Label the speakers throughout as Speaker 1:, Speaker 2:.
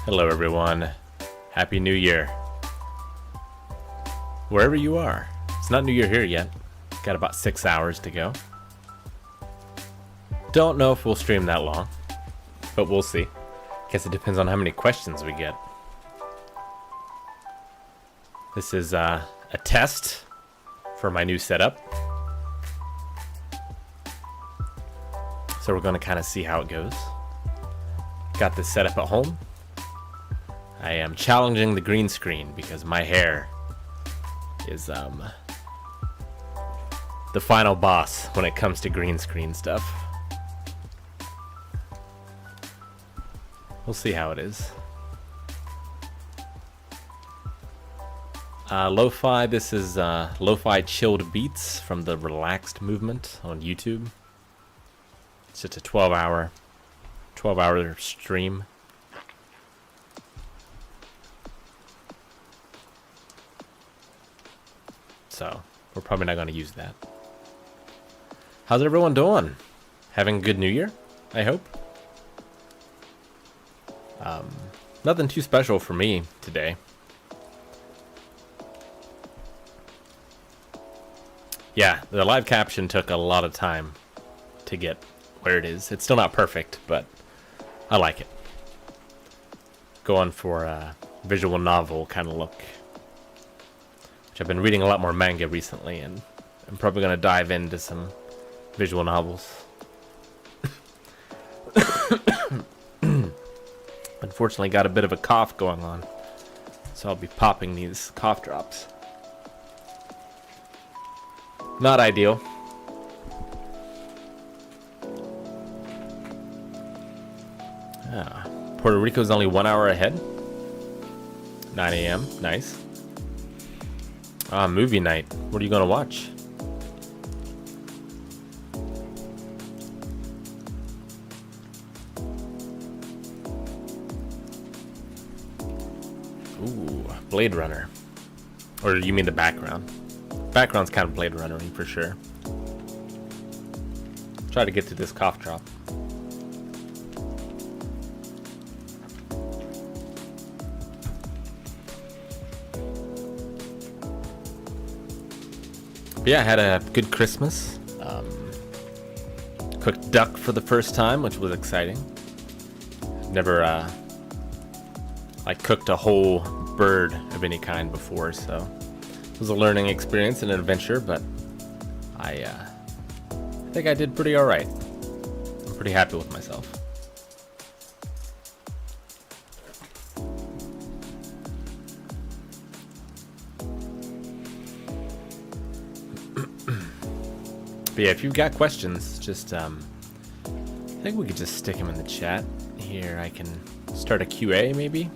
Speaker 1: Hello everyone. Happy New Year. Wherever you are. It's not New Year here yet. Got about 6 hours to go. Don't know if we'll stream that long, but we'll see. Guess it depends on how many questions we get. This is a test for my new setup. So we're going to kind of see how it goes. Got this set up at home. I am challenging the green screen because my hair is the final boss when it comes to green screen stuff. We'll see how it is. Lo-fi, this is lo-fi chilled beats from the Relaxed movement on YouTube. It's just a 12-hour stream. So, we're probably not going to use that. How's everyone doing? Having a good New Year, I hope. Nothing too special for me today. Yeah, the live caption took a lot of time to get where it is. It's still not perfect, but I like it. Going for a visual novel kind of look. Which I've been reading a lot more manga recently, and I'm probably going to dive into some visual novels. Unfortunately, got a bit of a cough going on, so I'll be popping these cough drops. Not ideal. Puerto Rico's only 1 hour ahead. 9 a.m. Nice. Movie night. What are you gonna watch? Ooh, Blade Runner. Or you mean the background? Background's kind of Blade Runner for sure. Try to get to this cough drop. But yeah, I had a good Christmas. Cooked duck for the first time, which was exciting. Never cooked a whole bird of any kind before, so it was a learning experience and an adventure, but I think I did pretty alright. I'm pretty happy with myself. But yeah, if you've got questions, just I think we could just stick them in the chat. Here, I can start a QA maybe.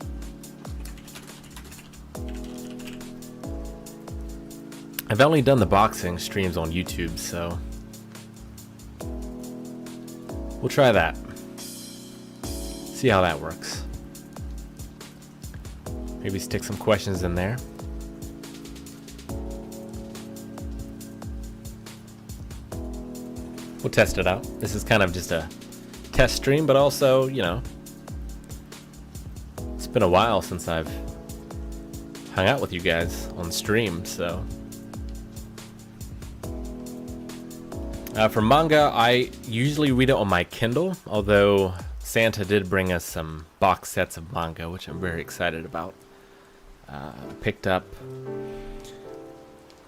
Speaker 1: I've only done the boxing streams on YouTube, so we'll try that. See how that works. Maybe stick some questions in there. We'll test it out. This is kind of just a test stream, but also, you know, it's been a while since I've hung out with you guys on stream, so. For manga, I usually read it on my Kindle, although Santa did bring us some box sets of manga, which I'm very excited about. Picked up,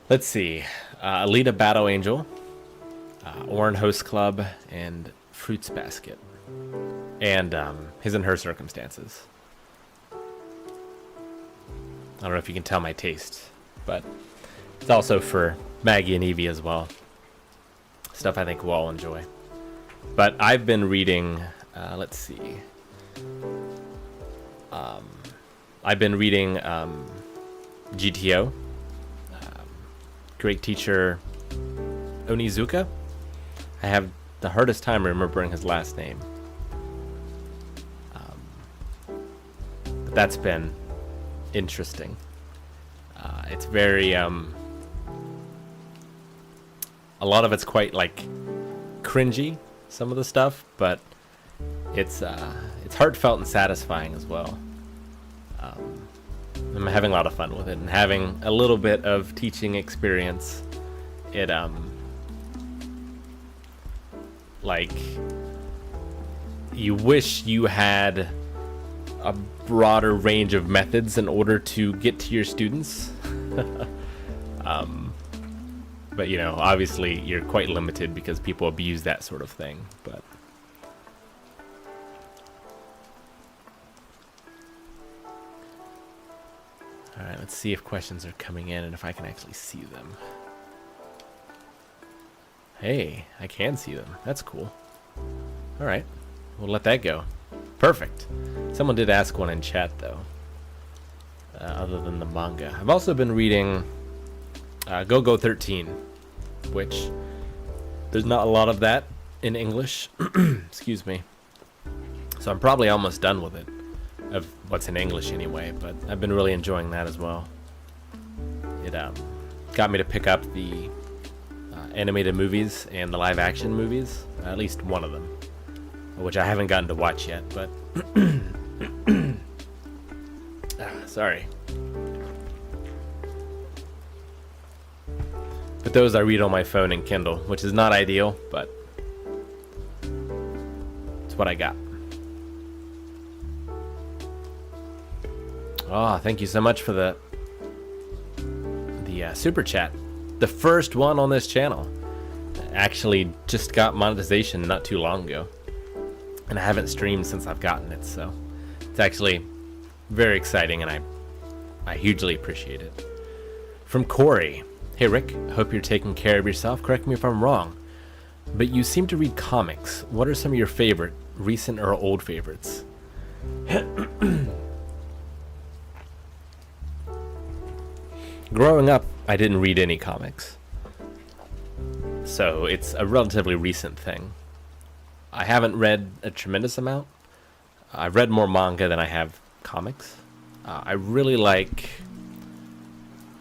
Speaker 1: let's see, Alita Battle Angel, Orin Host Club, and Fruits Basket, and His and Her Circumstances. I don't know if you can tell my taste, but it's also for Maggie and Evie as well. Stuff I think we'll all enjoy. But I've been reading, let's see. I've been reading GTO, Great Teacher Onizuka. I have the hardest time remembering his last name. But that's been interesting. It's very, a lot of it's quite like cringy, some of the stuff, but it's heartfelt and satisfying as well. I'm having a lot of fun with it, and having a little bit of teaching experience. It like, you wish you had a broader range of methods in order to get to your students. But you know, obviously you're quite limited because people abuse that sort of thing. But all right, let's see if questions are coming in and if I can actually see them. Hey, I can see them. That's cool. All right, we'll let that go. Perfect. Someone did ask one in chat though, other than the manga. I've also been reading Go 13, which there's not a lot of that in English. Excuse me. So I'm probably almost done with it, of what's in English anyway, but I've been really enjoying that as well. It got me to pick up the animated movies and the live action movies, at least one of them, which I haven't gotten to watch yet, but sorry. But those I read on my phone and Kindle, which is not ideal, but it's what I got. Oh, thank you so much for the super chat. The first one on this channel. Actually just got monetization not too long ago, and I haven't streamed since I've gotten it, so it's actually very exciting, and I hugely appreciate it. From Corey. Hey Rick, hope you're taking care of yourself. Correct me if I'm wrong, but you seem to read comics. What are some of your favorite, recent or old favorites? Growing up, I didn't read any comics, so it's a relatively recent thing. I haven't read a tremendous amount. I've read more manga than I have comics. I really like...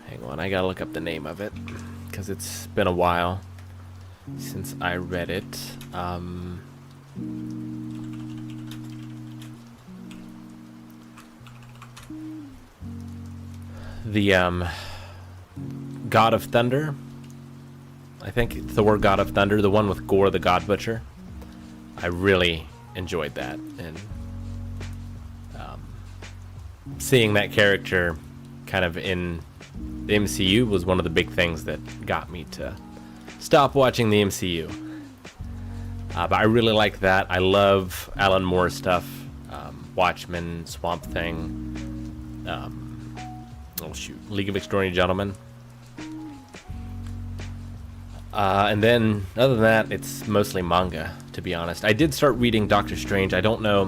Speaker 1: Hang on, I gotta look up the name of it, because it's been a while since I read it. The God of Thunder. I think it's the word God of Thunder, the one with Gore the God Butcher. I really enjoyed that, and seeing that character kind of in the MCU was one of the big things that got me to stop watching the MCU. But I really like that. I love Alan Moore stuff, Watchmen, Swamp Thing, oh shoot, League of Extraordinary Gentlemen. And then, other than that, it's mostly manga, to be honest. I did start reading Doctor Strange. I don't know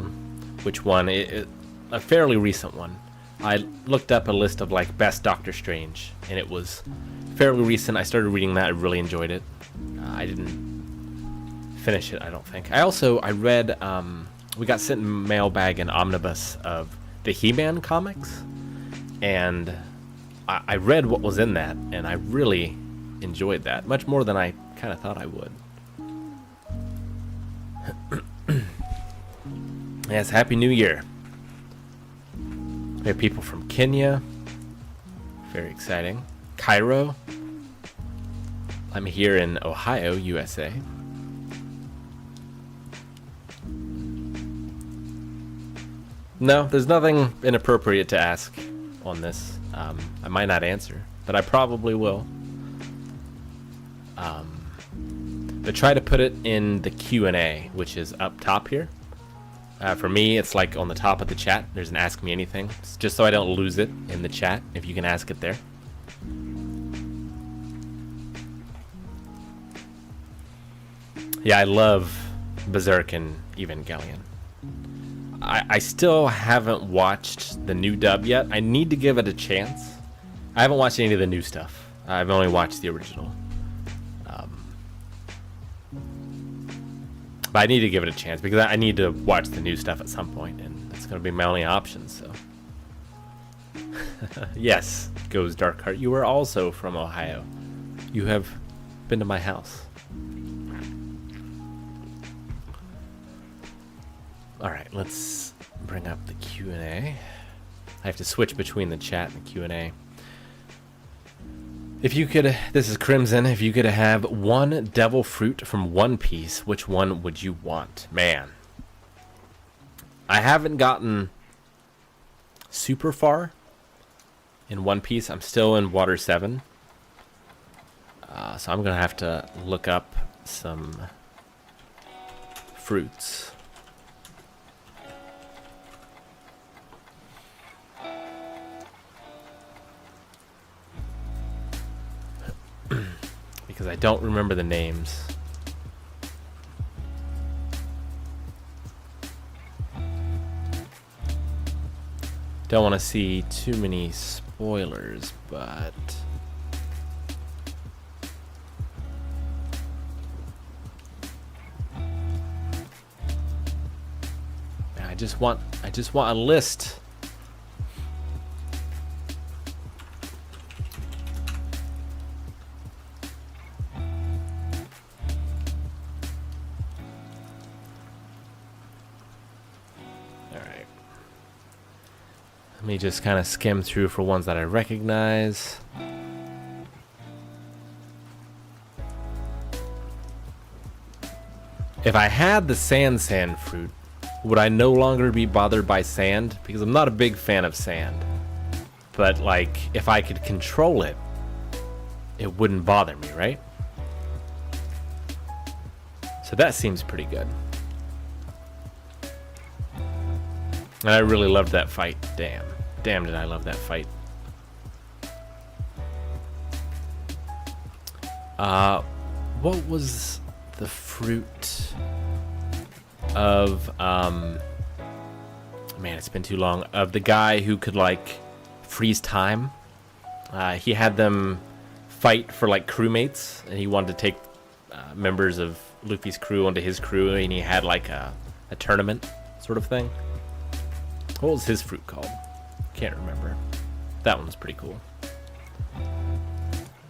Speaker 1: which one. A fairly recent one. I looked up a list of like best Doctor Strange, and it was fairly recent. I started reading that. I really enjoyed it. I didn't finish it, I don't think. I read, we got sent in mailbag an omnibus of the He-Man comics, and I read what was in that, and I really enjoyed that, much more than I kind of thought I would. Yes, Happy New Year. We have people from Kenya. Very exciting. Cairo. I'm here in Ohio, USA. No, there's nothing inappropriate to ask on this. I might not answer, but I probably will. But try to put it in the Q&A, which is up top here. For me, it's like on the top of the chat. There's an Ask Me Anything. It's just so I don't lose it in the chat, if you can ask it there. Yeah, I love Berserk and Evangelion. I still haven't watched the new dub yet. I need to give it a chance. I haven't watched any of the new stuff. I've only watched the original. But I need to give it a chance because I need to watch the new stuff at some point, and that's going to be my only option, so. Yes, goes Darkheart. You are also from Ohio. You have been to my house. Alright, let's bring up the Q&A. I have to switch between the chat and the Q&A. If you could, this is Crimson, if you could have one devil fruit from One Piece, which one would you want? Man. I haven't gotten super far in One Piece. I'm still in Water 7. So I'm going to have to look up some fruits. Because I don't remember the names. Don't want to see too many spoilers, but I just want a list. Let me just kind of skim through for ones that I recognize. If I had the sand fruit, would I no longer be bothered by sand? Because I'm not a big fan of sand. But like, if I could control it, it wouldn't bother me, right? So that seems pretty good. And I really loved that fight. Damn did I love that fight. What was the fruit of, man, it's been too long, of the guy who could, like, freeze time? He had them fight for, like, crewmates, and he wanted to take members of Luffy's crew onto his crew, and he had, like, a tournament sort of thing. What was his fruit called? Can't remember. That one's pretty cool.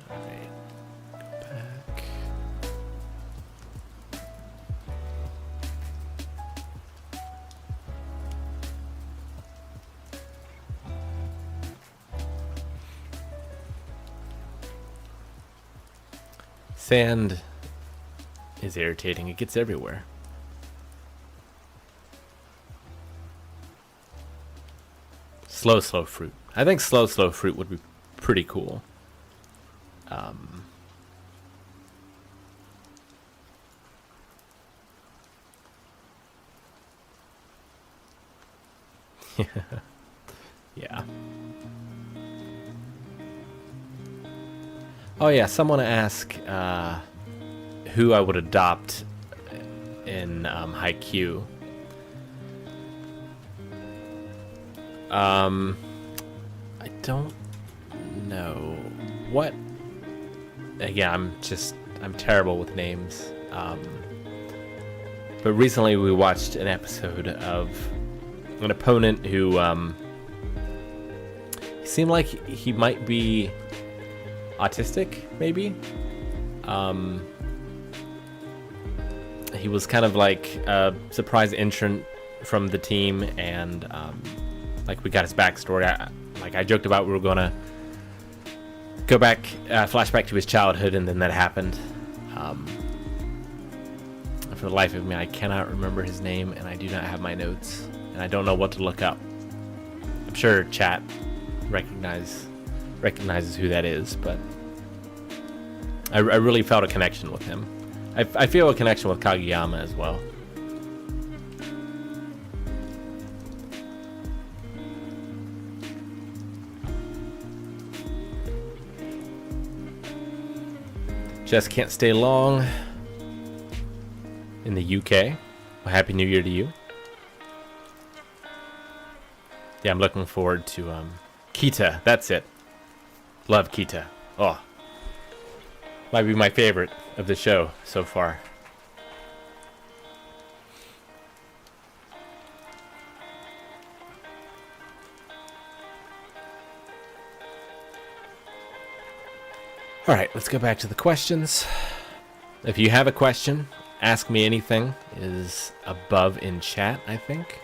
Speaker 1: Alright. Go back. Sand is irritating. It gets everywhere. Slow fruit. I think slow fruit would be pretty cool. Yeah. Oh yeah, someone asked who I would adopt in Haikyuu. I don't know what. Again, I'm terrible with names. But recently we watched an episode of an opponent who seemed like he might be autistic, maybe. He was kind of like a surprise entrant from the team, and like we got his backstory. I joked about we were gonna go back, flashback to his childhood, and then that happened. For the life of me, I cannot remember his name, and I do not have my notes, and I don't know what to look up. I'm sure chat recognizes who that is, but I really felt a connection with him. I feel a connection with Kageyama as well. Just can't stay long in the UK. Well, Happy New Year to you. Yeah, I'm looking forward to Kita. That's it. Love Kita. Oh, might be my favorite of the show so far. All right, let's go back to the questions. If you have a question, ask me anything is above in chat, I think.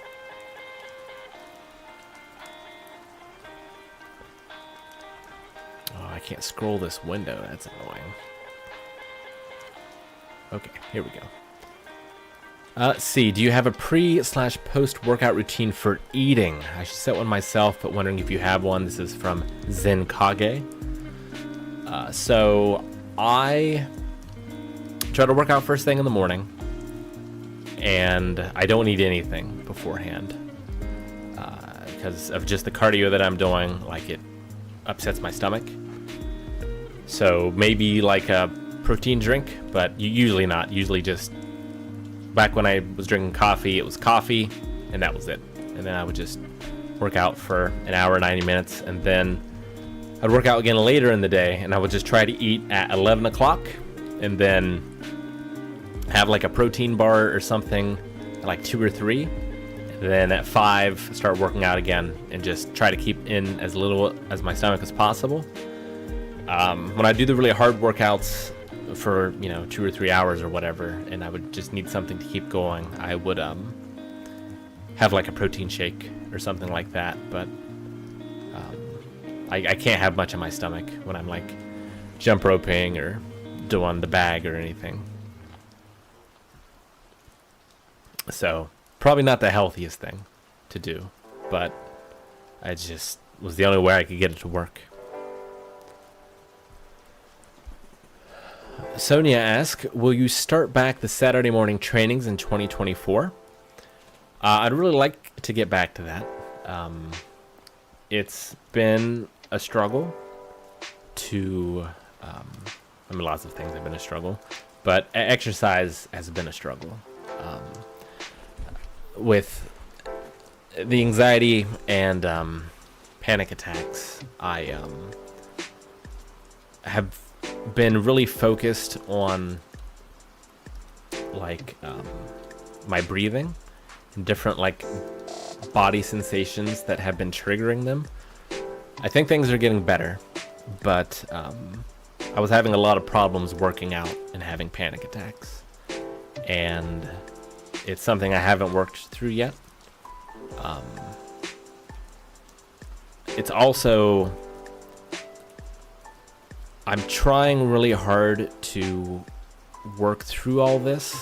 Speaker 1: I can't scroll this window. That's annoying. Okay, here we go. Let's see. Do you have a pre/post workout routine for eating? I should set one myself, but wondering if you have one. This is from Zen Kage. So I try to work out first thing in the morning, and I don't eat anything beforehand because of just the cardio that I'm doing. Like, it upsets my stomach. So maybe like a protein drink, but usually not. Usually just, back when I was drinking coffee, it was coffee, and that was it. And then I would just work out for an hour, 90 minutes, and then I'd work out again later in the day, and I would just try to eat at 11 o'clock, and then have like a protein bar or something at like 2 or 3. And then at 5, start working out again, and just try to keep in as little as my stomach as possible. When I do the really hard workouts for 2 or 3 hours or whatever, and I would just need something to keep going, I would have like a protein shake or something like that. But I can't have much in my stomach when I'm like jump roping or doing the bag or anything. So probably not the healthiest thing to do, but I just was the only way I could get it to work. Sonia asks, will you start back the Saturday morning trainings in 2024? I'd really like to get back to that. It's been a struggle to, lots of things have been a struggle, but exercise has been a struggle. With the anxiety and panic attacks, I have been really focused on like my breathing and different like body sensations that have been triggering them. I think things are getting better, but I was having a lot of problems working out and having panic attacks, and it's something I haven't worked through yet. It's also, I'm trying really hard to work through all this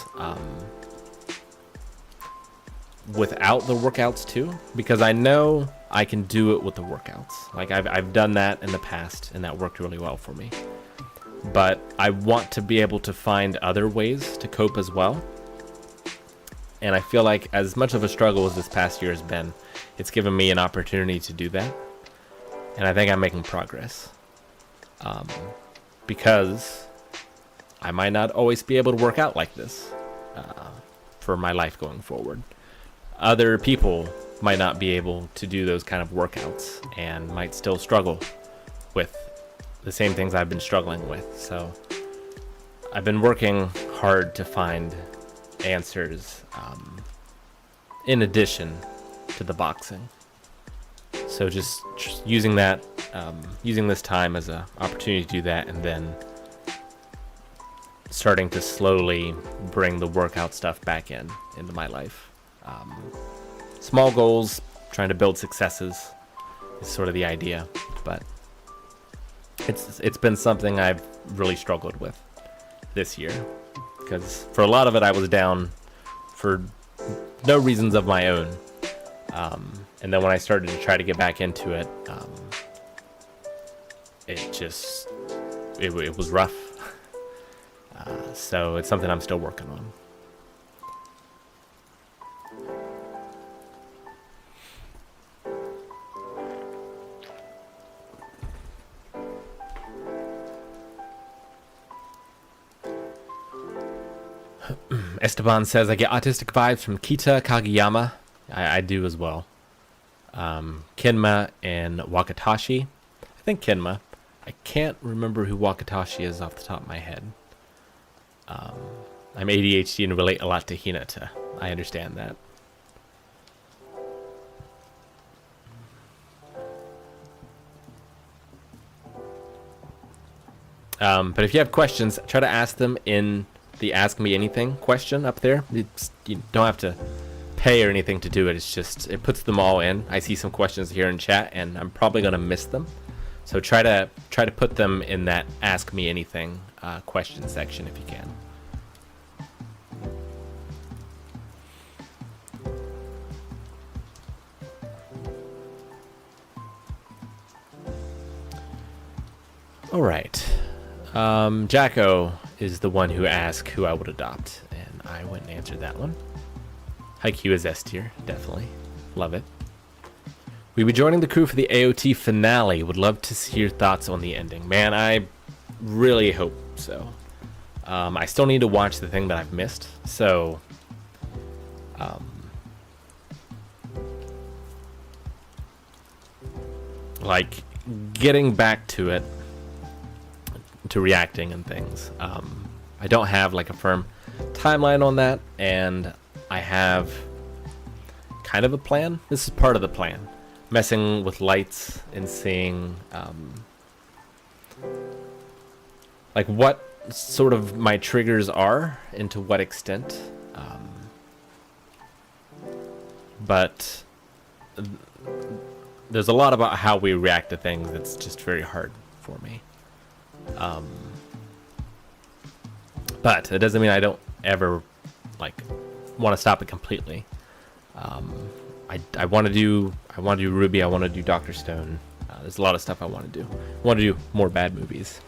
Speaker 1: without the workouts too, because I know I can do it with the workouts. Like I've done that in the past, and that worked really well for me. But I want to be able to find other ways to cope as well. And I feel like as much of a struggle as this past year has been, it's given me an opportunity to do that. And I think I'm making progress. Because I might not always be able to work out like this for my life going forward. Other people might not be able to do those kind of workouts and might still struggle with the same things I've been struggling with. So I've been working hard to find answers in addition to the boxing. So just using that, using this time as an opportunity to do that, and then starting to slowly bring the workout stuff back into my life. Small goals, trying to build successes is sort of the idea, but it's been something I've really struggled with this year, because for a lot of it I was down for no reasons of my own. And then when I started to try to get back into it, it was rough. So it's something I'm still working on. Esteban says, I get autistic vibes from Kita Kageyama. I do as well. Kinma and Wakatashi. I think Kinma. I can't remember who Wakatashi is off the top of my head. I'm ADHD and relate a lot to Hinata. I understand that. But if you have questions, try to ask them in the Ask Me Anything question up there. You don't have to pay or anything to do it. It's just, it puts them all in. I see some questions here in chat, and I'm probably going to miss them. So try to put them in that Ask Me Anything question section if you can. All right. Jacko is the one who asked who I would adopt, and I went and answered that one. Haikyuu is S tier, definitely. Love it. We'll be joining the crew for the AoT finale. Would love to see your thoughts on the ending. Man, I really hope so. I still need to watch the thing that I've missed, so... like, getting back to it, to reacting and things. I don't have like a firm timeline on that, and I have kind of a plan. This is part of the plan. Messing with lights and seeing like what sort of my triggers are and to what extent. But there's a lot about how we react to things that's just very hard for me. But it doesn't mean I don't ever like want to stop it completely. I want to do Ruby. I want to do Dr. Stone. There's a lot of stuff I want to do. I want to do more bad movies.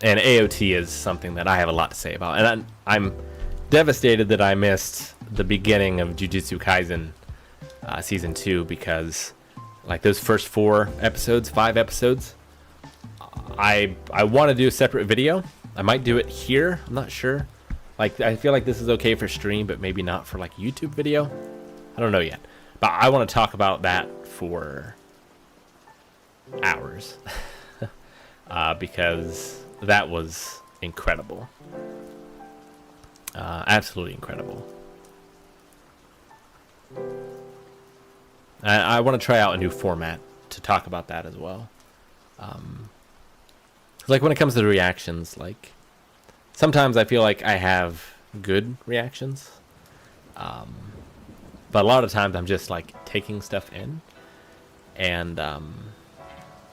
Speaker 1: And AoT is something that I have a lot to say about, and I'm devastated that I missed the beginning of Jujutsu Kaisen season 2, because like those first 5 episodes, I want to do a separate video. I might do it here, I'm not sure. Like, I feel like this is okay for stream, but maybe not for like YouTube video. I don't know yet, but I want to talk about that for hours. Because that was incredible. Absolutely incredible. I want to try out a new format to talk about that as well. Like when it comes to the reactions, like sometimes I feel like I have good reactions, but a lot of times I'm just like taking stuff in, and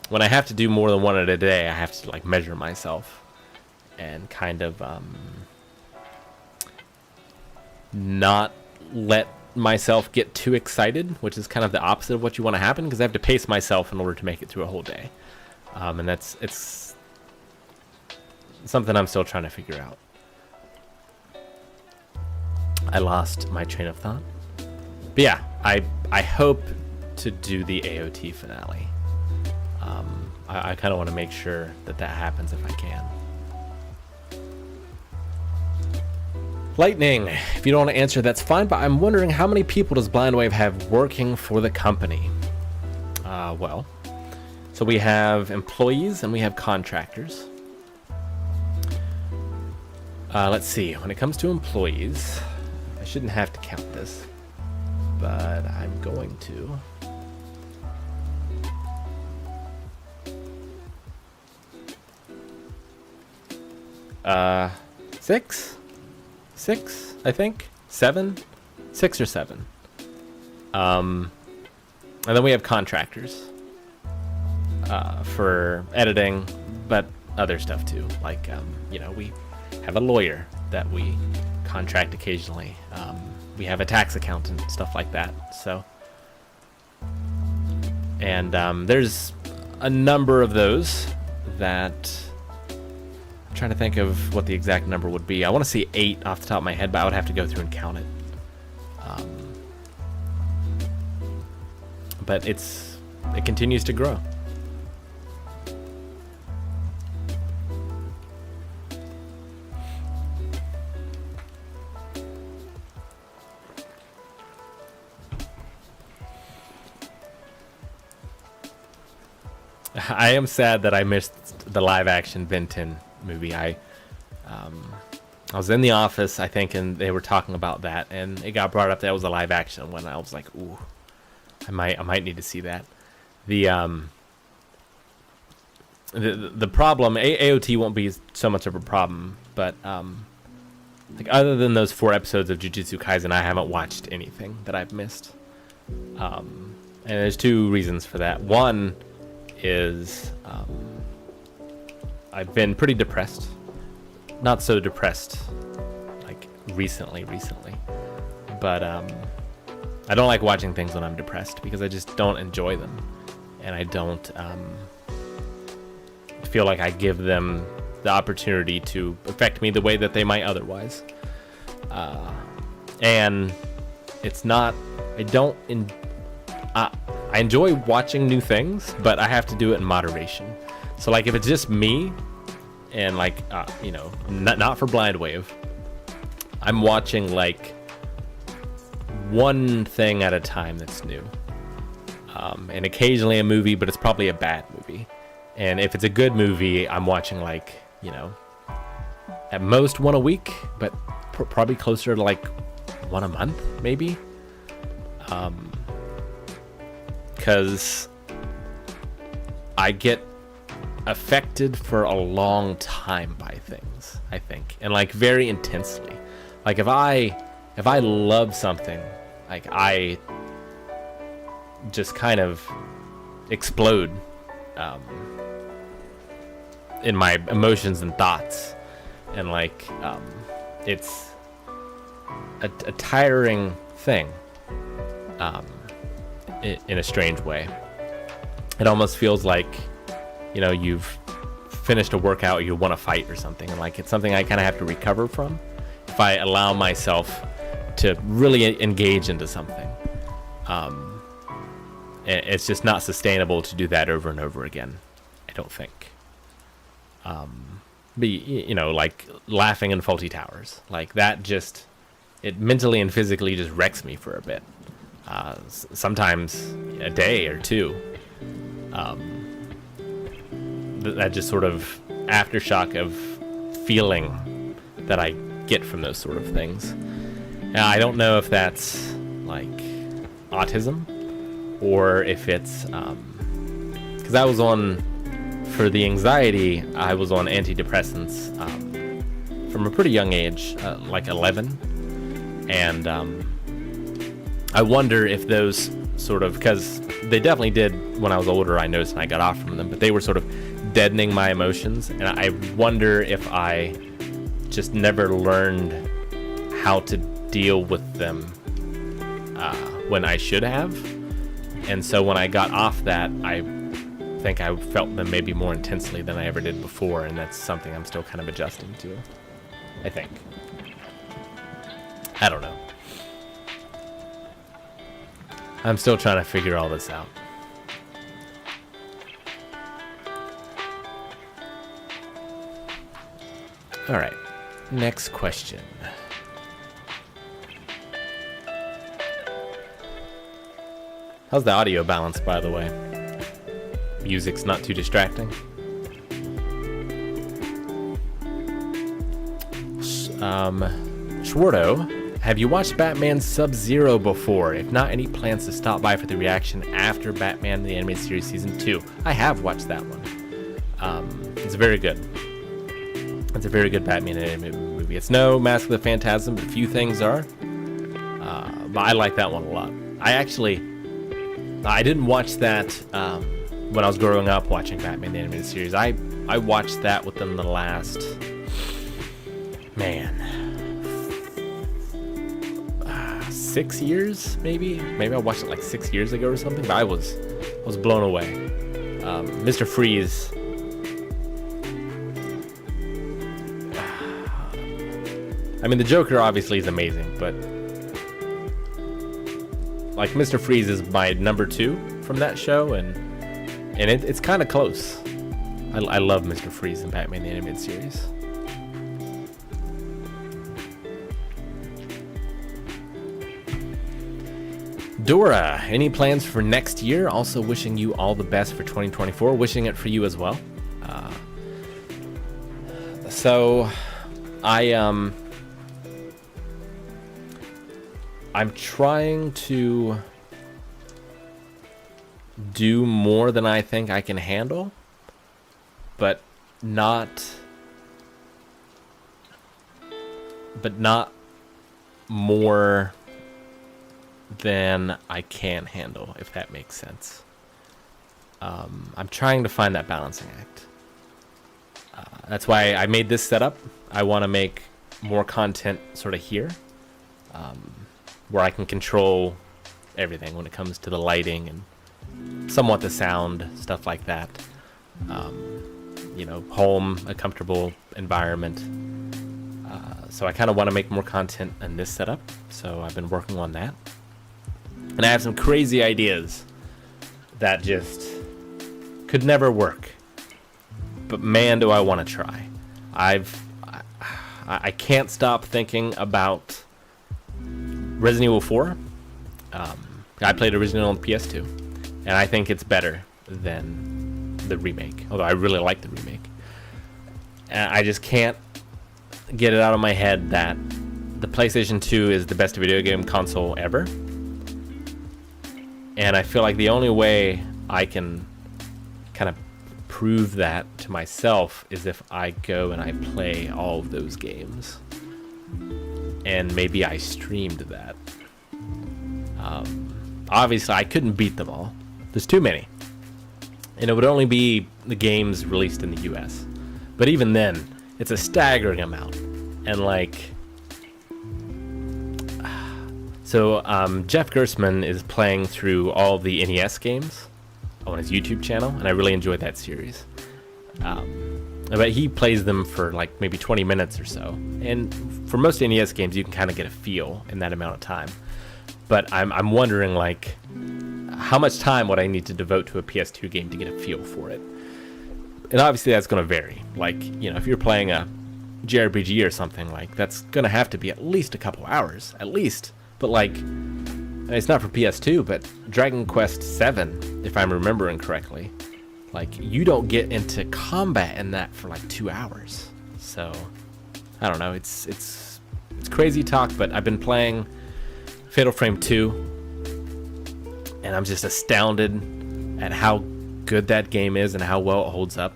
Speaker 1: when I have to do more than one in a day, I have to like measure myself and kind of not let myself get too excited, which is kind of the opposite of what you want to happen, because I have to pace myself in order to make it through a whole day, and it's something I'm still trying to figure out. I lost my train of thought, but yeah, I hope to do the AoT finale. I kind of want to make sure that happens if I can. Lightning, if you don't want to answer, that's fine, but I'm wondering how many people does Blind Wave have working for the company? Well, so we have employees and we have contractors. Let's see, when it comes to employees, I shouldn't have to count this, but I'm going to. Six, I think. 7? 6 or 7. And then we have contractors for editing, but other stuff too. Like, you know, we have a lawyer that we contract occasionally. We have a tax accountant, stuff like that. So, and there's a number of those that... I'm trying to think of what the exact number would be. I want to say 8 off the top of my head, but I would have to go through and count it. But it continues to grow. I am sad that I missed the live action Ben 10 movie. I was in the office, I think, and they were talking about that, and it got brought up that it was a live action one. I was like, ooh, I might need to see that. The problem, AoT won't be so much of a problem, but like other than those 4 episodes of Jujutsu Kaisen, I haven't watched anything that I've missed. And there's two reasons for that. One is I've been pretty depressed. Not so depressed like recently, but I don't like watching things when I'm depressed because I just don't enjoy them, and I don't feel like I give them the opportunity to affect me the way that they might otherwise. And it's not, I enjoy watching new things, but I have to do it in moderation. So like if it's just me and like, not for Blind Wave, I'm watching like one thing at a time that's new. And occasionally a movie, but it's probably a bad movie. And if it's a good movie, I'm watching like, at most one a week, but probably closer to like one a month, maybe. Because I get affected for a long time by things, I think, and like very intensely. Like if I love something, like I just kind of explode in my emotions and thoughts, and like it's a tiring thing in a strange way. It almost feels like you've finished a workout, you want to fight or something, and like it's something I kind of have to recover from if I allow myself to really engage into something. It's just not sustainable to do that over and over again, I don't think. But like laughing in Faulty Towers, like that just, it mentally and physically just wrecks me for a bit. Sometimes a day or two. That just sort of aftershock of feeling that I get from those sort of things. Now, I don't know if that's like autism or if it's because I was on, for the anxiety, I was on antidepressants from a pretty young age, like 11, and I wonder if those sort of, because they definitely did when I was older, I noticed, and I got off from them, but they were sort of deadening my emotions, and I wonder if I just never learned how to deal with them when I should have. And so when I got off that, I think I felt them maybe more intensely than I ever did before, and that's something I'm still kind of adjusting to, I think. I don't know. I'm still trying to figure all this out. All right, next question. How's the audio balance, by the way? Music's not too distracting. Schwarto, have you watched Batman Subzero before? If not, any plans to stop by for the reaction after Batman the Animated Series Season 2? I have watched that one. It's very good. It's a very good Batman animated movie. It's no Mask of the Phantasm, but a few things are. But I like that one a lot. I didn't watch that when I was growing up watching Batman the Animated Series. I watched that within the last, 6 years, maybe I watched it like 6 years ago or something, but I was blown away. Mr. Freeze, I mean, the Joker obviously is amazing, but like Mr. Freeze is my number 2 from that show, and it's kind of close. I love Mr. Freeze in Batman the Animated Series. Dora, any plans for next year? Also wishing you all the best for 2024. Wishing it for you as well. So I'm trying to do more than I think I can handle, but not more than I can handle, if that makes sense. I'm trying to find that balancing act. That's why I made this setup. I want to make more content sort of here, where I can control everything when it comes to the lighting and somewhat the sound, stuff like that. You know, home, a comfortable environment. So I kind of want to make more content in this setup. So I've been working on that. And I have some crazy ideas that just could never work. But man, do I want to try. I can't stop thinking about Resident Evil 4. I played original on PS2, and I think it's better than the remake. Although I really like the remake. And I just can't get it out of my head that the PlayStation 2 is the best video game console ever. And I feel like the only way I can kind of prove that to myself is if I go and I play all of those games. And maybe I streamed that. Obviously, I couldn't beat them all. There's too many. And it would only be the games released in the US. But even then, it's a staggering amount. And like... So, Jeff Gerstmann is playing through all the NES games on his YouTube channel, and I really enjoyed that series. But he plays them for like maybe 20 minutes or so. And for most NES games, you can kind of get a feel in that amount of time. But I'm wondering, like, how much time would I need to devote to a PS2 game to get a feel for it? And obviously that's going to vary. Like, you know, if you're playing a JRPG or something, like, that's going to have to be at least a couple hours, at least. But like, it's not for PS2, but Dragon Quest VII, if I'm remembering correctly, like, you don't get into combat in that for like 2 hours. So, I don't know. It's crazy talk, but I've been playing Fatal Frame 2, and I'm just astounded at how good that game is and how well it holds up.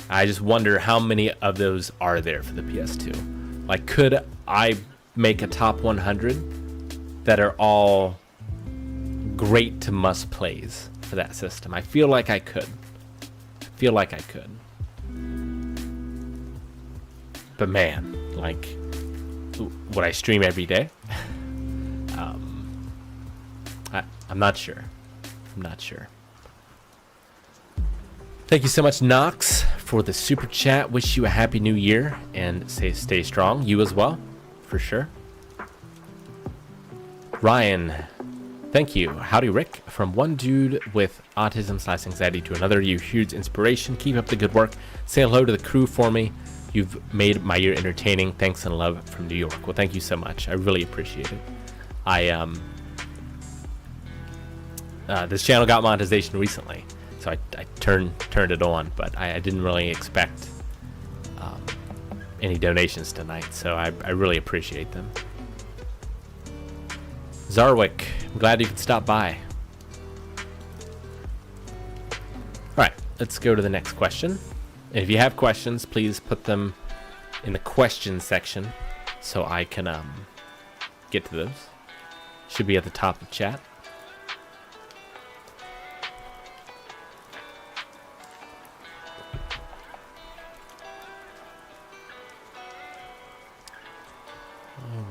Speaker 1: I just wonder how many of those are there for the PS2. Like, could I make a top 100 that are all great to must plays for that system? I feel like I could. But man, like, would I stream every day? I'm not sure. Thank you so much, Knox, for the super chat. Wish you a happy new year and stay strong. You as well, for sure. Ryan, thank you. Howdy, Rick. From one dude with autism/anxiety to another, you huge inspiration. Keep up the good work. Say hello to the crew for me. You've made my year entertaining. Thanks and love from New York. Well, thank you so much. I really appreciate it. This channel got monetization recently, so I turned it on, but I didn't really expect any donations tonight, so I really appreciate them. Zarwick, I'm glad you could stop by. Alright, let's go to the next question. And if you have questions, please put them in the question section so I can get to those. Should be at the top of the chat.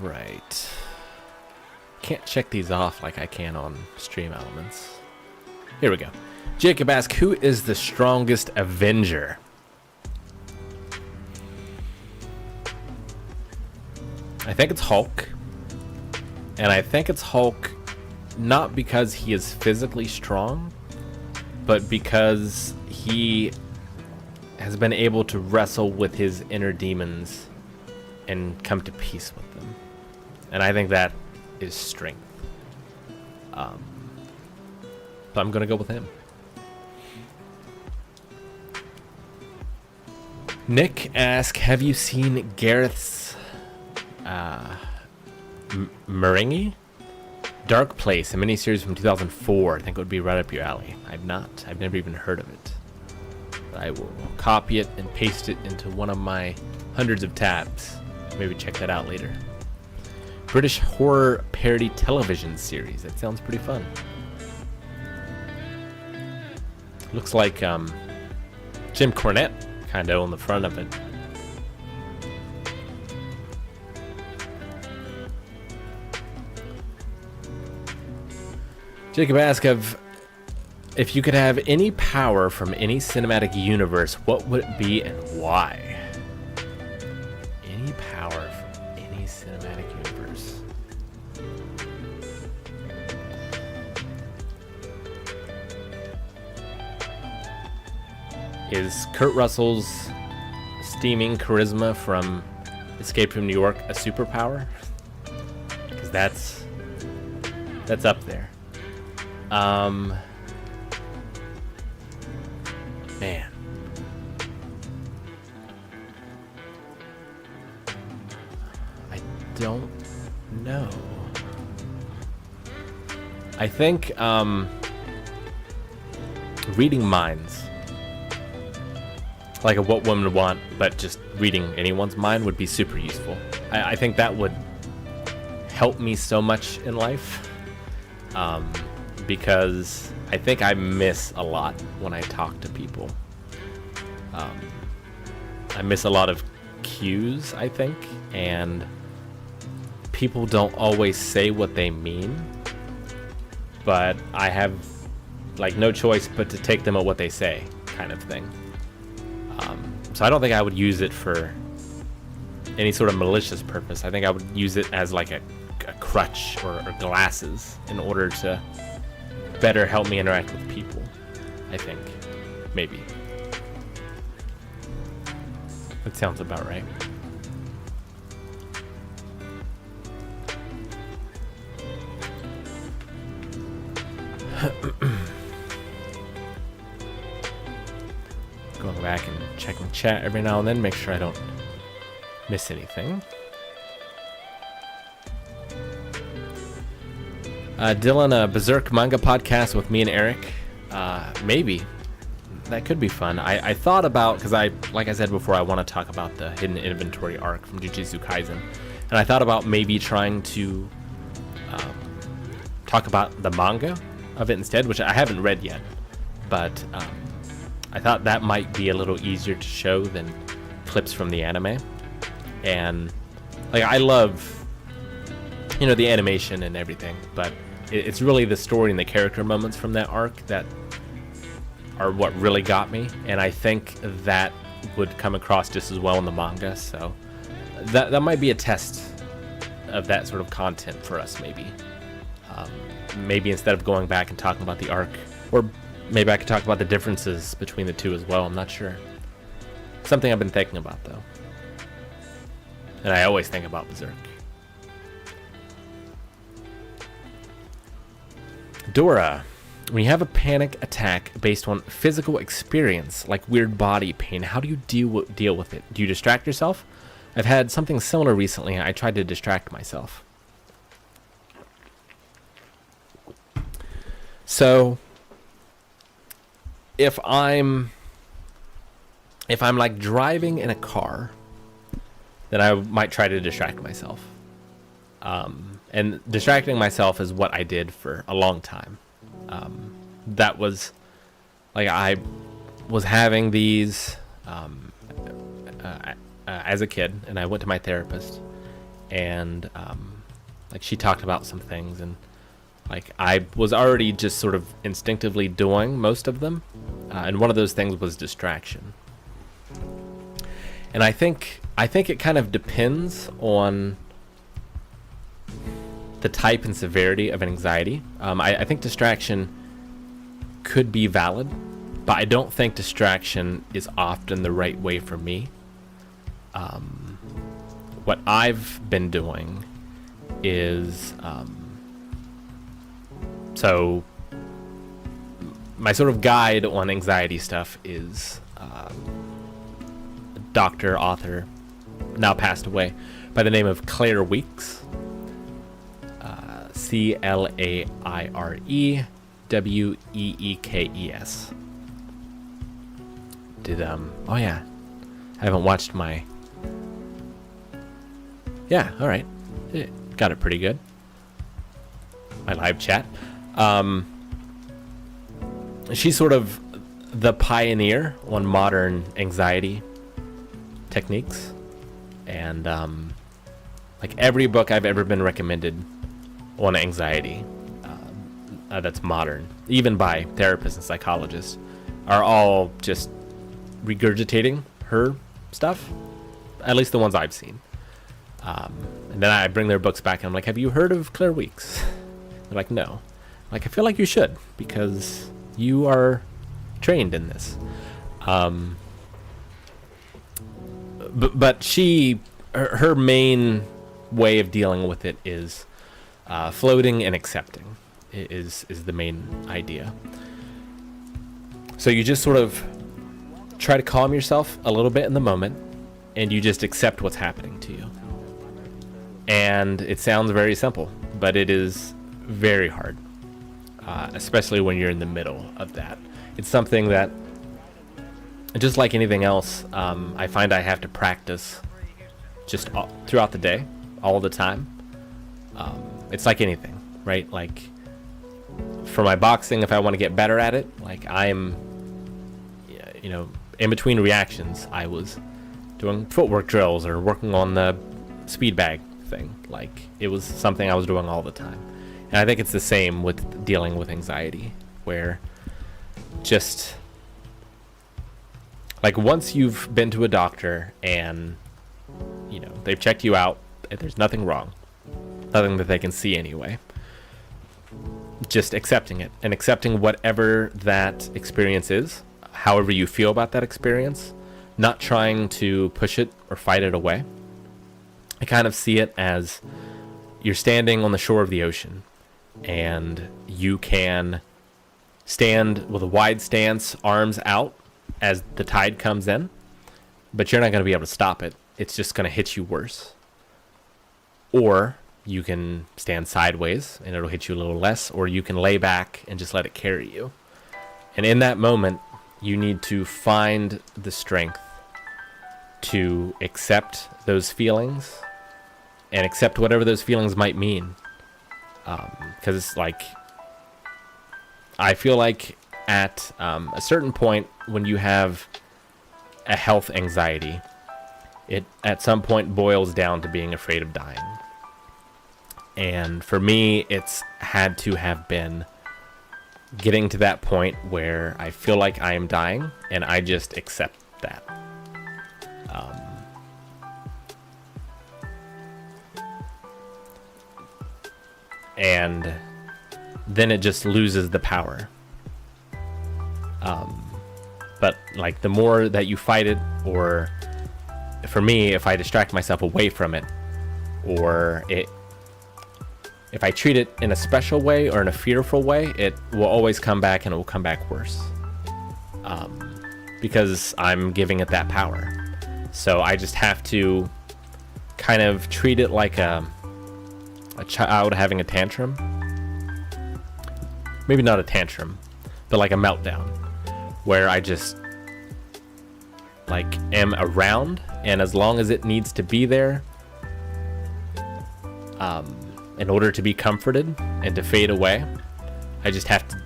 Speaker 1: Alright. Can't check these off like I can on Stream Elements. Here we go. Jacob asks, who is the strongest Avenger? I think it's Hulk. And I think it's Hulk not because he is physically strong, but because he has been able to wrestle with his inner demons and come to peace with them. And I think that is strength. So I'm gonna go with him. Nick asks, have you seen Gareth's Meringue? Dark Place, a miniseries from 2004. I think it would be right up your alley. I've never even heard of it. But I will copy it and paste it into one of my hundreds of tabs. Maybe check that out later. British horror parody television series. That sounds pretty fun. Looks like Jim Cornette kind of on the front of it. Jacob asks if you could have any power from any cinematic universe, what would it be and why? Any power from any cinematic universe. Is Kurt Russell's steaming charisma from Escape from New York a superpower? Because that's up there. Man. I don't know. I think, reading minds. Like what women would want, but just reading anyone's mind would be super useful. I think that would help me so much in life. Because I think I miss a lot when I talk to people. I miss a lot of cues, I think, and people don't always say what they mean, but I have like no choice but to take them at what they say, kind of thing. So I don't think I would use it for any sort of malicious purpose. I think I would use it as like a crutch or glasses in order to better help me interact with people, I think. Maybe. That sounds about right. Going back and checking chat every now and then, make sure I don't miss anything. Dylan, a Berserk Manga podcast with me and Eric. Maybe. That could be fun. I thought about, because like I said before, I want to talk about the hidden inventory arc from Jujutsu Kaisen. And I thought about maybe trying to talk about the manga of it instead, which I haven't read yet. But I thought that might be a little easier to show than clips from the anime. And like I love, the animation and everything, but it's really the story and the character moments from that arc that are what really got me, and I think that would come across just as well in the manga. So that might be a test of that sort of content for us, maybe. Maybe instead of going back and talking about the arc, or maybe I could talk about the differences between the two as well. I'm not sure. Something I've been thinking about, though. And I always think about Berserk. Dora, when you have a panic attack based on physical experience, like weird body pain, how do you deal with it? Do you distract yourself? I've had something similar recently. I tried to distract myself. So, if I'm like driving in a car, then I might try to distract myself. And distracting myself is what I did for a long time. That was like I was having these as a kid, and I went to my therapist, and like she talked about some things, and like I was already just sort of instinctively doing most of them, and one of those things was distraction. And I think it kind of depends on the type and severity of an anxiety. I think distraction could be valid, but I don't think distraction is often the right way for me. What I've been doing is, so my sort of guide on anxiety stuff is doctor, author, now passed away, by the name of Claire Weeks. ClaireWeekes. Oh yeah, I haven't watched my, yeah, alright, got got it pretty good. My live chat. She's sort of the pioneer on modern anxiety techniques, and like every book I've ever been recommended on anxiety that's modern, even by therapists and psychologists, are all just regurgitating her stuff, at least the ones I've seen. And then I bring their books back and I'm like, have you heard of Claire Weeks? They're like, no. I'm like, I feel like you should, because you are trained in this. But her main way of dealing with it is floating and accepting is the main idea. So you just sort of try to calm yourself a little bit in the moment, and you just accept what's happening to you. And it sounds very simple, but it is very hard, especially when you're in the middle of that. It's something that, just like anything else, I find I have to practice just throughout the day, all the time. It's like anything, right? Like for my boxing, if I want to get better at it, like I'm, in between reactions, I was doing footwork drills or working on the speed bag thing. Like it was something I was doing all the time. And I think it's the same with dealing with anxiety, where just like once you've been to a doctor and they've checked you out and there's nothing wrong, nothing that they can see anyway, just accepting it and accepting whatever that experience is, however you feel about that experience, not trying to push it or fight it away. I kind of see it as you're standing on the shore of the ocean and you can stand with a wide stance, arms out as the tide comes in, but you're not going to be able to stop it. It's just going to hit you worse. Or you can stand sideways and it'll hit you a little less, or you can lay back and just let it carry you. And in that moment, you need to find the strength to accept those feelings and accept whatever those feelings might mean. Because it's like, I feel like at a certain point when you have a health anxiety, it at some point boils down to being afraid of dying. And for me, it's had to have been getting to that point where I feel like I am dying and I just accept that. And then it just loses the power. But like the more that you fight it, or for me, if I distract myself away from it, or if I treat it in a special way or in a fearful way, it will always come back, and it will come back worse. Because I'm giving it that power. So I just have to kind of treat it like a child having a tantrum. Maybe not a tantrum, but like a meltdown, where I just like am around, and as long as it needs to be there, in order to be comforted and to fade away, I just have to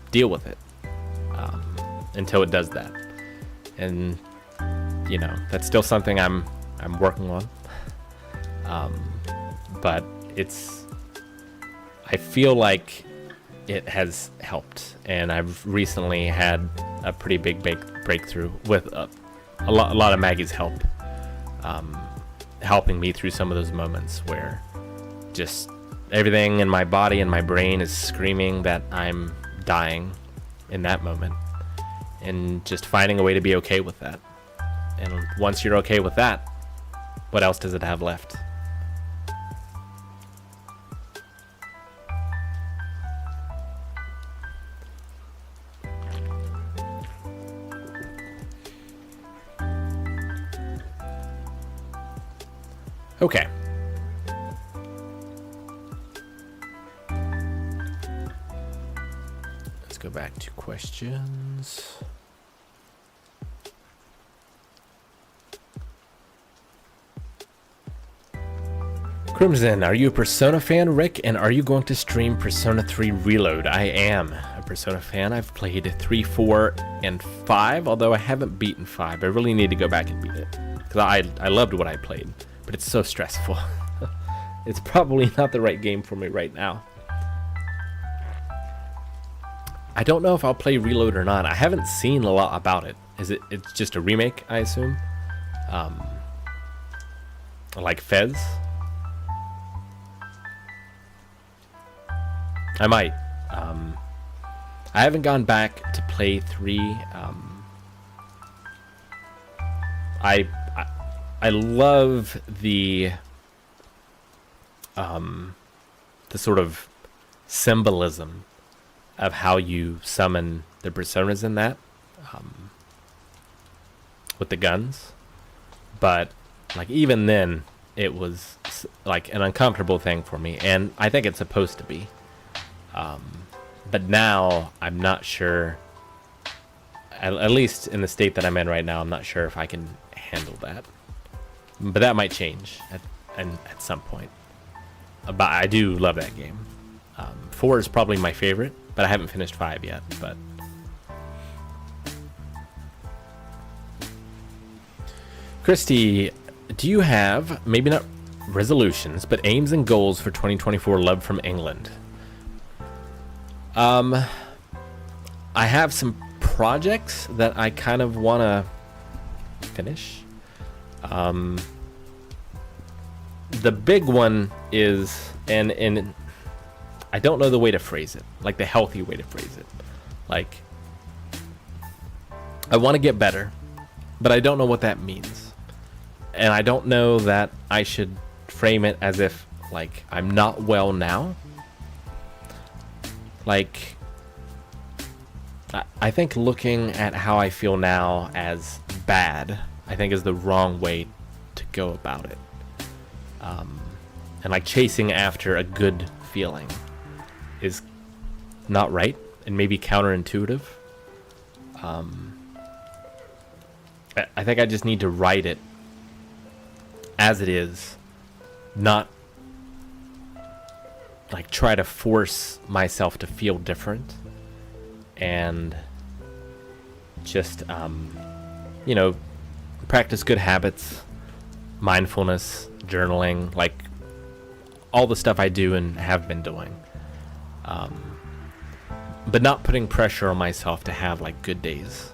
Speaker 1: deal with it until it does that. And that's still something I'm working on. But I feel like it has helped, and I've recently had a pretty big breakthrough with a lot of Maggie's help, helping me through some of those moments where just everything in my body and my brain is screaming that I'm dying in that moment, and just finding a way to be okay with that. And once you're okay with that, what else does it have left? Okay. Let's go back to questions. Crimson, are you a Persona fan, Rick? And are you going to stream Persona 3 Reload? I am a Persona fan. I've played 3, 4, and 5, although I haven't beaten 5. I really need to go back and beat it. Because I loved what I played, but it's so stressful. It's probably not the right game for me right now. I don't know if I'll play Reload or not. I haven't seen a lot about it. It's just a remake, I assume? Like Fez? I might. I haven't gone back to play 3. I love the sort of symbolism of how you summon the personas in that, with the guns. But like even then, it was like an uncomfortable thing for me, and I think it's supposed to be. But now I'm not sure, at least in the state that I'm in right now, I'm not sure if I can handle that. But that might change at some point. But I do love that game. 4 is probably my favorite, but I haven't finished 5 yet. But Christy, do you have, maybe not resolutions, but aims and goals for 2024 Love from England? I have some projects that I kind of want to finish. The big one is, and I don't know the way to phrase it, like the healthy way to phrase it. Like, I want to get better, but I don't know what that means. And I don't know that I should frame it as if, like, I'm not well now. Like, I think looking at how I feel now as bad, I think is the wrong way to go about it. And like chasing after a good feeling is not right and maybe counterintuitive. I think I just need to write it as it is, not like try to force myself to feel different, and just practice good habits, mindfulness, journaling, like all the stuff I do and have been doing, but not putting pressure on myself to have like good days,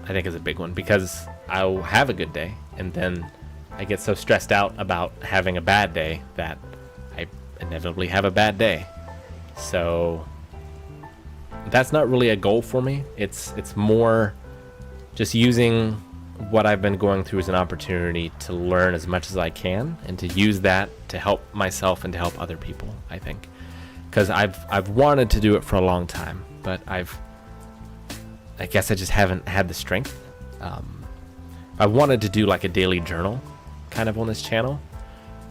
Speaker 1: I think is a big one, because I'll have a good day and then I get so stressed out about having a bad day that I inevitably have a bad day. So that's not really a goal for me. It's more just using what I've been going through as an opportunity to learn as much as I can, and to use that to help myself and to help other people, I think. Because I've wanted to do it for a long time, but I guess I just haven't had the strength. I wanted to do like a daily journal kind of on this channel,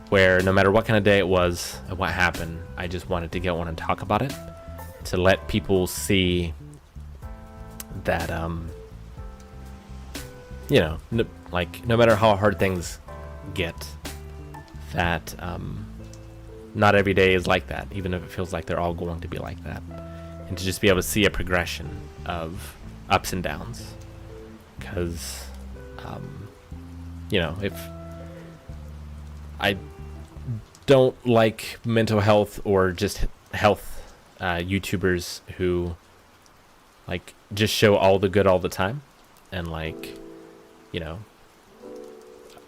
Speaker 1: where no matter what kind of day it was and what happened, I just wanted to get one and talk about it, to let people see that no matter how hard things get, that not every day is like that, even if it feels like they're all going to be like that, and to just be able to see a progression of ups and downs. Because if I don't like mental health or just health YouTubers who like just show all the good all the time, and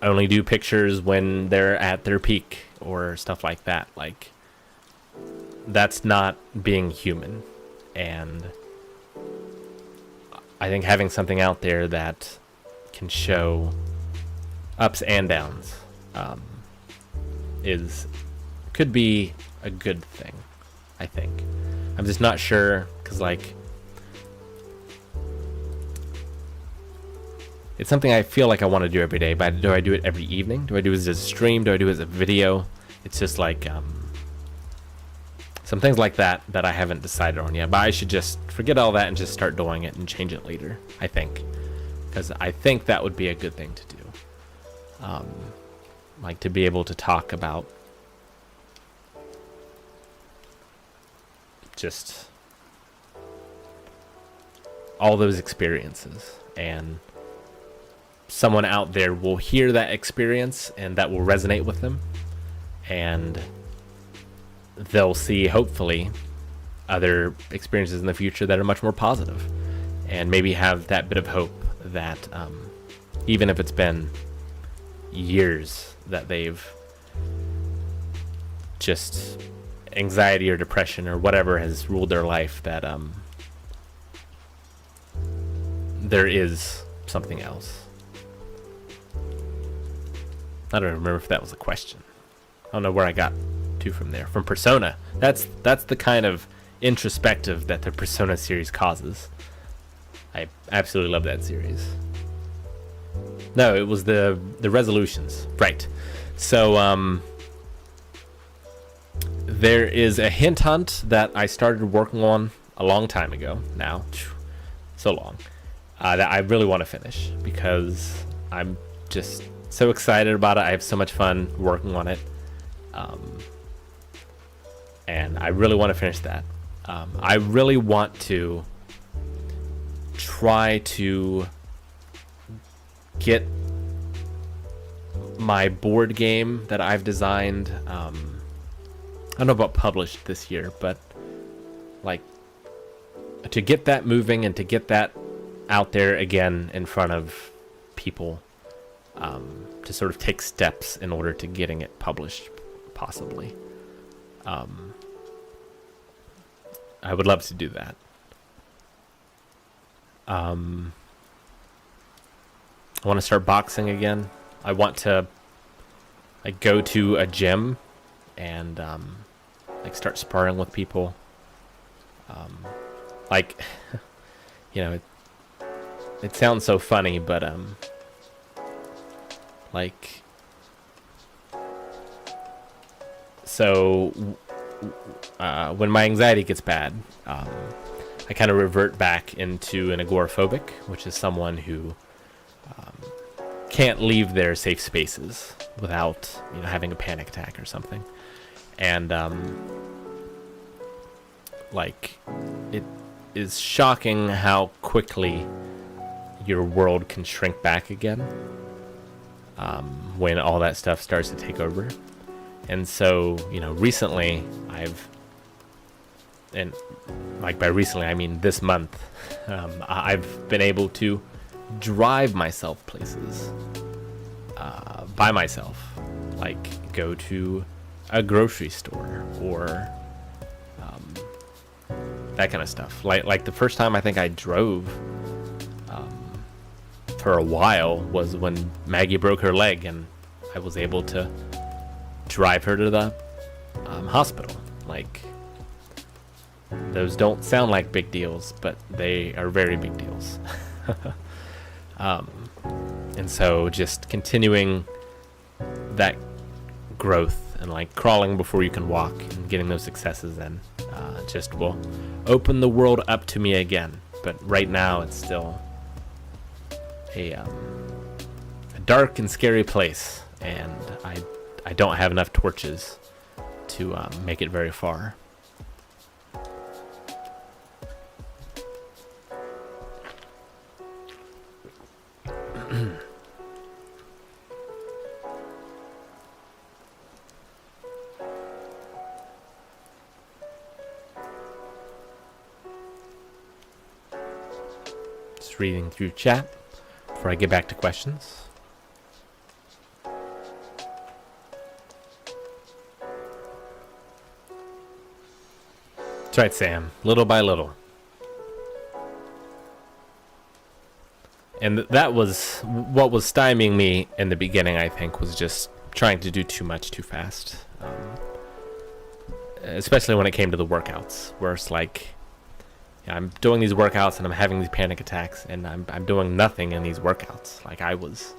Speaker 1: only do pictures when they're at their peak or stuff like that. Like, that's not being human. And I think having something out there that can show ups and downs could be a good thing, I think. I'm just not sure, because it's something I feel like I want to do every day, but do I do it every evening? Do I do it as a stream? Do I do it as a video? It's just like some things like that I haven't decided on yet, but I should just forget all that and just start doing it and change it later, I think. Because I think that would be a good thing to do. Like to be able to talk about just all those experiences, and someone out there will hear that experience and that will resonate with them, and they'll see hopefully other experiences in the future that are much more positive, and maybe have that bit of hope that even if it's been years that they've just anxiety or depression or whatever has ruled their life, that there is something else. I don't remember if that was a question. I don't know where I got to from there. From Persona. That's the kind of introspective that the Persona series causes. I absolutely love that series. No, it was the resolutions. Right. So there is a hint hunt that I started working on a long time ago now. So long. That I really want to finish because I'm just so excited about it. I have so much fun working on it. And I really want to finish that. I really want to try to get my board game that I've designed. I don't know about published this year, but like to get that moving and to get that out there again in front of people, to sort of take steps in order to getting it published, possibly. I would love to do that. I want to start boxing again. I want to like go to a gym and like start sparring with people. Like, you know, it sounds so funny, but like, so when my anxiety gets bad, I kind of revert back into an agoraphobic, which is someone who can't leave their safe spaces without, you know, having a panic attack or something. And like, it is shocking how quickly your world can shrink back again when all that stuff starts to take over. And so, you know, recently and like by recently I mean this month, I've been able to drive myself places by myself, like go to a grocery store or that kind of stuff. Like the first time I think I drove for a while was when Maggie broke her leg, and I was able to drive her to the hospital. Like, those don't sound like big deals, but they are very big deals. And so just continuing that growth and like crawling before you can walk and getting those successes in just will open the world up to me again. But right now it's still a dark and scary place, and I don't have enough torches to make it very far. Just reading through chat before I get back to questions. That's right, Sam. Little by little. And that was what was stymieing me in the beginning, I think, was just trying to do too much too fast. Especially when it came to the workouts, where it's like, yeah, I'm doing these workouts and I'm having these panic attacks, and I'm doing nothing in these workouts. Like I was,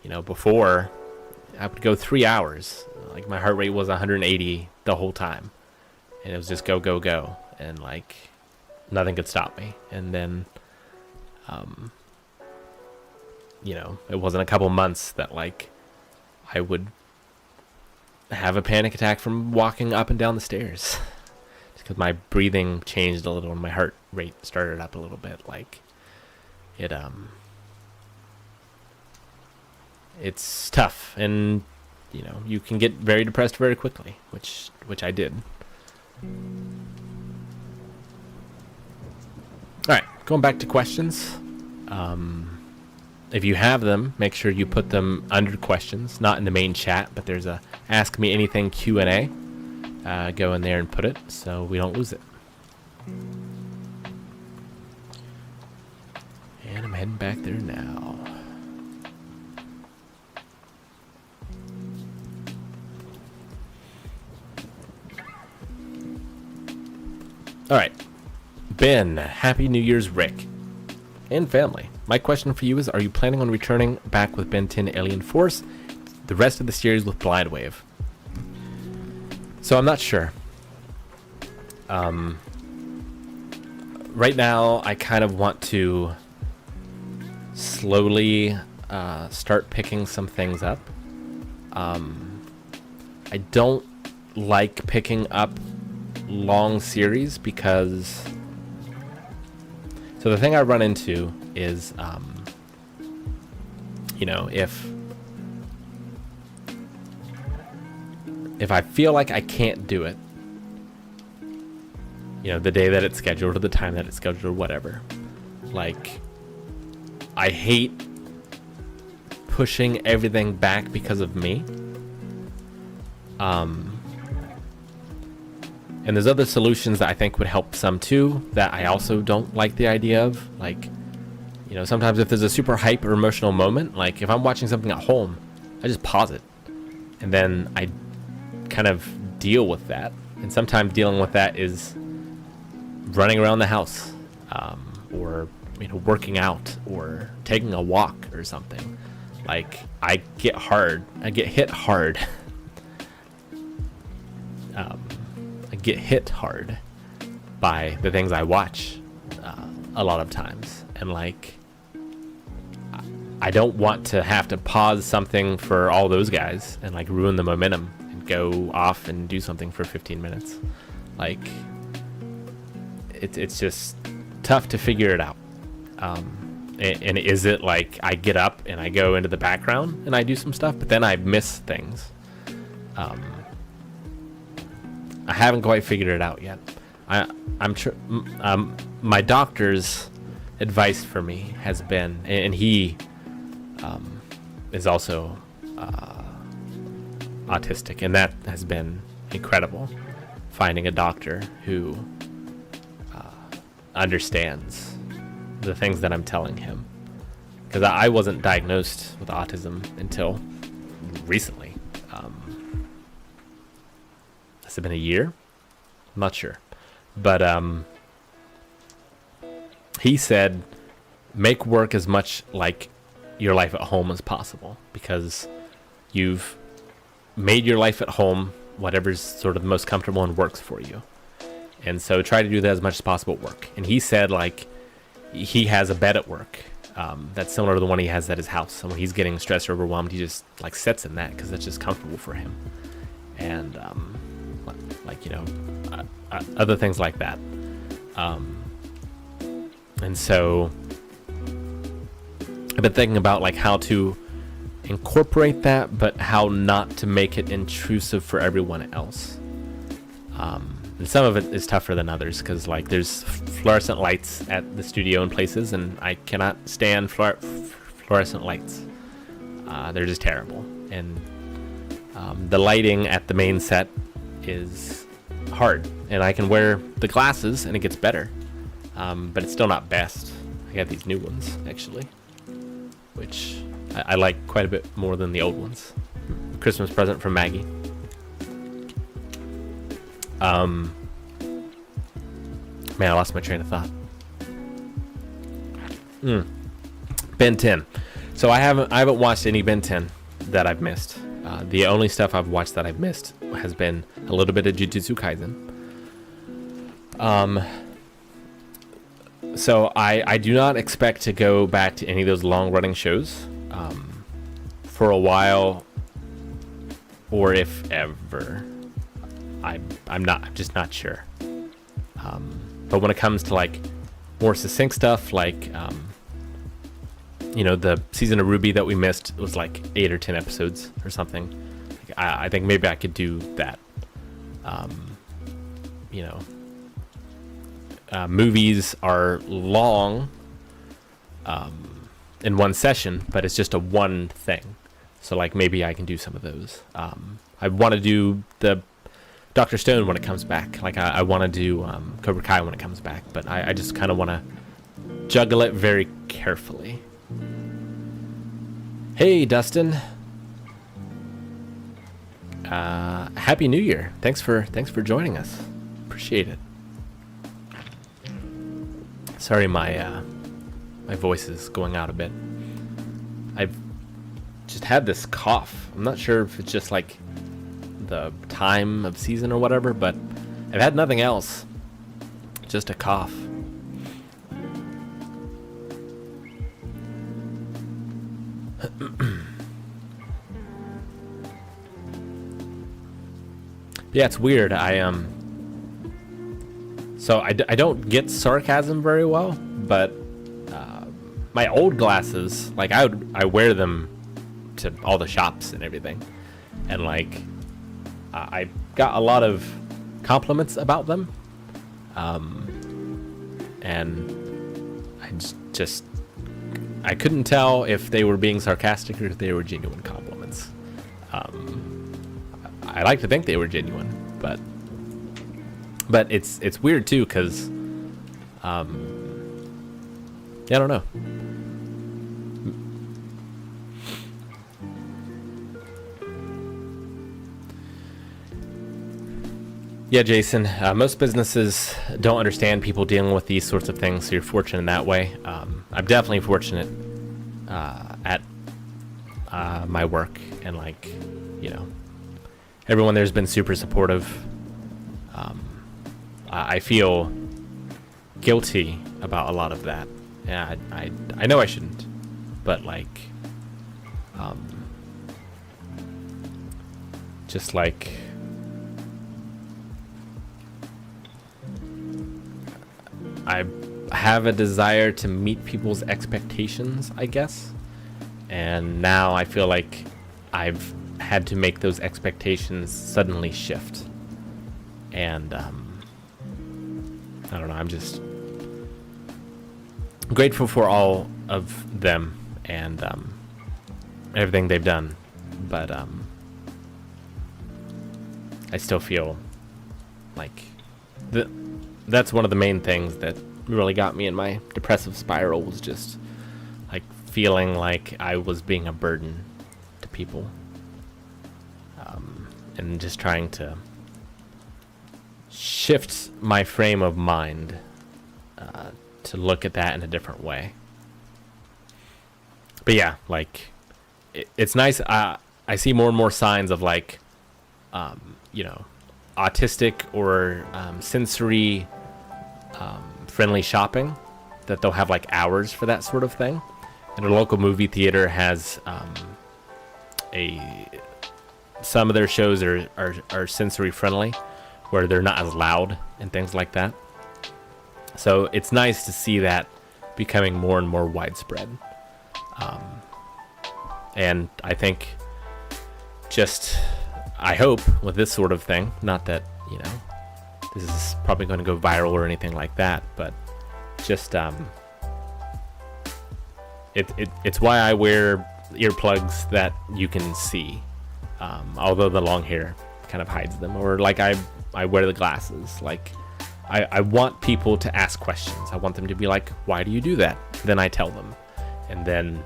Speaker 1: you know, before I would go 3 hours. Like my heart rate was 180 the whole time. And it was just go, go, go. And like nothing could stop me. And then, you know, it wasn't a couple months that like I would have a panic attack from walking up and down the stairs. because my breathing changed a little and my heart rate started up a little bit. Like it, it's tough, and you know, you can get very depressed very quickly, which I did. All right, going back to questions. If you have them, make sure you put them under questions, not in the main chat, but there's a Ask Me Anything Q&A. Go in there and put it so we don't lose it. And I'm heading back there now. All right. Ben, Happy New Year's, Rick. And family. My question for you is, are you planning on returning back with Ben 10 Alien Force, the rest of the series with Blind Wave? So I'm not sure. Right now, I kind of want to slowly start picking some things up. I don't like picking up long series because... So the thing I run into is, you know, if I feel like I can't do it, you know, the day that it's scheduled or the time that it's scheduled or whatever, like, I hate pushing everything back because of me. And there's other solutions that I think would help some too, that I also don't like the idea of. Like, you know, sometimes if there's a super hype or emotional moment, like if I'm watching something at home, I just pause it. And then I kind of deal with that. And sometimes dealing with that is running around the house, or, you know, working out or taking a walk or something. Like, I get hit hard. I get hit hard by the things I watch a lot of times, and like I don't want to have to pause something for all those guys and like ruin the momentum and go off and do something for 15 minutes. Like it's just tough to figure it out. And is it like I get up and I go into the background and I do some stuff, but then I miss things? I haven't quite figured it out yet. I'm sure. My doctor's advice for me has been, and he is also autistic, and that has been incredible. Finding a doctor who understands the things that I'm telling him, because I wasn't diagnosed with autism until recently. Has it been a year? I'm not sure. But he said make work as much like your life at home as possible, because you've made your life at home whatever's sort of the most comfortable and works for you. And so try to do that as much as possible at work. And he said, like, he has a bed at work that's similar to the one he has at his house. And when he's getting stressed or overwhelmed, he just like sits in that because that's just comfortable for him. And like, you know, other things like that. And so I've been thinking about like how to incorporate that, but how not to make it intrusive for everyone else. And some of it is tougher than others because like there's fluorescent lights at the studio and places, and I cannot stand fluorescent lights. They're just terrible. And the lighting at the main set is hard, and I can wear the glasses and it gets better, but it's still not best. I got these new ones actually, which I like quite a bit more than the old ones. Christmas present from Maggie. Man, I lost my train of thought. Ben 10. So I haven't watched any Ben 10 that I've missed. The only stuff I've watched that I've missed has been a little bit of Jujutsu Kaisen. So I do not expect to go back to any of those long-running shows for a while, or if ever. I'm just not sure. But when it comes to like more succinct stuff, like the season of Ruby that we missed was like 8 or 10 episodes or something. Like, I think maybe I could do that. Movies are long in one session, but it's just a one thing. So like maybe I can do some of those. I want to do the Dr. Stone when it comes back. Like I want to do Cobra Kai when it comes back, but I just kind of want to juggle it very carefully. Hey, Dustin. Happy New Year. Thanks for joining us. Appreciate it. Sorry, my voice is going out a bit. I've just had this cough. I'm not sure if it's just like the time of season or whatever, but I've had nothing else. Just a cough. Yeah, it's weird. So I don't get sarcasm very well, but my old glasses, like I wear them to all the shops and everything, and like I got a lot of compliments about them, and I couldn't tell if they were being sarcastic or if they were genuine compliments. I like to think they were genuine, but it's weird too, because I don't know. Yeah, Jason, most businesses don't understand people dealing with these sorts of things, so you're fortunate in that way. I'm definitely fortunate at my work, and like, everyone there's been super supportive. I feel guilty about a lot of that. Yeah, I know I shouldn't, but like, just like, I have a desire to meet people's expectations, I guess, and now I feel like I've had to make those expectations suddenly shift, and I don't know, I'm just grateful for all of them and everything they've done, but I still feel like that's one of the main things that really got me in my depressive spiral, was just like feeling like I was being a burden to people, and just trying to shift my frame of mind to look at that in a different way. But yeah, like it's nice. I see more and more signs of like autistic or sensory friendly shopping, that they'll have like hours for that sort of thing. And a local movie theater has some of their shows are sensory friendly, where they're not as loud and things like that. So it's nice to see that becoming more and more widespread. And I think I hope with this sort of thing, not that, this is probably going to go viral or anything like that, but just, it's why I wear earplugs that you can see, although the long hair kind of hides them, or like I wear the glasses. Like I want people to ask questions. I want them to be like, why do you do that? Then I tell them, and then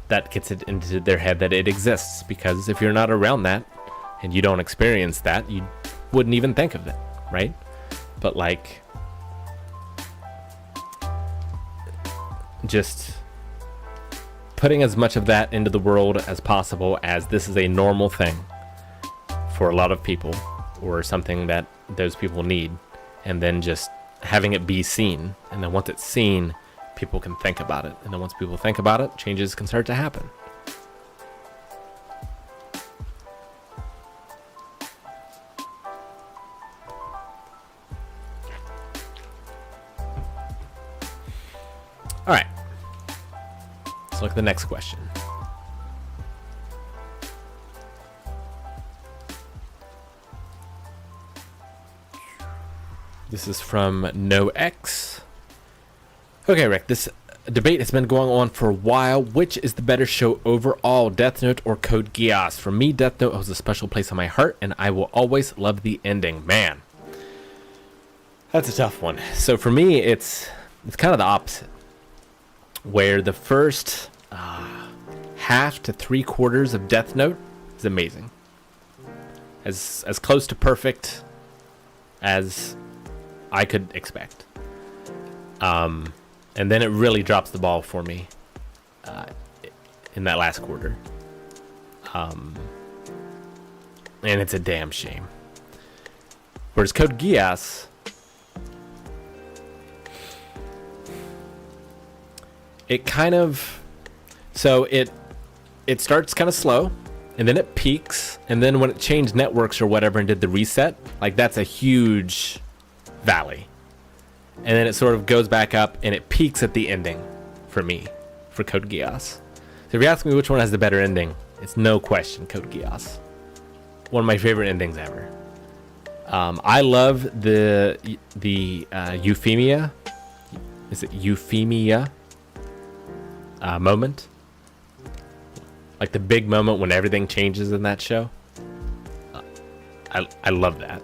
Speaker 1: that gets it into their head that it exists, because if you're not around that and you don't experience that, you wouldn't even think of it, right? But like, just putting as much of that into the world as possible, as this is a normal thing for a lot of people, or something that those people need, and then just having it be seen, and then once it's seen, people can think about it, and then once people think about it, changes can start to happen. All right. Let's look at the next question. This is from NoX. Okay, Rick, this debate has been going on for a while. Which is the better show overall, Death Note or Code Geass? For me, Death Note holds a special place in my heart, and I will always love the ending. Man, that's a tough one. So for me, it's kind of the opposite, where the first half to 3/4 of Death Note is amazing, as close to perfect as I could expect. And then it really drops the ball for me in that last quarter. And it's a damn shame. Whereas Code Geass, it kind of... So it starts kind of slow, and then it peaks, and then when it changed networks or whatever and did the reset, like that's a huge valley. And then it sort of goes back up and it peaks at the ending for me, for Code Geass. So if you ask me which one has the better ending, it's no question Code Geass. One of my favorite endings ever. I love the Euphemia. Is it Euphemia moment? Like the big moment when everything changes in that show. I love that.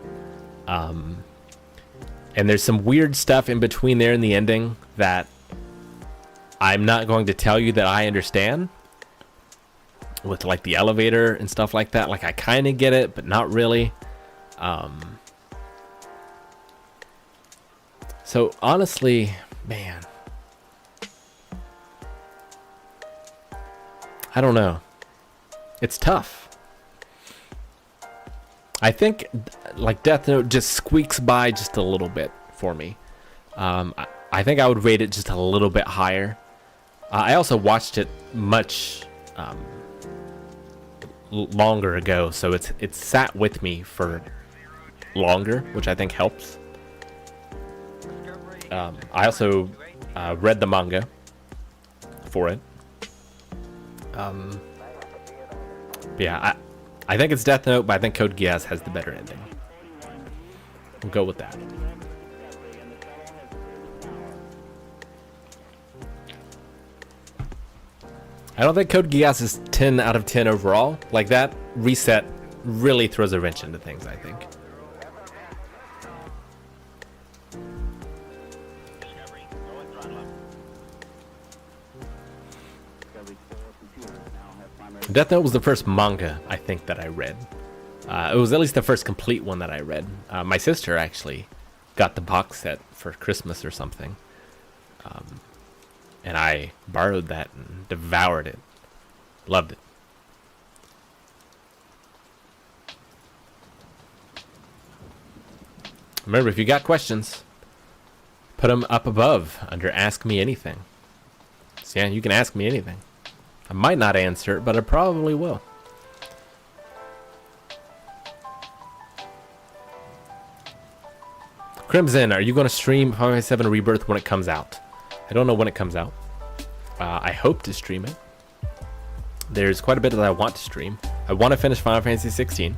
Speaker 1: And there's some weird stuff in between there in the ending that I'm not going to tell you that I understand. With like the elevator and stuff like that. Like I kind of get it, but not really. So honestly, man, I don't know. It's tough. I think like Death Note just squeaks by just a little bit for me. I think I would rate it just a little bit higher. I also watched it much longer ago, so it's sat with me for longer, which I think helps. I also read the manga for it. Yeah, I think it's Death Note, but I think Code Geass has the better ending. We'll go with that. I don't think Code Geass is 10 out of 10 overall. Like that reset really throws a wrench into things, I think. Death Note was the first manga I think that I read. It was at least the first complete one that I read. My sister actually got the box set for Christmas or something. And I borrowed that and devoured it. Loved it. Remember, if you got questions, put them up above under Ask Me Anything. So yeah, you can ask me anything. I might not answer it, but I probably will. Crimson, are you going to stream Final Fantasy VII REBirth when it comes out? I don't know when it comes out. I hope to stream it. There's quite a bit that I want to stream. I want to finish Final Fantasy 16.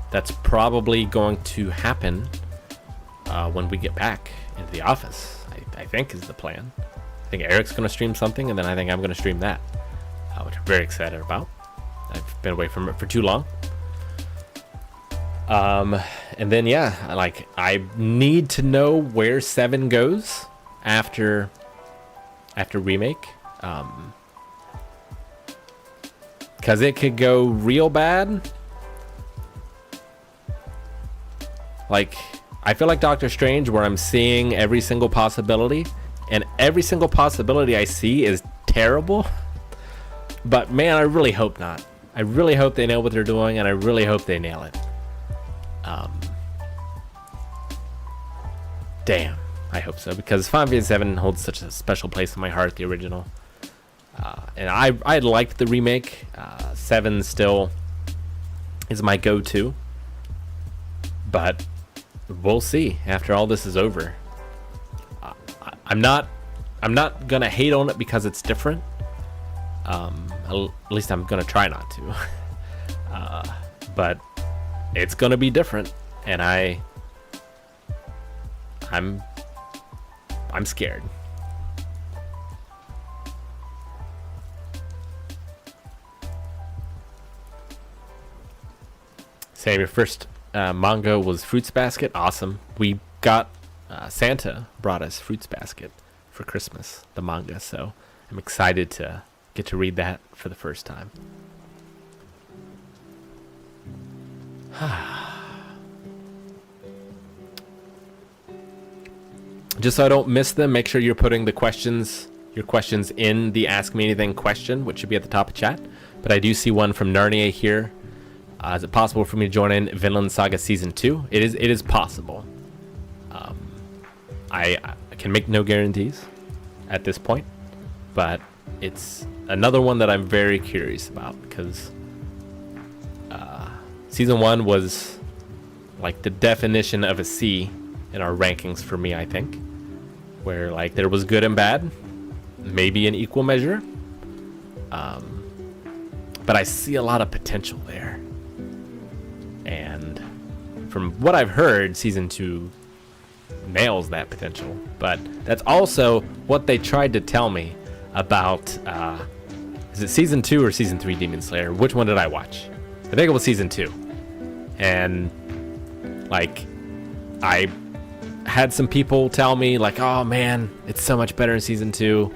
Speaker 1: That's probably going to happen when we get back into the office, I think is the plan. I think Eric's going to stream something, and then I think I'm going to stream that. Which I'm very excited about. I've been away from it for too long. And then yeah, like I need to know where 7 goes after remake. Cause it could go real bad. Like I feel like Doctor Strange, where I'm seeing every single possibility, and every single possibility I see is terrible. But man, I really hope not. I really hope they know what they're doing, and I really hope they nail it. Damn, I hope so, because Final Fantasy VII holds such a special place in my heart, the original. And I liked the remake. 7 still is my go-to. But we'll see after all this is over. I'm not I'm not gonna hate on it because it's different. At least I'm gonna try not to. But it's gonna be different, and I'm scared. Sam, your first manga was Fruits Basket. Awesome. We got Santa brought us Fruits Basket for Christmas, the manga. So I'm excited to get to read that for the first time. Just so I don't miss them, make sure you're putting your questions in the Ask Me Anything question, which should be at the top of chat. But I do see one from Narnia here. Is it possible for me to join in Vinland Saga Season 2? It is possible. I can make no guarantees at this point, but it's another one that I'm very curious about because Season 1 was like the definition of a C in our rankings for me, I think, where like there was good and bad, maybe in equal measure, but I see a lot of potential there. And from what I've heard, Season 2 nails that potential. But that's also what they tried to tell me about, is it Season 2 or Season 3 Demon Slayer? Which one did I watch? I think it was Season 2. And, like, I had some people tell me, like, oh man, it's so much better in Season 2.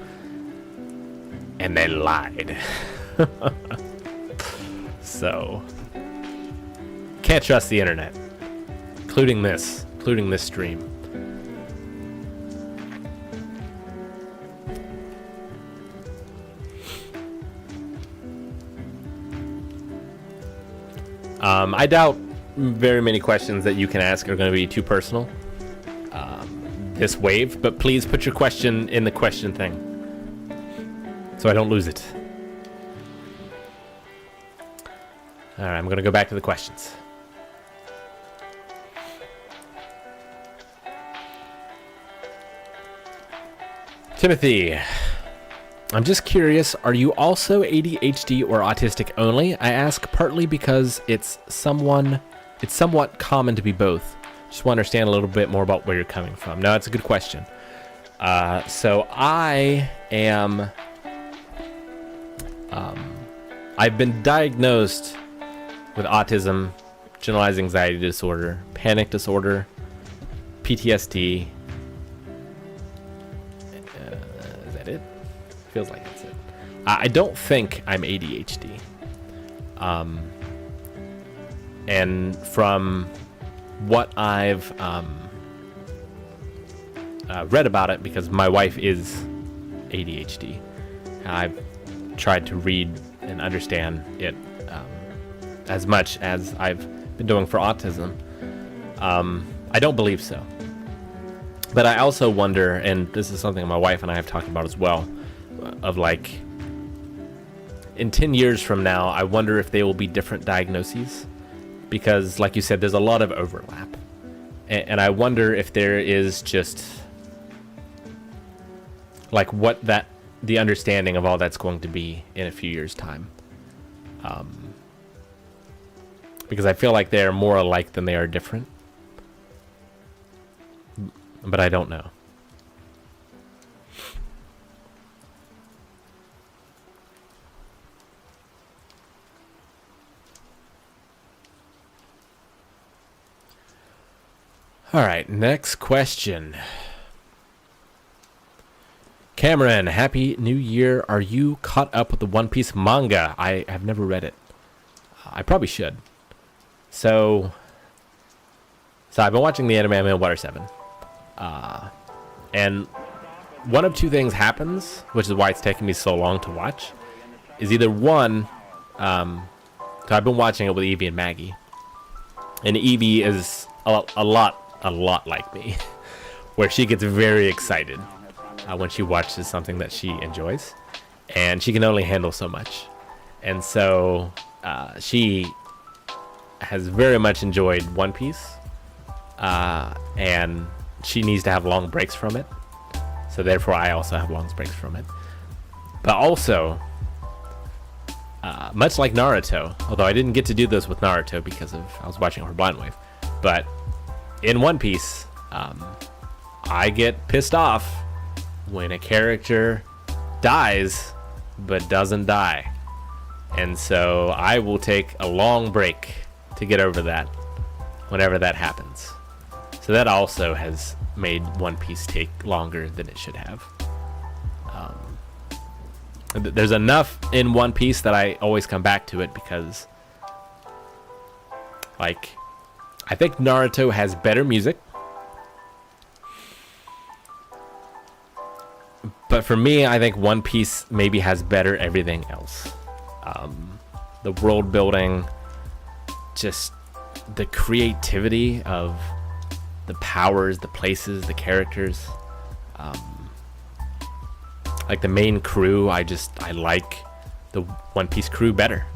Speaker 1: And they lied. So... can't trust the internet, including this stream. I doubt very many questions that you can ask are going to be too personal this wave, but please put your question in the question thing so I don't lose it. All right, I'm going to go back to the questions. Timothy, I'm just curious, are you also ADHD or autistic only? I ask partly because it's somewhat common to be both. Just want to understand a little bit more about where you're coming from. No, that's a good question. So I am... I've been diagnosed with autism, generalized anxiety disorder, panic disorder, PTSD. Is that it? Feels like that's it. I don't think I'm ADHD. And from what I've read about it, because my wife is ADHD, I've tried to read and understand it as much as I've been doing for autism. I don't believe so. But I also wonder, and this is something my wife and I have talked about as well, of like, in 10 years from now, I wonder if they will be different diagnoses. Because, like you said, there's a lot of overlap. And I wonder if there is just, like, what the understanding of all that's going to be in a few years' time. Because I feel like they're more alike than they are different. But I don't know. All right, next question. Cameron, Happy New Year. Are you caught up with the One Peice manga? I have never read it. I probably should. So I've been watching the anime. I'm in Water 7. And one of two things happens, which is why it's taking me so long to watch. Is either one, so I've been watching it with Evie and Maggie. And Evie is a lot like me, where she gets very excited when she watches something that she enjoys, and she can only handle so much. And so she has very much enjoyed One Piece, and she needs to have long breaks from it. So therefore I also have long breaks from it. But also, much like Naruto, although I didn't get to do this with Naruto because I was watching it for Blind Wave, but in One Piece, I get pissed off when a character dies but doesn't die. And so I will take a long break to get over that whenever that happens. So that also has made One Piece take longer than it should have. There's enough in One Piece that I always come back to it because, like, I think Naruto has better music. But for me, I think One Piece maybe has better everything else. The world building, just the creativity of the powers, the places, the characters. Like the main crew, I like the One Piece crew better.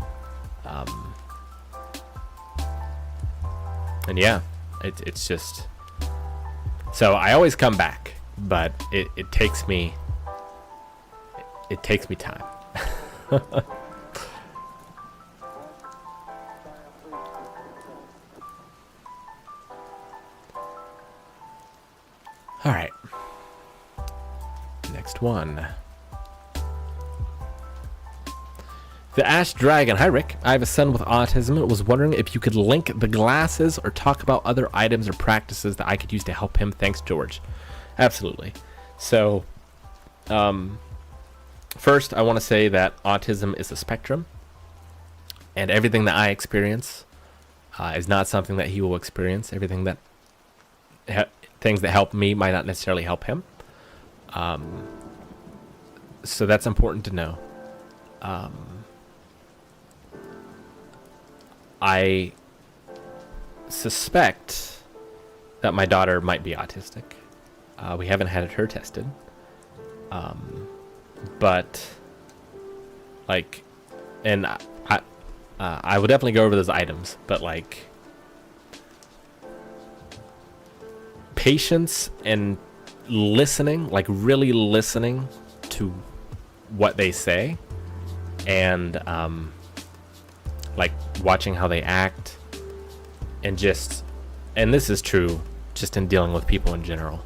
Speaker 1: And yeah, it's just... So I always come back, but it takes me... It takes me time. All right. Next one. The Ash Dragon. Hi, Rick. I have a son with autism and was wondering if you could link the glasses or talk about other items or practices that I could use to help him. Thanks, George. Absolutely. So, first, I want to say that autism is a spectrum, and everything that I experience is not something that he will experience. Everything that things that help me might not necessarily help him. So that's important to know. I suspect that my daughter might be autistic. We haven't had her tested. But like, and I will definitely go over those items, but like patience and listening, like really listening to what they say, and like watching how they act, and this is true just in dealing with people in general,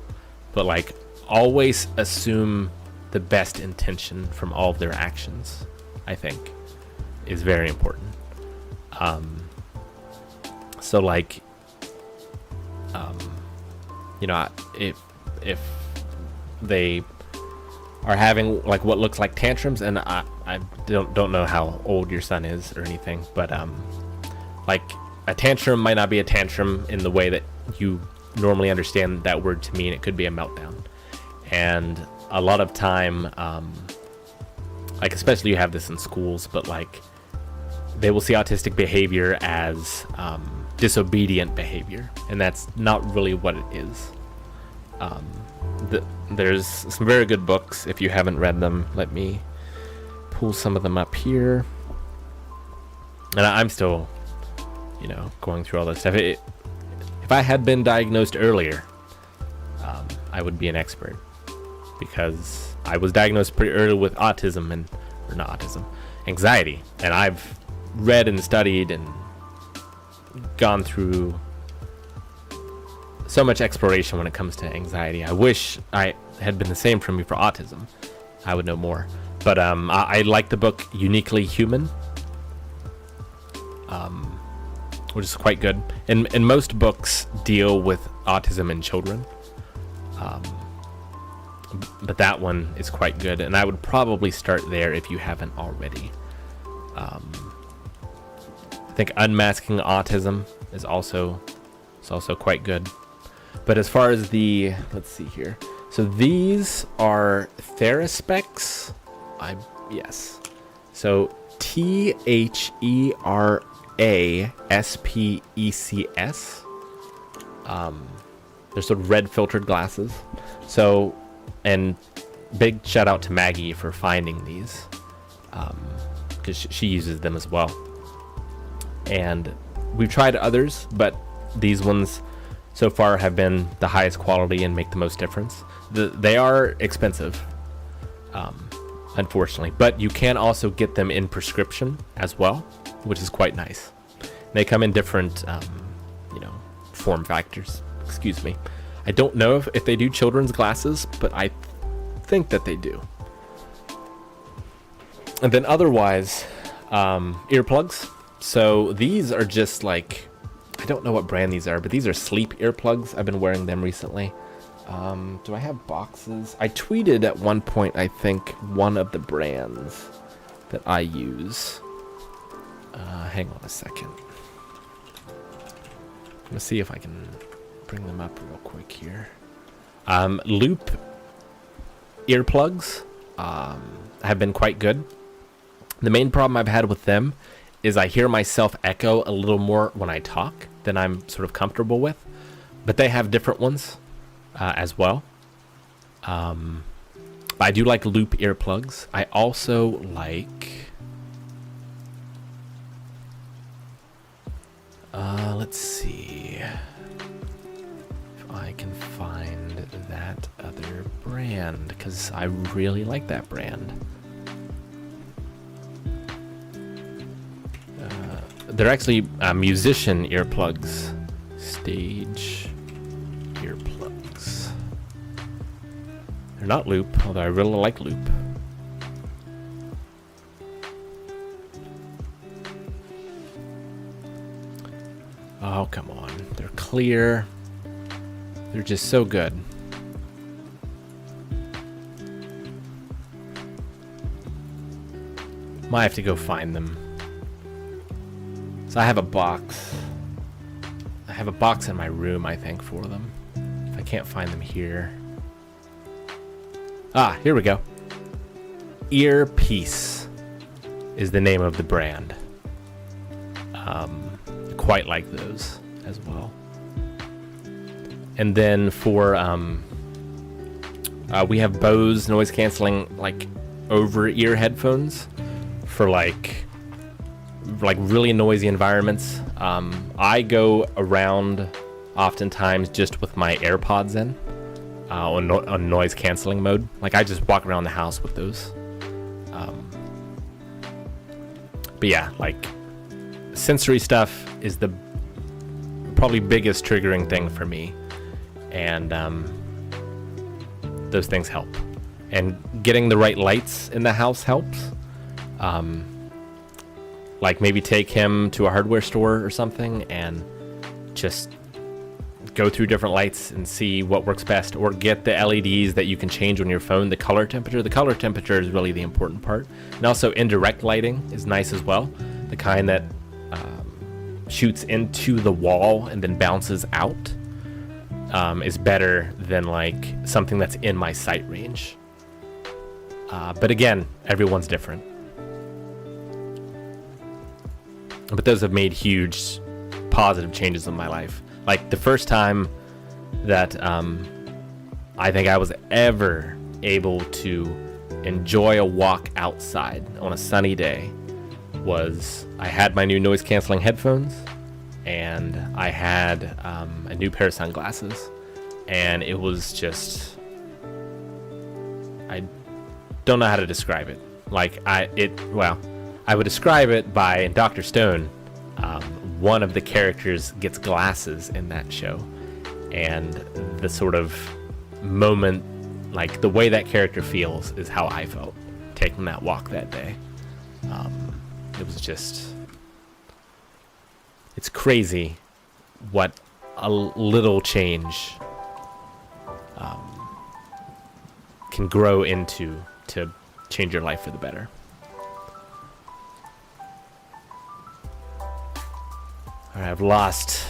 Speaker 1: but like always assume the best intention from all of their actions, I think is very important. So like, you know, if they are having like what looks like tantrums, and I don't know how old your son is or anything, but like a tantrum might not be a tantrum in the way that you normally understand that word to mean. It could be a meltdown, and a lot of time, like especially you have this in schools, but like they will see autistic behavior as disobedient behavior, and that's not really what it is. There's some very good books. If you haven't read them, let me pull some of them up here. And I'm still, you know, going through all this stuff. If I had been diagnosed earlier, I would be an expert, because I was diagnosed pretty early with autism, or not autism, anxiety. And I've read and studied and gone through so much exploration when it comes to anxiety. I wish I had been the same for me for autism. I would know more. But I like the book Uniquely Human, which is quite good. And most books deal with autism in children. But that one is quite good, and I would probably start there if you haven't already. I think Unmasking Autism is also quite good. But as far as let's see here. So these are Theraspecs. Yes. So THERASPECS. They're sort of red filtered glasses. So, and big shout out to Maggie for finding these, because she uses them as well. And we've tried others, but these ones so far have been the highest quality and make the most difference. They are expensive, unfortunately, but you can also get them in prescription as well, which is quite nice. They come in different, form factors. Excuse me. I don't know if they do children's glasses, but I think that they do. And then otherwise, earplugs. So these are just like, I don't know what brand these are, but these are sleep earplugs. I've been wearing them recently. Do I have boxes? I tweeted at one point, I think, one of the brands that I use. Hang on a second. I'm gonna see if I can bring them up real quick here. Loop earplugs have been quite good. The main problem I've had with them is I hear myself echo a little more when I talk than I'm sort of comfortable with, but they have different ones as well. I do like loop earplugs. I also like, let's see if I can find that other brand, because I really like that brand. They're actually musician earplugs. Stage earplugs. They're not loop, although I really like loop. Oh, come on. They're clear. They're just so good. Might have to go find them. So I have a box. I have a box in my room, I think, for them. If I can't find them here. Ah, here we go. Earpiece is the name of the brand. Quite like those as well. And then for we have Bose noise canceling like over ear headphones for like really noisy environments. I go around oftentimes just with my AirPods in on noise canceling mode. Like I just walk around the house with those. But yeah, like sensory stuff is the probably biggest triggering thing for me, and those things help. And getting the right lights in the house helps. Like maybe take him to a hardware store or something and just go through different lights and see what works best, or get the LEDs that you can change on your phone, the color temperature. The color temperature is really the important part. And also indirect lighting is nice as well. The kind that shoots into the wall and then bounces out is better than like something that's in my sight range. But again, everyone's different. But those have made huge positive changes in my life. Like the first time that I think I was ever able to enjoy a walk outside on a sunny day was I had my new noise canceling headphones and I had a new pair of sunglasses, and it was just, I don't know how to describe it. Like I would describe it by Dr. Stone. One of the characters gets glasses in that show, and the sort of moment, like the way that character feels is how I felt taking that walk that day. It was just, it's crazy what a little change can grow into to change your life for the better. All right, I've lost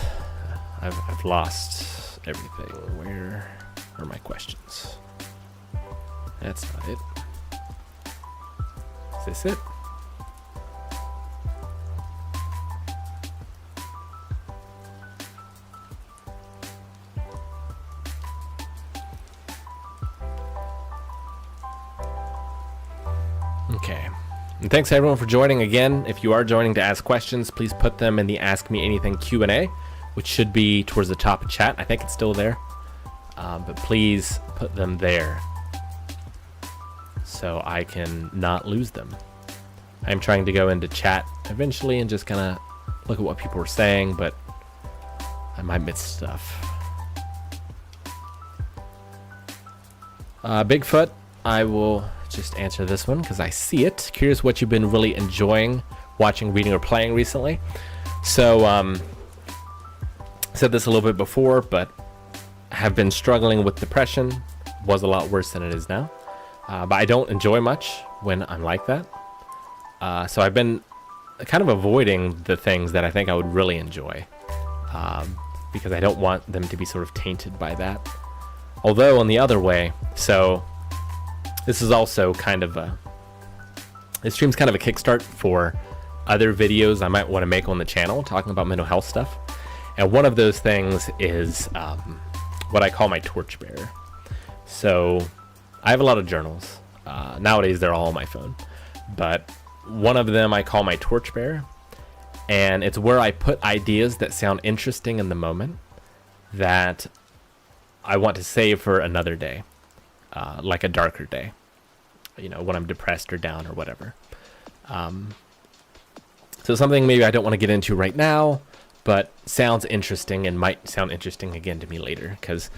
Speaker 1: everything. Where are my questions? That's not it. Is this it? Okay. And thanks everyone for joining again. If you are joining to ask questions, please put them in the Ask Me Anything Q&A, which should be towards the top of chat. I think it's still there, but please put them there so I can not lose them. I'm trying to go into chat eventually and just kind of look at what people are saying, but I might miss stuff. Bigfoot, I will just answer this one because I see it. Curious what you've been really enjoying watching, reading, or playing recently. So, said this a little bit before, but have been struggling with depression. Was a lot worse than it is now. But I don't enjoy much when I'm like that. So I've been kind of avoiding the things that I think I would really enjoy, because I don't want them to be sort of tainted by that. Although on the other way, so this is also kind of this stream's kind of a kickstart for other videos I might want to make on the channel talking about mental health stuff. And one of those things is what I call my torchbearer. So I have a lot of journals. Nowadays they're all on my phone, but one of them I call my torchbearer, and it's where I put ideas that sound interesting in the moment that I want to save for another day, like a darker day, you know, when I'm depressed or down or whatever. So something maybe I don't want to get into right now, but sounds interesting and might sound interesting again to me later. Because,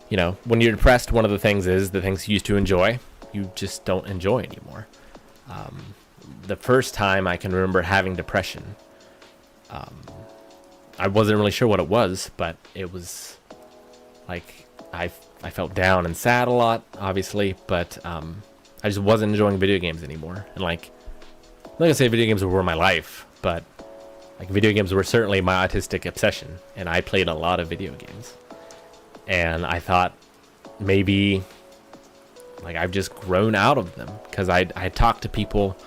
Speaker 1: you know, when you're depressed, one of the things is the things you used to enjoy, you just don't enjoy anymore. The first time I can remember having depression, I wasn't really sure what it was, but it was like I felt down and sad a lot, obviously, but I just wasn't enjoying video games anymore. And like, I'm not gonna say video games were my life, but like video games were certainly my autistic obsession, and I played a lot of video games. And I thought maybe like I've just grown out of them, because I talked to people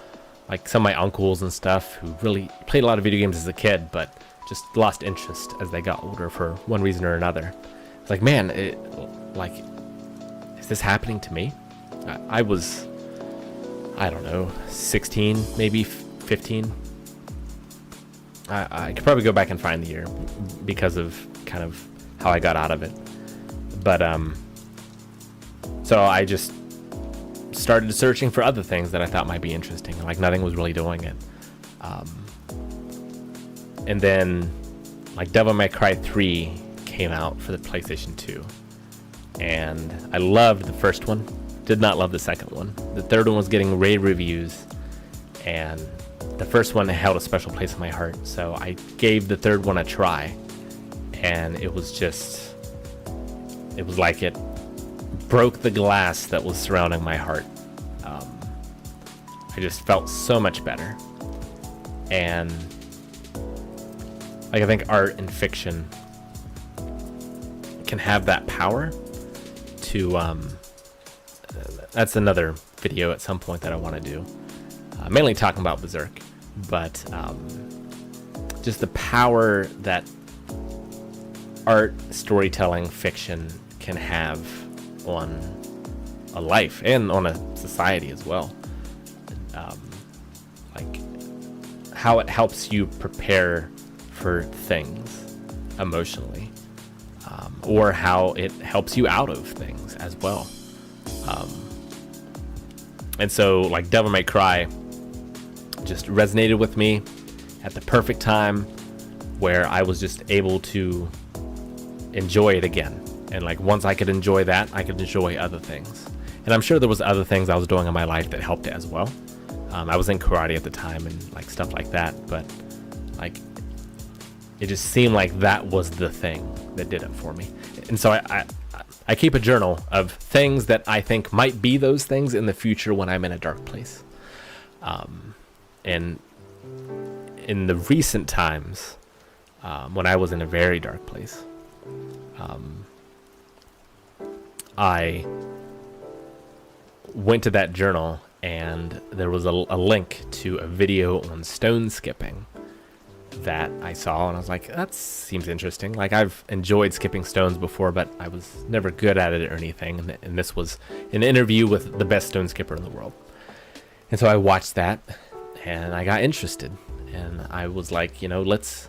Speaker 1: like some of my uncles and stuff who really played a lot of video games as a kid, but just lost interest as they got older for one reason or another. It's like, man, like, is this happening to me? I was, I don't know, 16, maybe 15. I could probably go back and find the year because of kind of how I got out of it. But, so I just started searching for other things that I thought might be interesting. Like, nothing was really doing it. And then, like, Devil May Cry 3 came out for the PlayStation 2. And I loved the first one. Did not love the second one. The third one was getting rave reviews. And the first one held a special place in my heart. So I gave the third one a try. And it was just, it was like it broke the glass that was surrounding my heart. I just felt so much better. And like, I think art and fiction can have that power to that's another video at some point that I want to do, mainly talking about Berserk, but just the power that art, storytelling, fiction can have on a life and on a society as well. Like how it helps you prepare for things emotionally, or how it helps you out of things as well. And so, like, Devil May Cry just resonated with me at the perfect time, where I was just able to enjoy it again. And like, once I could enjoy that, I could enjoy other things. And I'm sure there was other things I was doing in my life that helped it as well. I was in karate at the time and like stuff like that, but like, it just seemed like that was the thing that did it for me. And so I keep a journal of things that I think might be those things in the future when I'm in a dark place. And in the recent times, when I was in a very dark place, I went to that journal, and there was a link to a video on stone skipping that I saw, and I was like, that seems interesting. Like, I've enjoyed skipping stones before, but I was never good at it or anything. And this was an interview with the best stone skipper in the world. And so I watched that, and I got interested. And I was like, you know, let's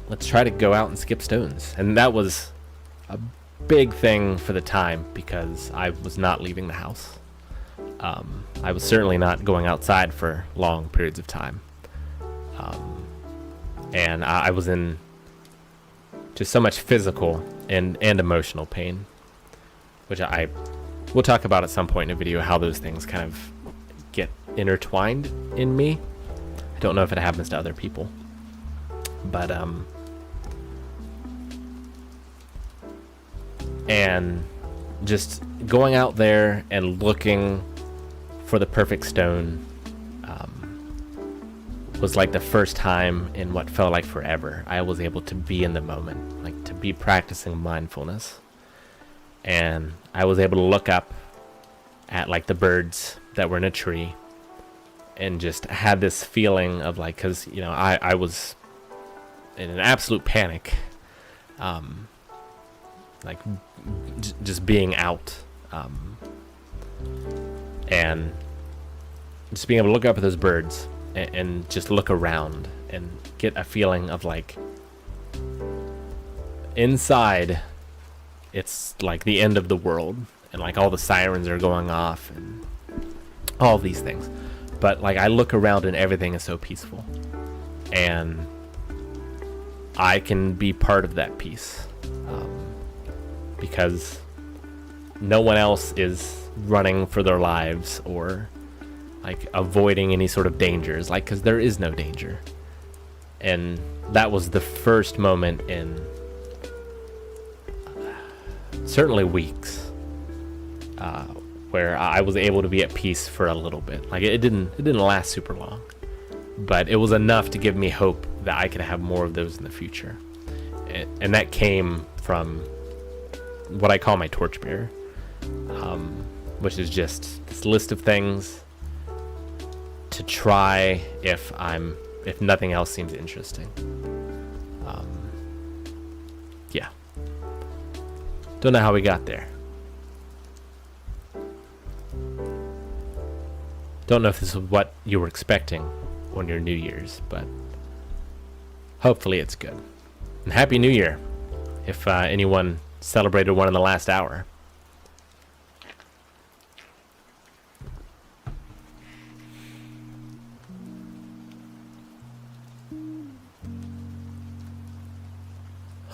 Speaker 1: let's try to go out and skip stones. And that was a big thing for the time because I was not leaving the house. I was certainly not going outside for long periods of time. And I was in just so much physical and emotional pain, which we'll talk about at some point in a video, how those things kind of get intertwined in me. I don't know if it happens to other people, but and just going out there and looking for the perfect stone was like the first time in what felt like forever I was able to be in the moment, like to be practicing mindfulness. And I was able to look up at like the birds that were in a tree and just had this feeling of like, because you know I was in an absolute panic, like just being out, and just being able to look up at those birds and just look around and get a feeling of like inside it's like the end of the world and like all the sirens are going off and all these things, but like I look around and everything is so peaceful and I can be part of that peace, because no one else is running for their lives or like avoiding any sort of dangers, like, because there is no danger. And that was the first moment in certainly weeks where I was able to be at peace for a little bit. Like it didn't last super long, but it was enough to give me hope that I could have more of those in the future. And that came from what I call my torchbearer, which is just this list of things to try if nothing else seems interesting. Yeah. Don't know how we got there. Don't know if this is what you were expecting on your New Year's, but hopefully it's good. And Happy New Year, if anyone celebrated one in the last hour.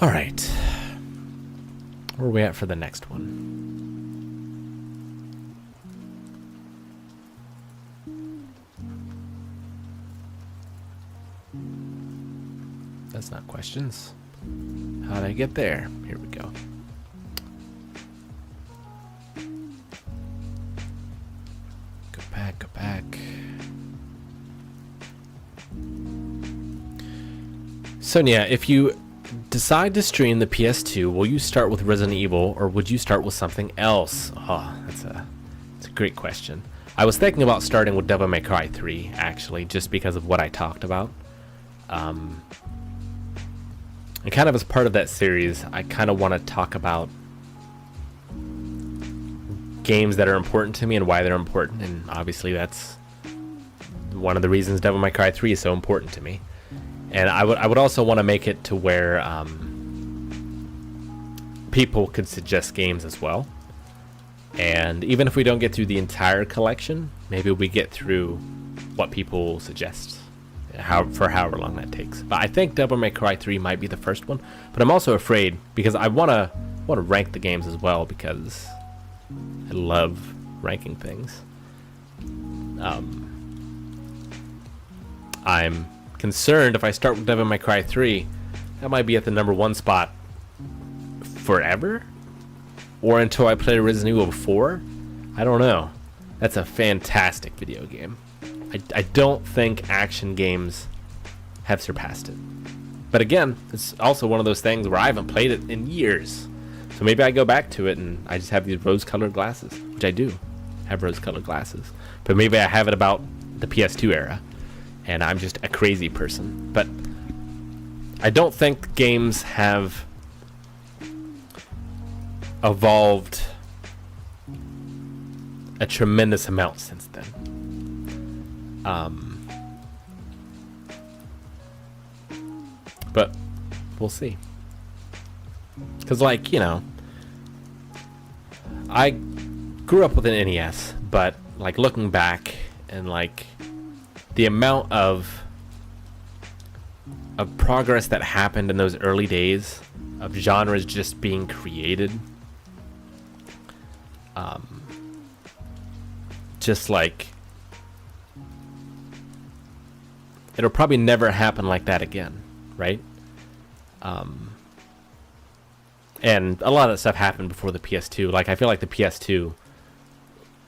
Speaker 1: All right, where are we at for the next one? That's not questions. How'd I get there? Here we go. Go back. Sonia, if you decide to stream the PS2, will you start with Resident Evil or would you start with something else? Oh, that's a great question. I was thinking about starting with Devil May Cry 3, actually, just because of what I talked about. And kind of as part of that series, I kind of want to talk about games that are important to me and why they're important, and obviously that's one of the reasons Devil May Cry 3 is so important to me. And I would also want to make it to where people could suggest games as well. And even if we don't get through the entire collection, maybe we get through what people suggest, for however long that takes. But I think Devil May Cry 3 might be the first one. But I'm also afraid because I want to rank the games as well, because I love ranking things. I'm concerned if I start with Devil May Cry 3, that might be at the number 1 spot forever, or until I play Resident Evil 4. I don't know. That's a fantastic video game. I don't think action games have surpassed it. But again, it's also one of those things where I haven't played it in years. So maybe I go back to it and I just have these rose-colored glasses, which I do have rose-colored glasses. But maybe I have it about the PS2 era, and I'm just a crazy person. But I don't think games have evolved a tremendous amount since then. But we'll see. Because, like, you know, I grew up with an NES, but, like, looking back and, like, the amount of progress that happened in those early days of genres just being created, just like, it'll probably never happen like that again, right? And a lot of that stuff happened before the PS2. Like, I feel like the PS2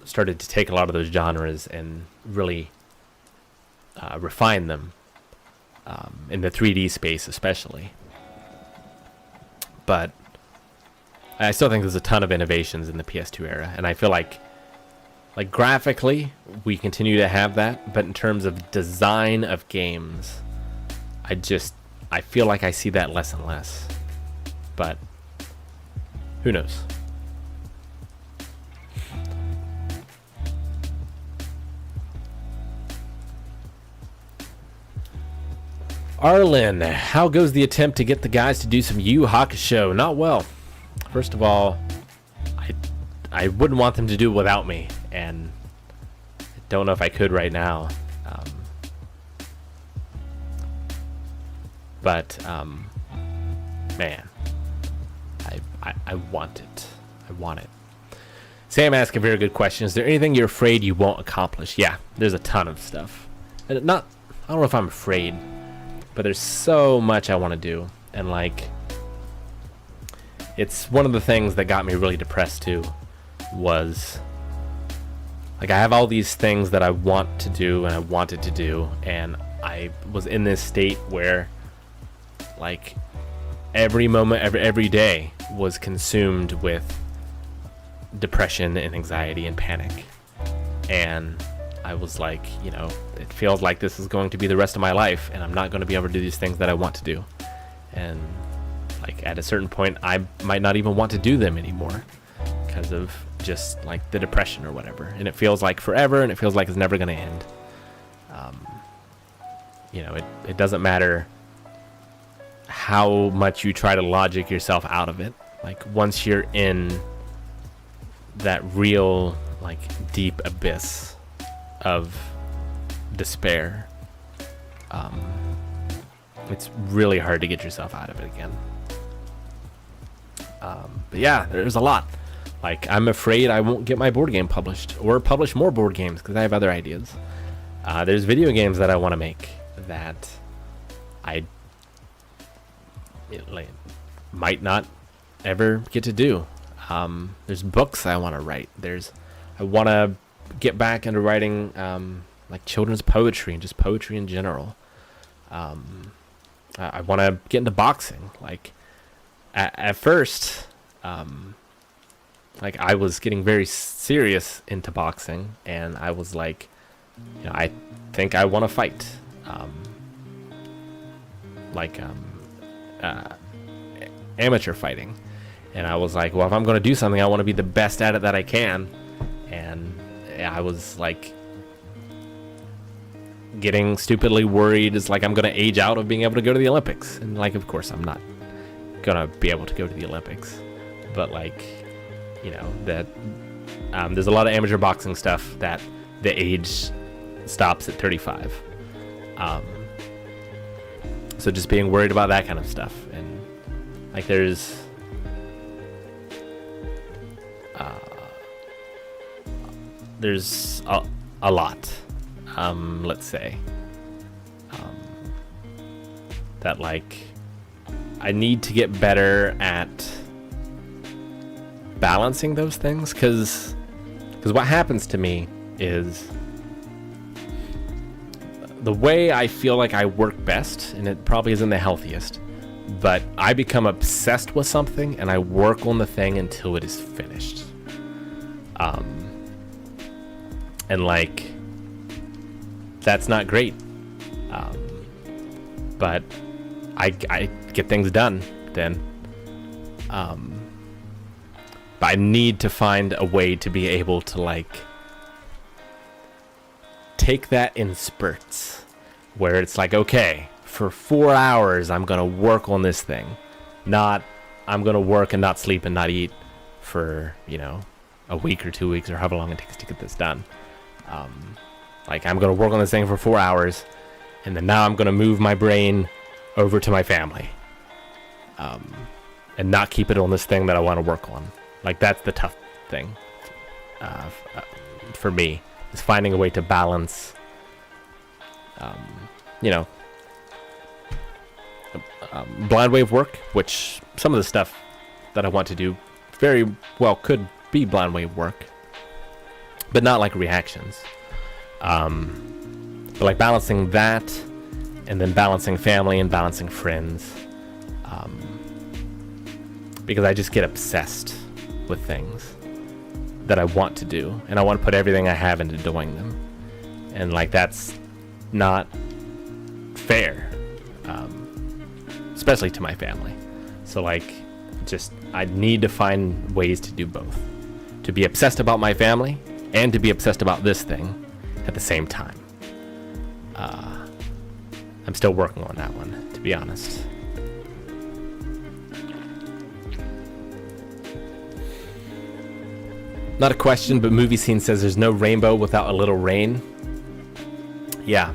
Speaker 1: started to take a lot of those genres and really refine them, in the 3D space especially. But I still think there's a ton of innovations in the PS2 era, and I feel like graphically we continue to have that, but in terms of design of games, I feel like I see that less and less. But who knows? Arlen, how goes the attempt to get the guys to do some Yu Yu Hakusho? Not well. First of all, I wouldn't want them to do it without me, and I don't know if I could right now. Man, I want it. I want it. Sam asked a very good question. Is there anything you're afraid you won't accomplish? Yeah, there's a ton of stuff. I don't know if I'm afraid, but there's so much I want to do, and like, it's one of the things that got me really depressed too, was like, I have all these things that I want to do and I wanted to do, and I was in this state where, like, every moment, every day was consumed with depression and anxiety and panic. And I was like, you know, it feels like this is going to be the rest of my life, and I'm not going to be able to do these things that I want to do. And like, at a certain point, I might not even want to do them anymore because of just like the depression or whatever. And it feels like forever, and it feels like it's never going to end. You know, it doesn't matter how much you try to logic yourself out of it. Like, once you're in that real, like, deep abyss of despair, it's really hard to get yourself out of it again. But yeah, there's a lot. Like, I'm afraid I won't get my board game published, or publish more board games, because I have other ideas. There's video games that I want to make that I might not ever get to do. There's books I want to write. I want to get back into writing like children's poetry and just poetry in general. I want to get into boxing. Like, at first, like, I was getting very serious into boxing, and I was like, you know, I think I want to fight. Amateur fighting. And I was like, well, if I'm going to do something, I want to be the best at it that I can. And I was like getting stupidly worried. It's like I'm going to age out of being able to go to the Olympics. And like, of course, I'm not going to be able to go to the Olympics. But like, you know, that there's a lot of amateur boxing stuff that the age stops at 35. So just being worried about that kind of stuff. And like, there's a lot, let's say, that like I need to get better at balancing those things, because what happens to me is the way I feel like I work best, and it probably isn't the healthiest, but I become obsessed with something and I work on the thing until it is finished. And like, that's not great. But I get things done then. But I need to find a way to be able to like take that in spurts, where it's like, okay, for 4 hours, I'm going to work on this thing. Not, I'm going to work and not sleep and not eat for, a week or 2 weeks or however long it takes to get this done. Like, I'm going to work on this thing for 4 hours, and then now I'm going to move my brain over to my family. And not keep it on this thing that I want to work on. Like, that's the tough thing for me, is finding a way to balance, blind wave work, which some of the stuff that I want to do very well could be blind wave work, but not like reactions. But like balancing that, and then balancing family and balancing friends, because I just get obsessed with things that I want to do, and I want to put everything I have into doing them, and like that's not fair, especially to my family. So like, just I need to find ways to do both, to be obsessed about my family and to be obsessed about this thing at the same time. I'm still working on that one, to be honest. Not a question, but Movie Scene says there's no rainbow without a little rain. Yeah.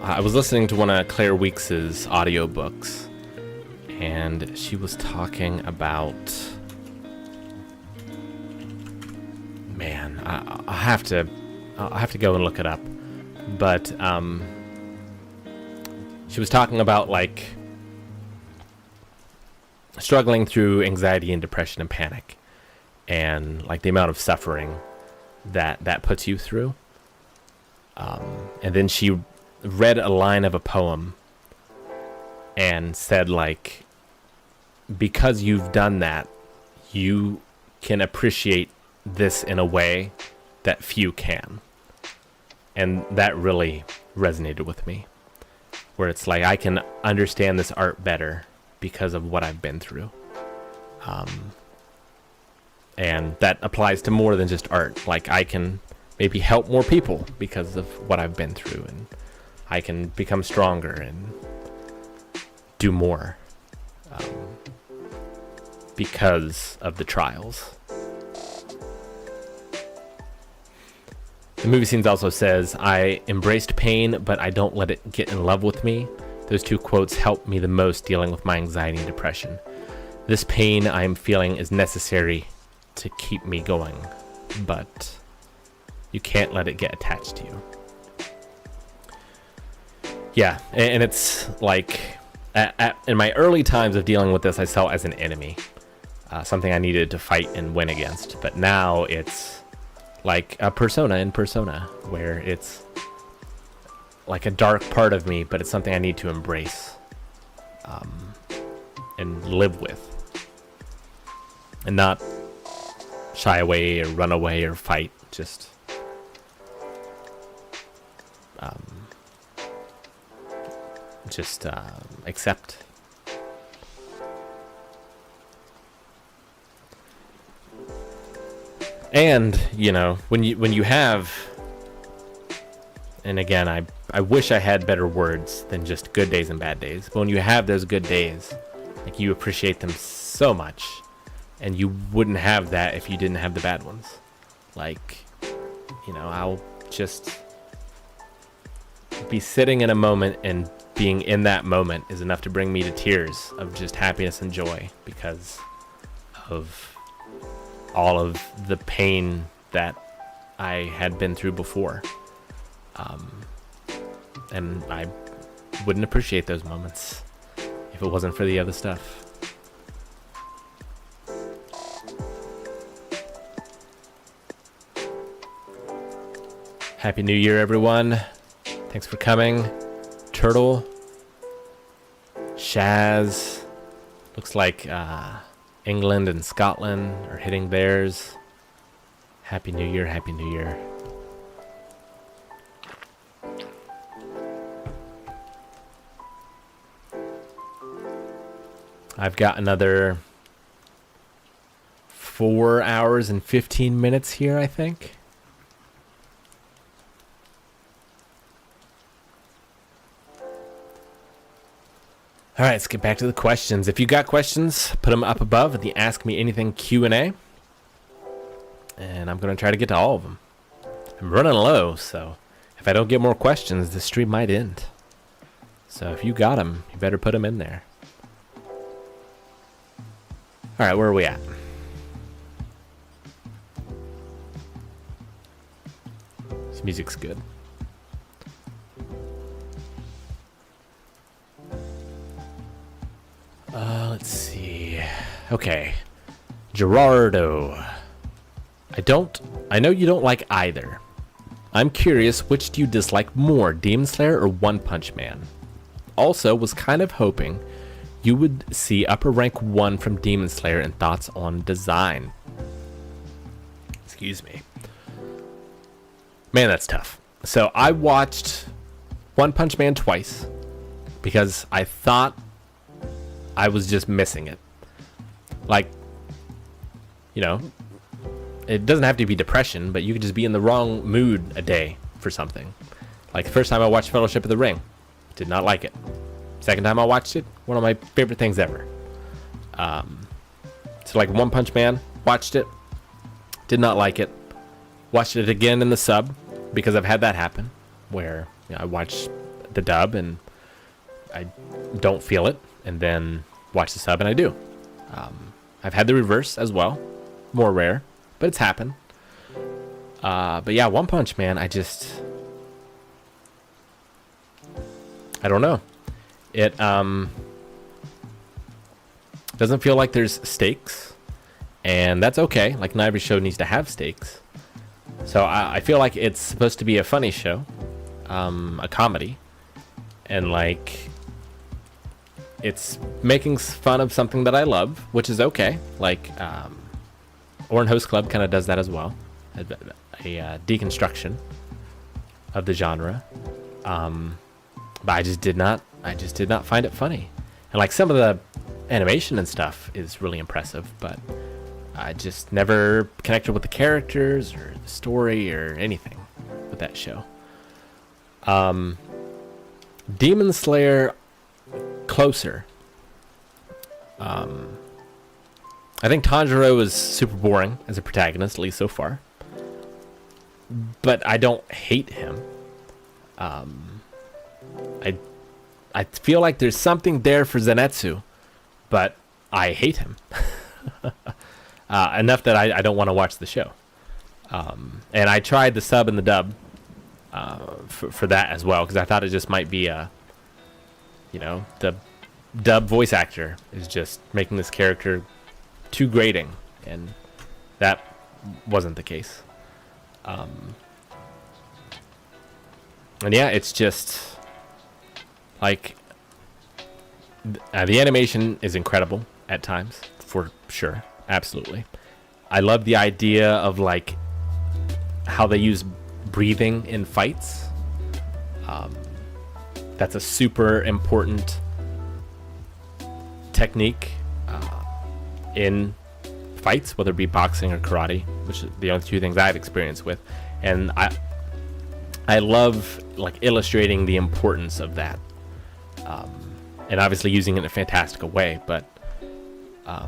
Speaker 1: I was listening to one of Claire Weeks' audiobooks, and she was talking about... Man, I'll have to go and look it up. But she was talking about, like, struggling through anxiety and depression and panic, and like the amount of suffering that puts you through. And then she read a line of a poem and said, like, because you've done that, you can appreciate this in a way that few can. And that really resonated with me, where it's like I can understand this art better because of what I've been through. And that applies to more than just art. Like, I can maybe help more people because of what I've been through, and I can become stronger and do more because of the trials. The Movie Scenes also says, I embraced pain, but I don't let it get in love with me. Those two quotes help me the most dealing with my anxiety and depression. This pain I am feeling is necessary to keep me going, but you can't let it get attached to you. Yeah, and it's like, in my early times of dealing with this, I saw it as an enemy, something I needed to fight and win against. But now it's like a persona in Persona, where it's like a dark part of me, but it's something I need to embrace and live with, and not shy away or run away or fight. Just accept. And when you have, and again, I wish I had better words than just good days and bad days, but when you have those good days, like, you appreciate them so much, and you wouldn't have that if you didn't have the bad ones. Like, I'll just be sitting in a moment, and being in that moment is enough to bring me to tears of just happiness and joy because of all of the pain that I had been through before. And I wouldn't appreciate those moments if it wasn't for the other stuff. Happy New Year, everyone. Thanks for coming. Turtle, Shaz, looks like England and Scotland are hitting theirs. Happy New Year, Happy New Year. I've got another 4 hours and 15 minutes here, I think. All right, let's get back to the questions. If you got questions, put them up above in the Ask Me Anything Q&A. And I'm going to try to get to all of them. I'm running low, so if I don't get more questions, the stream might end. So if you got them, you better put them in there. All right, where are we at? This music's good. Let's see. Okay. Gerardo. I know you don't like either. I'm curious, which do you dislike more, Demon Slayer or One Punch Man? Also, was kind of hoping you would see upper rank 1 from Demon Slayer and thoughts on design. Excuse me. Man, that's tough. So I watched One Punch Man twice because I thought I was just missing it. Like, you know, it doesn't have to be depression, but you could just be in the wrong mood a day for something. Like the first time I watched Fellowship of the Ring, did not like it. Second time I watched it, one of my favorite things ever. So like One Punch Man, watched it, did not like it. Watched it again in the sub because I've had that happen where, you know, I watch the dub and I don't feel it, and then watch the sub and I do. I've had the reverse as well, more rare, but it's happened. But yeah, One Punch Man, I don't know. It doesn't feel like there's stakes, and that's okay. Like, not every show needs to have stakes. So I feel like it's supposed to be a funny show, a comedy, and like it's making fun of something that I love, which is okay. Like Orin Host Club kind of does that as well, a deconstruction of the genre. But I just did not find it funny. And like some of the animation and stuff is really impressive, but I just never connected with the characters or the story or anything with that show. Demon Slayer, closer. I think Tanjiro is super boring as a protagonist, at least so far. But I don't hate him. I feel like there's something there for Zenitsu, but I hate him. Enough that I don't want to watch the show. And I tried the sub and the dub for that as well, because I thought it just might be the dub voice actor is just making this character too grating, and that wasn't the case. And yeah, it's just like the animation is incredible at times, for sure. Absolutely. I love the idea of like how they use breathing in fights. That's a super important technique in fights, whether it be boxing or karate, which are the only two things I've experienced with. And I love like illustrating the importance of that, and obviously using it in a fantastical way, but I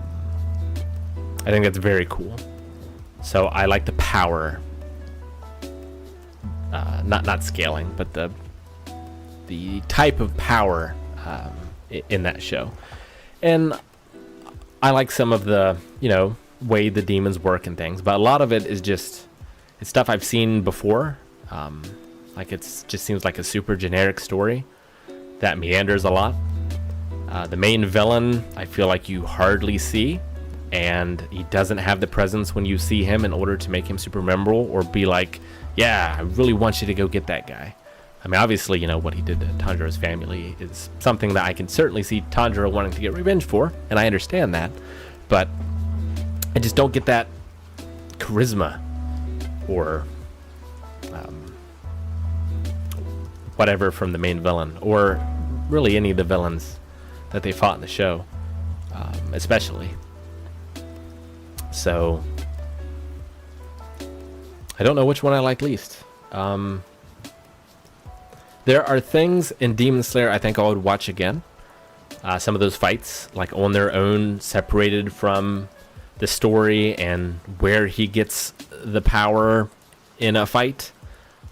Speaker 1: think that's very cool. So I like the power, not scaling, but the type of power in that show. And I like some of the, way the demons work and things, but a lot of it is just, it's stuff I've seen before. Like it's just seems like a super generic story that meanders a lot. The main villain, I feel like you hardly see, and he doesn't have the presence when you see him in order to make him super memorable or be like, yeah, I really want you to go get that guy. I mean, obviously, what he did to Tanjiro's family is something that I can certainly see Tanjiro wanting to get revenge for, and I understand that, but I just don't get that charisma or whatever from the main villain, or really any of the villains that they fought in the show, especially. So I don't know which one I like least. There are things in Demon Slayer I think I would watch again. some of those fights, like on their own, separated from the story and where he gets the power in a fight,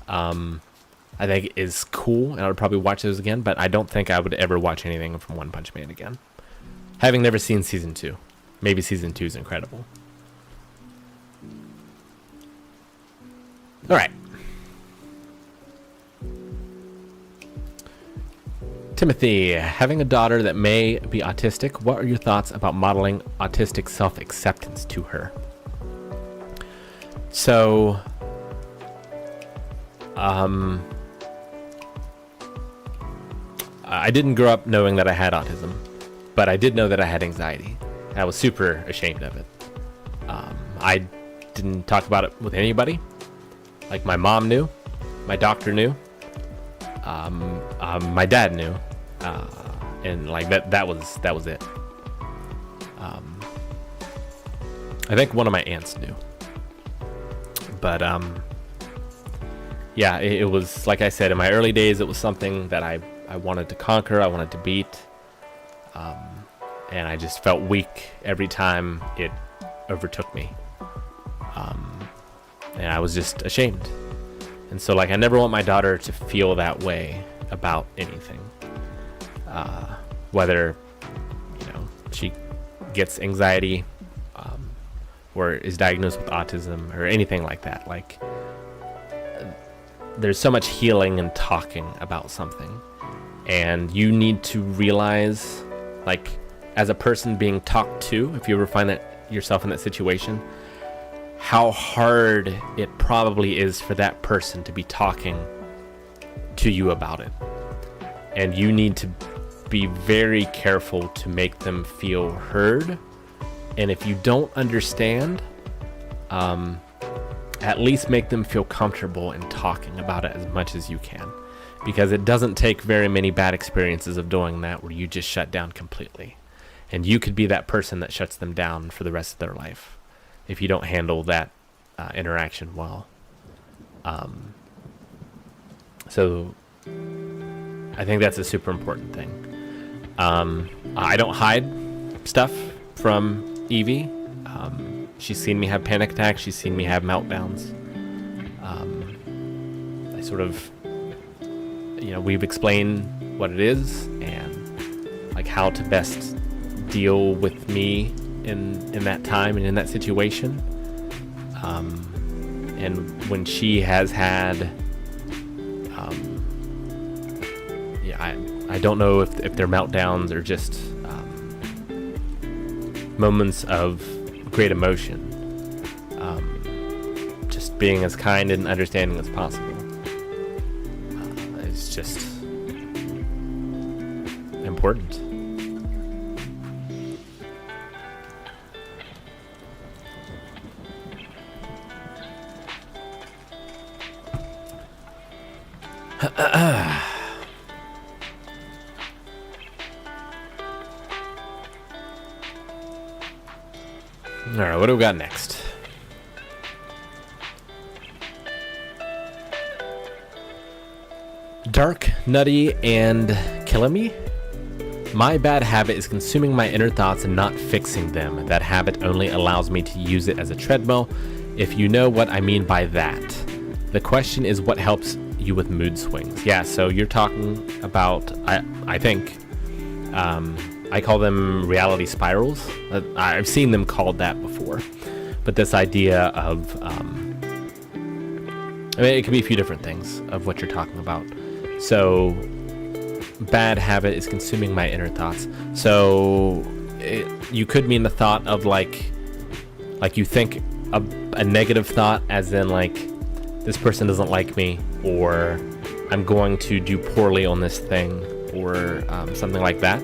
Speaker 1: I think is cool, and I would probably watch those again, but I don't think I would ever watch anything from One Punch Man again. Having never seen season 2. Maybe season 2 is incredible. Alright. Timothy, having a daughter that may be autistic, what are your thoughts about modeling autistic self-acceptance to her? So, I didn't grow up knowing that I had autism, but I did know that I had anxiety. I was super ashamed of it. I didn't talk about it with anybody. Like, my mom knew, my doctor knew, my dad knew, and like that was it. I think one of my aunts knew, but yeah, it was, like I said, in my early days, it was something that I wanted to conquer, I wanted to beat, and I just felt weak every time it overtook me, and I was just ashamed. And so, like, I never want my daughter to feel that way about anything, whether, you know, she gets anxiety, or is diagnosed with autism or anything like that. Like, there's so much healing in talking about something, and you need to realize, like, as a person being talked to, if you ever find that yourself in that situation, how hard it probably is for that person to be talking to you about it. And you need to be very careful to make them feel heard. And if you don't understand, at least make them feel comfortable in talking about it as much as you can. Because it doesn't take very many bad experiences of doing that where you just shut down completely. And you could be that person that shuts them down for the rest of their life if you don't handle that interaction well. So I think that's a super important thing. I don't hide stuff from Evie. She's seen me have panic attacks. She's seen me have meltdowns. I sort of, you know, we've explained what it is and like how to best deal with me in that time and in that situation. And when she has had, I don't know if they're meltdowns or just moments of great emotion. Just being as kind and understanding as possible. It's just important. Alright, what do we got next? Dark, Nutty, and Killing Me? My bad habit is consuming my inner thoughts and not fixing them. That habit only allows me to use it as a treadmill, if you know what I mean by that. The question is, what helps you with mood swings? Yeah, so you're talking about, I think, I call them reality spirals. I've seen them called that before. But this idea of, I mean, it could be a few different things of what you're talking about. So, bad habit is consuming my inner thoughts. So, you could mean the thought of like you think a negative thought, as in like, this person doesn't like me, or I'm going to do poorly on this thing, or something like that.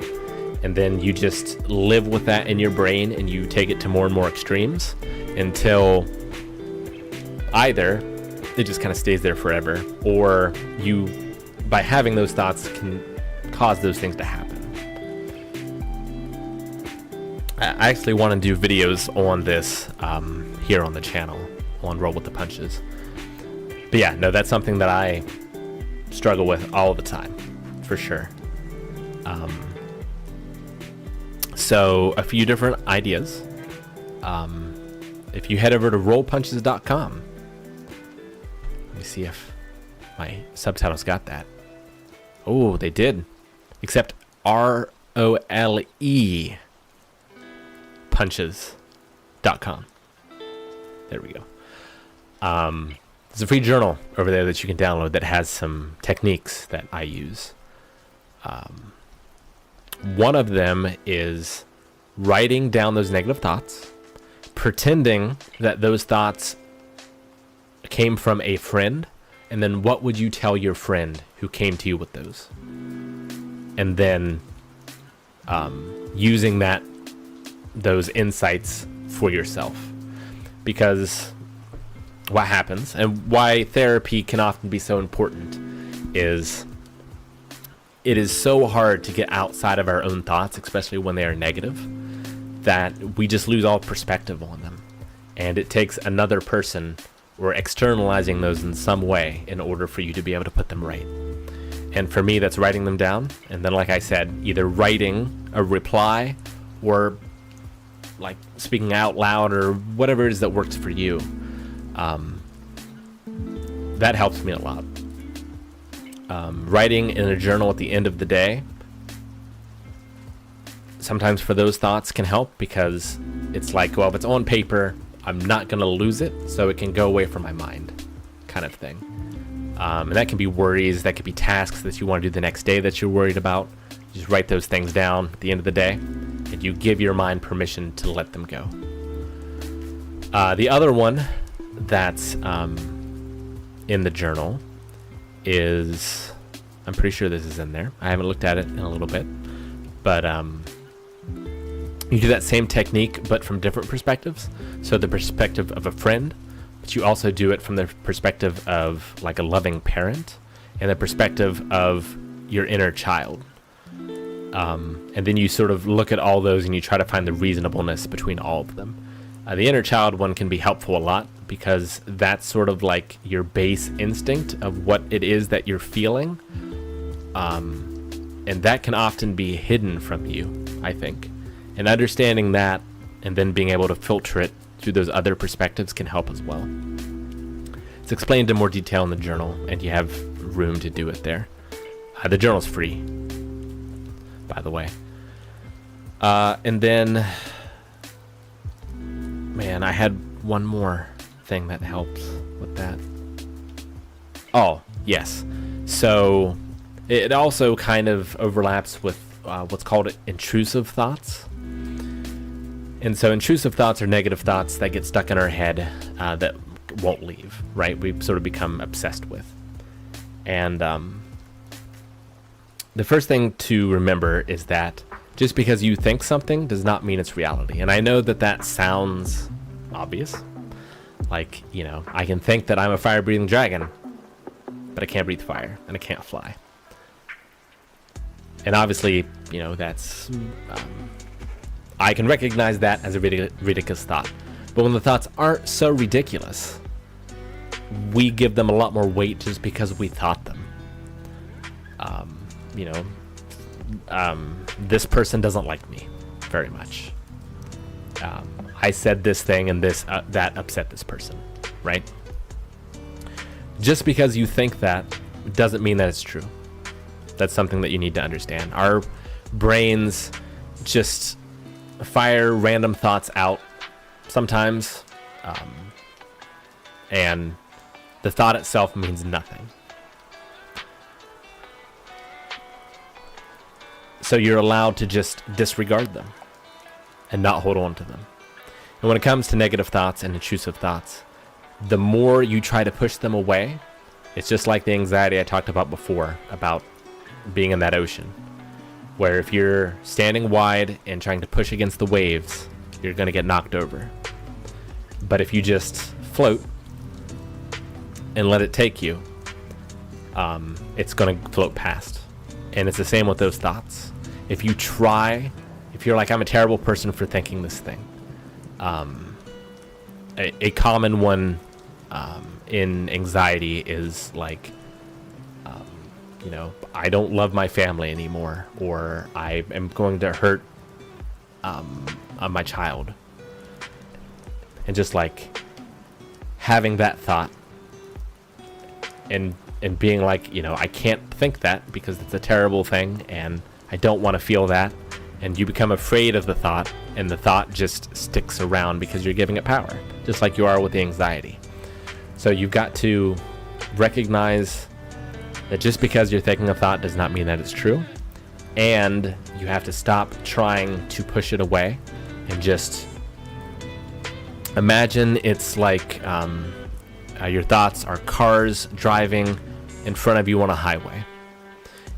Speaker 1: And then you just live with that in your brain and you take it to more and more extremes until either it just kind of stays there forever, or you, by having those thoughts, can cause those things to happen. I actually want to do videos on this here on the channel, on Roll With The Punches. But yeah, no, that's something that I struggle with all the time, for sure. So a few different ideas. If you head over to rollpunches.com, let me see if my subtitles got that. Oh, they did. Except ROLE punches.com. There we go. There's a free journal over there that you can download that has some techniques that I use. One of them is writing down those negative thoughts, pretending that those thoughts came from a friend, and then what would you tell your friend who came to you with those? And then using those insights for yourself. Because what happens, and why therapy can often be so important, is it is so hard to get outside of our own thoughts, especially when they are negative, that we just lose all perspective on them. And it takes another person or externalizing those in some way in order for you to be able to put them right. And for me, that's writing them down. And then, like I said, either writing a reply or like speaking out loud or whatever it is that works for you. That helps me a lot. Writing in a journal at the end of the day, sometimes for those thoughts can help, because it's like, well, if it's on paper, I'm not going to lose it, so it can go away from my mind, kind of thing. And that can be worries, that could be tasks that you want to do the next day that you're worried about. You just write those things down at the end of the day, and you give your mind permission to let them go. The other one that's in the journal is, I'm pretty sure this is in there. I haven't looked at it in a little bit, but you do that same technique, but from different perspectives. So the perspective of a friend, but you also do it from the perspective of like a loving parent, and the perspective of your inner child. And then you sort of look at all those and you try to find the reasonableness between all of them. The inner child one can be helpful a lot, because that's sort of like your base instinct of what it is that you're feeling. And that can often be hidden from you, I think. And understanding that and then being able to filter it through those other perspectives can help as well. It's explained in more detail in the journal, and you have room to do it there. The journal's free, by the way. And then, man, I had one more thing that helps with that. Oh, yes. So it also kind of overlaps with what's called intrusive thoughts. And so intrusive thoughts are negative thoughts that get stuck in our head that won't leave, right? We sort of become obsessed with. And the first thing to remember is that just because you think something does not mean it's reality. And I know that that sounds obvious. Like, you know, I can think that I'm a fire-breathing dragon, but I can't breathe fire, and I can't fly. And obviously, you know, that's... I can recognize that as a ridiculous thought. But when the thoughts aren't so ridiculous, we give them a lot more weight just because we thought them. You know, this person doesn't like me very much. I said this thing and that upset this person, right? Just because you think that doesn't mean that it's true. That's something that you need to understand. Our brains just fire random thoughts out sometimes, and the thought itself means nothing. So you're allowed to just disregard them and not hold on to them. And when it comes to negative thoughts and intrusive thoughts, the more you try to push them away, it's just like the anxiety I talked about before, about being in that ocean, where if you're standing wide and trying to push against the waves, you're going to get knocked over. But if you just float and let it take you, it's going to float past. And it's the same with those thoughts. If you're like, I'm a terrible person for thinking this thing. A common one in anxiety is like, you know, I don't love my family anymore, or I am going to hurt on my child. And just like having that thought and being like, you know, I can't think that because it's a terrible thing and I don't want to feel that. And you become afraid of the thought, and the thought just sticks around because you're giving it power, just like you are with the anxiety. So you've got to recognize that just because you're thinking a thought does not mean that it's true. And you have to stop trying to push it away and just imagine it's like your thoughts are cars driving in front of you on a highway.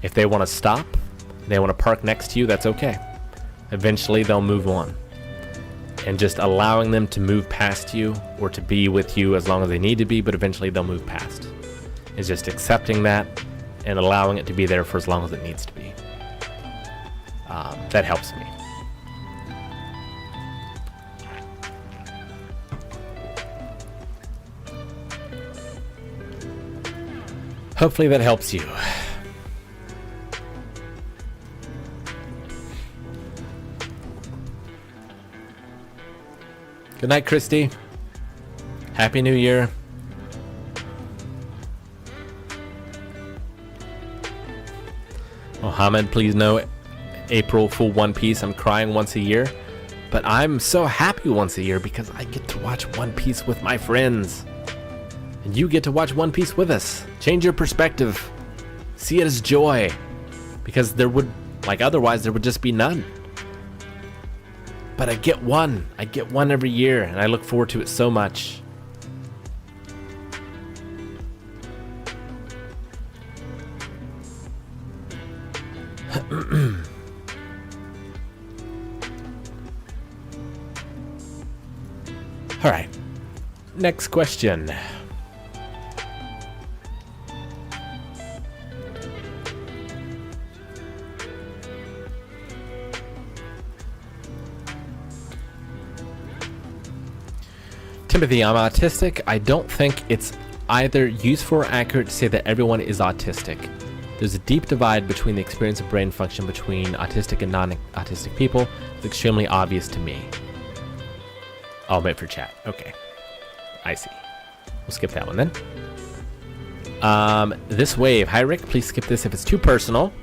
Speaker 1: If they want to stop, they want to park next to you, that's okay. Eventually they'll move on. And just allowing them to move past you or to be with you as long as they need to be, but eventually they'll move past. It's just accepting that and allowing it to be there for as long as it needs to be. That helps me. Hopefully that helps you. Good night, Christy. Happy New Year. Mohammed, please know April Fool One Piece. I'm crying once a year, but I'm so happy once a year because I get to watch One Piece with my friends. And you get to watch One Piece with us. Change your perspective. See it as joy. Because there would, like otherwise, there would just be none. But I get one. I get one every year, and I look forward to it so much. All right. Next question. Timothy, I'm autistic. I don't think it's either useful or accurate to say that everyone is autistic. There's a deep divide between the experience of brain function between autistic and non-autistic people. It's extremely obvious to me. I'll wait for chat. Okay. I see. We'll skip that one then. This wave. Hi, Rick. Please skip this if it's too personal.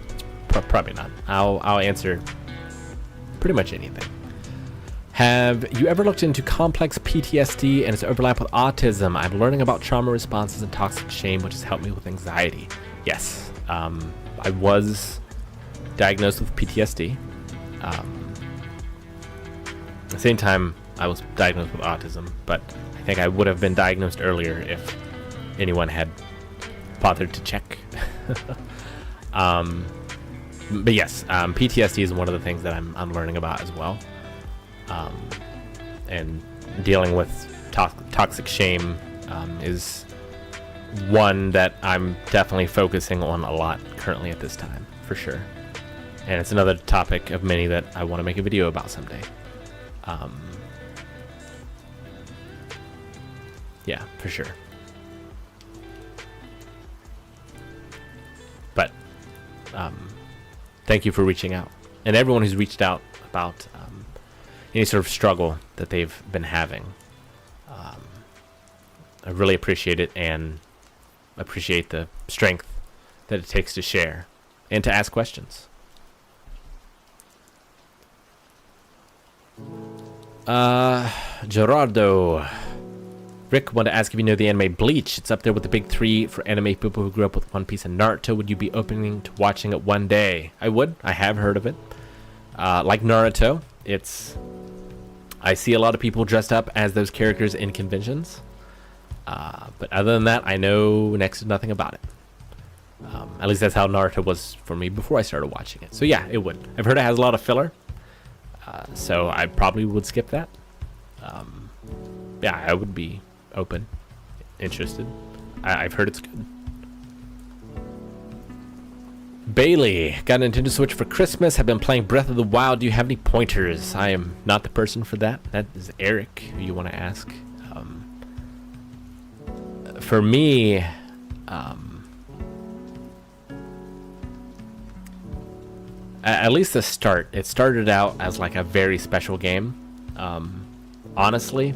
Speaker 1: Probably not. I'll answer pretty much anything. Have you ever looked into complex PTSD and its overlap with autism? I'm learning about trauma responses and toxic shame, which has helped me with anxiety. Yes. I was diagnosed with PTSD. At the same time, I was diagnosed with autism, but I think I would have been diagnosed earlier if anyone had bothered to check. But yes, PTSD is one of the things that I'm learning about as well. And dealing with toxic shame is one that I'm definitely focusing on a lot currently at this time, for sure. And it's another topic of many that I want to make a video about someday. Yeah, for sure. But thank you for reaching out. And everyone who's reached out about any sort of struggle that they've been having. I really appreciate it and appreciate the strength that it takes to share and to ask questions. Gerardo. Rick wanted to ask if you know the anime Bleach. It's up there with the big three for anime people who grew up with One Piece and Naruto. Would you be opening to watching it one day? I would. I have heard of it. Like Naruto, I see a lot of people dressed up as those characters in conventions. But other than that, I know next to nothing about it. At least that's how Naruto was for me before I started watching it. So yeah, it would. I've heard it has a lot of filler. So I probably would skip that. Yeah, I would be open, interested. I've heard it's good. Bailey, got a Nintendo Switch for Christmas. Have been playing Breath of the Wild. Do you have any pointers? I am not the person for that. That is Eric, who you want to ask. For me, at least the start, it started out as like a very special game. Honestly,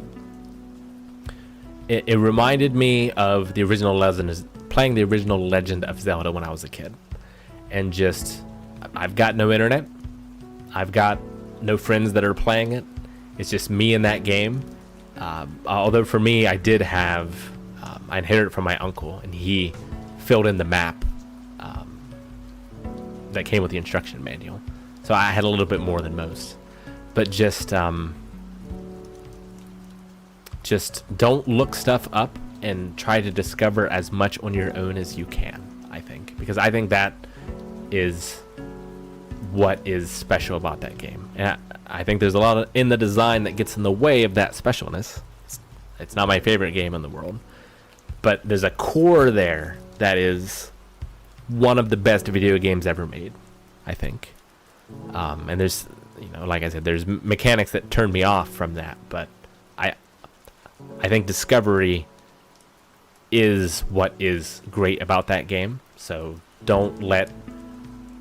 Speaker 1: it reminded me of the original Legend, playing the original Legend of Zelda when I was a kid. And just, I've got no internet. I've got no friends that are playing it. It's just me in that game. Although for me, I did have, I inherited it from my uncle, and he filled in the map that came with the instruction manual. So I had a little bit more than most. But just don't look stuff up and try to discover as much on your own as you can, I think. Because I think that is what is special about that game. And I think there's a lot in the design that gets in the way of that specialness. It's not my favorite game in the world, but there's a core there that is one of the best video games ever made, I think. And there's, you know, like I said, there's mechanics that turn me off from that, but I think discovery is what is great about that game. So don't let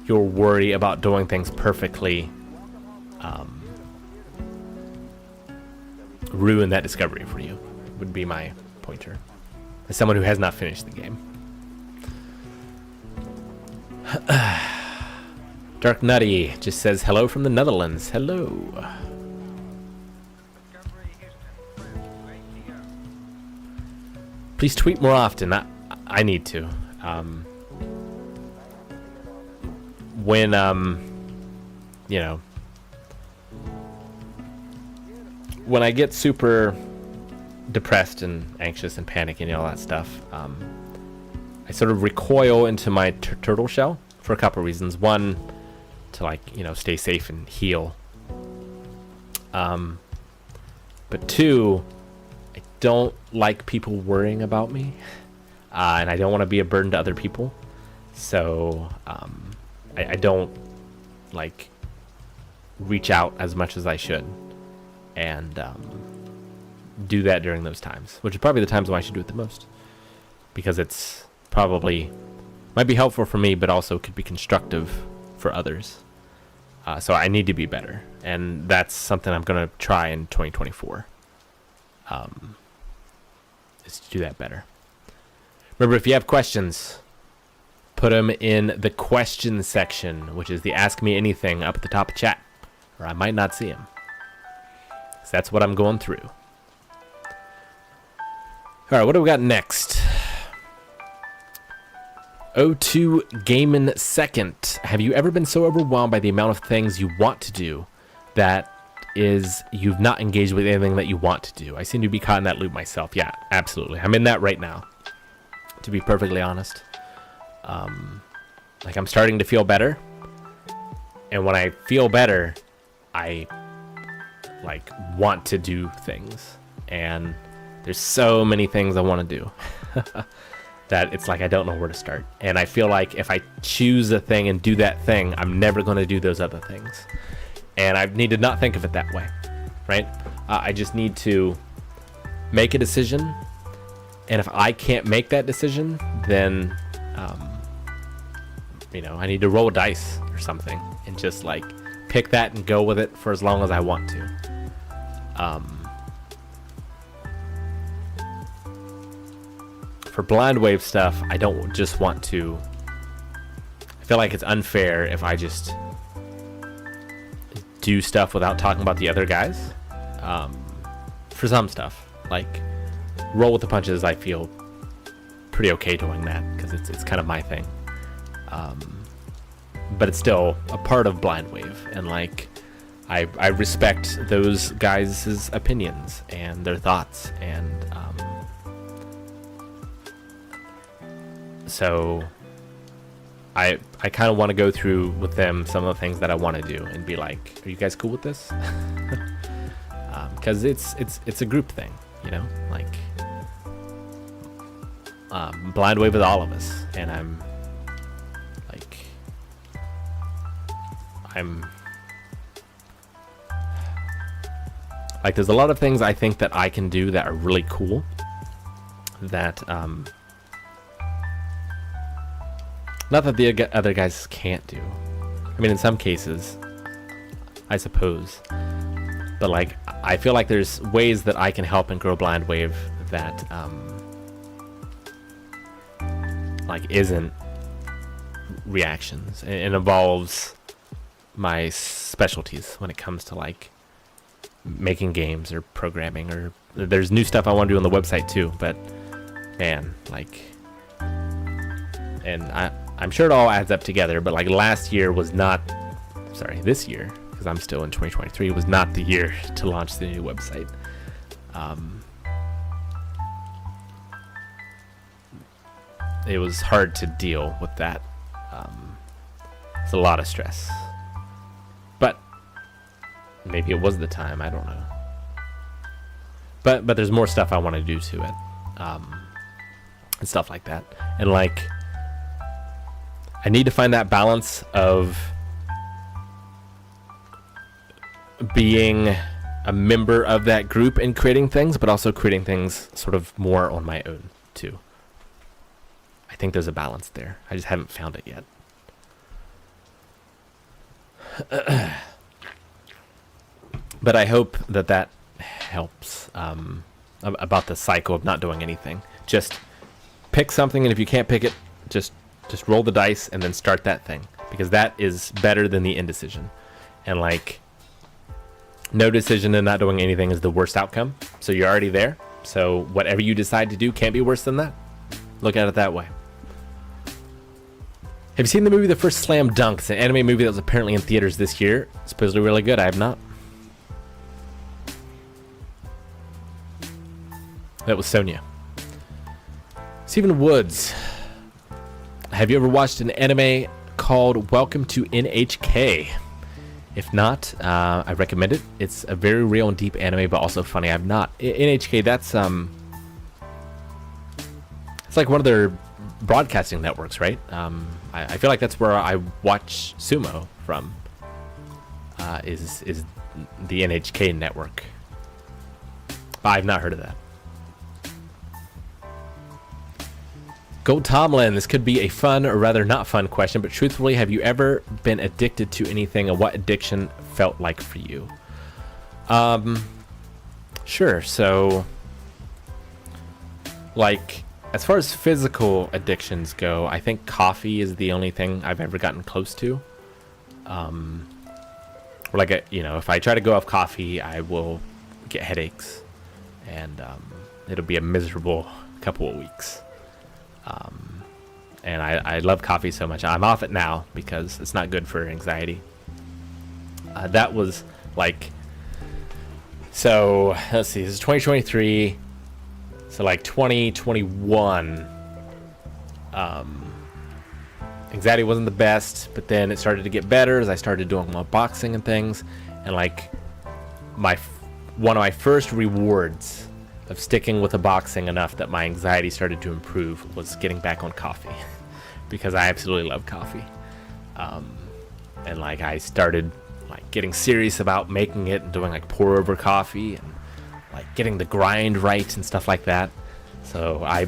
Speaker 1: your worry about doing things perfectly ruin that discovery for you, would be my pointer, as someone who has not finished the game. Dark Nutty just says hello from the Netherlands. Hello. Please tweet more often. I need to. When you know, when I get super depressed and anxious and panicking and all that stuff, I sort of recoil into my turtle shell for a couple of reasons. One, to, like, you know, stay safe and heal. But two, I don't like people worrying about me, and I don't want to be a burden to other people. So I don't like reach out as much as I should, and do that during those times, which is probably the times when I should do it the most, because it's probably might be helpful for me, but also could be constructive for others. So I need to be better, and that's something I'm gonna try in 2024. Is to do that better. Remember, if you have questions, put them in the question section, which is the Ask Me Anything up at the top of chat, or I might not see them. So that's what I'm going through. All right, what do we got next? O2 Gamin Second. Have you ever been so overwhelmed by the amount of things you want to do that is you've not engaged with anything that you want to do? I seem to be caught in that loop myself. Yeah, absolutely. I'm in that right now, to be perfectly honest. Like, I'm starting to feel better, and when I feel better, I like want to do things, and there's so many things I want to do that it's like I don't know where to start. And I feel like if I choose a thing and do that thing, I'm never going to do those other things. And I need to not think of it that way, right? I just need to make a decision, and if I can't make that decision, then you know, I need to roll a dice or something and just like pick that and go with it for as long as I want to. For blind wave stuff, I don't just want to. I feel like it's unfair if I just do stuff without talking about the other guys. For some stuff, like roll with the punches, I feel pretty okay doing that because it's kind of my thing. But it's still a part of blind wave, and like I respect those guys' opinions and their thoughts, and so I kind of want to go through with them some of the things that I want to do and be like, are you guys cool with this? Because it's a group thing, you know, like blind wave with all of us, and I'm like there's a lot of things I think that I can do that are really cool that not that the other guys can't do, I mean, in some cases, I suppose. But like, I feel like there's ways that I can help in Grow Blind Wave that like isn't reactions. It involves my specialties when it comes to like making games or programming, or there's new stuff I want to do on the website too. But man, like, and I'm sure it all adds up together. But like this year, because I'm still in 2023, was not the year to launch the new website. It was hard to deal with that. It's a lot of stress. But maybe it was the time, I don't know. But there's more stuff I want to do to it. And stuff like that. And like, I need to find that balance of being a member of that group and creating things, but also creating things sort of more on my own too. I think there's a balance there. I just haven't found it yet. But I hope that helps about the cycle of not doing anything. Just pick something, and if you can't pick it, just roll the dice and then start that thing, because that is better than the indecision. And like, no decision and not doing anything is the worst outcome. So you're already there. So whatever you decide to do can't be worse than that. Look at it that way. Have you seen the movie The First Slam Dunk? It's an anime movie that was apparently in theaters this year. It's supposedly really good. I have not. That was Sonia. Stephen Woods. Have you ever watched an anime called Welcome to NHK? If not, I recommend it. It's a very real and deep anime, but also funny. I've not. NHK, that's it's like one of their broadcasting networks, right? I feel like that's where I watch sumo from. Is the NHK network? I've not heard of that. Gold Tomlin, this could be a fun or rather not fun question, but truthfully, have you ever been addicted to anything, and what addiction felt like for you? Sure. So, like, as far as physical addictions go, I think coffee is the only thing I've ever gotten close to. Like, if I try to go off coffee, I will get headaches, and it'll be a miserable couple of weeks. And I love coffee so much. I'm off it now because it's not good for anxiety. That was like, so let's see, this is 2023. So like 2021, anxiety wasn't the best, but then it started to get better as I started doing more boxing and things. And like one of my first rewards of sticking with the boxing enough that my anxiety started to improve was getting back on coffee, because I absolutely love coffee. And like, I started like getting serious about making it and doing like pour over coffee and like getting the grind right and stuff like that. So I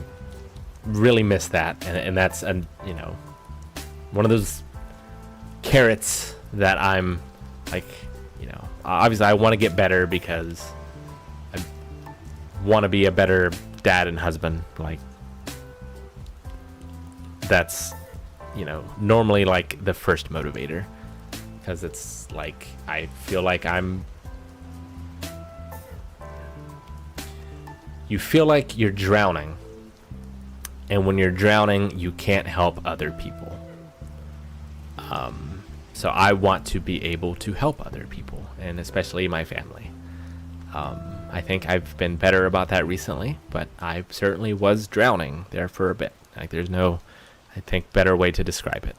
Speaker 1: really miss that. And that's, one of those carrots that I'm like, obviously I want to get better because want to be a better dad and husband. Like, that's normally like the first motivator, because it's like I feel like you feel like you're drowning, and when you're drowning you can't help other people. So I want to be able to help other people, and especially my family. I think I've been better about that recently, but I certainly was drowning there for a bit. Like, there's no, I think, better way to describe it.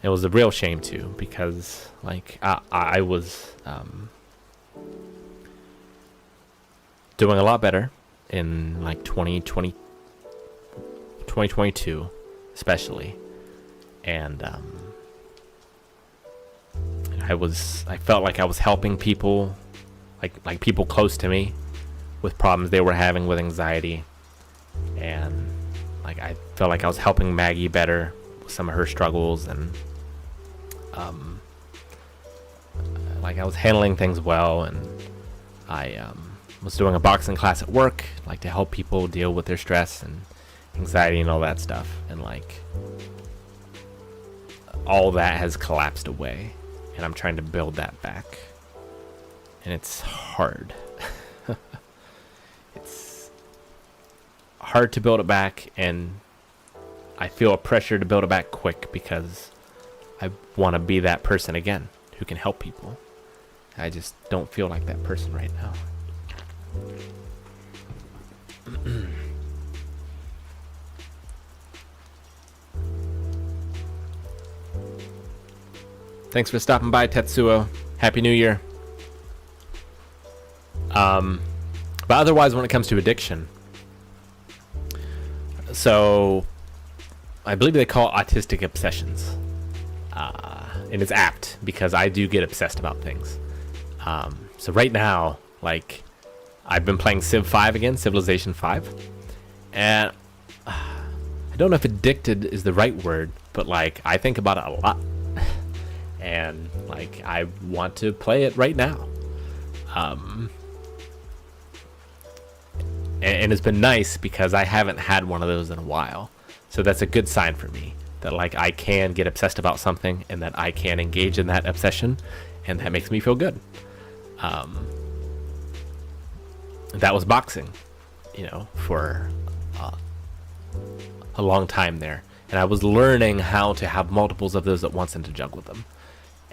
Speaker 1: It was a real shame too, because like I was doing a lot better in like 2022 especially, and I felt like I was helping people, like people close to me, with problems they were having with anxiety, and like I felt like I was helping Maggie better with some of her struggles, and like I was handling things well, and I was doing a boxing class at work, like to help people deal with their stress and anxiety and all that stuff, and like all that has collapsed away, and I'm trying to build that back, and it's hard. It's hard to build it back, and I feel a pressure to build it back quick because I want to be that person again who can help people. I just don't feel like that person right now. Thanks for stopping by, Tetsuo. Happy New Year. But otherwise, when it comes to addiction, so I believe they call it autistic obsessions. And it's apt because I do get obsessed about things. So right now, like, I've been playing Civ 5 again, Civilization 5. And I don't know if addicted is the right word, but like, I think about it a lot. And like, I want to play it right now. And it's been nice because I haven't had one of those in a while. So that's a good sign for me that like I can get obsessed about something and that I can engage in that obsession, and that makes me feel good. That was boxing, you know, for a long time there. And I was learning how to have multiples of those at once and to juggle them.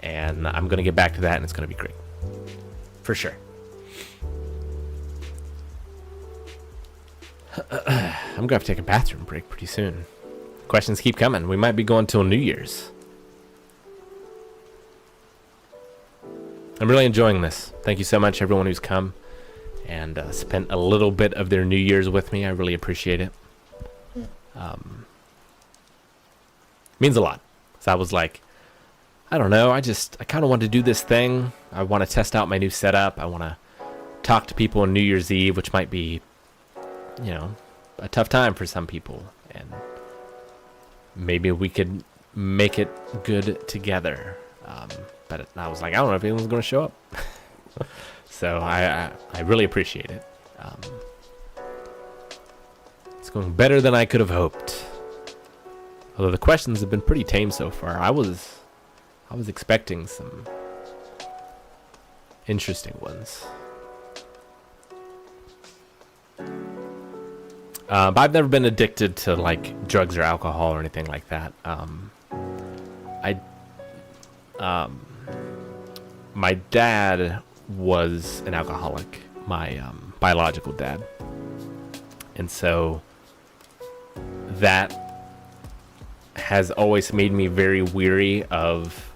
Speaker 1: And I'm going to get back to that, and it's going to be great. For sure. I'm going to have to take a bathroom break pretty soon. Questions keep coming. We might be going till New Year's. I'm really enjoying this. Thank you so much, everyone who's come and spent a little bit of their New Year's with me. I really appreciate it. Means a lot. So I was like, I don't know, I kind of want to do this thing. I want to test out my new setup. I want to talk to people on New Year's Eve, which might be, you know, a tough time for some people. And maybe we could make it good together. But I was like, I don't know if anyone's going to show up. So I really appreciate it. It's going better than I could have hoped. Although the questions have been pretty tame so far. I was expecting some interesting ones. But I've never been addicted to like drugs or alcohol or anything like that. My dad was an alcoholic, my biological dad, and so that has always made me very weary of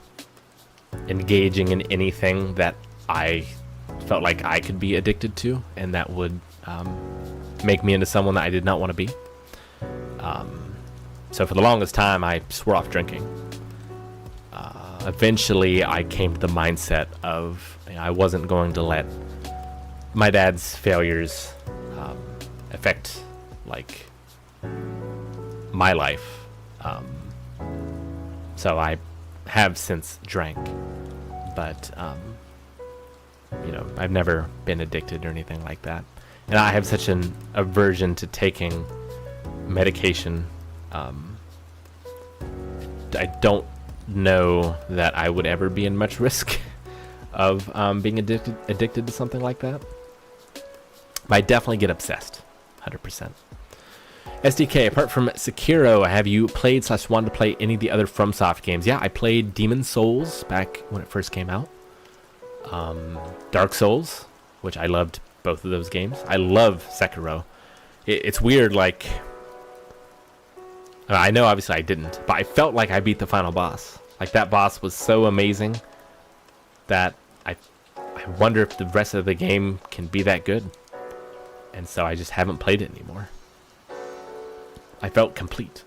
Speaker 1: engaging in anything that I felt like I could be addicted to, and that would make me into someone that I did not want to be. So for the longest time, I swore off drinking. Eventually, I came to the mindset of, you know, I wasn't going to let my dad's failures affect like my life. So I have since drank, but you know, I've never been addicted or anything like that. And I have such an aversion to taking medication. I don't know that I would ever be in much risk of being addicted to something like that. But I definitely get obsessed, 100%. SDK, apart from Sekiro, have you played / wanted to play any of the other FromSoft games? Yeah, I played Demon's Souls back when it first came out. Dark Souls, which I loved both of those games. I love Sekiro. It's weird, like, I know obviously I didn't, but I felt like I beat the final boss. Like, that boss was so amazing that I wonder if the rest of the game can be that good. And so I just haven't played it anymore. I felt complete.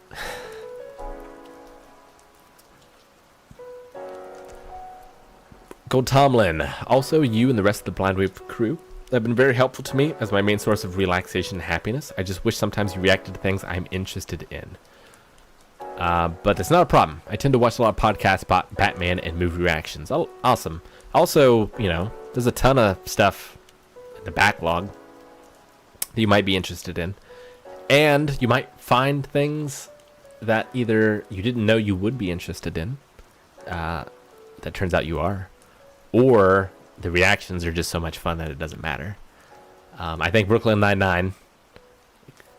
Speaker 1: Gold Tomlin. Also, you and the rest of the Blind Wave crew have been very helpful to me as my main source of relaxation and happiness. I just wish sometimes you reacted to things I'm interested in. But it's not a problem. I tend to watch a lot of podcasts about Batman and movie reactions. Awesome. Also, there's a ton of stuff in the backlog that you might be interested in. And you might find things that either you didn't know you would be interested in, that turns out you are, or the reactions are just so much fun that it doesn't matter. I think Brooklyn Nine-Nine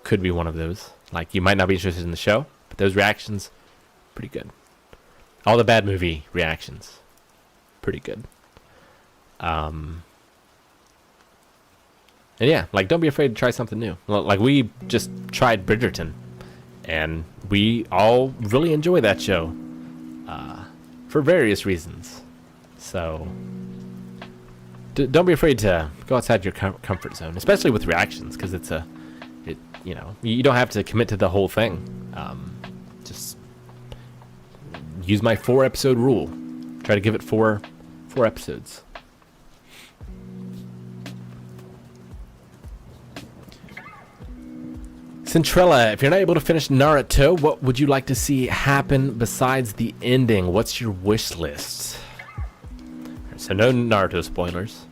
Speaker 1: could be one of those. Like, you might not be interested in the show, but those reactions, pretty good. All the bad movie reactions, pretty good. And yeah, like, don't be afraid to try something new. Like, we just tried Bridgerton, and we all really enjoy that show, for various reasons. So don't be afraid to go outside your comfort zone, especially with reactions, because you don't have to commit to the whole thing. Just use my 4-episode rule. Try to give it four episodes. Centrella, if you're not able to finish Naruto, what would you like to see happen besides the ending? What's your wish list? So no Naruto spoilers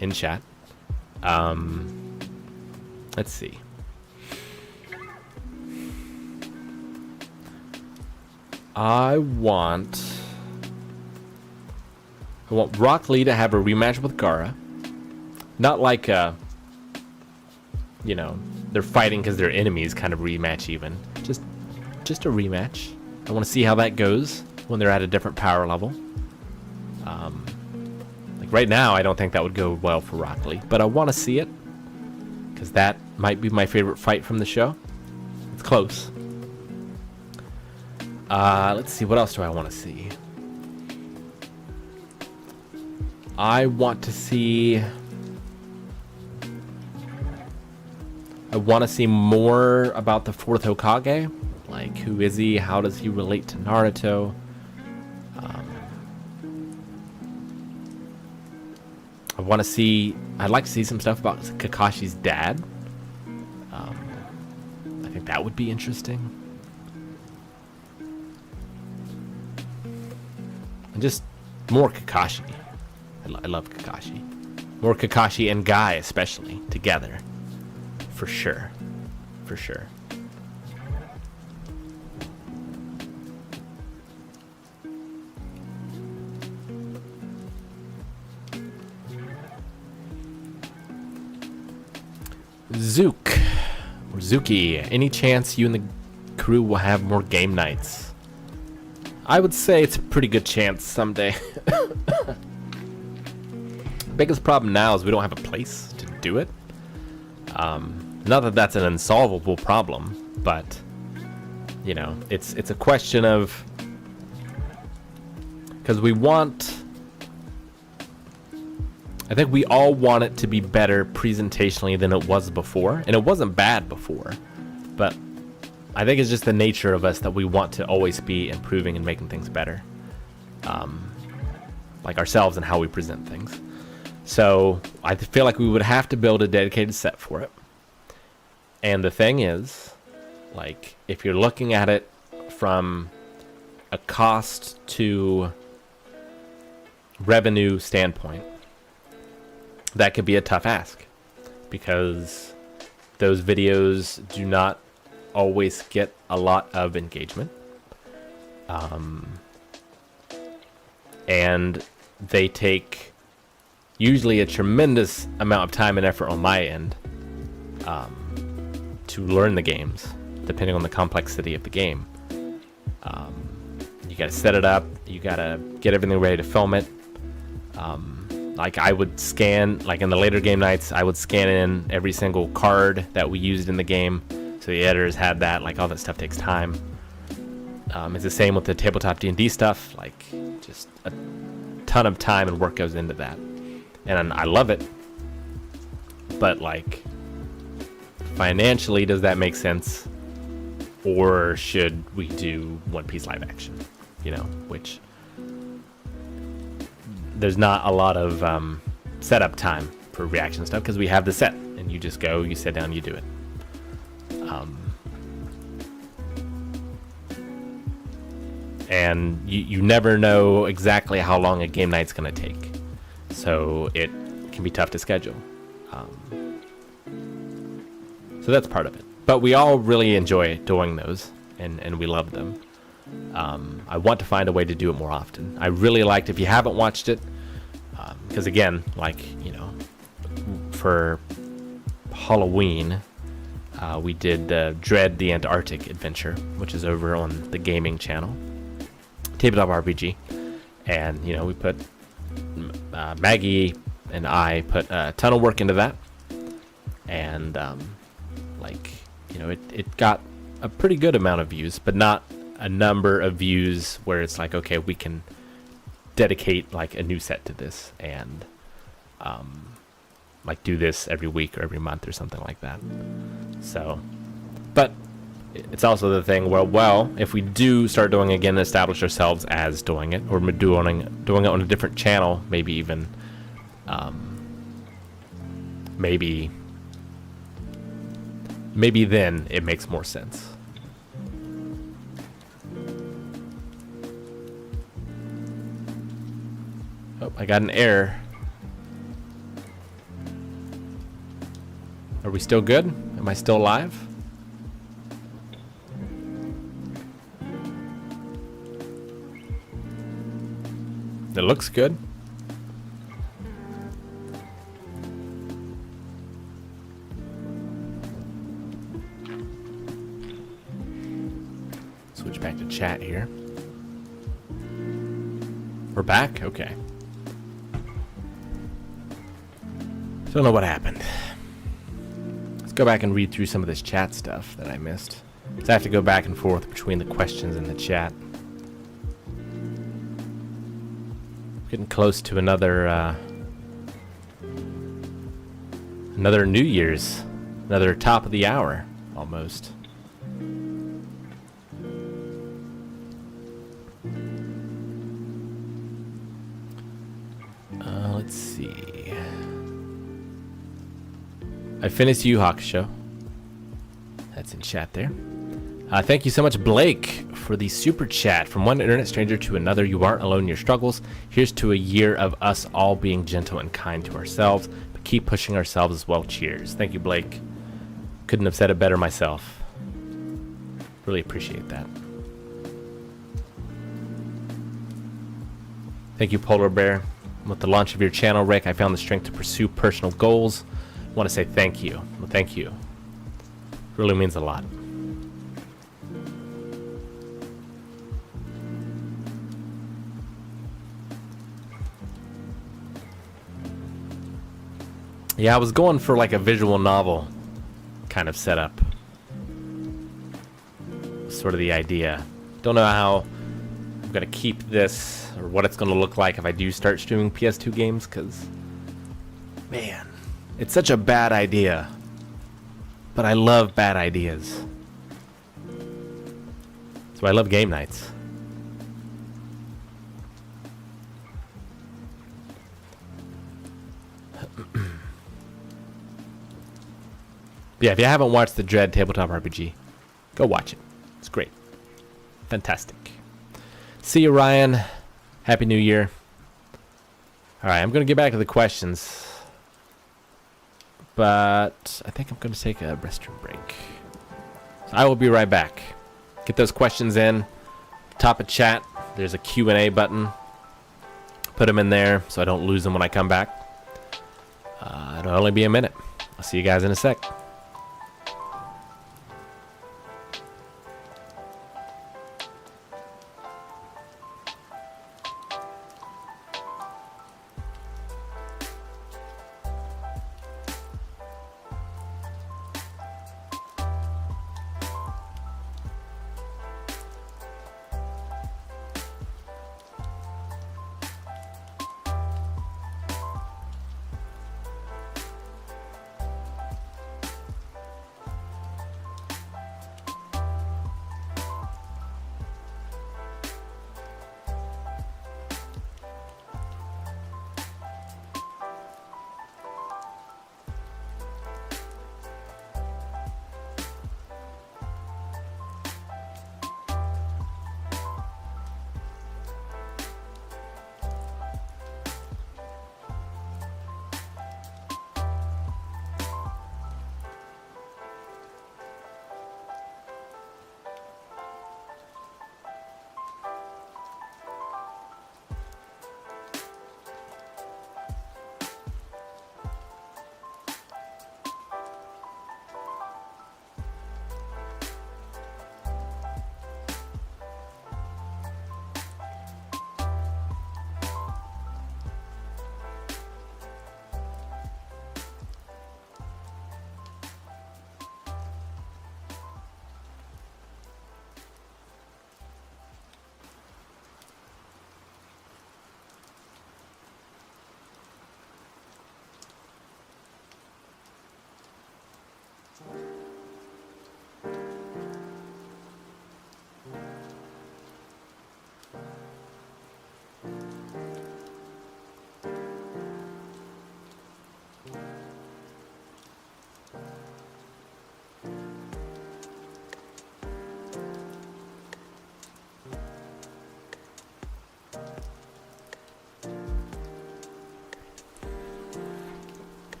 Speaker 1: in chat. Let's see. I want Rock Lee to have a rematch with Gaara. Not like they're fighting because they're enemies kind of rematch even. Just a rematch. I want to see how that goes when they're at a different power level. Like right now, I don't think that would go well for Rock Lee, but I want to see it because that might be my favorite fight from the show. It's close. Let's see, what else do I want to see? I want to see more about the fourth Hokage. Like, who is he? How does he relate to Naruto? I'd like to see some stuff about Kakashi's dad. I think that would be interesting. And just more Kakashi. I love Kakashi. More Kakashi and Guy, especially, together. For sure. For sure. Zook. Or Zuki. Any chance you and the crew will have more game nights? I would say it's a pretty good chance someday. Biggest problem now is we don't have a place to do it. Not that that's an unsolvable problem, but it's a question of, because I think we all want it to be better presentationally than it was before, and it wasn't bad before, but I think it's just the nature of us that we want to always be improving and making things better, like ourselves and how we present things. So I feel like we would have to build a dedicated set for it. And the thing is, like, if you're looking at it from a cost to revenue standpoint, that could be a tough ask, because those videos do not always get a lot of engagement. And they take usually a tremendous amount of time and effort on my end to learn the games, depending on the complexity of the game. You gotta set it up, you gotta get everything ready to film it. Like, I would scan, like in the later game nights, I would scan in every single card that we used in the game, so the editors had that. Like, all that stuff takes time. It's the same with the tabletop D&D stuff. Like, just a ton of time and work goes into that, and I love it. But, like, financially, does that make sense? Or should we do One Piece live action? Which there's not a lot of setup time for reaction stuff, because we have the set, and you just go, you sit down, you do it. and you never know exactly how long a game night's going to take. So it can be tough to schedule. So that's part of it. But we all really enjoy doing those, and we love them. I want to find a way to do it more often. I really liked, if you haven't watched it, because again, like, you know, for Halloween, we did Dread the Antarctic Adventure, which is over on the gaming channel, Tabletop RPG. And, you know, we put, Maggie and I put a ton of work into that. And, like, you know, it got a pretty good amount of views, but not a number of views where it's like, okay, we can dedicate like a new set to this and like do this every week or every month or something like that. So, but it's also the thing where, well, if we do start doing it again and establish ourselves as doing it, or doing it on a different channel, maybe even maybe then it makes more sense. Oh, I got an error. Are we still good? Am I still live? It looks good. Switch back to chat here. We're back? Okay. Don't know what happened. Let's go back and read through some of this chat stuff that I missed. So I have to go back and forth between the questions and the chat. Getting close to another New Year's, another top of the hour almost. Let's see. I finished Yu Yu Hakusho. That's in chat there. Thank you so much, Blake, for the super chat. From one internet stranger to another, you aren't alone in your struggles. Here's to a year of us all being gentle and kind to ourselves, but keep pushing ourselves as well. Cheers. Thank you, Blake. Couldn't have said it better myself. Really appreciate that. Thank you, Polar Bear. With the launch of your channel, Rick, I found the strength to pursue personal goals. I want to say thank you. Well, thank you. It really means a lot. Yeah, I was going for like a visual novel kind of setup. Sort of the idea. Don't know how I'm going to keep this or what it's going to look like if I do start streaming PS2 games, because, man, it's such a bad idea. But I love bad ideas. That's why I love game nights. Yeah, if you haven't watched the Dread Tabletop RPG, go watch it. It's great. Fantastic. See you, Ryan. Happy New Year. Alright, I'm going to get back to the questions. But I think I'm going to take a restroom break. So I will be right back. Get those questions in. Top of chat, there's a Q&A button. Put them in there so I don't lose them when I come back. It'll only be a minute. I'll see you guys in a sec.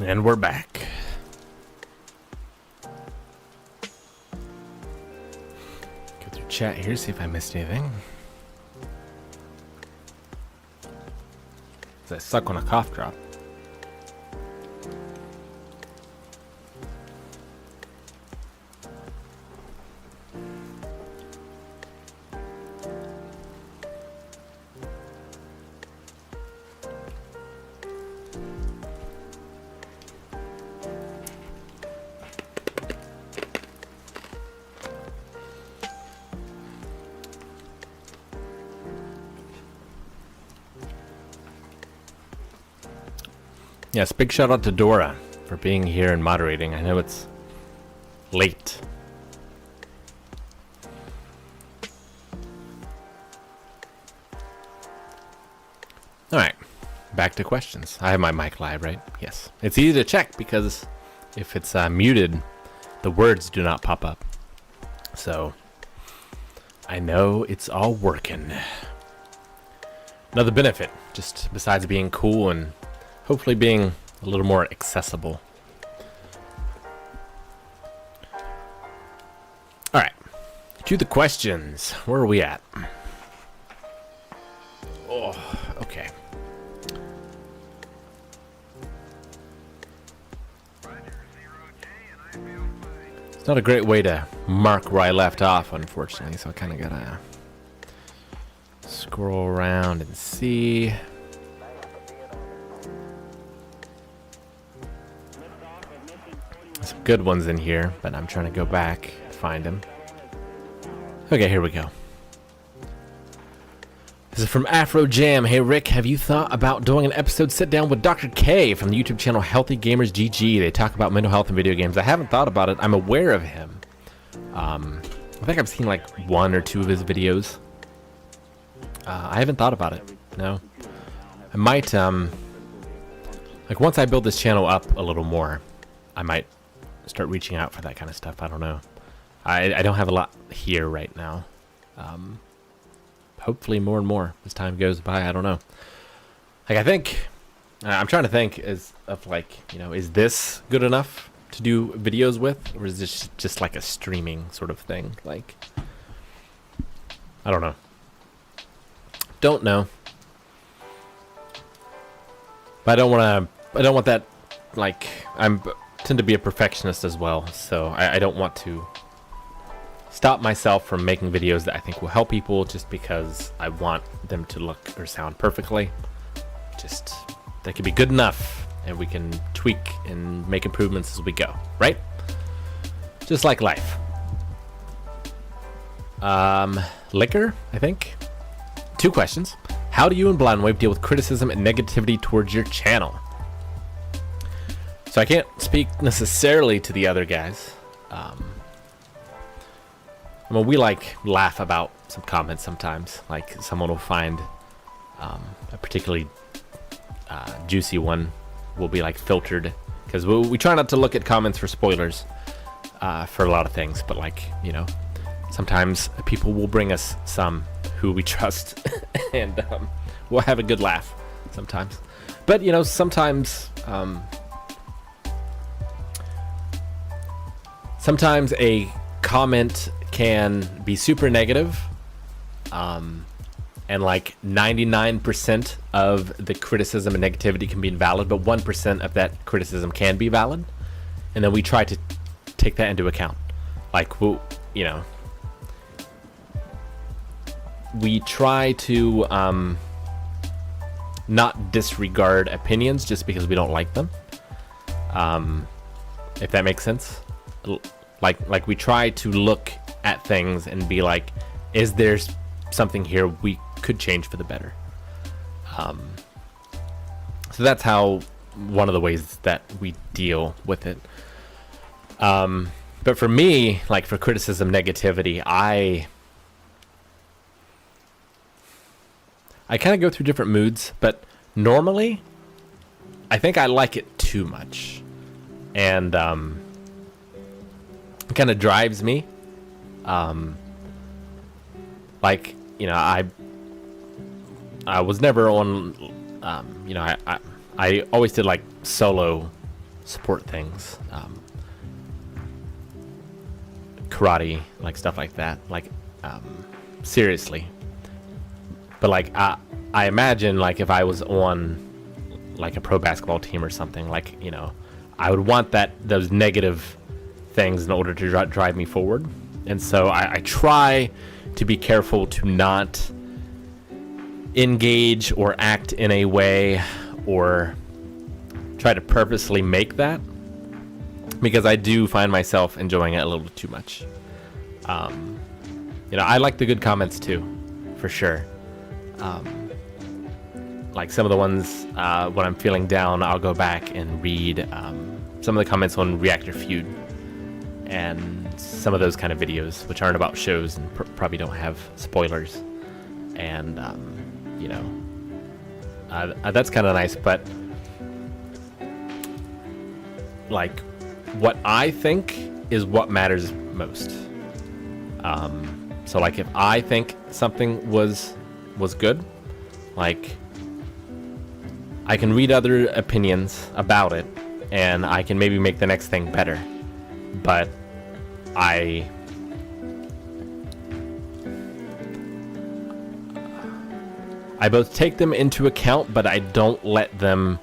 Speaker 1: And we're back. Go through chat here, see if I missed anything. I suck on a cough drop. Yes, big shout out to Dora for being here and moderating. I know it's late. Alright, back to questions. I have my mic live, right? Yes. It's easy to check because if it's muted, the words do not pop up. So, I know it's all working. Another benefit, just besides being cool and hopefully being a little more accessible. Alright, to the questions. Where are we at? Oh, okay. It's not a great way to mark where I left off, unfortunately, so I kind of gotta scroll around and see. Some good ones in here, but I'm trying to go back to find them. Okay, here we go. This is from Afro Jam. Hey Rick, have you thought about doing an episode sit down with Dr. K from the YouTube channel Healthy Gamers GG? They talk about mental health and video games. I haven't thought about it. I'm aware of him. I think I've seen like 1 or 2 of his videos. I haven't thought about it. No. I might like once I build this channel up a little more, I might start reaching out for that kind of stuff. I don't know. I don't have a lot here right now. Hopefully more and more as time goes by. I don't know. Like I think I'm trying to think of like, you know, is this good enough to do videos with, or is this just like a streaming sort of thing? Like I don't know. Don't know. But I don't want that, like I tend to be a perfectionist as well, so I don't want to stop myself from making videos that I think will help people just because I want them to look or sound perfectly. Just that could be good enough, and we can tweak and make improvements as we go, right? Just like life. Liquor, I think. 2 questions. How do you and Blindwave deal with criticism and negativity towards your channel? So I can't speak necessarily to the other guys. I mean, we like laugh about some comments sometimes. Like someone will find a particularly juicy one will be like filtered, because we try not to look at comments for spoilers for a lot of things. But like, you know, sometimes people will bring us some who we trust, and we'll have a good laugh sometimes. But you know, sometimes a comment can be super negative, and like 99% of the criticism and negativity can be invalid, but 1% of that criticism can be valid, and then we try to take that into account. Like, we'll, you know, we try to not disregard opinions just because we don't like them, if that makes sense. Like we try to look at things and be like, is there something here we could change for the better? So that's how, one of the ways that we deal with it. But for me, like for criticism, negativity, I kind of go through different moods, but normally I think I like it too much, and it kind of drives me. Like, you know, I was never on, you know, I always did like solo support things, karate, like stuff like that, like seriously. But like I imagine, like, if I was on like a pro basketball team or something, like, you know, I would want those negative things in order to drive me forward. And so I try to be careful to not engage or act in a way or try to purposely make that, because I do find myself enjoying it a little too much. You know, I like the good comments too, for sure. Like some of the ones when I'm feeling down, I'll go back and read some of the comments on Reactor Feud and some of those kind of videos, which aren't about shows and probably don't have spoilers. And you know, that's kind of nice. But like, what I think is what matters most. So like, if I think something was good, like, I can read other opinions about it and I can maybe make the next thing better, but I both take them into account, but I don't let them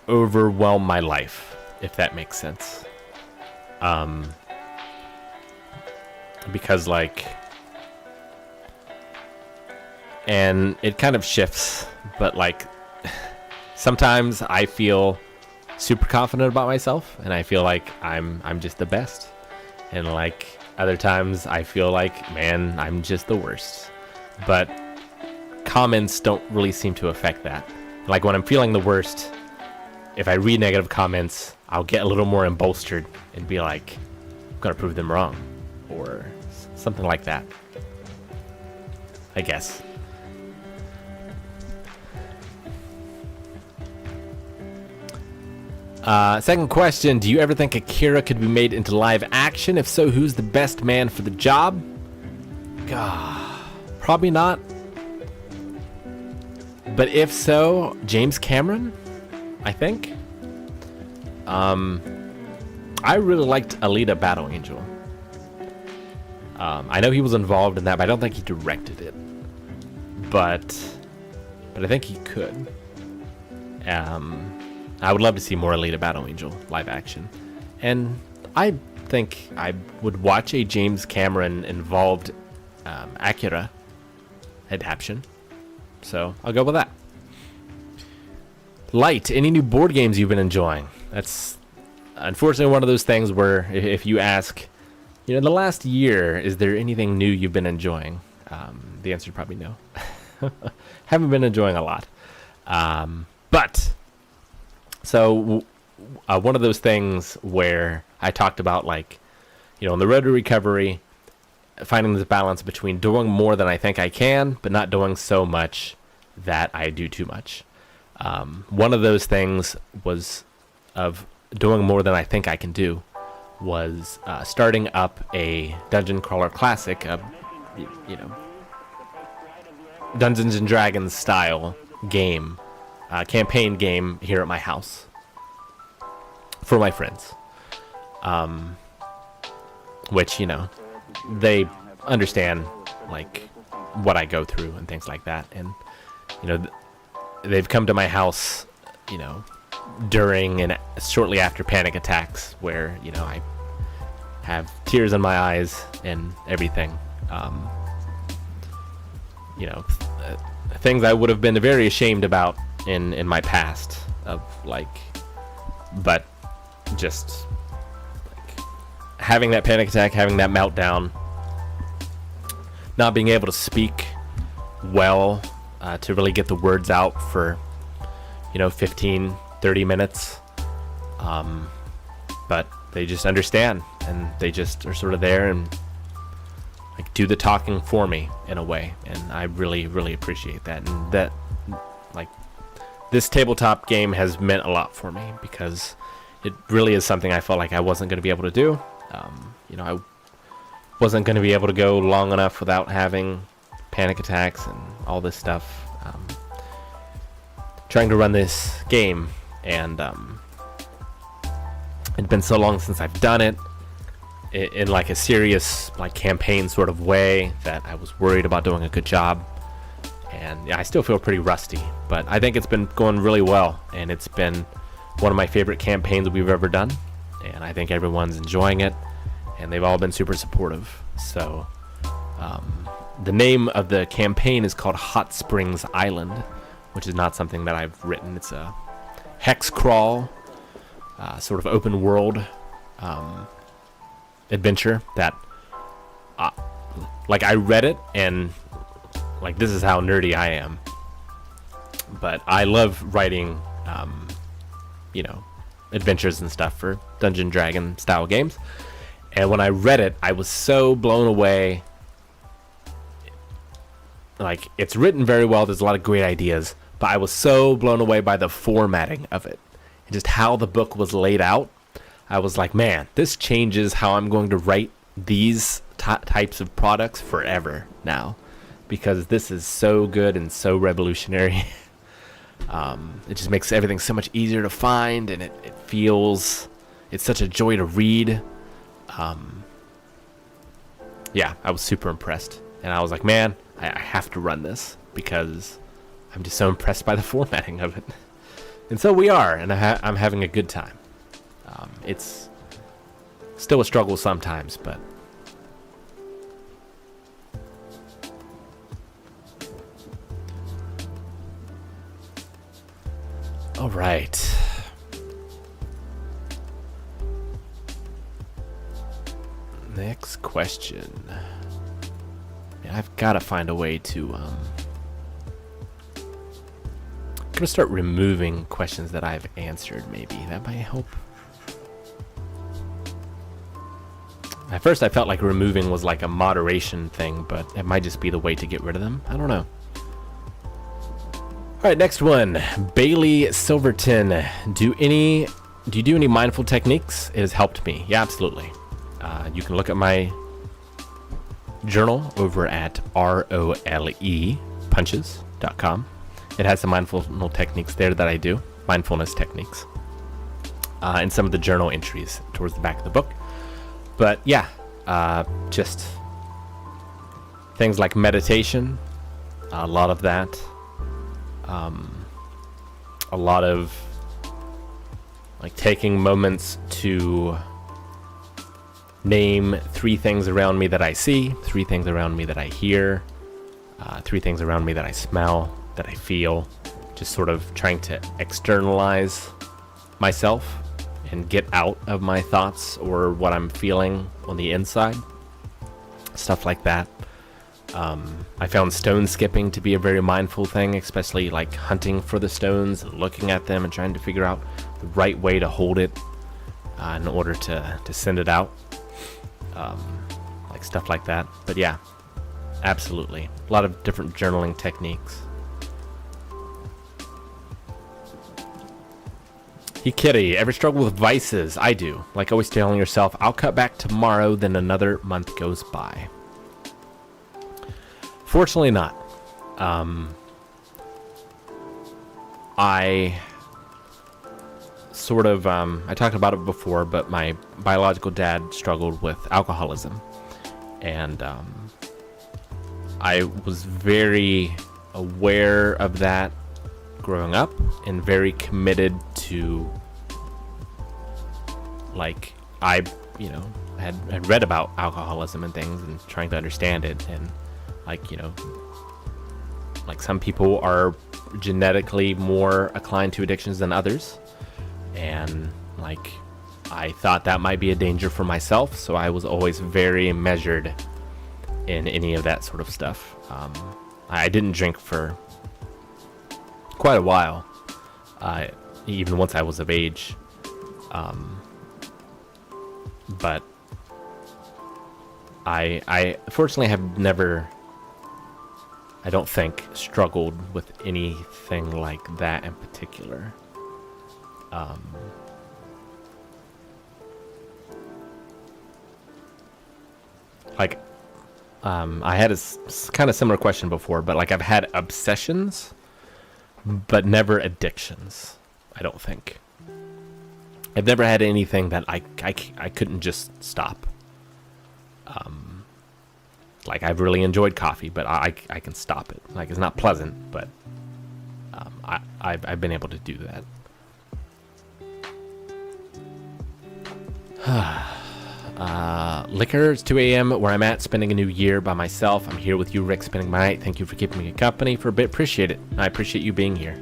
Speaker 1: overwhelm my life, if that makes sense. Because like, and it kind of shifts, but like, sometimes I feel super confident about myself and I feel like I'm just the best, and like other times I feel like, man, I'm just the worst. But comments don't really seem to affect that. Like, when I'm feeling the worst, if I read negative comments, I'll get a little more embolstered and be like, I'm gonna prove them wrong, or something like that, I guess. Second question, do you ever think Akira could be made into live action? If so, who's the best man for the job? Probably not. But if so, James Cameron, I think. I really liked Alita Battle Angel. I know he was involved in that, but I don't think he directed it. But I think he could. I would love to see more Alita Battle Angel live action. And I think I would watch a James Cameron involved Akira adaptation. So I'll go with that. Light, any new board games you've been enjoying? That's unfortunately one of those things where if you ask, you know, the last year, is there anything new you've been enjoying? The answer is probably no. Haven't been enjoying a lot. But so one of those things where I talked about, like, you know, on the road to recovery, finding this balance between doing more than I think I can, but not doing so much that I do too much. One of those things was of doing more than I think I can do was starting up a Dungeon Crawler Classic, you know, Dungeons and Dragons style game, campaign game here at my house for my friends, which, you know, they understand like what I go through and things like that, and you know, they've come to my house, you know, during and shortly after panic attacks where, you know, I have tears in my eyes and everything. You know, things I would have been very ashamed about in my past, of like, but just like having that panic attack, having that meltdown, not being able to speak well, to really get the words out for, you know, 15, 30 minutes. But they just understand, and they just are sort of there and like do the talking for me in a way. And I really, really appreciate that. And that, like, this tabletop game has meant a lot for me, because it really is something I felt like I wasn't going to be able to do. You know, I wasn't going to be able to go long enough without having panic attacks and all this stuff. Trying to run this game, and It'd been so long since I've done it in like a serious like campaign sort of way that I was worried about doing a good job. And yeah, I still feel pretty rusty, but I think it's been going really well, and it's been one of my favorite campaigns we've ever done, and I think everyone's enjoying it, and they've all been super supportive. So the name of the campaign is called Hot Springs Island, which is not something that I've written. It's a hex crawl sort of open world adventure that like I read it, and like this is how nerdy I am, but I love writing you know, adventures and stuff for Dungeon Dragon style games. And when I read it, I was so blown away. Like, it's written very well, there's a lot of great ideas, but I was so blown away by the formatting of it and just how the book was laid out. I was like, man, this changes how I'm going to write these types of products forever now, because this is so good and so revolutionary. It just makes everything so much easier to find, and it feels, it's such a joy to read. Yeah, I was super impressed, and I was like, man, I have to run this because I'm just so impressed by the formatting of it. And so we are, and I'm having a good time. It's still a struggle sometimes, but all right. Next question. Yeah, I've got to find a way to I'm gonna start removing questions that I've answered. Maybe that might help. At first I felt like removing was like a moderation thing, but it might just be the way to get rid of them. I don't know. Alright, next one. Bailey Silverton. Do you do any mindful techniques? It has helped me. Yeah, absolutely. You can look at my journal over at rolepunches.com. It has some mindful techniques there that I do. Mindfulness techniques. And some of the journal entries towards the back of the book. But yeah, just things like meditation, a lot of that, a lot of like taking moments to name 3 things around me that I see, 3 things around me that I hear, 3 things around me that I smell, that I feel, just sort of trying to externalize myself and get out of my thoughts or what I'm feeling on the inside. Stuff like that. I found stone skipping to be a very mindful thing, especially like hunting for the stones, looking at them and trying to figure out the right way to hold it in order to send it out. Like stuff like that. But yeah, absolutely. A lot of different journaling techniques. Hey Kitty, ever struggle with vices? I do. Like always telling yourself, I'll cut back tomorrow, then another month goes by. Fortunately not. I sort of, I talked about it before, but my biological dad struggled with alcoholism. And I was very aware of that growing up and very committed to, like, I had read about alcoholism and things and trying to understand it, and like, like some people are genetically more inclined to addictions than others, and like I thought that might be a danger for myself, so I was always very measured in any of that sort of stuff. I didn't drink for quite a while, even once I was of age, but I fortunately have never, I don't think, struggled with anything like that in particular. I had a kind of similar question before, but like I've had obsessions, but never addictions, I don't think. I've never had anything that I couldn't just stop. Like, I've really enjoyed coffee, but I can stop it. Like, it's not pleasant, but I've been able to do that. Liquor, it's 2 a.m. where I'm at, spending a new year by myself. I'm here with you, Rick, spending my night. Thank you for keeping me company for a bit. Appreciate it. I appreciate you being here.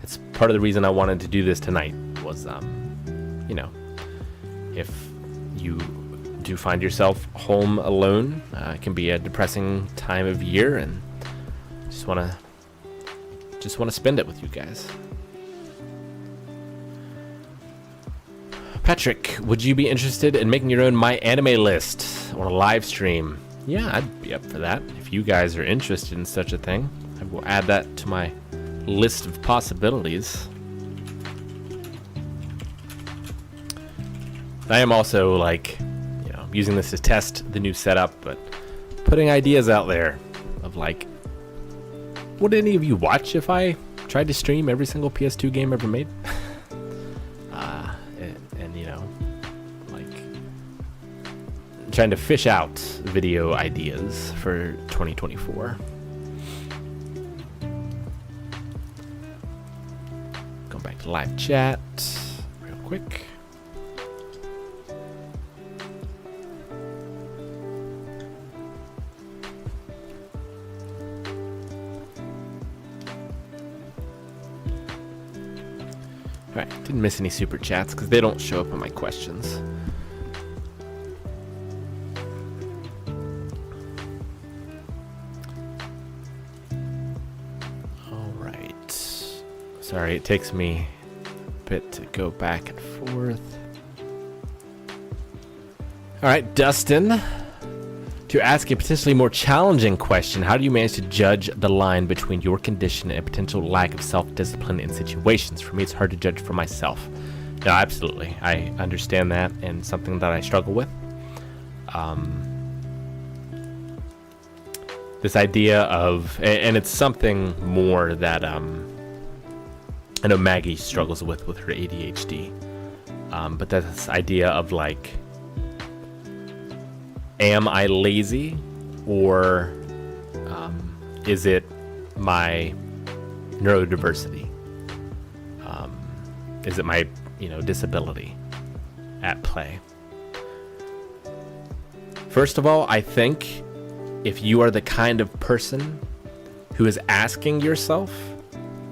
Speaker 1: It's part of the reason I wanted to do this tonight was, you know, if you do find yourself home alone, it can be a depressing time of year, and just want to spend it with you guys. Patrick, would you be interested in making your own My Anime list on a live stream? Yeah, I'd be up for that. If you guys are interested in such a thing, I will add that to my list of possibilities. I am also, like, you know, using this to test the new setup, but putting ideas out there of, like, would any of you watch if I tried to stream every single PS2 game ever made? and you know, like, trying to fish out video ideas for 2024. Going back to live chat real quick. Alright, didn't miss any super chats because they don't show up on my questions. Alright. Sorry, it takes me a bit to go back and forth. Alright, Dustin. To ask a potentially more challenging question, how do you manage to judge the line between your condition and a potential lack of self-discipline in situations? For me, it's hard to judge for myself. No, absolutely. I understand that, and something that I struggle with. This idea of, and it's something more that I know Maggie struggles with her ADHD. But this idea of, like, am I lazy, or is it my neurodiversity? Is it my, disability at play? First of all, I think if you are the kind of person who is asking yourself,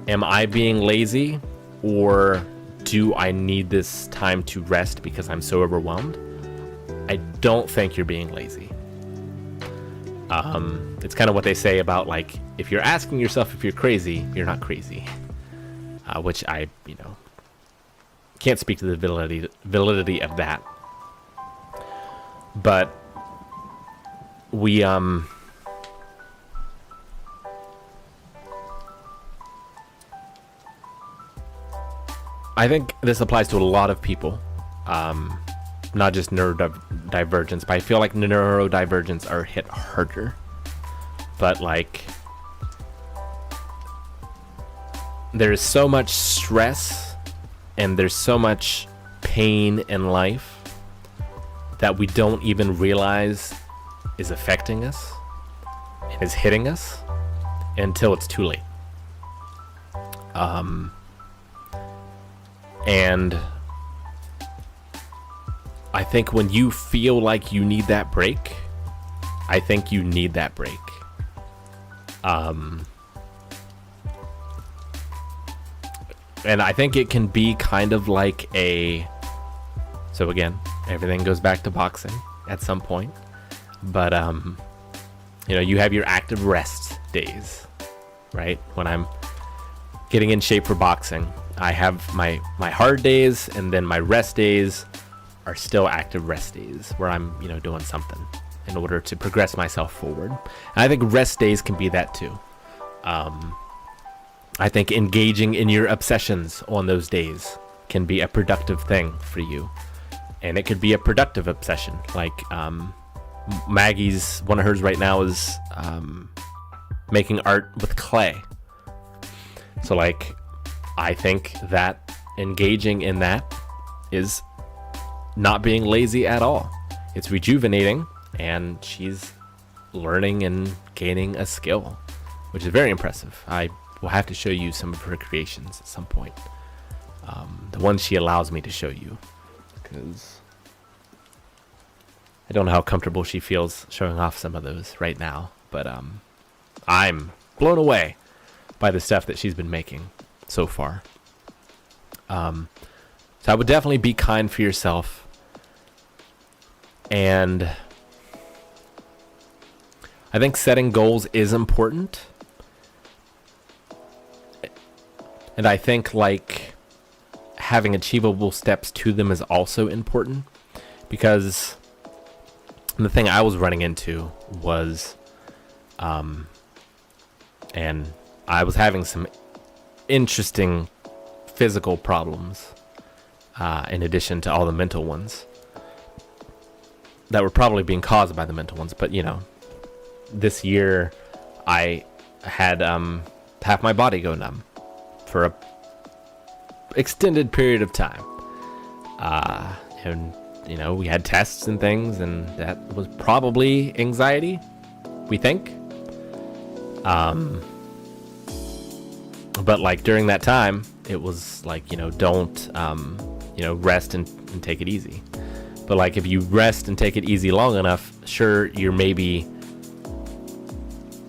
Speaker 1: am I being lazy, or do I need this time to rest because I'm so overwhelmed? I don't think you're being lazy. It's kind of what they say about, like, if you're asking yourself if you're crazy, you're not crazy. Which I, can't speak to the validity of that. But we, I think this applies to a lot of people. Not just neurodivergence, but I feel like neurodivergence are hit harder. But, like, there's so much stress and there's so much pain in life that we don't even realize is affecting us and is hitting us until it's too late. And I think when you feel like you need that break, I think you need that break. And I think it can be kind of like so again, everything goes back to boxing at some point. But, you have your active rest days, right? When I'm getting in shape for boxing, I have my hard days, and then my rest days are still active rest days where I'm, doing something in order to progress myself forward. And I think rest days can be that too. I think engaging in your obsessions on those days can be a productive thing for you. And it could be a productive obsession. Like, Maggie's, one of hers right now is making art with clay. So, like, I think that engaging in that is not being lazy at all. It's rejuvenating, and she's learning and gaining a skill, which is very impressive. I will have to show you some of her creations at some point. The ones she allows me to show you, because I don't know how comfortable she feels showing off some of those right now, but I'm blown away by the stuff that she's been making so far. So I would definitely be kind for yourself, and I think setting goals is important, and I think like having achievable steps to them is also important, because the thing I was running into was and I was having some interesting physical problems in addition to all the mental ones that were probably being caused by the mental ones. But you know, this year I had half my body go numb for a extended period of time, and you know, we had tests and things, and that was probably anxiety, we think. But like during that time, it was like, you know, don't you know, rest and take it easy. But like if you rest and take it easy long enough, sure, you're maybe,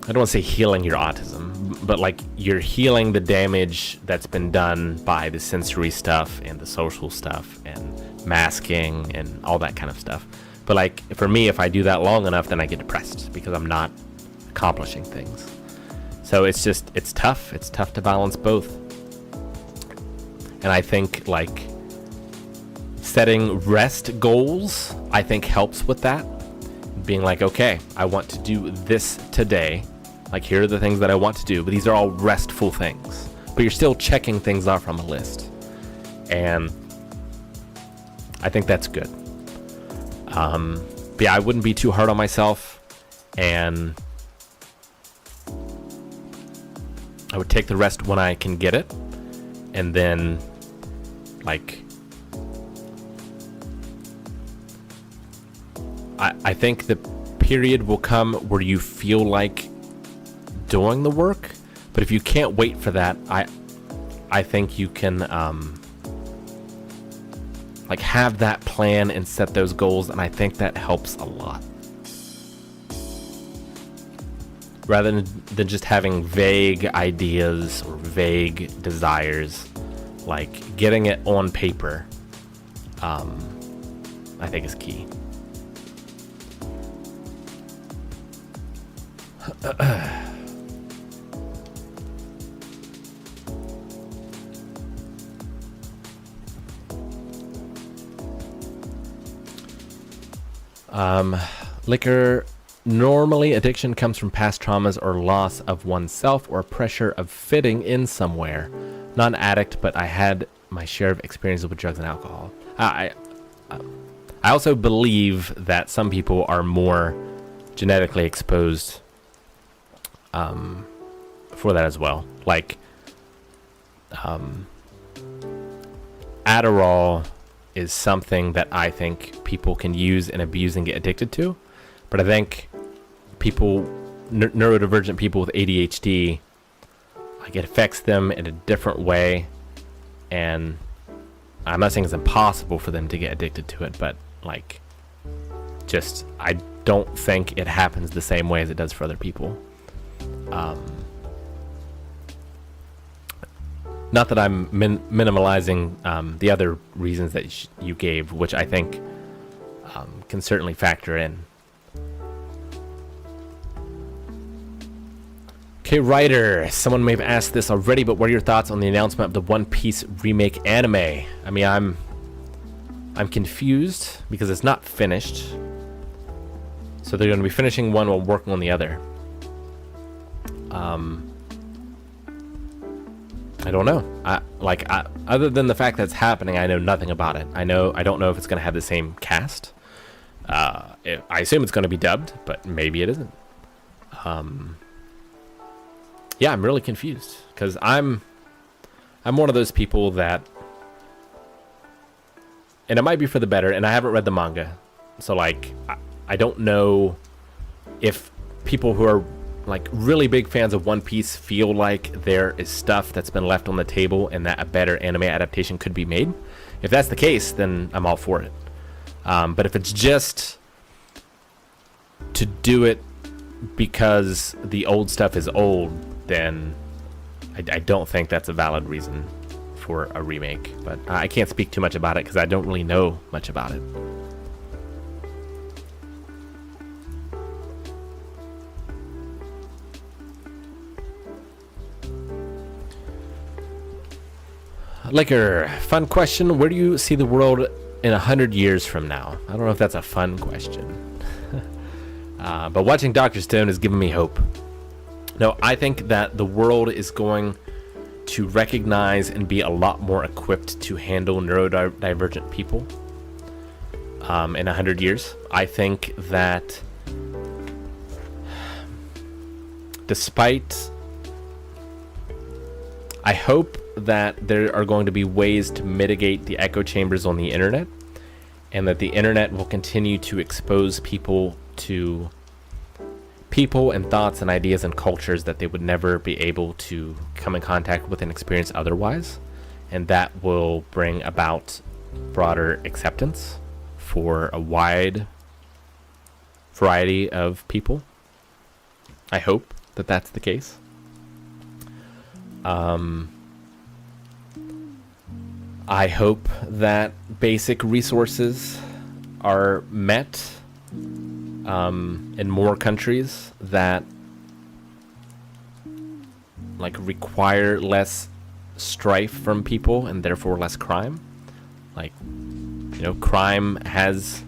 Speaker 1: I don't want to say healing your autism, but like you're healing the damage that's been done by the sensory stuff and the social stuff and masking and all that kind of stuff. But like for me, if I do that long enough, then I get depressed because I'm not accomplishing things. So it's just, it's tough. It's tough to balance both. And I think like setting rest goals, I think helps with that. Being like, okay, I want to do this today. Like, here are the things that I want to do, but these are all restful things. But you're still checking things off from a list. And I think that's good. But yeah, I wouldn't be too hard on myself. And I would take the rest when I can get it. And then, like, I think the period will come where you feel like doing the work. But if you can't wait for that, I think you can like have that plan and set those goals, and I think that helps a lot. Rather than just having vague ideas or vague desires, like getting it on paper, I think is key. Liquor. Normally, addiction comes from past traumas or loss of oneself or pressure of fitting in somewhere. Not an addict, but I had my share of experiences with drugs and alcohol. I also believe that some people are more genetically exposed for that as well. Like, Adderall is something that I think people can use and abuse and get addicted to. But I think people, neurodivergent people with ADHD, like, it affects them in a different way. And I'm not saying it's impossible for them to get addicted to it, but like, just, I don't think it happens the same way as it does for other people. Not that I'm minimalizing the other reasons that you gave, which I think can certainly factor in. Okay, writer, someone may have asked this already, but what are your thoughts on the announcement of the One Piece remake anime? I mean, I'm confused because it's not finished. So they're going to be finishing one while working on the other. I don't know. Other than the fact that it's happening, I know nothing about it. I don't know if it's going to have the same cast. I assume it's going to be dubbed, but maybe it isn't. Yeah, I'm really confused because I'm one of those people that and it might be for the better, and I haven't read the manga, so like I don't know if people who are like really big fans of One Piece feel like there is stuff that's been left on the table and that a better anime adaptation could be made. If that's the case, then I'm all for it. But if it's just to do it because the old stuff is old, then I don't think that's a valid reason for a remake. But I can't speak too much about it because I don't really know much about it. Liquor, fun question. Where do you see the world in 100 years from now? I don't know if that's a fun question. But watching Dr. Stone has given me hope. No, I think that the world is going to recognize and be a lot more equipped to handle neurodivergent people in 100 years. I think that I hope that there are going to be ways to mitigate the echo chambers on the internet, and that the internet will continue to expose people to people and thoughts and ideas and cultures that they would never be able to come in contact with and experience otherwise, and that will bring about broader acceptance for a wide variety of people. I hope that that's the case. I hope that basic resources are met in more countries that like require less strife from people and therefore less crime. Like, you know, crime has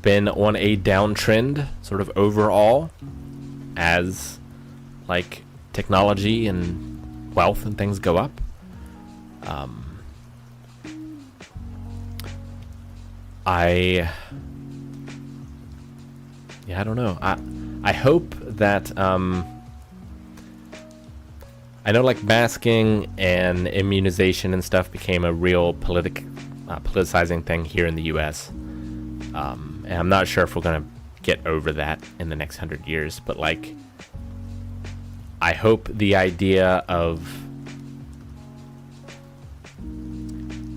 Speaker 1: been on a downtrend sort of overall as like technology and wealth and things go up. I don't know. I hope that I know like masking and immunization and stuff became a real politicizing thing here in the US. And I'm not sure if we're gonna get over that in the next 100 years, but like I hope the idea of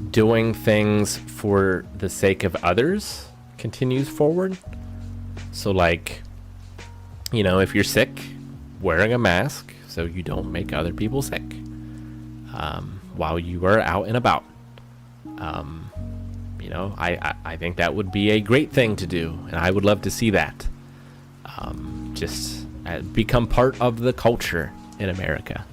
Speaker 1: doing things for the sake of others continues forward. So like, you know, if you're sick, wearing a mask so you don't make other people sick while you are out and about. You know, I think that would be a great thing to do, and I would love to see that just become part of the culture in America.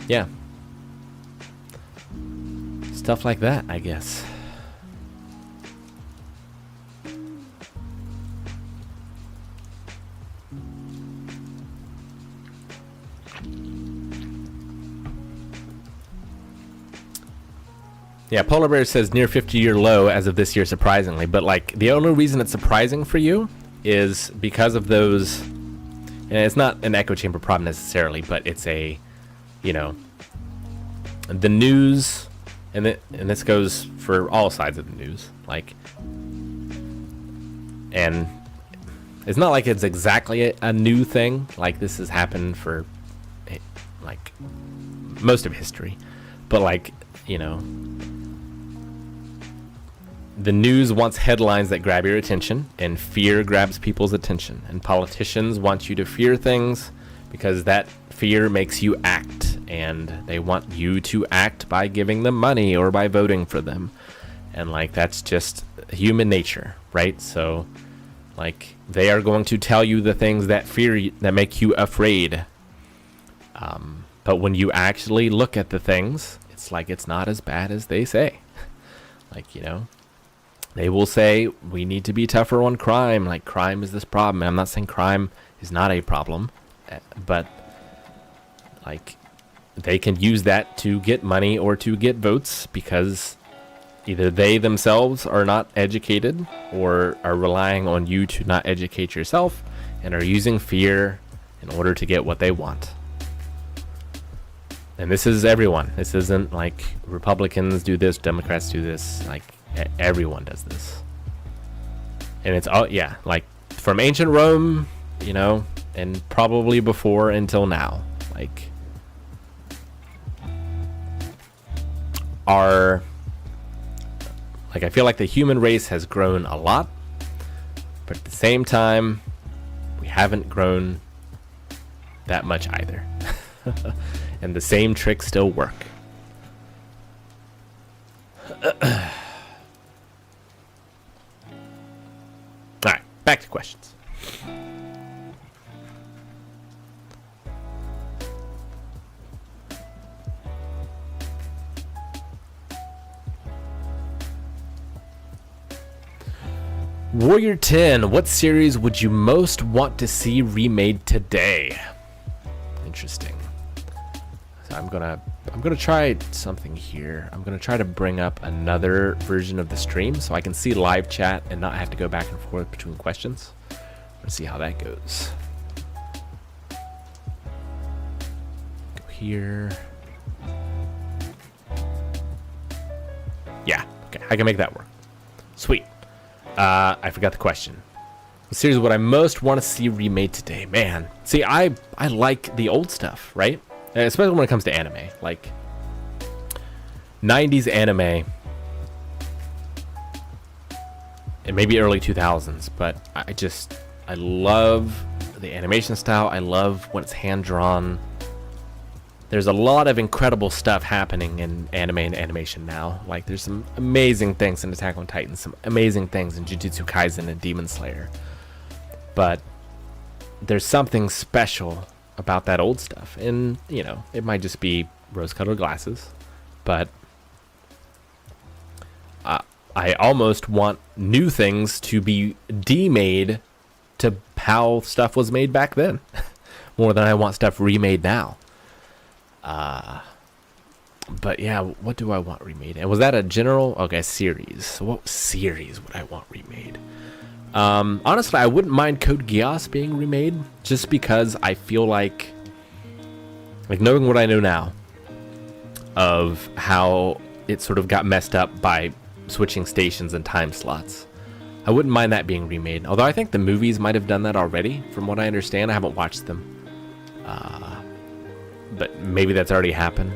Speaker 1: Yeah. Stuff like that, I guess. Yeah, Polar Bear says near 50-year low as of this year, surprisingly. But like the only reason it's surprising for you is because of those, and it's not an echo chamber problem necessarily, but it's a, you know, the news, and this goes for all sides of the news, like, and it's not like it's exactly a new thing. Like this has happened for like most of history, but like, you know, the news wants headlines that grab your attention, and fear grabs people's attention, and politicians want you to fear things because that fear makes you act, and they want you to act by giving them money or by voting for them. And like that's just human nature, right? So like they are going to tell you the things that that make you afraid, but when you actually look at the things, it's like it's not as bad as they say. Like, you know, they will say we need to be tougher on crime, like crime is this problem. And I'm not saying crime is not a problem, but like they can use that to get money or to get votes because either they themselves are not educated or are relying on you to not educate yourself and are using fear in order to get what they want. And this is everyone. This isn't like Republicans do this, Democrats do this. Like everyone does this. And it's all, yeah, like from ancient Rome, you know, and probably before until now. Like I feel like the human race has grown a lot, but at the same time, we haven't grown that much either. And the same tricks still work. Alright, back to questions. Warrior 10, what series would you most want to see remade today? Interesting. So I'm gonna try something here. I'm gonna try to bring up another version of the stream so I can see live chat and not have to go back and forth between questions. Let's see how that goes. Go here. Yeah, okay, I can make that work. Sweet. I forgot the question. What series would I most want to see remade today? Man, see, I like the old stuff, right? Especially when it comes to anime. Like, 90s anime, and maybe early 2000s, but I love the animation style. I love when it's hand-drawn. There's a lot of incredible stuff happening in anime and animation now. Like, there's some amazing things in Attack on Titan, some amazing things in Jujutsu Kaisen and Demon Slayer. But there's something special about that old stuff. And, you know, it might just be rose-colored glasses. But I almost want new things to be demade to how stuff was made back then. More than I want stuff remade now. But yeah, what do I want remade? And was that a general? Okay, series. So what series would I want remade? Honestly, I wouldn't mind Code Geass being remade, just because I feel like knowing what I know now of how it sort of got messed up by switching stations and time slots. I wouldn't mind that being remade. Although I think the movies might have done that already, from what I understand. I haven't watched them. But maybe that's already happened.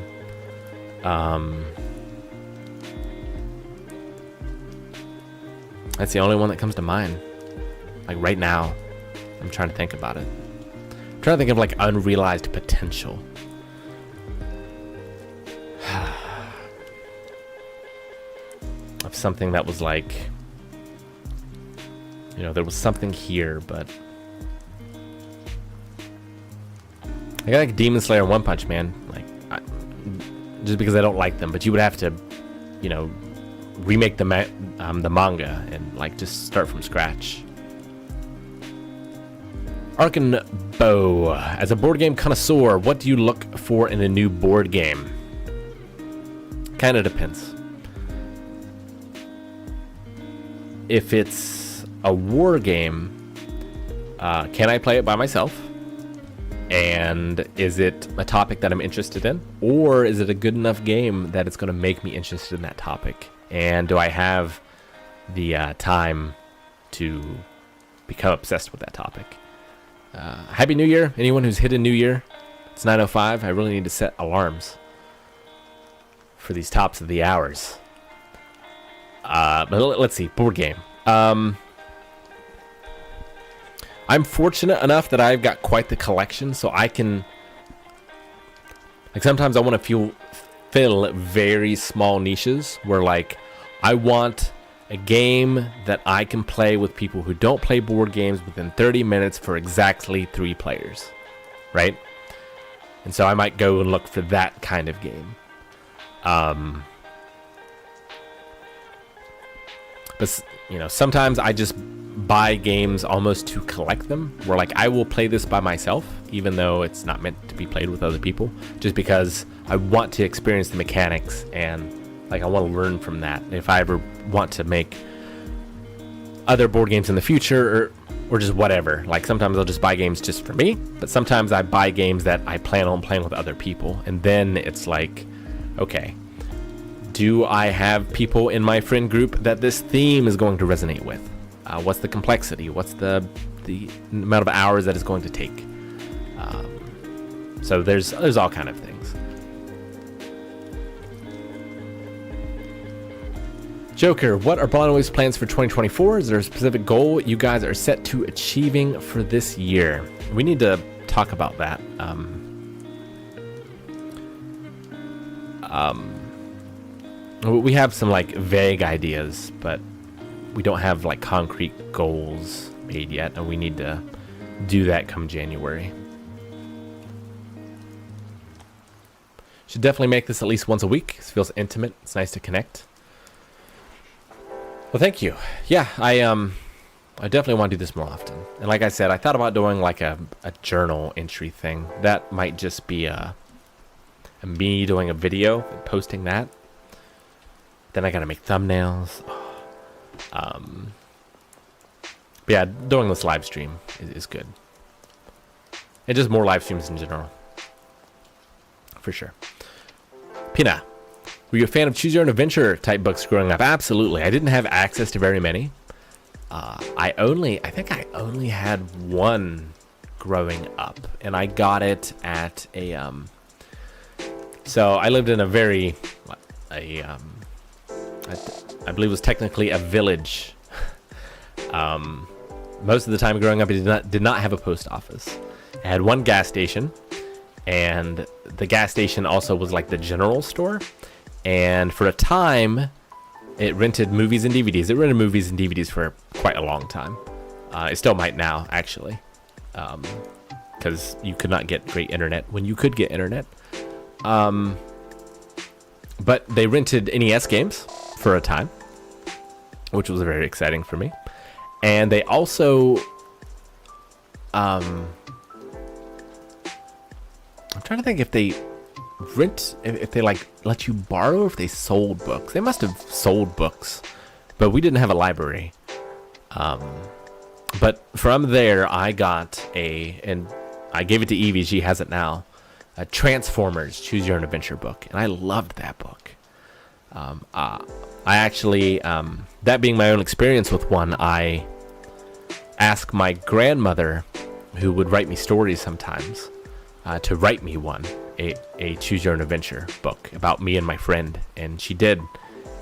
Speaker 1: That's the only one that comes to mind. Like right now, I'm trying to think about it. I'm trying to think of like unrealized potential. Of something that was like, you know, there was something here, but I got like Demon Slayer and One Punch Man, like just because I don't like them, but you would have to, you know, remake the manga and like just start from scratch. Arkin Bow, as a board game connoisseur, what do you look for in a new board game? Kind of depends. If it's a war game, can I play it by myself? And is it a topic that I'm interested in? Or is it a good enough game that it's going to make me interested in that topic? And do I have the time to become obsessed with that topic? Happy New Year. Anyone who's hit a New Year? It's 9:05. I really need to set alarms for these tops of the hours. But let's see. Board game. I'm fortunate enough that I've got quite the collection, so I can, like, sometimes I want to fill very small niches where, like, I want a game that I can play with people who don't play board games within 30 minutes for exactly 3 players, right? And so I might go and look for that kind of game. But, you know, sometimes I just buy games almost to collect them, where like I will play this by myself even though it's not meant to be played with other people, just because I want to experience the mechanics and like I want to learn from that. If I ever want to make other board games in the future, or or just whatever. Like sometimes I'll just buy games just for me, but sometimes I buy games that I plan on playing with other people. And then it's like, okay, do I have people in my friend group that this theme is going to resonate with? What's the complexity? What's the amount of hours that it's going to take? So there's all kind of things. Joker, what are Blonde's plans for 2024? Is there a specific goal you guys are set to achieving for this year? We need to talk about that. We have some like vague ideas, but we don't have like concrete goals made yet, and we need to do that come January. Should definitely make this at least once a week. It feels intimate. It's nice to connect. Well, thank you. Yeah, I definitely want to do this more often. And like I said, I thought about doing like a journal entry thing. That might just be me doing a video and posting that. Then I gotta make thumbnails. But yeah, doing this live stream is good. And just more live streams in general. For sure. Pina, were you a fan of Choose Your Own Adventure type books growing up? Absolutely. I didn't have access to very many. I think I only had one growing up, and I got it at a so I lived in a very I believe it was technically a village. Most of the time growing up, it did not have a post office. It had one gas station, and the gas station also was like the general store. And for a time, it rented movies and DVDs. It rented movies and DVDs for quite a long time. It still might now, actually, because you could not get great internet when you could get internet. But they rented NES games for a time, which was very exciting for me. And they also, I'm trying to think if they if they like let you borrow, or if they sold books. They must have sold books, but we didn't have a library. But from there, I got and I gave it to Evie. She has it now. A Transformers Choose Your Own Adventure book, and I loved that book. I actually, that being my own experience with one, I asked my grandmother, who would write me stories sometimes, to write me one, a Choose Your Own Adventure book about me and my friend, and she did.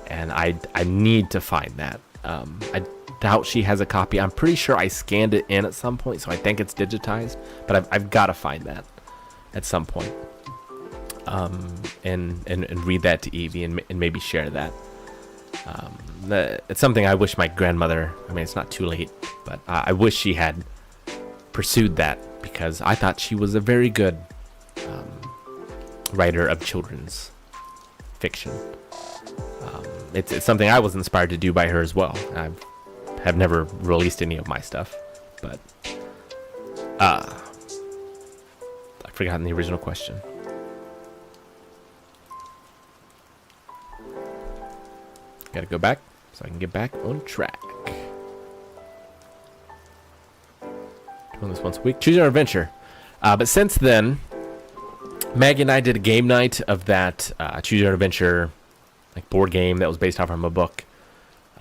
Speaker 1: And I need to find that. I doubt she has a copy. I'm pretty sure I scanned it in at some point, so I think it's digitized, but I've got to find that at some point, and read that to Evie, and maybe share that. It's something I wish my grandmother, I mean, it's not too late, but I wish she had pursued that, because I thought she was a very good writer of children's fiction. It's something I was inspired to do by her as well. I have never released any of my stuff, but I've forgotten the original question. Gotta go back so I can get back on track. Doing this once a week. Choose Your Own Adventure. But since then, Maggie and I did a game night of that Choose Your Own Adventure like board game that was based off from a book.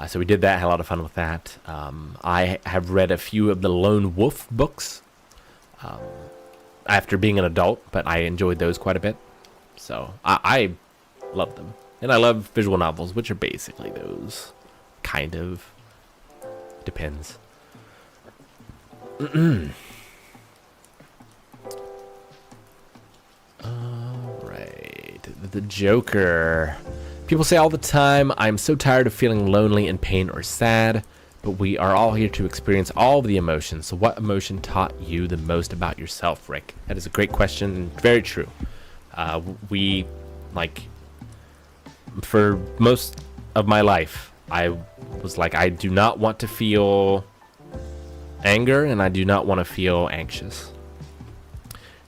Speaker 1: So we did that, had a lot of fun with that. I have read a few of the Lone Wolf books after being an adult, but I enjoyed those quite a bit. So I love them. And I love visual novels, which are basically those. Kind of. Depends. Alright. The Joker. People say all the time, I'm so tired of feeling lonely, in pain, or sad. But we are all here to experience all of the emotions. So what emotion taught you the most about yourself, Rick? That is a great question, and very true. For most of my life, I was like, I do not want to feel anger, and I do not want to feel anxious.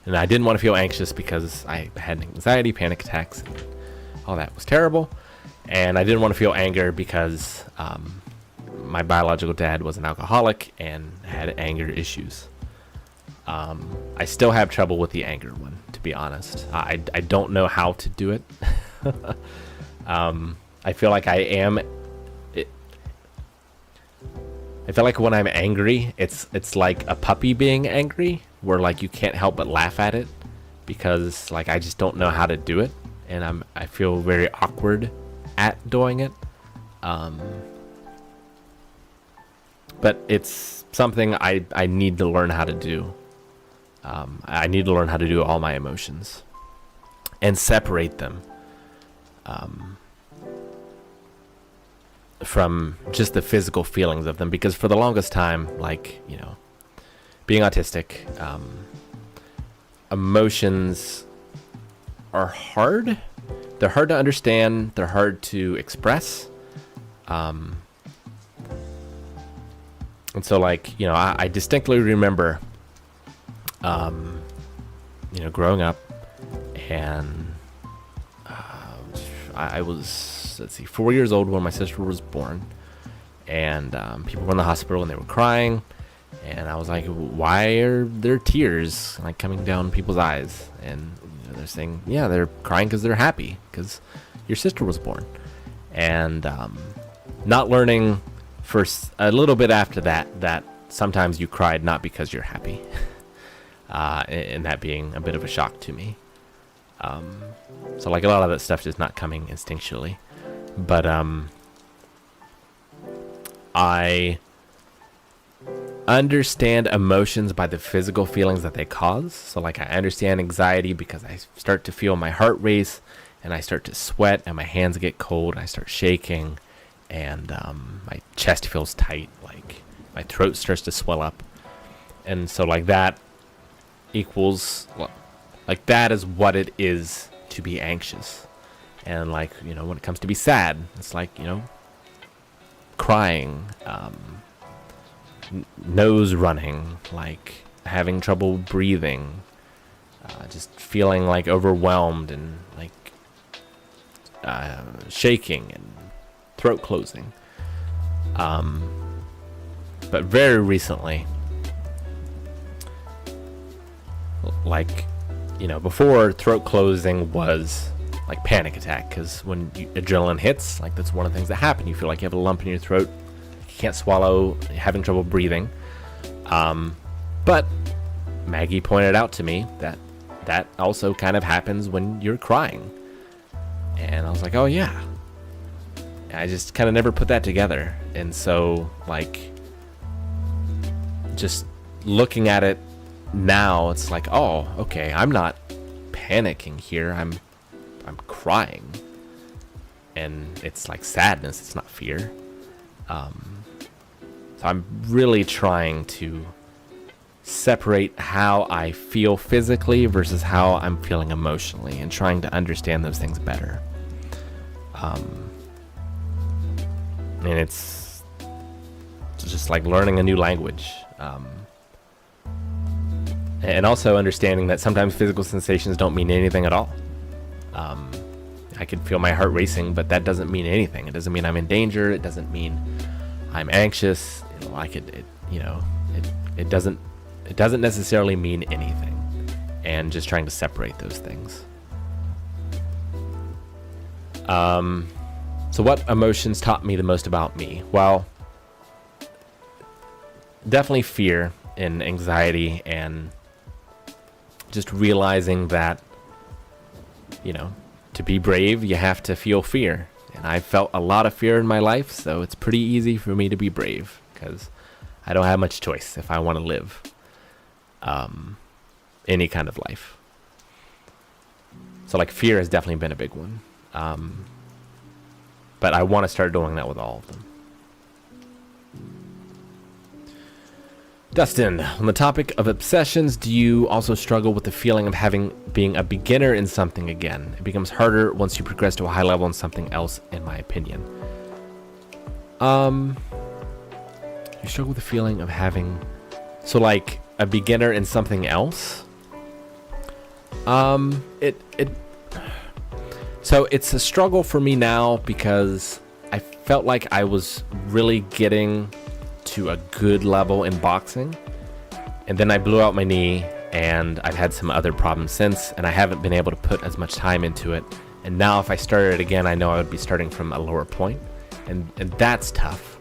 Speaker 1: And I didn't want to feel anxious because I had anxiety, panic attacks, and all that was terrible. And I didn't want to feel anger because my biological dad was an alcoholic and had anger issues. I still have trouble with the anger one, to be honest. I don't know how to do it. I feel like I feel like when I'm angry, it's like a puppy being angry, where like you can't help but laugh at it, because like I just don't know how to do it, and I feel very awkward at doing it. But it's something I need to learn how to do. I need to learn how to do all my emotions and separate them from just the physical feelings of them, because for the longest time, like, you know, being autistic, emotions are hard. They're hard to understand. They're hard to express. And so, like, you know, I distinctly remember, you know, growing up, and I was, let's see, 4 years old when my sister was born, and people were in the hospital and they were crying, and I was like, why are there tears like coming down people's eyes? And you know, they're saying, yeah, they're crying because they're happy because your sister was born. And not learning for a little bit after that sometimes you cried not because you're happy. And that being a bit of a shock to me. So like a lot of that stuff just not coming instinctually. But I understand emotions by the physical feelings that they cause. So like I understand anxiety because I start to feel my heart race, and I start to sweat, and my hands get cold, and I start shaking, and my chest feels tight, like my throat starts to swell up. And so like that equals, like, that is what it is to be anxious. And like, you know, when it comes to be sad, it's like, you know, crying, nose running, like having trouble breathing, just feeling like overwhelmed, and like shaking and throat closing. But very recently, like, you know, before, throat closing was like panic attack, because when adrenaline hits, like, that's one of the things that happen. You feel like you have a lump in your throat, you can't swallow, having trouble breathing. But Maggie pointed out to me that also kind of happens when you're crying, and I was like, oh yeah. I just kind of never put that together. And so, like, just looking at it now, it's like, oh, okay, I'm not panicking here, I'm crying, and it's like sadness, it's not fear. So I'm really trying to separate how I feel physically versus how I'm feeling emotionally, and trying to understand those things better. And it's just like learning a new language. And also understanding that sometimes physical sensations don't mean anything at all. I could feel my heart racing, but that doesn't mean anything. It doesn't mean I'm in danger. It doesn't mean I'm anxious. It doesn't necessarily mean anything. And just trying to separate those things. So what emotions taught me the most about me? Well, definitely fear and anxiety, and just realizing that, you know, to be brave, you have to feel fear. And I felt a lot of fear in my life, so it's pretty easy for me to be brave, because I don't have much choice if I want to live any kind of life. So like fear has definitely been a big one. But I want to start doing that with all of them. Dustin, on the topic of obsessions, do you also struggle with the feeling of being a beginner in something again? It becomes harder once you progress to a high level in something else, in my opinion. You struggle with the feeling of having... So like a beginner in something else? So it's a struggle for me now, because felt like I was really getting to a good level in boxing, and then I blew out my knee, and I've had some other problems since, and I haven't been able to put as much time into it. And now if I started again, I know I would be starting from a lower point, and that's tough.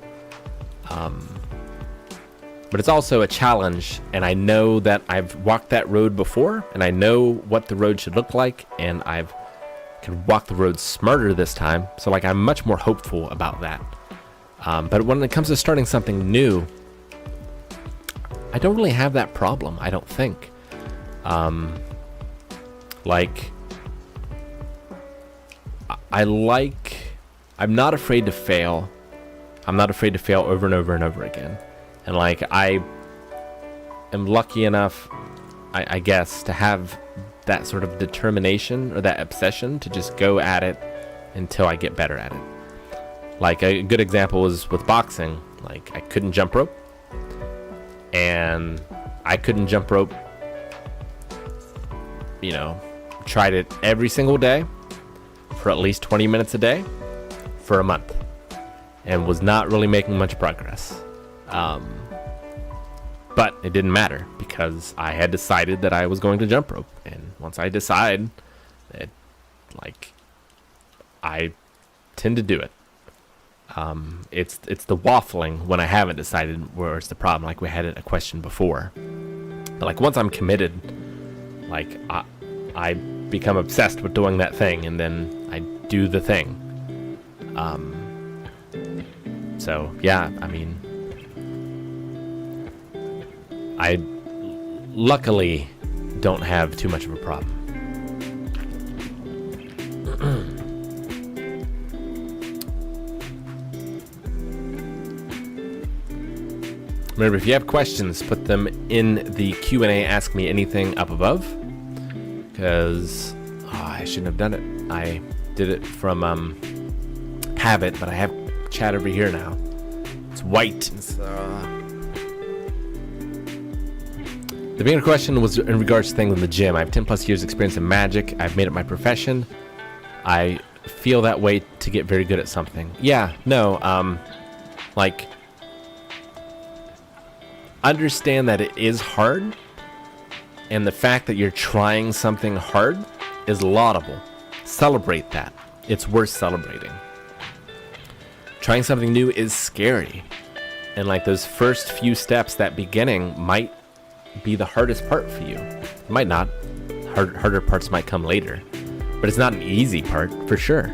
Speaker 1: But it's also a challenge, and I know that I've walked that road before, and I know what the road should look like, and I've can walk the road smarter this time. So like, I'm much more hopeful about that. But when it comes to starting something new, I don't really have that problem, I don't think. Like, I'm not afraid to fail. I'm not afraid to fail over and over and over again. And like, I am lucky enough, I guess, to have that sort of determination or that obsession to just go at it until I get better at it. Like, a good example is with boxing. Like, I couldn't jump rope, and I couldn't jump rope, you know, tried it every single day for at least 20 minutes a day for a month, and was not really making much progress. But it didn't matter, because I had decided that I was going to jump rope, and once I decide that, like, I tend to do it. It's the waffling when I haven't decided where it's the problem, like we had a question before. But like, once I'm committed, like, I become obsessed with doing that thing, and then I do the thing. So yeah, I mean, I luckily don't have too much of a problem. Remember, if you have questions, put them in the Q&A Ask Me Anything up above, because I shouldn't have done it. I did it from habit, but I have chat over here now. It's white. The bigger question was in regards to things in the gym. I have 10 plus years experience in magic. I've made it my profession. I feel that way to get very good at something. Yeah, no, like, understand that it is hard, and the fact that you're trying something hard is laudable. Celebrate that. It's worth celebrating. Trying something new is scary, and like, those first few steps, that beginning, might be the hardest part for you. It might not. Harder parts might come later, but it's not an easy part for sure.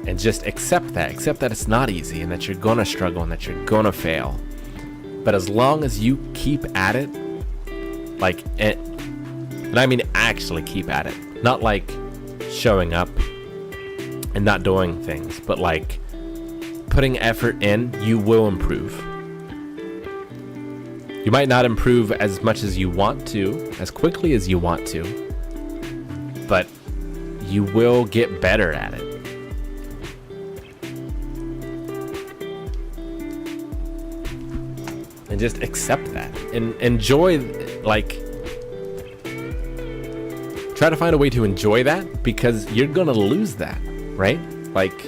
Speaker 1: And just accept that it's not easy, and that you're gonna struggle, and that you're gonna fail. But as long as you keep at it, like, and I mean actually keep at it, not like showing up and not doing things, but like putting effort in, you will improve. You might not improve as much as you want to, as quickly as you want to, but you will get better at it. And just accept that and enjoy, like, try to find a way to enjoy that, because you're gonna lose that, right? Like,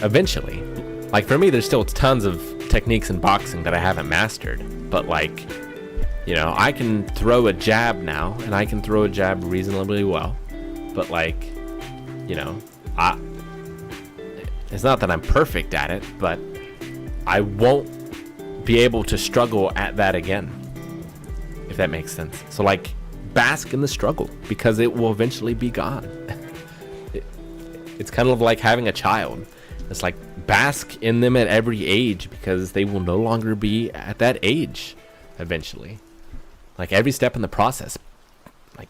Speaker 1: eventually. Like, for me, there's still tons of techniques in boxing that I haven't mastered, but like, you know, I can throw a jab now, and I can throw a jab reasonably well, but like, you know, it's not that I'm perfect at it, but I won't be able to struggle at that again, if that makes sense. So like, bask in the struggle, because it will eventually be gone. It's kind of like having a child. It's like, bask in them at every age, because they will no longer be at that age eventually. Like, every step in the process, like,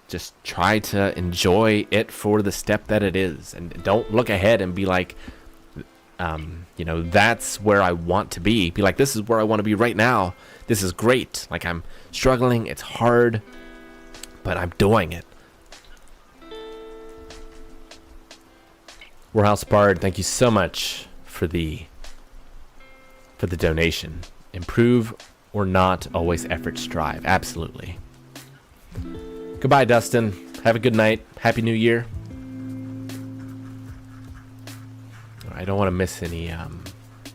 Speaker 1: just try to enjoy it for the step that it is, and don't look ahead and be like, you know, that's where I want to be. Be like, this is where I want to be right now. This is great. Like, I'm struggling, it's hard, but I'm doing it. Warehouse Bard, thank you so much for the donation. Improve or not, always effort strive. Absolutely. Goodbye, Dustin. Have a good night. Happy New Year. I don't want to miss any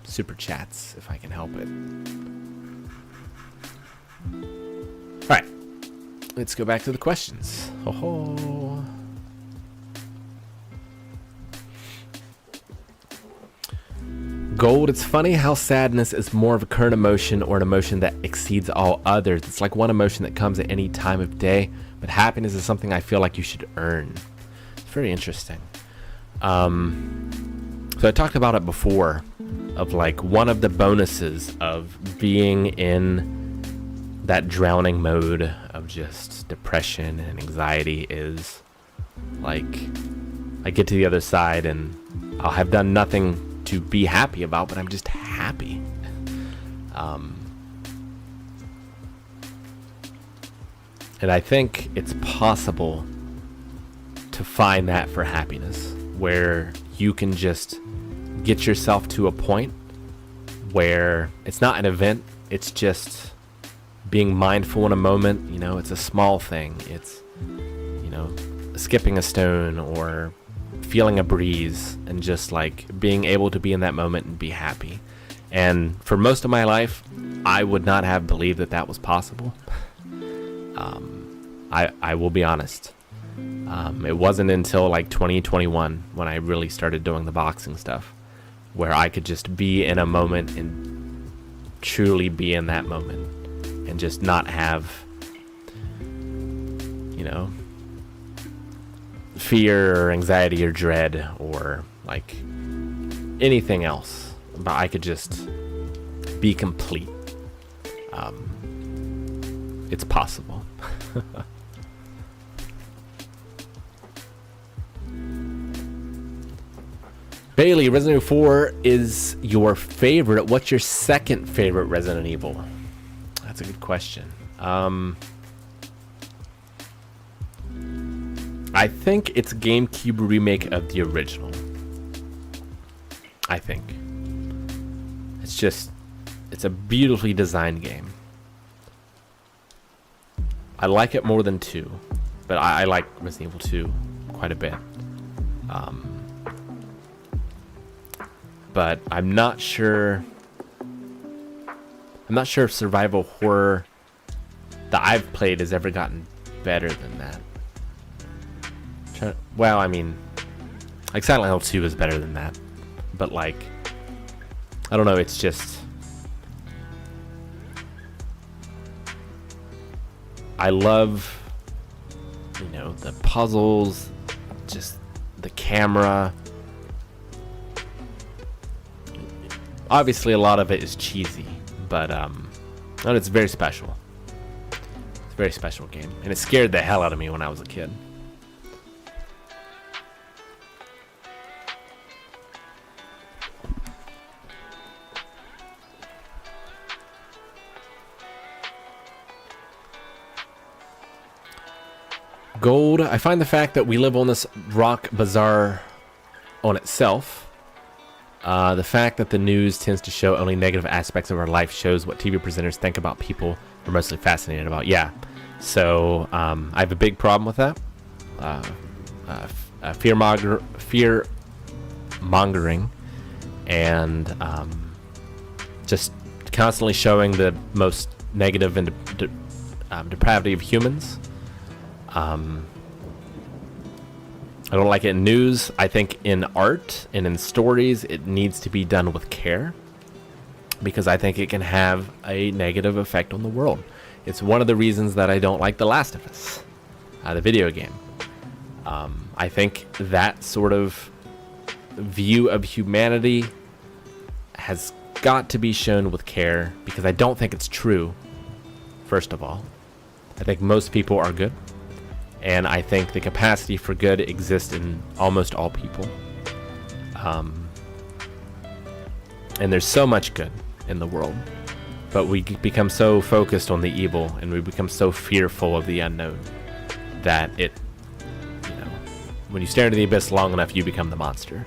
Speaker 1: super chats if I can help it. All right, let's go back to the questions. Oh. Gold, it's funny how sadness is more of a current emotion or an emotion that exceeds all others. It's like one emotion that comes at any time of day, but happiness is something I feel like you should earn. It's very interesting. So I talked about it before, of like one of the bonuses of being in that drowning mode of just depression and anxiety is like I get to the other side and I'll have done nothing to be happy about, but I'm just happy. And I think it's possible to find that for happiness, where you can just get yourself to a point where it's not an event, it's just being mindful in a moment. You know, it's a small thing. It's, you know, skipping a stone or feeling a breeze and just like being able to be in that moment and be happy. And for most of my life, I would not have believed that that was possible. I will be honest. It wasn't until like 2021 when I really started doing the boxing stuff where I could just be in a moment and truly be in that moment and just not have, you know, fear or anxiety or dread or like anything else, but I could just be complete. It's possible. Bailey, Resident Evil 4 is your favorite. What's your second favorite Resident Evil? That's a good question. I think it's GameCube remake of the original. I think. It's a beautifully designed game. I like it more than 2, but I like Resident Evil 2 quite a bit. But I'm not sure if survival horror that I've played has ever gotten better than that. Well, I mean, like Silent Hill 2 is better than that, but like, I don't know, it's just, I love, you know, the puzzles, just the camera. Obviously, a lot of it is cheesy, but it's very special. It's a very special game, and it scared the hell out of me when I was a kid. Gold, I find the fact that we live on this rock bizarre on itself. The fact that the news tends to show only negative aspects of our life shows what TV presenters think about people we're mostly fascinated about. Yeah, so I have a big problem with that. Fear mongering, and just constantly showing the most negative and depravity of humans. I don't like it in news. I think in art and in stories, it needs to be done with care, because I think it can have a negative effect on the world. It's one of the reasons that I don't like The Last of Us, the video game. I think that sort of view of humanity has got to be shown with care, because I don't think it's true, first of all. I think most people are good. And I think the capacity for good exists in almost all people. And there's so much good in the world. But we become so focused on the evil, and we become so fearful of the unknown, that it, you know, when you stare into the abyss long enough, you become the monster.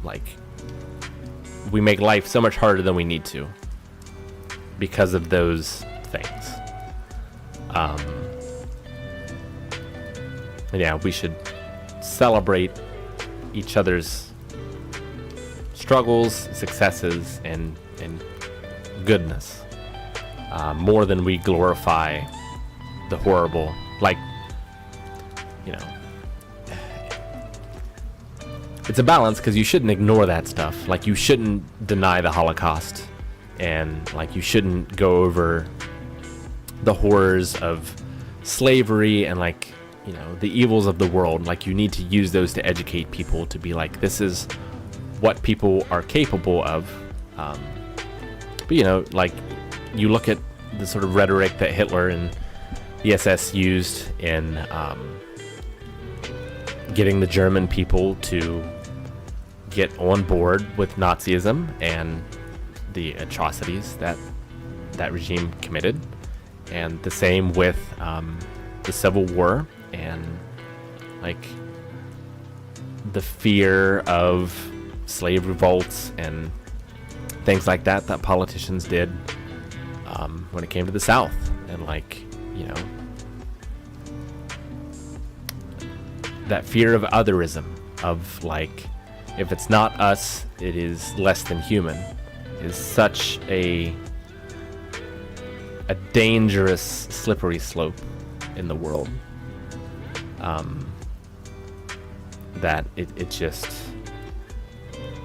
Speaker 1: Like, we make life so much harder than we need to because of those things. And yeah, we should celebrate each other's struggles, successes, and goodness, more than we glorify the horrible. Like, you know, it's a balance, because you shouldn't ignore that stuff. Like, you shouldn't deny the Holocaust, and like, you shouldn't go over the horrors of slavery and, like, you know, the evils of the world. Like, you need to use those to educate people, to be like, this is what people are capable of. But, you know, like, you look at the sort of rhetoric that Hitler and the SS used in getting the German people to get on board with Nazism and the atrocities that that regime committed, and the same with the Civil War, and like the fear of slave revolts and things like that that politicians did when it came to the South. And, like, you know, that fear of otherism, of like, if it's not us, it is less than human, is such a dangerous slippery slope in the world, that it just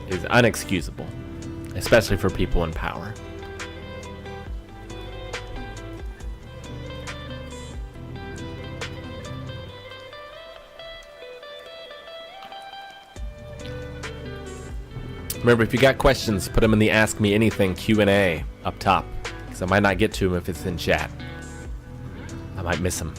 Speaker 1: is unexcusable, especially for people in power. Remember, if you got questions, put them in the Ask Me Anything Q&A up top, because I might not get to them if it's in chat. I might miss them.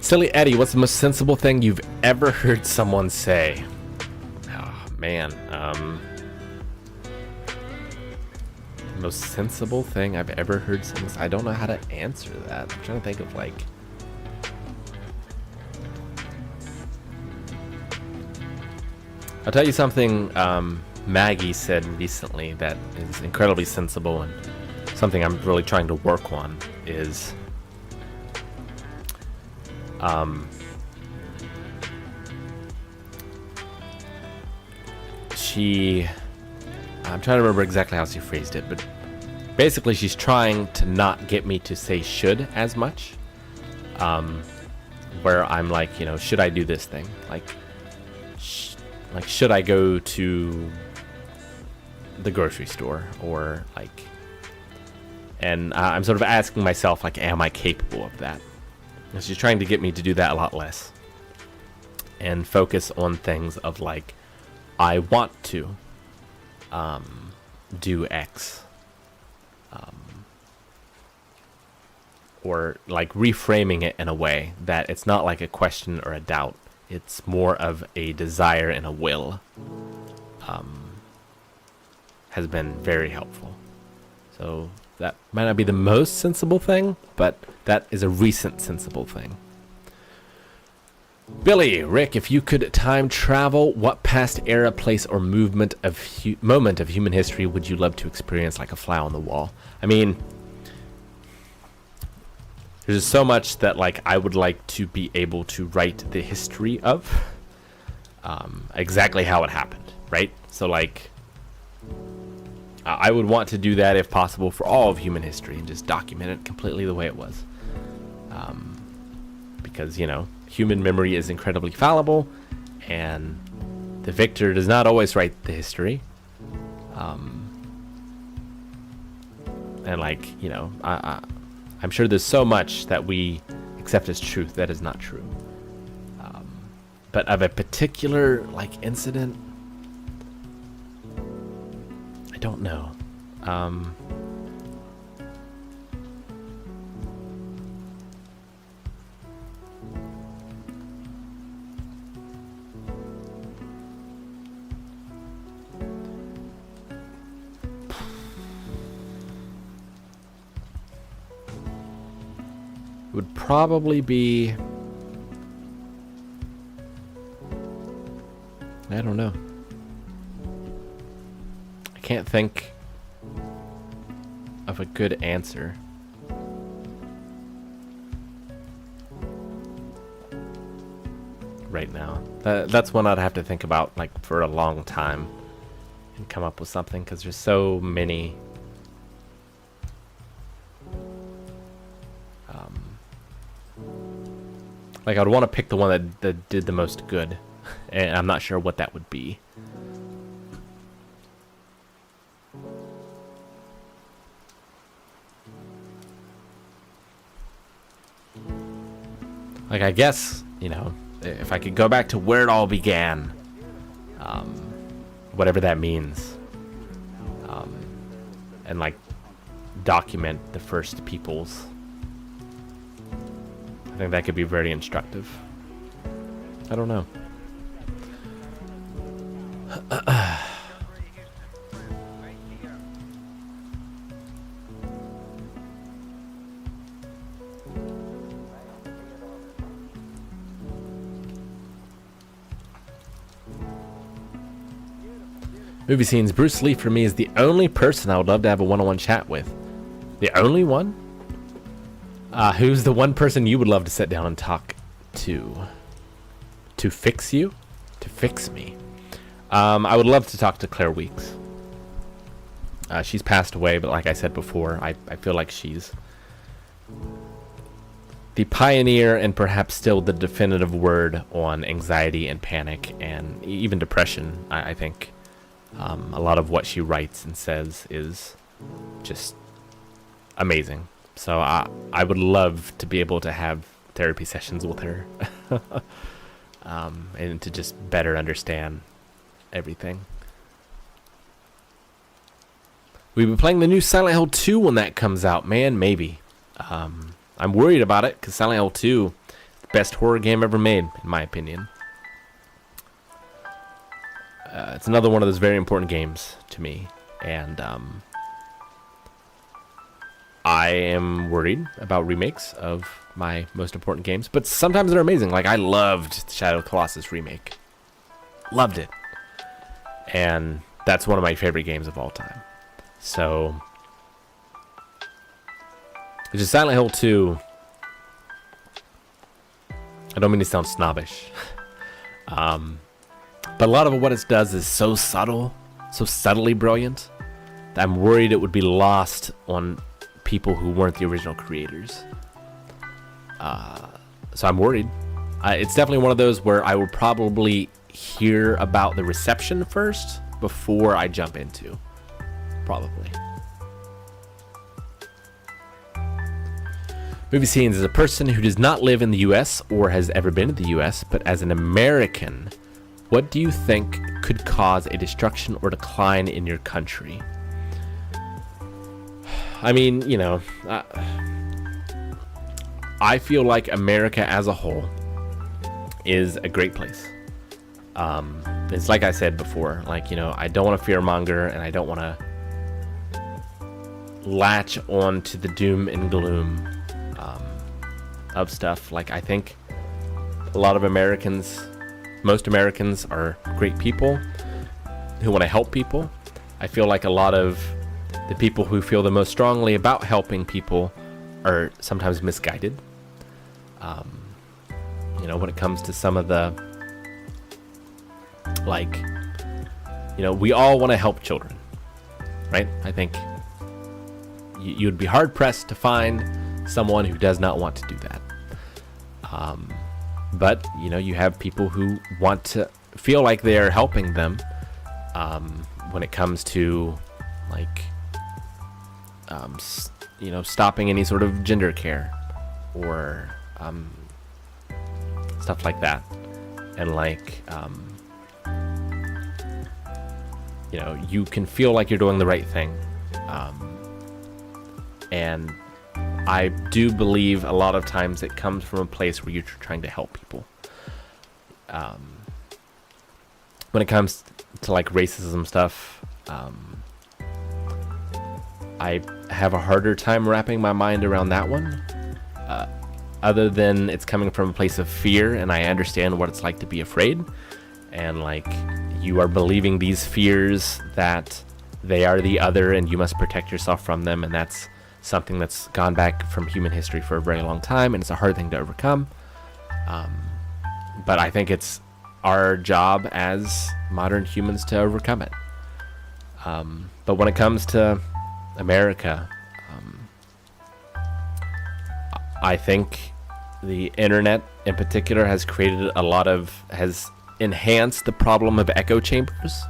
Speaker 1: Silly Eddie, what's the most sensible thing you've ever heard someone say? Man, the most sensible thing I've ever heard someone say. I don't know how to answer that. I'm trying to think of, like, I'll tell you something Maggie said recently that is incredibly sensible, and something I'm really trying to work on is I'm trying to remember exactly how she phrased it, but basically she's trying to not get me to say should as much, where I'm like, you know, should I do this thing? Like, should I go to the grocery store? Or like, and I'm sort of asking myself, like, am I capable of that? And she's trying to get me to do that a lot less, and focus on things of, like, I want to do X, or like reframing it in a way that it's not like a question or a doubt. It's more of a desire and a will. Has been very helpful. So that might not be the most sensible thing, but that is a recent sensible thing. Billy, Rick, if you could time travel, what past era, place, or moment of human history would you love to experience like a fly on the wall? I mean, there's just so much that, like, I would like to be able to write the history of, exactly how it happened, right? So, like, I would want to do that if possible for all of human history, and just document it completely the way it was, because, you know, human memory is incredibly fallible, and the victor does not always write the history. And, like, you know, I'm sure there's so much that we accept as truth that is not true. But of a particular, like, incident, I don't know. Would probably be I don't know. I can't think of a good answer. Right now. That's one I'd have to think about like for a long time and come up with something, because there's so many. Like I'd want to pick the one that did the most good, and I'm not sure what that would be. Like I guess, you know, if I could go back to where it all began, whatever that means, and like document the first peoples, I think that could be very instructive. I don't know. Movie scenes. Bruce Lee for me is the only person I would love to have a one-on-one chat with. The only one? Who's the one person you would love to sit down and talk to? To fix you? To fix me? I would love to talk to Claire Weeks. She's passed away, but like I said before, I feel like she's the pioneer and perhaps still the definitive word on anxiety and panic and even depression. I think a lot of what she writes and says is just amazing. So I would love to be able to have therapy sessions with her and to just better understand everything. We've been playing the new Silent Hill 2 when that comes out. Man, maybe. I'm worried about it because Silent Hill 2, the best horror game ever made, in my opinion. It's another one of those very important games to me, and I am worried about remakes of my most important games, but sometimes they're amazing. Like, I loved Shadow of the Colossus remake. Loved it. And that's one of my favorite games of all time. So, it's just Silent Hill 2. I don't mean to sound snobbish. But a lot of what it does is so subtle, so subtly brilliant, that I'm worried it would be lost on people who weren't the original creators. So I'm worried. It's definitely one of those where I will probably hear about the reception first before I jump into. Probably. Movie scenes. As a person who does not live in the US or has ever been to the US, but as an American, what do you think could cause a destruction or decline in your country? I mean, you know, I feel like America as a whole is a great place. It's like I said before, like, you know, I don't want to fearmonger and I don't want to latch on to the doom and gloom of stuff. Like, I think a lot of Americans, most Americans are great people who want to help people. I feel like a lot of the people who feel the most strongly about helping people are sometimes misguided. You know, when it comes to some of the, like, you know, we all want to help children, right? I think you'd be hard pressed to find someone who does not want to do that. But, you know, you have people who want to feel like they are helping them when it comes to, like, you know, stopping any sort of gender care or stuff like that. And, like, you know, you can feel like you're doing the right thing. And I do believe a lot of times it comes from a place where you're trying to help people. When it comes to, like, racism stuff, I have a harder time wrapping my mind around that one. Other than it's coming from a place of fear, and I understand what it's like to be afraid. And, like, you are believing these fears that they are the other and you must protect yourself from them, and that's something that's gone back from human history for a very long time, and it's a hard thing to overcome. But I think it's our job as modern humans to overcome it. But when it comes to America, I think the internet in particular has enhanced the problem of echo chambers.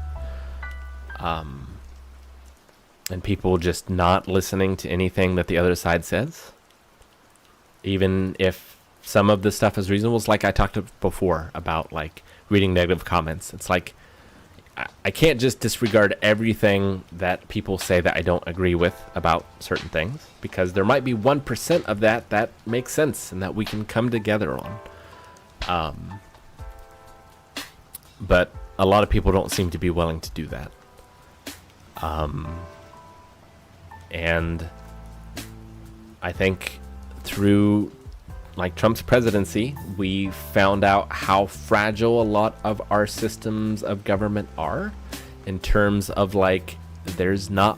Speaker 1: And people just not listening to anything that the other side says. Even if some of the stuff is reasonable. It's like I talked before about like reading negative comments. It's like I can't just disregard everything that people say that I don't agree with about certain things, because there might be 1% of that makes sense and that we can come together on. But a lot of people don't seem to be willing to do that. And I think through like Trump's presidency, we found out how fragile a lot of our systems of government are, in terms of like there's not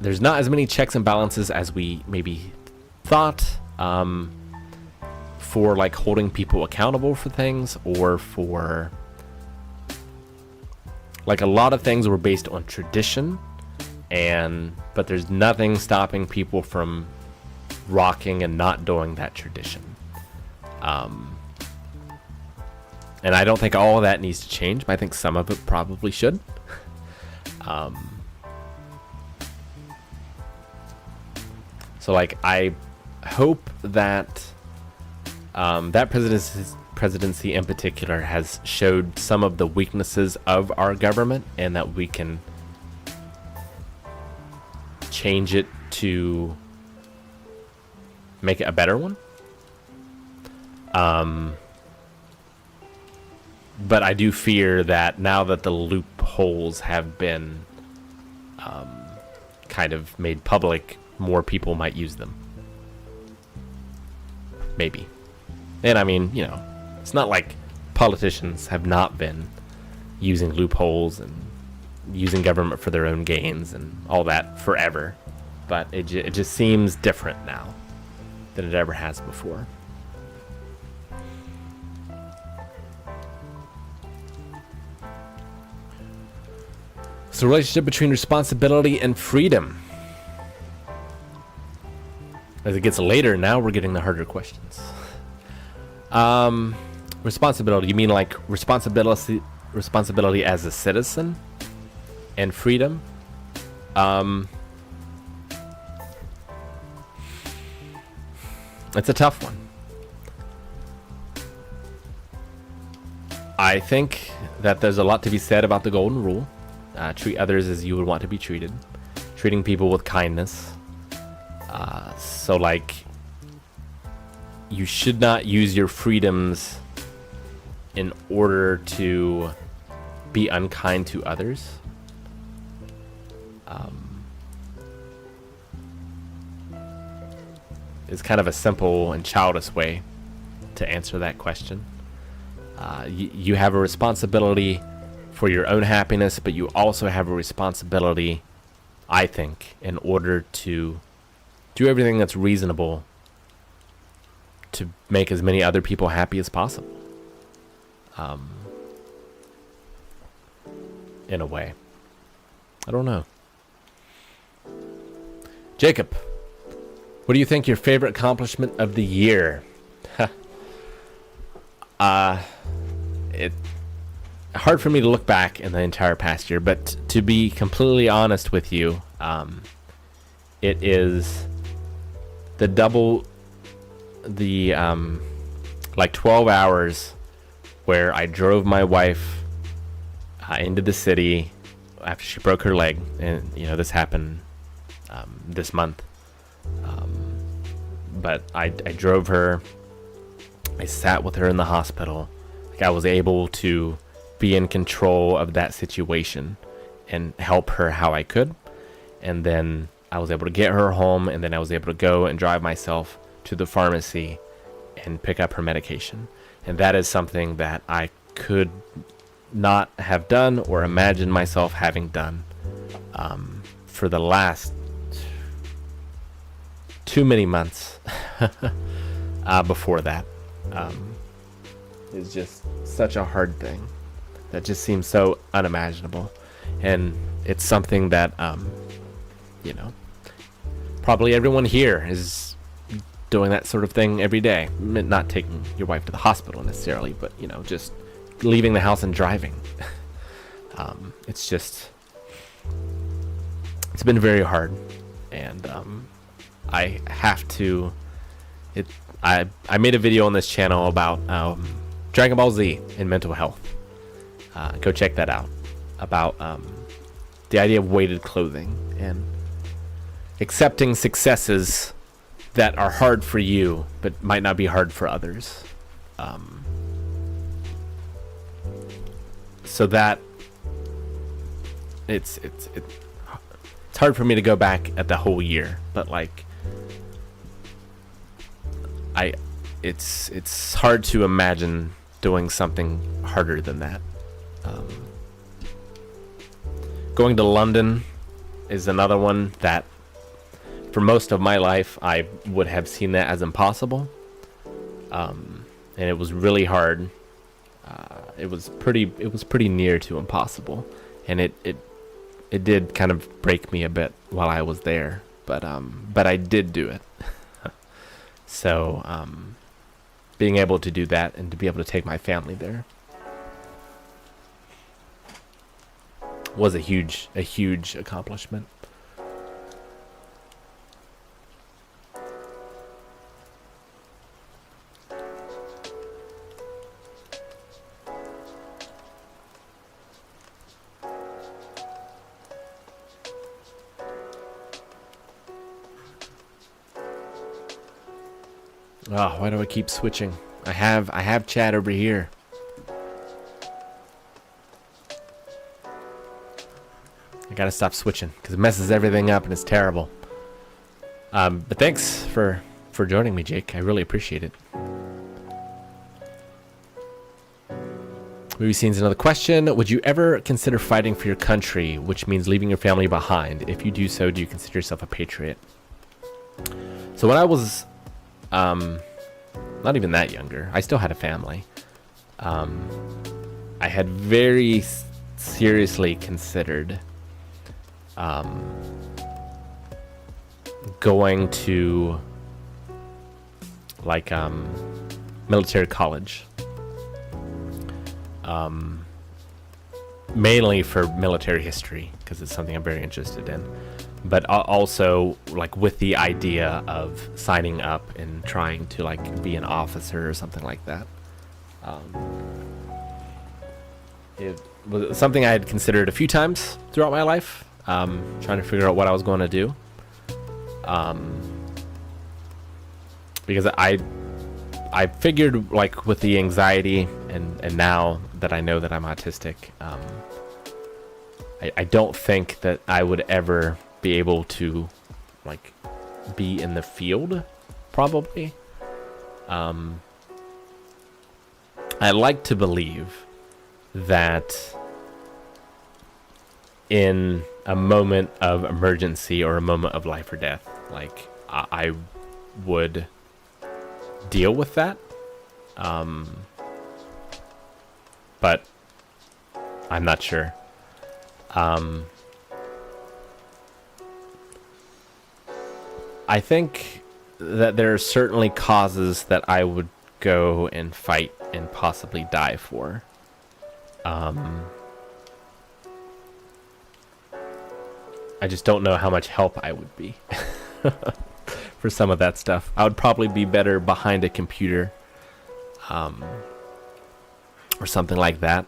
Speaker 1: as many checks and balances as we maybe thought, for like holding people accountable for things, or for like a lot of things were based on tradition, but there's nothing stopping people from rocking and not doing that tradition. And I don't think all of that needs to change, but I think some of it probably should. So like I hope that that presidency in particular has showed some of the weaknesses of our government, and that we can change it to make it a better one. But I do fear that now that the loopholes have been kind of made public, more people might use them. Maybe. And I mean, you know, it's not like politicians have not been using loopholes and using government for their own gains and all that forever. But it just seems different now than it ever has before. So, relationship between responsibility and freedom. As it gets later, now we're getting the harder questions. Responsibility. You mean like responsibility as a citizen, and freedom? It's a tough one. I think that there's a lot to be said about the golden rule. Treat others as you would want to be treated. Treating people with kindness. So like, you should not use your freedoms in order to be unkind to others. It's kind of a simple and childish way to answer that question. You have a responsibility for your own happiness, but you also have a responsibility, I think, in order to do everything that's reasonable to make as many other people happy as possible. In a way. I don't know. Jacob, what do you think your favorite accomplishment of the year? It's hard for me to look back in the entire past year, but to be completely honest with you, it is like 12 hours where I drove my wife into the city after she broke her leg, and you know this happened this month. But I drove her. I sat with her in the hospital. Like, I was able to be in control of that situation and help her how I could. And then I was able to get her home, and then I was able to go and drive myself to the pharmacy and pick up her medication. And that is something that I could not have done or imagine myself having done for the last too many months before that. Is just such a hard thing that just seems so unimaginable, and it's something that you know, probably everyone here is doing that sort of thing every day. Not taking your wife to the hospital necessarily, but you know, just leaving the house and driving. It's been very hard, and I have to. I made a video on this channel about Dragon Ball Z and mental health. Go check that out. About the idea of weighted clothing and accepting successes that are hard for you but might not be hard for others. So that it's hard for me to go back at the whole year, but like it's hard to imagine doing something harder than that. Going to London is another one that for most of my life I would have seen that as impossible, and it was really hard. It was pretty near to impossible, and it did kind of break me a bit while I was there, but I did do it. So being able to do that and to be able to take my family there was a huge accomplishment. Oh, why do I keep switching? I have chat over here. I gotta stop switching because it messes everything up and it's terrible. But thanks for joining me, Jake. I really appreciate it. Movie scene's another question. Would you ever consider fighting for your country, which means leaving your family behind? If you do so, do you consider yourself a patriot? So when I was not even that younger, I still had a family. I had very seriously considered going to like military college, mainly for military history because it's something I'm very interested in, but also like with the idea of signing up and trying to like be an officer or something like that. It was something I had considered a few times throughout my life, trying to figure out what I was going to do, because I figured like with the anxiety and now that I know that I'm autistic, I don't think that I would ever be able to like be in the field, probably. I like to believe that in a moment of emergency or a moment of life or death, like I would deal with that, but I'm not sure. I think that there are certainly causes that I would go and fight and possibly die for. I just don't know how much help I would be for some of that stuff. I would probably be better behind a computer, or something like that.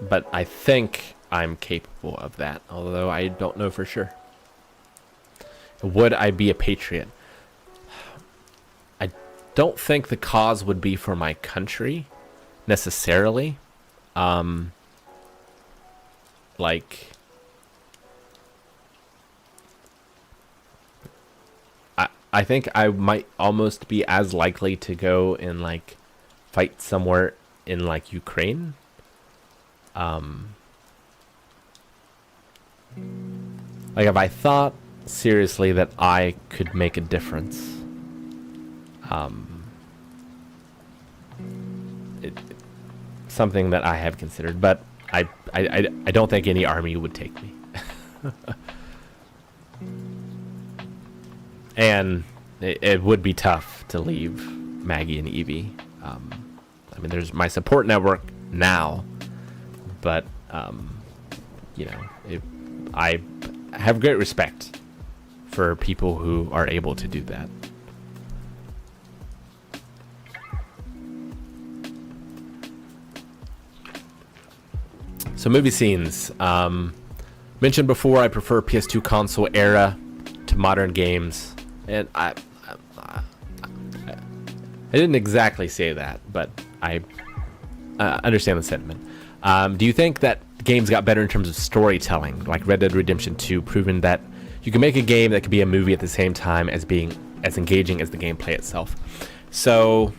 Speaker 1: But I think I'm capable of that, although I don't know for sure. Would I be a patriot? I don't think the cause would be for my country necessarily. Like, I think I might almost be as likely to go and like fight somewhere in like Ukraine. Like if I thought seriously that I could make a difference, something that I have considered, but I don't think any army would take me. And it would be tough to leave Maggie and Evie. I mean, there's my support network now, but you know, I have great respect for people who are able to do that. So movie scenes. Mentioned before, I prefer PS2 console era to modern games, and I didn't exactly say that, but I understand the sentiment. Do you think that games got better in terms of storytelling, like Red Dead Redemption 2, proving that you can make a game that could be a movie at the same time as being as engaging as the gameplay itself? So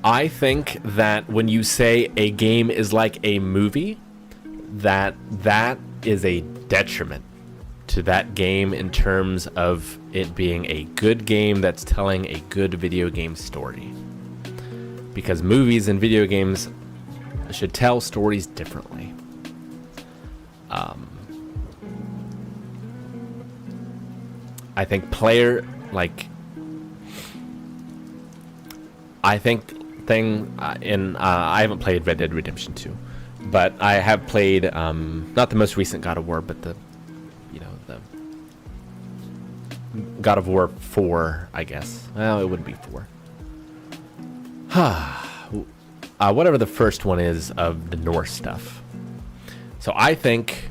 Speaker 1: I think that when you say a game is like a movie, that is a detriment to that game in terms of it being a good game that's telling a good video game story. Because movies and video games should tell stories differently. I think I haven't played Red Dead Redemption 2, but I have played not the most recent God of War, but the God of War 4, I guess. Well, it wouldn't be 4. Whatever the first one is of the Norse stuff. So I think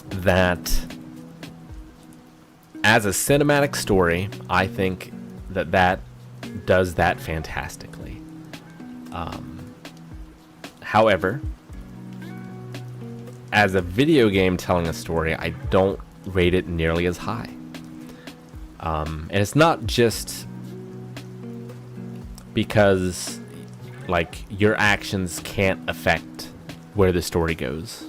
Speaker 1: that as a cinematic story, I think that does that fantastically. However, as a video game telling a story, I don't rate it nearly as high. And it's not just because like your actions can't affect where the story goes,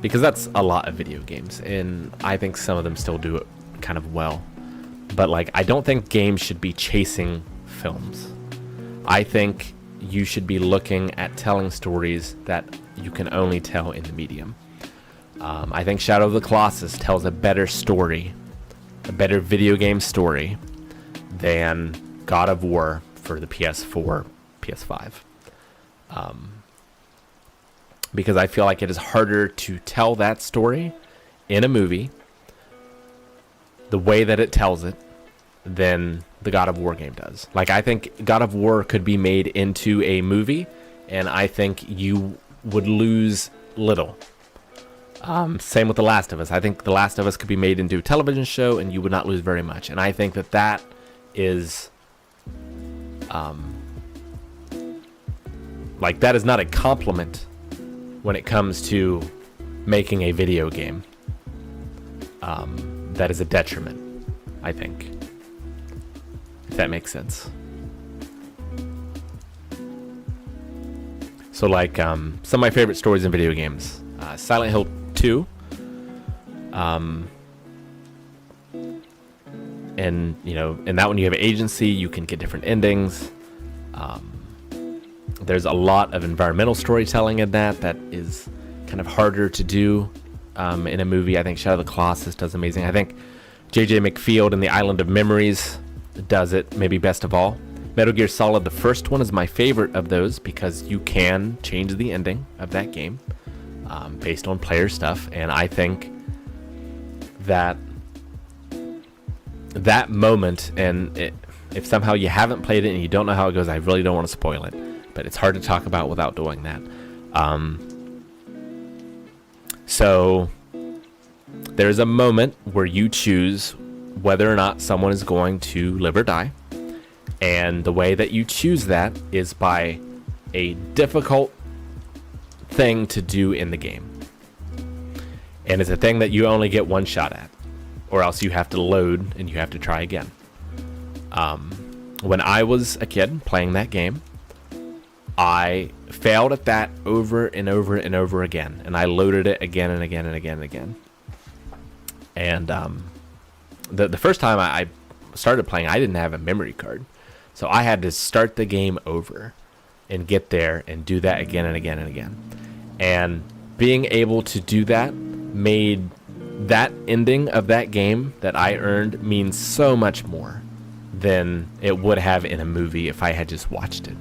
Speaker 1: because that's a lot of video games, and I think some of them still do it kind of well. But like, I don't think games should be chasing films. I think you should be looking at telling stories that you can only tell in the medium. I think Shadow of the Colossus tells a better story, a better video game story than God of War for the PS4, PS5. Because I feel like it is harder to tell that story in a movie the way that it tells it than the God of War game does. Like, I think God of War could be made into a movie, and I think you would lose little. Same with The Last of Us. I think The Last of Us could be made into a television show, and you would not lose very much. And I think that is, that is not a compliment when it comes to making a video game. That is a detriment, I think. If that makes sense. So like, some of my favorite stories in video games. Silent Hill 2. And, in that one you have agency, you can get different endings. There's a lot of environmental storytelling in that is kind of harder to do in a movie. I think Shadow of the Colossus does amazing. I think J.J. McField in The Island of Memories does it maybe best of all. Metal Gear Solid, the first one, is my favorite of those because you can change the ending of that game based on player stuff. And I think that moment, and if somehow you haven't played it and you don't know how it goes, I really don't want to spoil it. But it's hard to talk about without doing that. So there's a moment where you choose whether or not someone is going to live or die. And the way that you choose that is by a difficult thing to do in the game. And it's a thing that you only get one shot at, or else you have to load and you have to try again. When I was a kid playing that game, I failed at that over and over and over again, and I loaded it again and again and again and again. And the first time I started playing, I didn't have a memory card, so I had to start the game over and get there and do that again and again and again. And being able to do that made that ending of that game that I earned mean so much more than it would have in a movie if I had just watched it,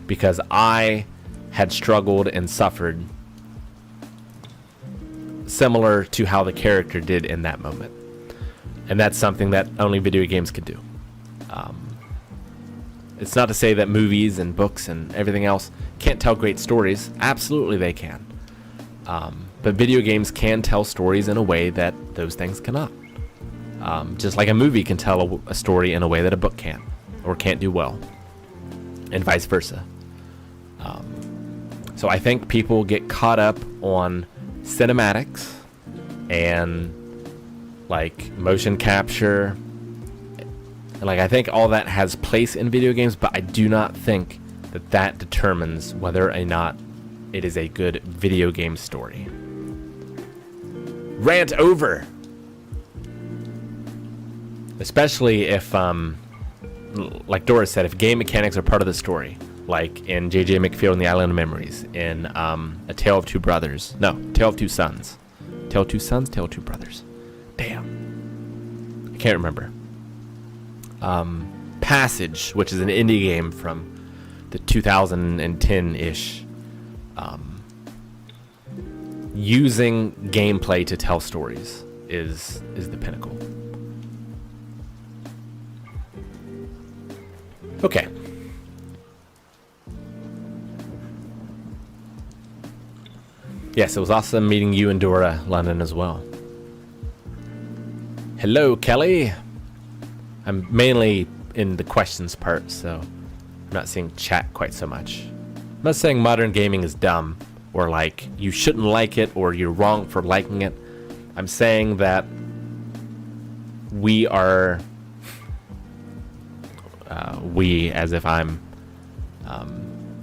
Speaker 1: because I had struggled and suffered similar to how the character did in that moment. And that's something that only video games could do. It's not to say that movies and books and everything else can't tell great stories. Absolutely they can. But video games can tell stories in a way that those things cannot. Just like a movie can tell a story in a way that a book can't, or can't do well, and vice versa. So I think people get caught up on cinematics and like motion capture, and like I think all that has place in video games, but I do not think that that determines whether or not it is a good video game story. Rant over. Especially if, like Dora said, if game mechanics are part of the story, like in J.J. McField and the Island of Memories, in A Tale of Two Brothers. No, Tale of Two Sons. Tale of Two Sons, Tale of Two Brothers. Damn. I can't remember. Passage, which is an indie game from the 2010-ish. Using gameplay to tell stories is the pinnacle. Okay. Yes, it was awesome meeting you and Dora London as well. Hello, Kelly. I'm mainly in the questions part, so I'm not seeing chat quite so much. I'm not saying modern gaming is dumb, or like you shouldn't like it, or you're wrong for liking it. I'm saying that we are, we as if I'm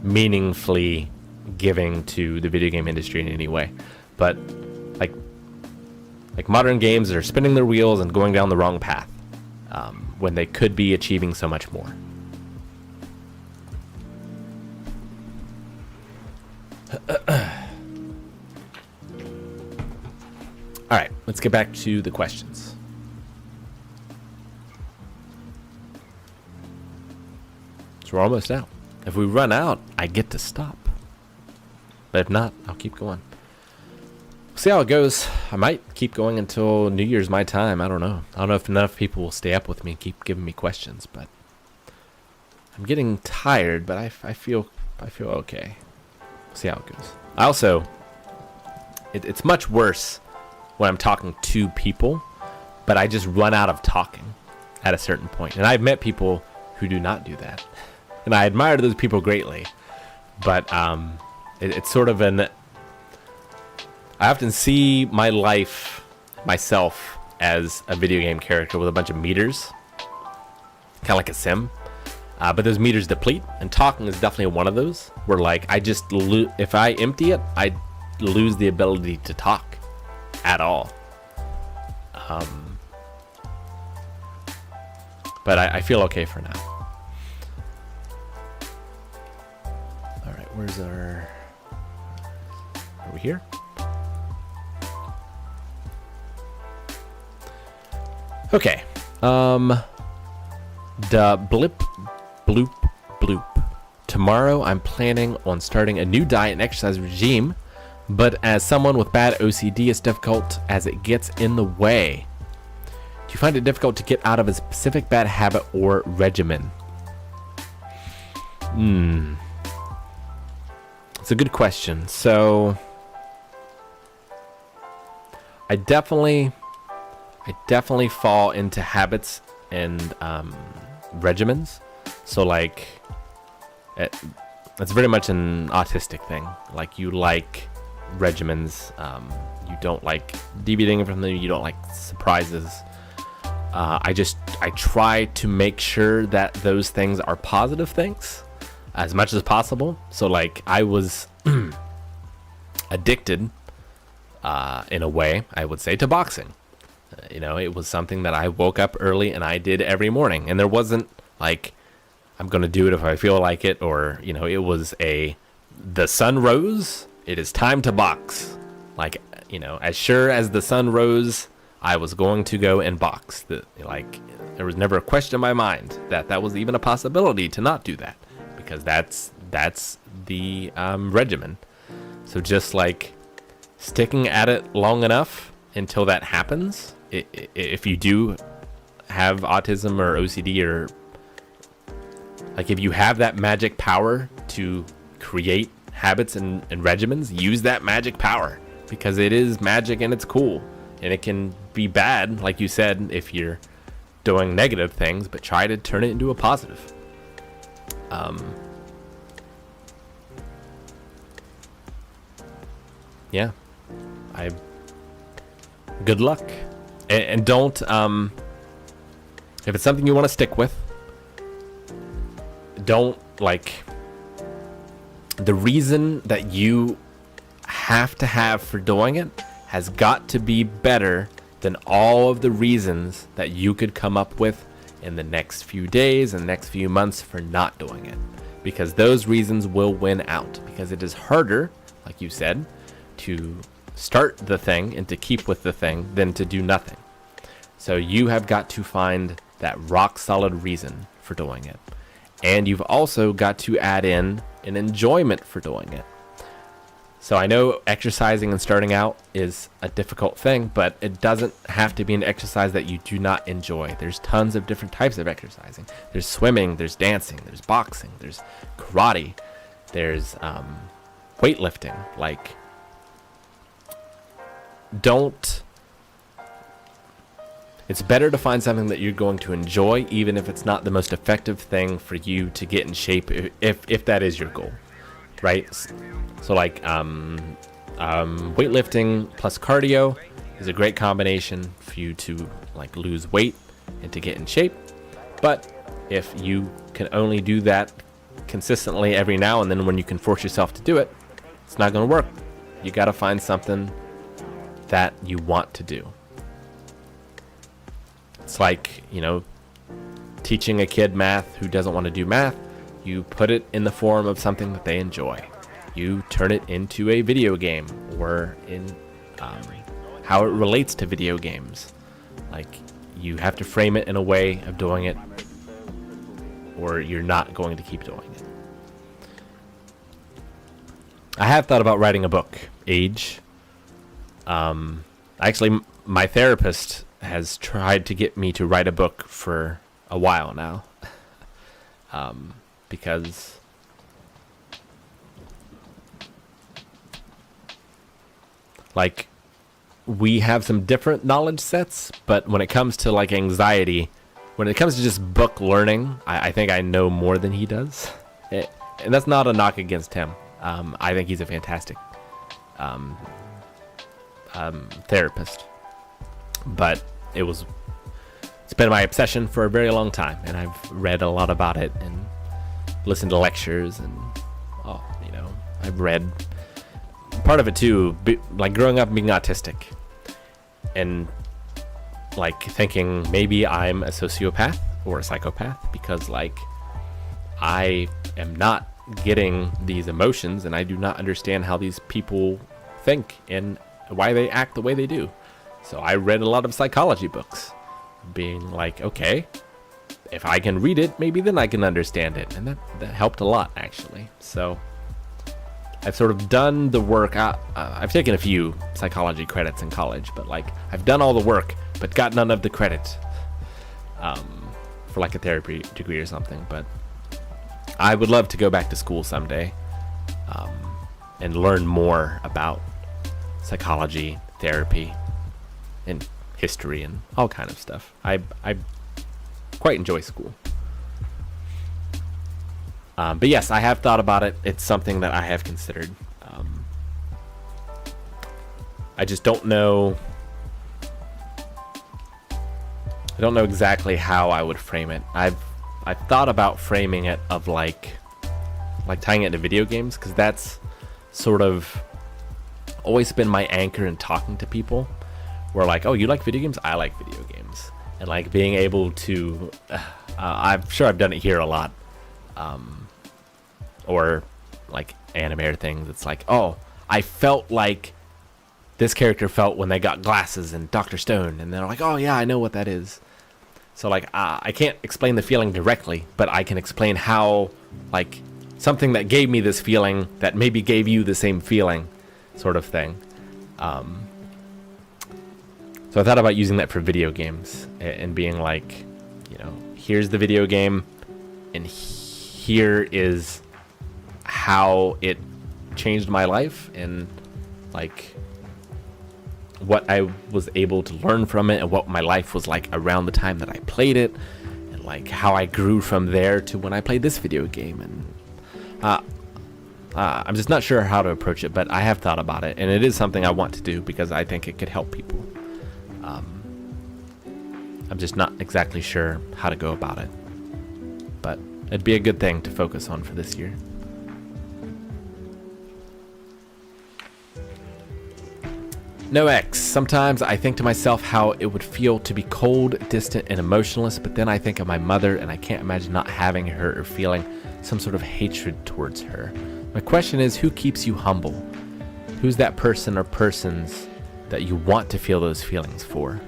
Speaker 1: meaningfully giving to the video game industry in any way, but like modern games are spinning their wheels and going down the wrong path, when they could be achieving so much more. All right, let's get back to the questions. So we're almost out. If we run out, I get to stop. But if not, I'll keep going. We'll see how it goes. I might keep going until New Year's my time. I don't know. I don't know if enough people will stay up with me and keep giving me questions, but I'm getting tired, but I feel okay. We'll see how it goes. I also, it's much worse when I'm talking to people, but I just run out of talking at a certain point. And I've met people who do not do that, and I admire those people greatly. But it's sort of I often see my life, myself, as a video game character with a bunch of meters, kind of like a sim. But those meters deplete, and talking is definitely one of those, where like I just if I empty it, I lose the ability to talk at all. But I feel okay for now. All right, where's our... Are we here? Okay. The blip, bloop, bloop. Tomorrow I'm planning on starting a new diet and exercise regime, but as someone with bad OCD, it's difficult as it gets in the way. Do you find it difficult to get out of a specific bad habit or regimen? It's a good question. So I definitely fall into habits and regimens. So like it's very much an autistic thing. Like you like regimens, you don't like deviating from them, you don't like surprises. I try to make sure that those things are positive things as much as possible. So like I was addicted in a way, I would say, to boxing. You know, it was something that I woke up early and I did every morning, and there wasn't like I'm gonna do it if I feel like it, or you know, it was the sun rose, it is time to box. Like, you know, as sure as the sun rose, I was going to go and box. Like there was never a question in my mind that was even a possibility to not do that, because that's the regimen. So just like sticking at it long enough until that happens. If you do have autism or OCD, or like if you have that magic power to create habits and regimens, use that magic power, because it is magic and it's cool, and it can be bad, like you said, if you're doing negative things, but try to turn it into a positive. Yeah, good luck. And don't, if it's something you want to stick with, don't, like, the reason that you have to have for doing it has got to be better than all of the reasons that you could come up with in the next few days and next few months for not doing it. Because those reasons will win out, because it is harder, like you said, to start the thing and to keep with the thing than to do nothing. So you have got to find that rock solid reason for doing it. And you've also got to add in an enjoyment for doing it. So I know exercising and starting out is a difficult thing, but it doesn't have to be an exercise that you do not enjoy. There's tons of different types of exercising. There's swimming, there's dancing, there's boxing, there's karate, there's weightlifting. Like, it's better to find something that you're going to enjoy, even if it's not the most effective thing for you to get in shape, if that is your goal, right? So like weightlifting plus cardio is a great combination for you to like lose weight and to get in shape. But if you can only do that consistently every now and then, when you can force yourself to do it, it's not going to work. You got to find something that you want to do. It's like, you know, teaching a kid math who doesn't want to do math. You put it in the form of something that they enjoy. You turn it into a video game, or in how it relates to video games. Like, you have to frame it in a way of doing it, or you're not going to keep doing it. I have thought about writing a book, Age. Actually, my therapist has tried to get me to write a book for a while now. Because like, we have some different knowledge sets, but when it comes to like anxiety, when it comes to just book learning, I think I know more than he does. And that's not a knock against him. I think he's a fantastic therapist. But it's been my obsession for a very long time, and I've read a lot about it and listened to lectures, and you know, I've read part of it too, like growing up being autistic and like thinking maybe I'm a sociopath or a psychopath, because like I am not getting these emotions, and I do not understand how these people think and why they act the way they do. So I read a lot of psychology books, being like, okay, if I can read it, maybe then I can understand it. And that helped a lot, actually. So I've sort of done the work. I've taken a few psychology credits in college, but like I've done all the work, but got none of the credit for like a therapy degree or something. But I would love to go back to school someday and learn more about psychology, therapy, and history, and all kind of stuff. I quite enjoy school. But yes, I have thought about it. It's something that I have considered. I just don't know I don't know exactly how I would frame it. I've thought about framing it of like tying it to video games, because that's sort of always been my anchor in talking to people. Where like, oh, you like video games? I like video games. And like being able to, I'm sure I've done it here a lot, or like anime or things. It's like, oh, I felt like this character felt when they got glasses in Dr. Stone, and they're like, oh yeah, I know what that is. So like, I can't explain the feeling directly, but I can explain how, like, something that gave me this feeling that maybe gave you the same feeling, sort of thing. So I thought about using that for video games and being like, you know, here's the video game, and here is how it changed my life, and like what I was able to learn from it, and what my life was like around the time that I played it, and like how I grew from there to when I played this video game. And I'm just not sure how to approach it, but I have thought about it, and it is something I want to do because I think it could help people. I'm just not exactly sure how to go about it, but it'd be a good thing to focus on for this year. No X. Sometimes I think to myself how it would feel to be cold, distant, and emotionless, but then I think of my mother and I can't imagine not having her or feeling some sort of hatred towards her. My question is, who keeps you humble? Who's that person or persons that you want to feel those feelings for?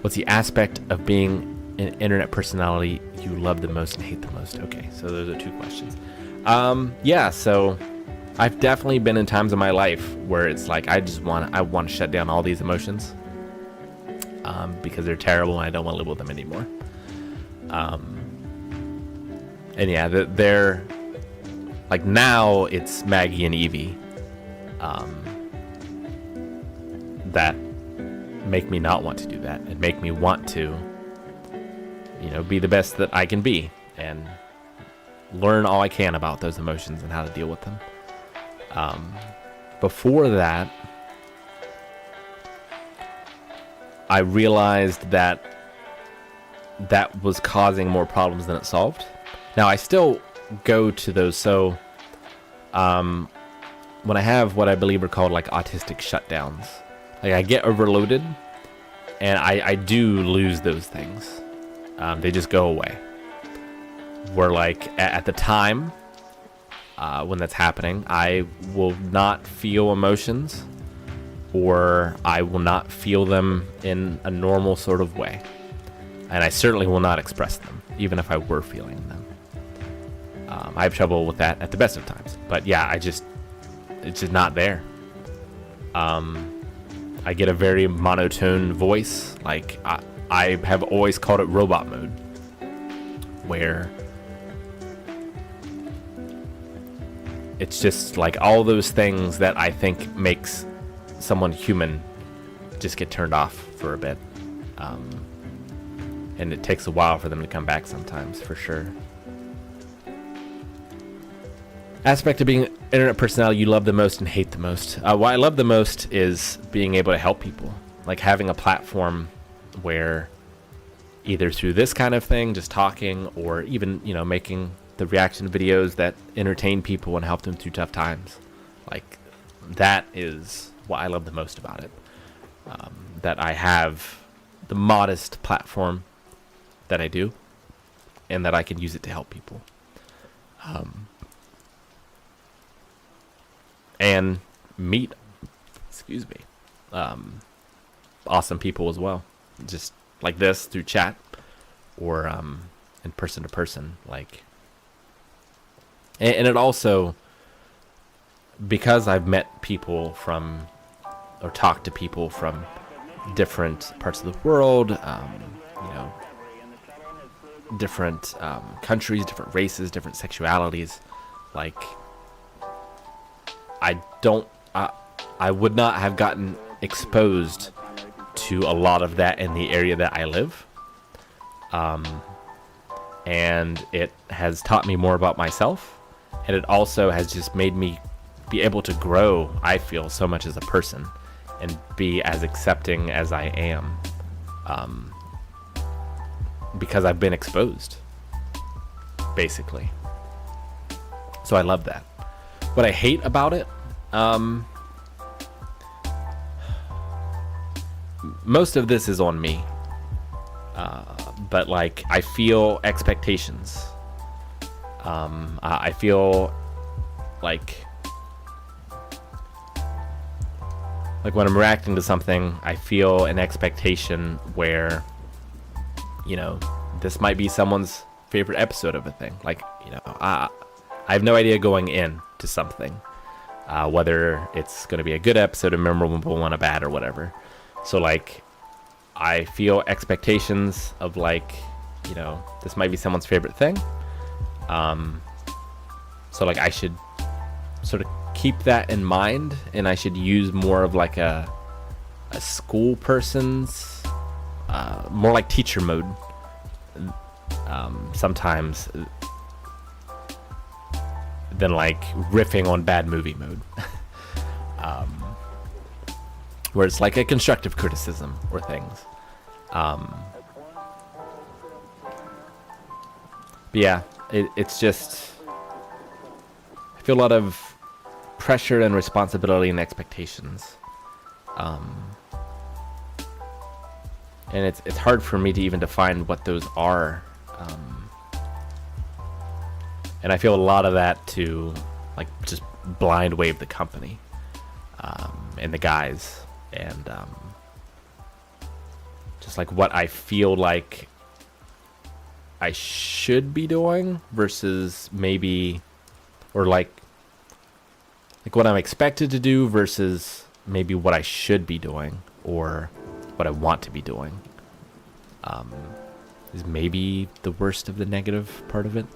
Speaker 1: What's the aspect of being an internet personality you love the most and hate the most? Okay, so those are two questions. Yeah, so I've definitely been in times in my life where it's like I want to shut down all these emotions because they're terrible and I don't want to live with them anymore. And yeah, they're like, now it's Maggie and Evie that make me not want to do that and make me want to, you know, be the best that I can be and learn all I can about those emotions and how to deal with them. Before that, I realized that was causing more problems than it solved. Now I still go to those, so when I have what I believe are called like autistic shutdowns, like I get overloaded and I do lose those things. They just go away. Where like at the time when that's happening, I will not feel emotions, or I will not feel them in a normal sort of way. And I certainly will not express them, even if I were feeling them. I have trouble with that at the best of times. But yeah, it's just not there. I get a very monotone voice. Like I have always called it robot mode, where it's just like all those things that I think makes someone human just get turned off for a bit. And it takes a while for them to come back sometimes, for sure. Aspect of being an internet personality you love the most and hate the most. What I love the most is being able to help people. Like having a platform where either through this kind of thing, just talking, or even, you know, making the reaction videos that entertain people and help them through tough times. Like that is what I love the most about it. That I have the modest platform that I do, and that I can use it to help people. And meet, awesome people as well. Just like this through chat, or in person to person. Like, and it also, because I've met people from, or talked to people from different parts of the world, you know, different countries, different races, different sexualities, like I would not have gotten exposed to a lot of that in the area that I live. And it has taught me more about myself, and it also has just made me be able to grow, I feel, so much as a person and be as accepting as I am. because I've been exposed, basically. So I love that. What I hate about it, most of this is on me, but like I feel expectations. I feel like when I'm reacting to something, I feel an expectation where, you know, this might be someone's favorite episode of a thing. Like, you know, I have no idea going in to something, whether it's going to be a good episode, a memorable one, a bad, or whatever. So like, I feel expectations of like, you know, this might be someone's favorite thing. So like I should sort of keep that in mind, and I should use more of like a school person's, more like teacher mode, sometimes, than like riffing on bad movie mode. Where it's like a constructive criticism or things. But yeah, it's just, I feel a lot of pressure and responsibility and expectations. And it's hard for me to even define what those are. And I feel a lot of that to like just blind wave the company, and the guys, and just like what I feel like I should be doing versus maybe, or like what I'm expected to do versus maybe what I should be doing or what I want to be doing, is maybe the worst of the negative part of it.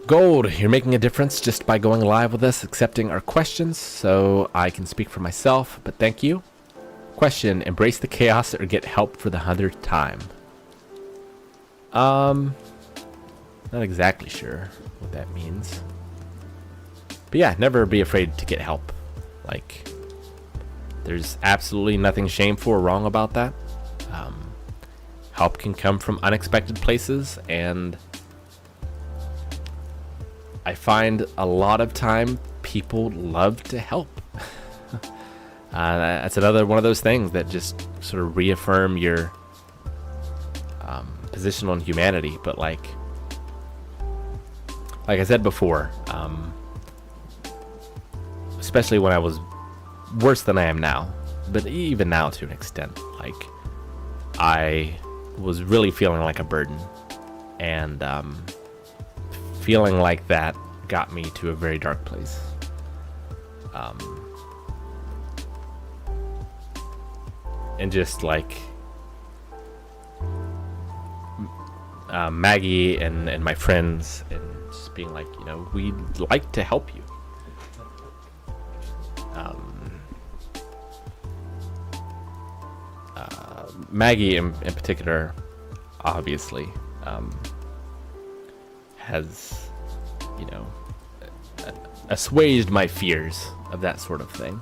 Speaker 1: Gold, you're making a difference just by going live with us, accepting our questions, so I can speak for myself, but thank you. Question, embrace the chaos or get help for the 100th time? Not exactly sure what that means. But yeah, never be afraid to get help. Like, there's absolutely nothing shameful or wrong about that. Help can come from unexpected places, and I find a lot of time people love to help. That's another one of those things that just sort of reaffirm your position on humanity. But like I said before, especially when I was worse than I am now, but even now to an extent, like I was really feeling like a burden, and feeling like that got me to a very dark place. And just like Maggie and my friends, and just being like, you know, we'd like to help you. Maggie in particular, obviously, has, you know, assuaged my fears of that sort of thing,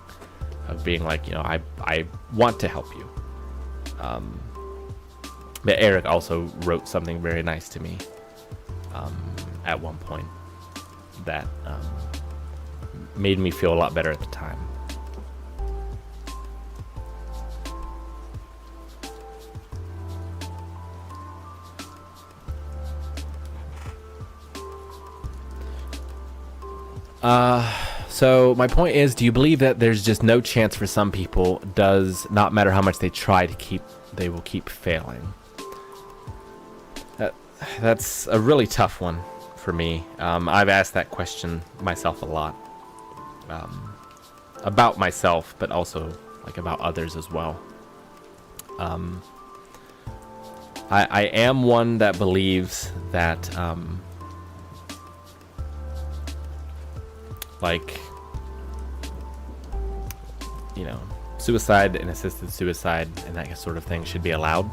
Speaker 1: of being like, you know, I want to help you. But Eric also wrote something very nice to me at one point that made me feel a lot better at the time. So my point is, do you believe that there's just no chance for some people? Does not matter how much they try to keep, they will keep failing? That's a really tough one for me. I've asked that question myself a lot, about myself, but also like about others as well. I am one that believes that like, you know, suicide and assisted suicide and that sort of thing should be allowed.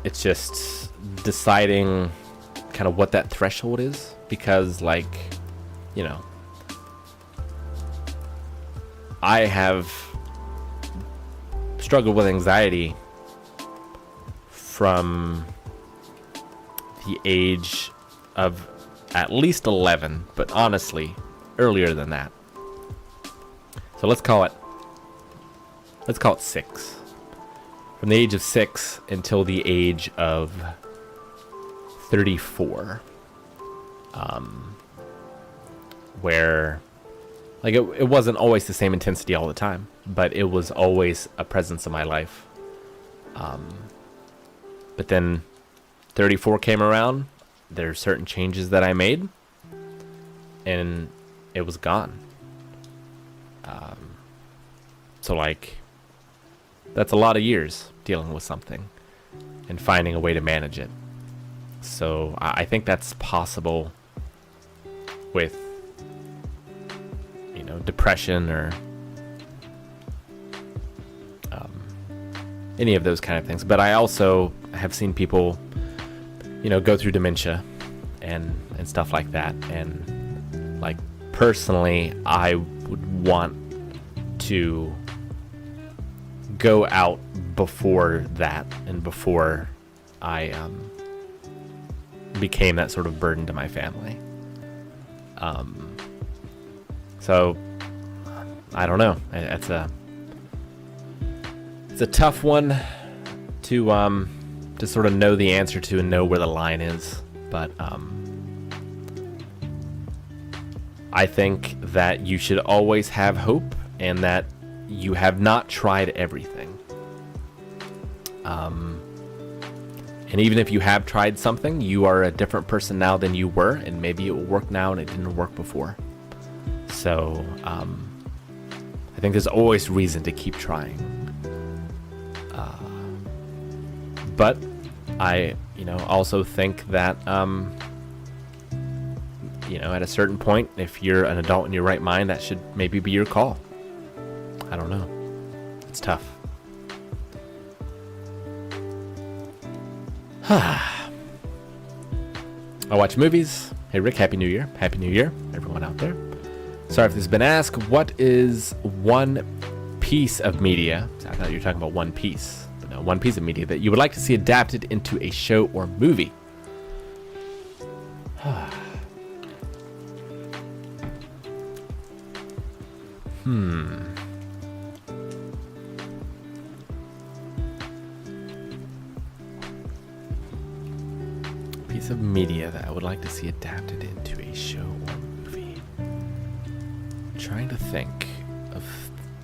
Speaker 1: it's just deciding kind of what that threshold is, because like, you know, I have struggled with anxiety from the age of at least 11, but honestly earlier than that. So let's call it 6. From the age of 6 until the age of 34, where like it wasn't always the same intensity all the time, but it was always a presence in my life. But then 34 came around, there's certain changes that I made, and it was gone. So like, that's a lot of years dealing with something and finding a way to manage it. So I think that's possible with, you know, depression or any of those kind of things. But I also have seen people, you know, go through dementia and stuff like that. And like, personally, I would want to go out before that and before I became that sort of burden to my family. So I don't know. It's a tough one to sort of know the answer to and know where the line is. But I think that you should always have hope, and that you have not tried everything. And even if you have tried something, you are a different person now than you were, and maybe it will work now and it didn't work before. So I think there's always reason to keep trying. But I, you know, also think that, you know, at a certain point, if you're an adult in your right mind, that should maybe be your call. I don't know. It's tough. I watch movies. Hey Rick, Happy New Year. Happy New Year, everyone out there. Sorry if this has been asked. What is one piece of media? I thought you were talking about One Piece. But no, one piece of media that you would like to see adapted into a show or movie. Piece of media that I would like to see adapted into a show or movie. I'm trying to think of,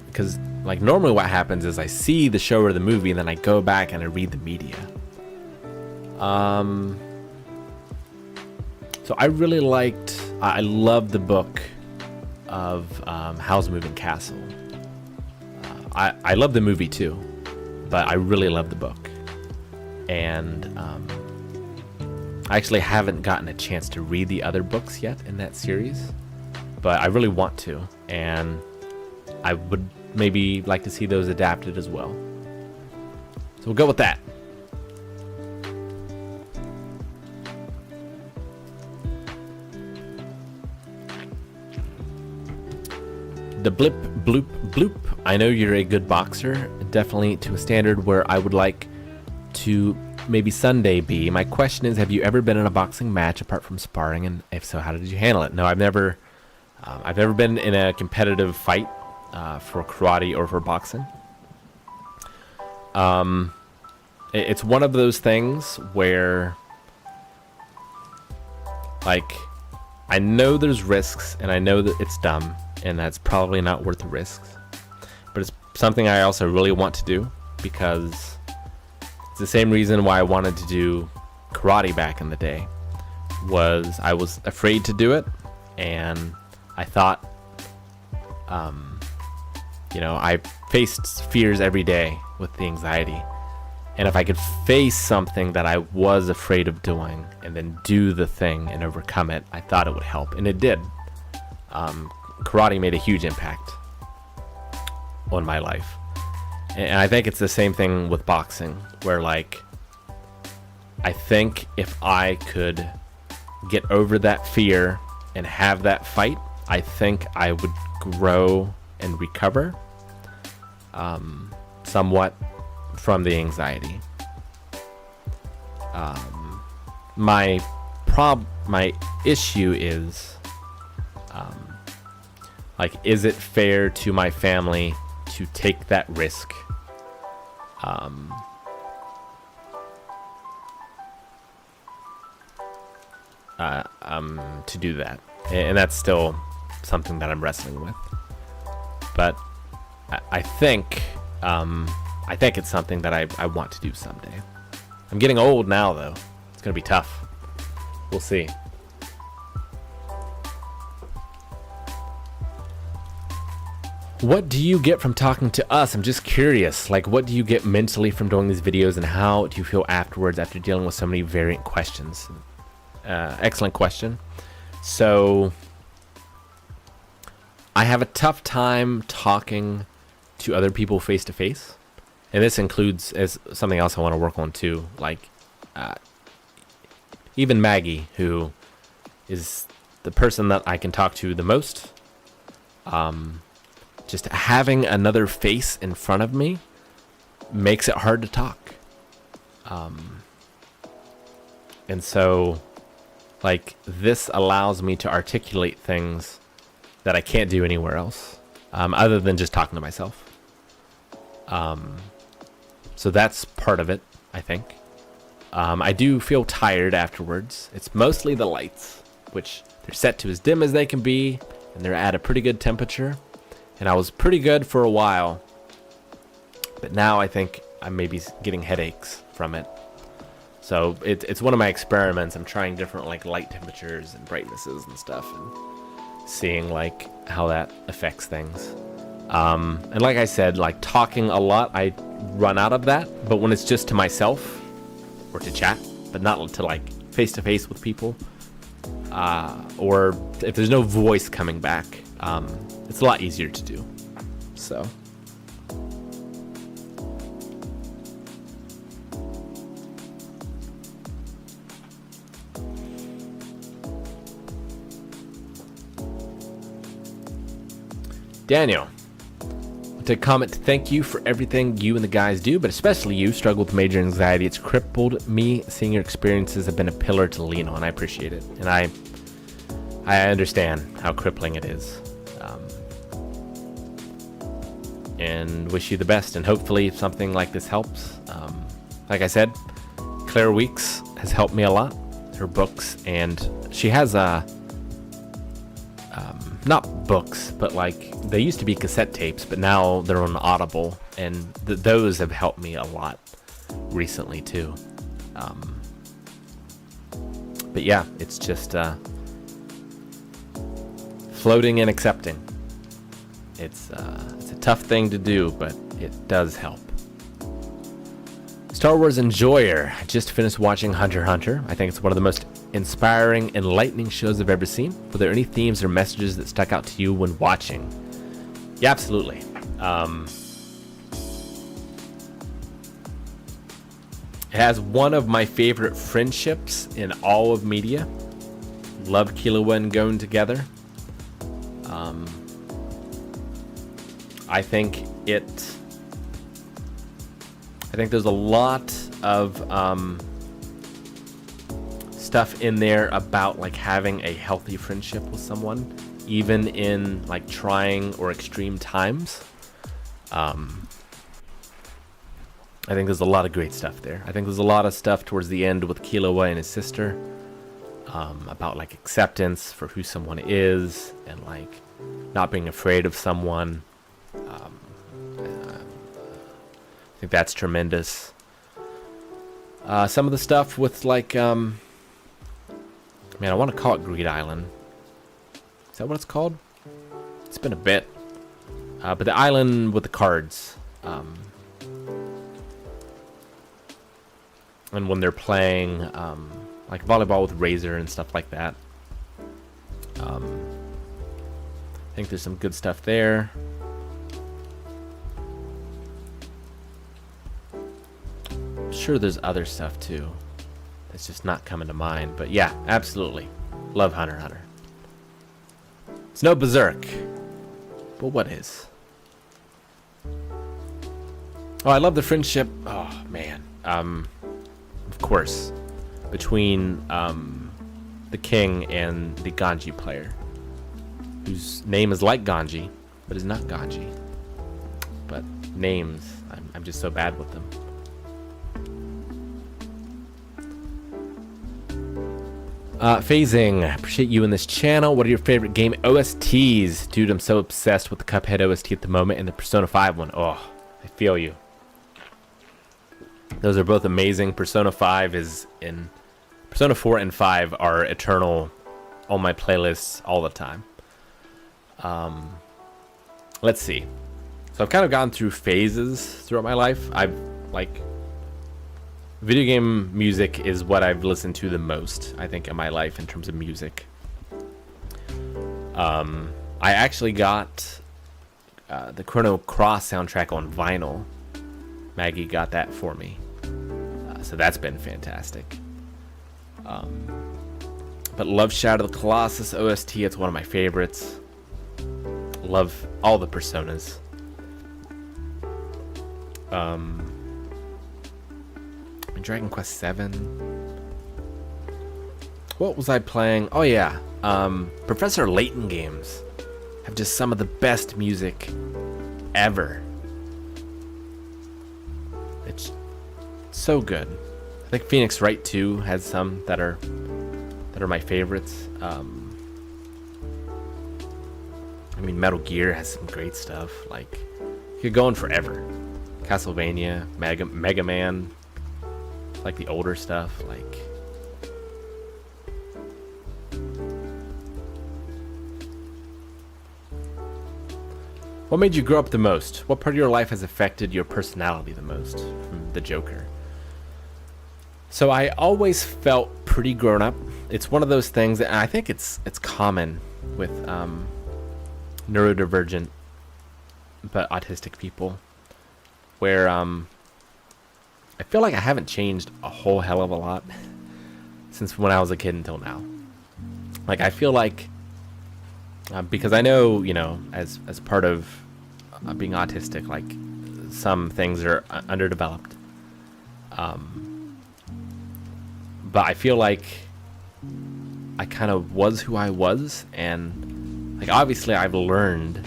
Speaker 1: because like normally what happens is I see the show or the movie and then I go back and I read the media. So I really I loved the book of Howl's Moving Castle. I love the movie too, but I really love the book. And I actually haven't gotten a chance to read the other books yet in that series, but I really want to, and I would maybe like to see those adapted as well. So we'll go with that. The blip, bloop, bloop. I know you're a good boxer, definitely to a standard where I would like to maybe Sunday be. My question is, have you ever been in a boxing match apart from sparring, and if so, how did you handle it? No, I've never been in a competitive fight for karate or for boxing. It's one of those things where, like, I know there's risks, and I know that it's dumb, and that's probably not worth the risks, but it's something I also really want to do, because it's the same reason why I wanted to do karate back in the day. Was I was afraid to do it, and I thought, you know, I faced fears every day with the anxiety, and if I could face something that I was afraid of doing and then do the thing and overcome it, I thought it would help, and it did. Karate made a huge impact on my life. And I think it's the same thing with boxing, where like I think if I could get over that fear and have that fight, I think I would grow and recover somewhat from the anxiety. My issue is, like, is it fair to my family to take that risk? To do that, and that's still something that I'm wrestling with. But I think it's something that I want to do someday. I'm getting old now, though. It's gonna be tough. We'll see. What do you get from talking to us? I'm just curious. Like, what do you get mentally from doing these videos, and how do you feel afterwards after dealing with so many variant questions? Excellent question. So, I have a tough time talking to other people face to face, and this includes as something else I want to work on too. Like, even Maggie, who is the person that I can talk to the most. Just having another face in front of me makes it hard to talk. And so, like, this allows me to articulate things that I can't do anywhere else, other than just talking to myself. So that's part of it, I think. I do feel tired afterwards. It's mostly the lights, which they're set to as dim as they can be, and they're at a pretty good temperature. And I was pretty good for a while, but now I think I may be getting headaches from it. So it's one of my experiments. I'm trying different, like, light temperatures and brightnesses and stuff, and seeing, like, how that affects things. And like I said, like, talking a lot, I run out of that. But when it's just to myself or to chat, but not to, like, face to face with people, or if there's no voice coming back, it's a lot easier to do. So. Daniel, to comment, thank you for everything you and the guys do, but especially you struggle with major anxiety. It's crippled me. Seeing your experiences have been a pillar to lean on. I appreciate it, and I understand how crippling it is. And wish you the best, and hopefully something like this helps. Like I said, Claire Weeks has helped me a lot. Her books, and she has not books, but, like, they used to be cassette tapes, but now they're on Audible, and those have helped me a lot recently too. But yeah, it's just floating and accepting. It's a tough thing to do, but it does help. Star Wars Enjoyer. I just finished watching Hunter x Hunter. I think it's one of the most inspiring, enlightening shows I've ever seen. Were there any themes or messages that stuck out to you when watching? Yeah, absolutely. It has one of my favorite friendships in all of media. Love Killua and Gon together. I think there's a lot of stuff in there about, like, having a healthy friendship with someone, even in, like, trying or extreme times. I think there's a lot of great stuff there. I think there's a lot of stuff towards the end with Killua and his sister, about, like, acceptance for who someone is, and, like, not being afraid of someone. I think that's tremendous. Some of the stuff with, like, I want to call it Greed Island. Is that what it's called? It's been a bit. But the island with the cards. And when they're playing, like, volleyball with Razor and stuff like that. I think there's some good stuff there. Sure, there's other stuff too. It's just not coming to mind. But yeah, absolutely. Love Hunter x Hunter. It's no Berserk. But what is? Oh, I love the friendship. Oh, man. Of course. Between the king and the Ganji player. Whose name is like Ganji, but is not Ganji. But names, I'm just so bad with them. Phasing, appreciate you in this channel. What are your favorite game OSTs? Dude, I'm so obsessed with the Cuphead OST at the moment and the Persona 5 one. Oh, I feel you. Those are both amazing. Persona 5 is in... Persona 4 and 5 are eternal on my playlists all the time. Let's see. So I've kind of gone through phases throughout my life. Video game music is what I've listened to the most, I think, in my life in terms of music. I actually got the Chrono Cross soundtrack on vinyl. Maggie got that for me. So that's been fantastic. But love Shadow of the Colossus OST, it's one of my favorites. Love all the Personas. Dragon Quest VII. What was I playing? Oh yeah, Professor Layton games have just some of the best music ever. It's so good. I think Phoenix Wright 2 has some that are my favorites. I mean, Metal Gear has some great stuff. Like, you could go on forever. Castlevania, Mega Man, like the older stuff. Like, what made you grow up the most? What part of your life has affected your personality the most? From the Joker. So I always felt pretty grown up. It's one of those things that I think it's common with neurodivergent but autistic people, where I feel like I haven't changed a whole hell of a lot since when I was a kid until now. Like, I feel like because I know, you know, as part of being autistic, like, some things are underdeveloped. But I feel like I kind of was who I was, and like, obviously I've learned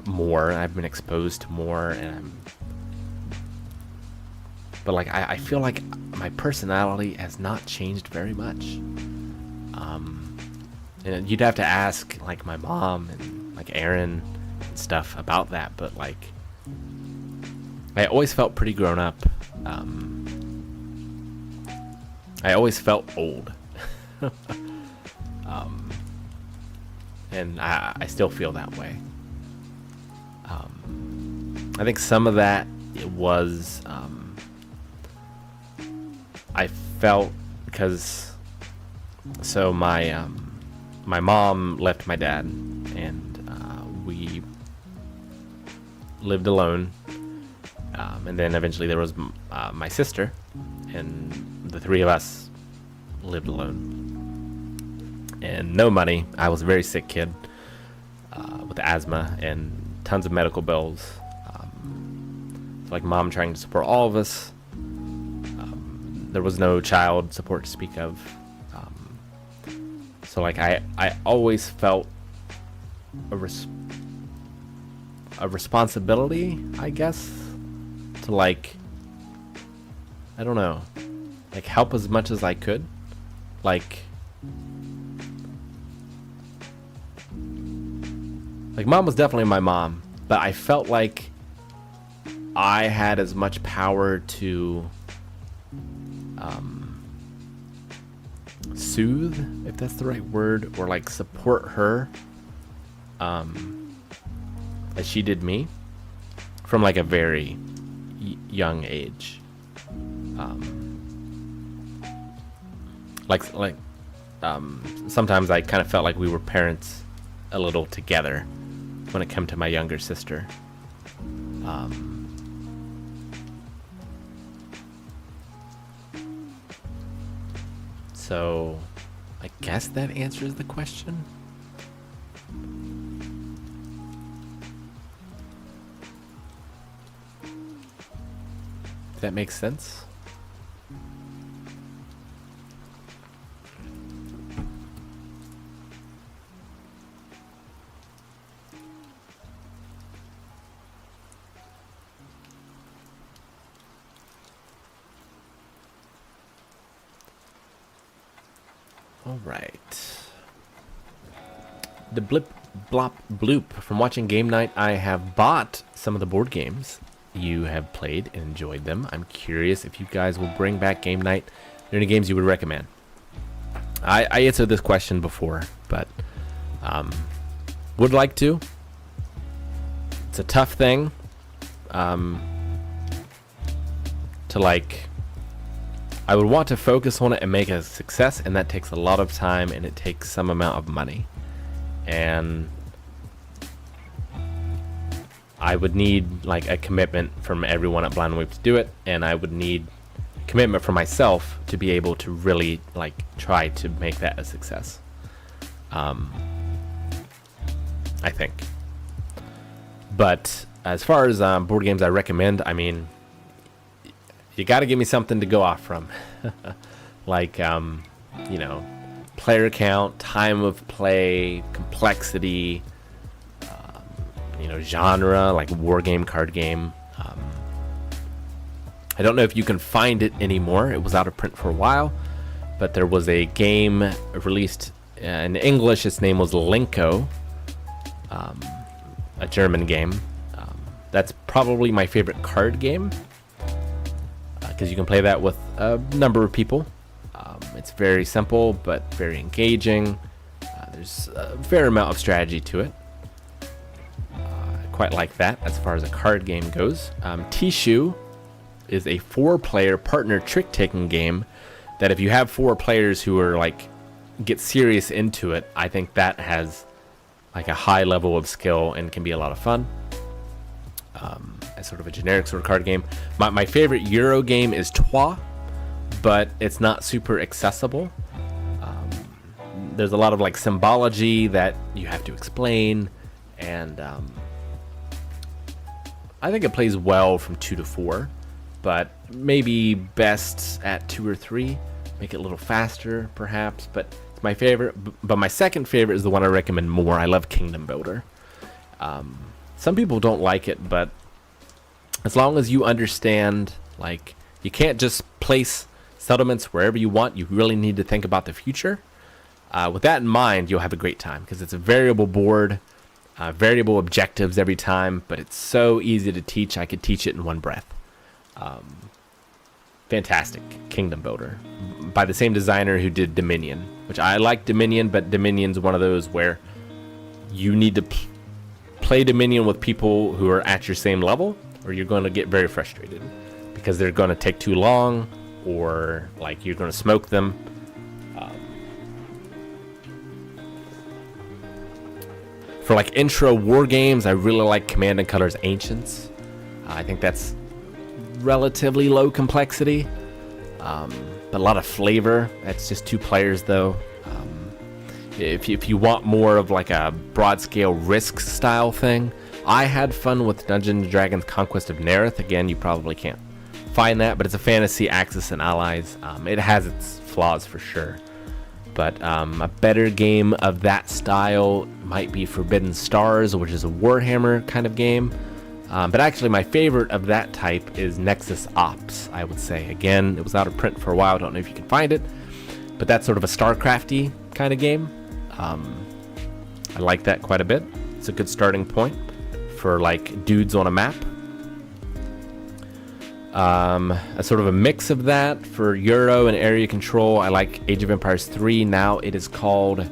Speaker 1: more, and I've been exposed to more, and but like, I feel like my personality has not changed very much. And you'd have to ask like my mom and like Aaron and stuff about that, but like, I always felt pretty grown up. I always felt old. And I still feel that way. I think some of that, it was, I felt because, so my mom left my dad, and we lived alone, and then eventually there was my sister, and the three of us lived alone, and no money. I was a very sick kid with asthma and tons of medical bills. So like, mom trying to support all of us. There was no child support to speak of. So like, I always felt a responsibility, I guess, to like, I don't know, like, help as much as I could. Like mom was definitely my mom, but I felt like I had as much power to soothe, if that's the right word, or like support her as she did me, from like a very young age. Sometimes I kind of felt like we were parents a little together when it came to my younger sister. So, I guess that answers the question. Does that make sense? All right. The blip blop bloop. From watching Game Night, I have bought some of the board games you have played and enjoyed them. I'm curious if you guys will bring back Game Night. Are there any games you would recommend? I answered this question before, but would like to. It's a tough thing to like. I would want to focus on it and make it a success, and that takes a lot of time and it takes some amount of money. And I would need like a commitment from everyone at Blind Wave to do it, and I would need commitment from myself to be able to really like try to make that a success. I think. But as far as board games I recommend, I mean, you got to give me something to go off from. Like, you know, player count, time of play, complexity, you know, genre, like war game, card game. I don't know if you can find it anymore. It was out of print for a while, but there was a game released in English. Its name was Linko, a German game. That's probably my favorite card game, because you can play that with a number of people. It's very simple but very engaging. There's a fair amount of strategy to it. I quite like that as far as a card game goes. Tishu is a 4-player partner trick-taking game that if you have 4 players who are like get serious into it, I think that has like a high level of skill and can be a lot of fun. As sort of a generic sort of card game. My favorite Euro game is Trois, but it's not super accessible. There's a lot of like symbology that you have to explain, and I think it plays well from 2 to 4, but maybe best at 2 or 3. Make it a little faster, perhaps, but it's my favorite. But my second favorite is the one I recommend more. I love Kingdom Builder. Some people don't like it, but as long as you understand, like, you can't just place settlements wherever you want. You really need to think about the future. With that in mind, you'll have a great time, because it's a variable board, variable objectives every time, but it's so easy to teach. I could teach it in one breath. Fantastic Kingdom Builder by the same designer who did Dominion, which I like Dominion, but Dominion's one of those where you need to play Dominion with people who are at your same level, or you're going to get very frustrated because they're going to take too long, or like you're going to smoke them. For like intro war games, I really like Command and Color's Ancients. I think that's relatively low complexity, but a lot of flavor. That's just 2 players though. If you want more of like a broad scale Risk style thing, I had fun with Dungeons & Dragons Conquest of Nerith. Again, you probably can't find that, but it's a fantasy Axis and Allies. It has its flaws for sure, but a better game of that style might be Forbidden Stars, which is a Warhammer kind of game. But actually my favorite of that type is Nexus Ops, I would say. Again, it was out of print for a while. I don't know if you can find it, but that's sort of a StarCrafty kind of game. I like that quite a bit. It's a good starting point for like dudes on a map. A sort of a mix of that for Euro and area control. I like Age of Empires 3. Now it is called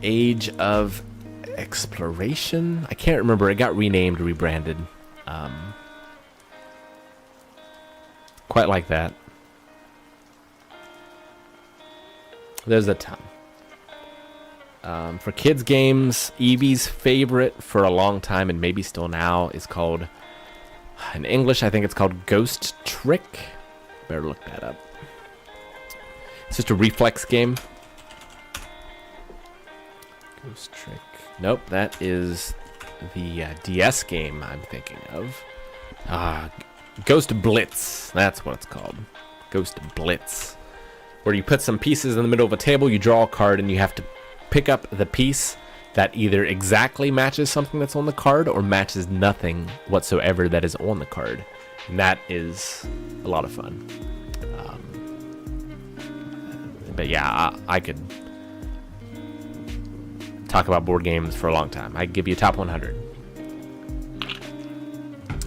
Speaker 1: Age of Exploration. I can't remember. It got renamed, rebranded. Quite like that. There's a ton. For kids games, Evie's favorite for a long time, and maybe still now, is called, in English I think it's called Ghost Trick. Better look that up. It's just a reflex game. Ghost Trick. Nope, that is the DS game I'm thinking of. Ghost Blitz. That's what it's called. Ghost Blitz. Where you put some pieces in the middle of a table, you draw a card, and you have to pick up the piece that either exactly matches something that's on the card or matches nothing whatsoever that is on the card. And that is a lot of fun. But yeah, I could talk about board games for a long time. I'd give you a top 100.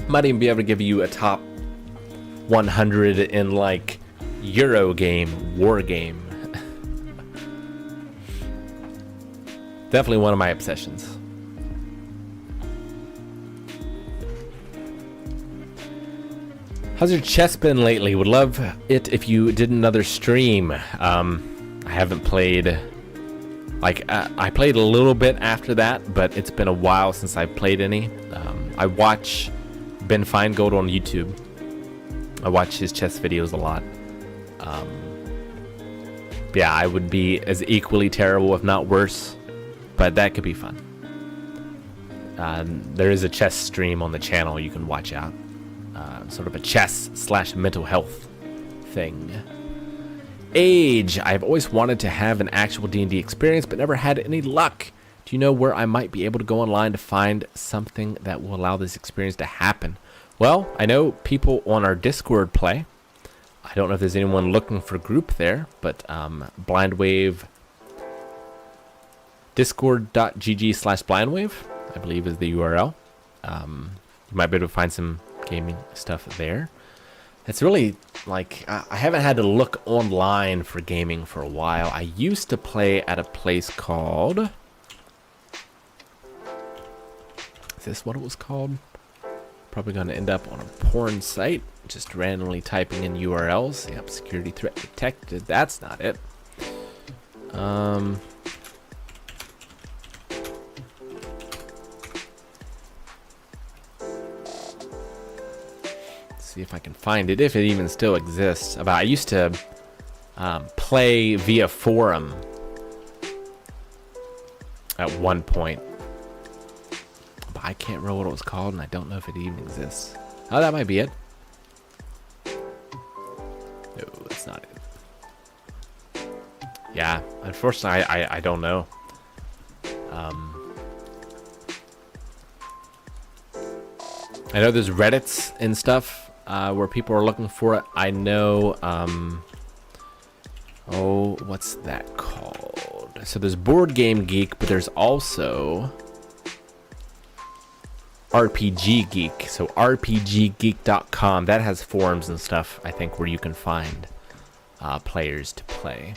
Speaker 1: Might even be able to give you a top 100 in like Euro game, war game. Definitely one of my obsessions. How's your chess been lately? Would love it if you did another stream. I haven't played. Like, I played a little bit after that, but it's been a while since I've played any. I watch Ben Feingold on YouTube. I watch his chess videos a lot. Yeah, I would be as equally terrible, if not worse, but that could be fun. There is a chess stream on the channel you can watch out. Sort of a chess/mental health thing. Age. I've always wanted to have an actual D&D experience, but never had any luck. Do you know where I might be able to go online to find something that will allow this experience to happen? Well, I know people on our Discord play. I don't know if there's anyone looking for group there, but Blindwave, discord.gg/blindwave, I believe is the URL. You might be able to find some gaming stuff there. It's really like I haven't had to look online for gaming for a while. I used to play at a place called, is this what it was called? Probably going to end up on a porn site, just randomly typing in URLs. Yep, security threat detected. That's not it. See if I can find it, if it even still exists. I used to play via forum at one point, but I can't remember what it was called, and I don't know if it even exists. Oh, that might be it. No, that's not it. Yeah, unfortunately, I don't know. I know there's Reddits and stuff where people are looking for it. I know, oh, what's that called? So there's Board Game Geek, but there's also RPG Geek. So rpggeek.com, that has forums and stuff, I think, where you can find players to play.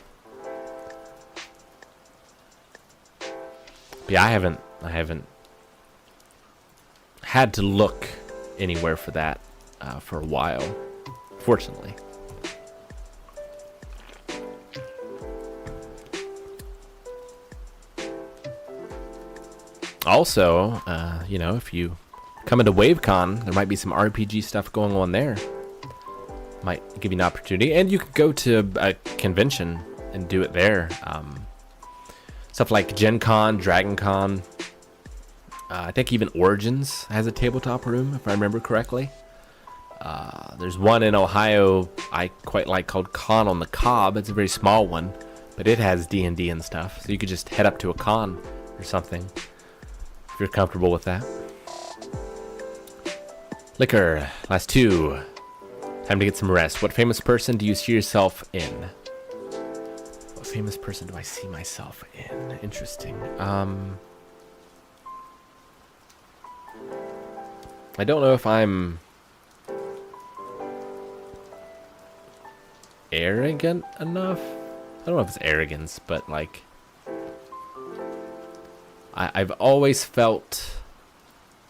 Speaker 1: But yeah, I haven't had to look anywhere for that for a while, fortunately. Also, you know, if you come into WaveCon, there might be some RPG stuff going on there. Might give you an opportunity, and you could go to a convention and do it there. Stuff like Gen Con, Dragon Con. I think even Origins has a tabletop room, if I remember correctly. There's one in Ohio I quite like called Con on the Cob. It's a very small one, but it has D&D and stuff. So you could just head up to a con or something if you're comfortable with that. Liquor, last two. Time to get some rest. What famous person do you see yourself in? What famous person do I see myself in? Interesting. I don't know if I'm arrogant enough. I don't know if it's arrogance, but like I've always felt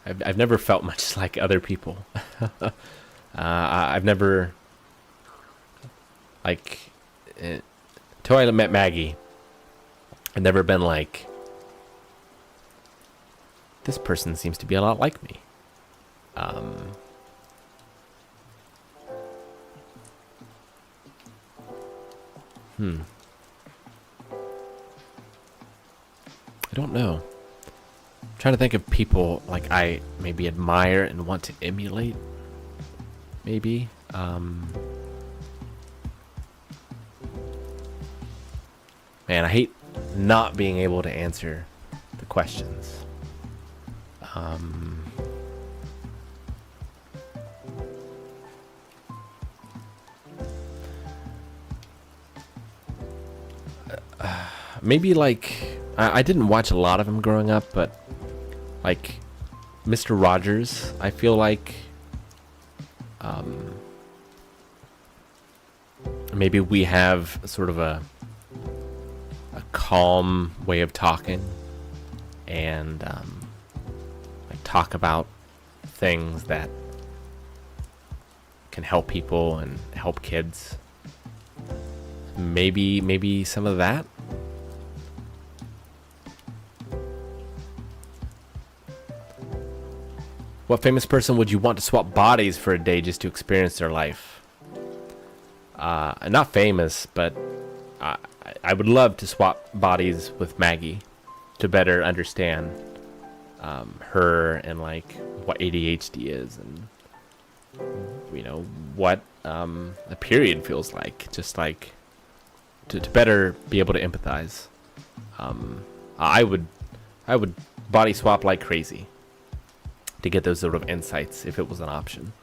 Speaker 1: I've never felt much like other people. I've never, like, until I met Maggie, I've never been like, this person seems to be a lot like me. I don't know. I'm trying to think of people like I maybe admire and want to emulate. Maybe. Man, I hate not being able to answer the questions. Maybe like I didn't watch a lot of them growing up, but like Mr. Rogers, I feel like maybe we have sort of a calm way of talking and like talk about things that can help people and help kids. Maybe some of that. What famous person would you want to swap bodies for a day just to experience their life? Not famous, but I would love to swap bodies with Maggie to better understand her and like what ADHD is and you know what a period feels like, just like to better be able to empathize. I would body swap like crazy to get those sort of insights if it was an option.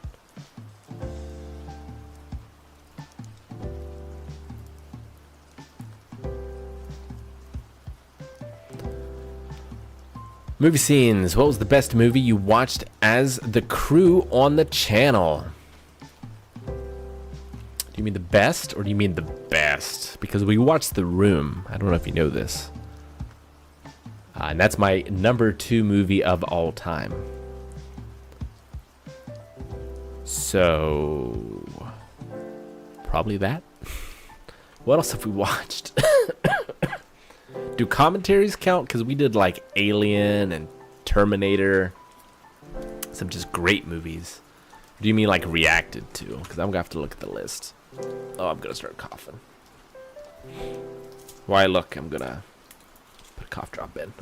Speaker 1: Movie scenes. What was the best movie you watched as the crew on the channel? Do you mean the best or do you mean the best? Because we watched The Room. I don't know if you know this. And that's my number 2 movie of all time. So, probably that. What else have we watched? Do commentaries count? Because we did like Alien and Terminator. Some just great movies. Do you mean like reacted to? Because I'm going to have to look at the list. Oh, I'm going to start coughing. Why look, I'm going to put a cough drop in.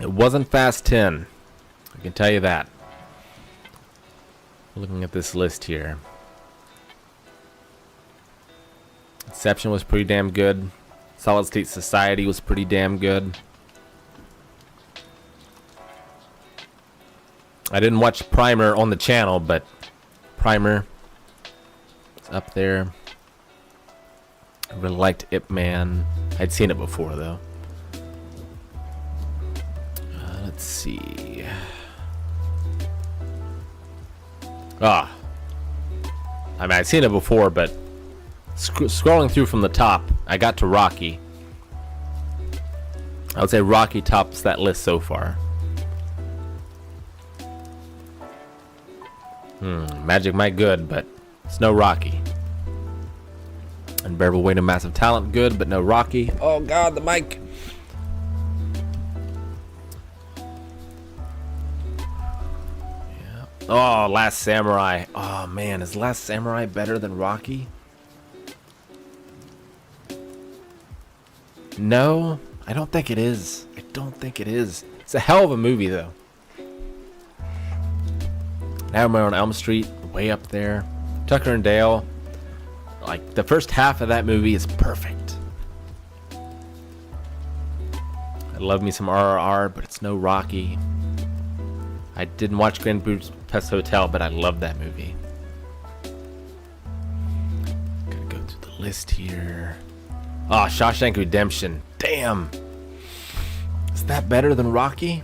Speaker 1: It wasn't Fast 10. I can tell you that. Looking at this list here. Inception was pretty damn good. Solid State Society was pretty damn good. I didn't watch Primer on the channel, but Primer is up there. I really liked Ip Man. I'd seen it before though. Let's see. I mean, I'd seen it before, but scrolling through from the top, I got to Rocky. I would say Rocky tops that list so far. Magic Mike good, but it's no Rocky. Unbearable Weight of Massive Talent good, but no Rocky. Oh God, the mic. Oh, Last Samurai. Oh, man. Is Last Samurai better than Rocky? No, I don't think it is. I don't think it is. It's a hell of a movie, though. Nightmare on Elm Street, way up there. Tucker and Dale. Like, the first half of that movie is perfect. I love me some RRR, but it's no Rocky. I didn't watch Grand Budapest Hotel, but I love that movie. Gotta go through the list here. Oh, Shawshank Redemption. Damn. Is that better than Rocky?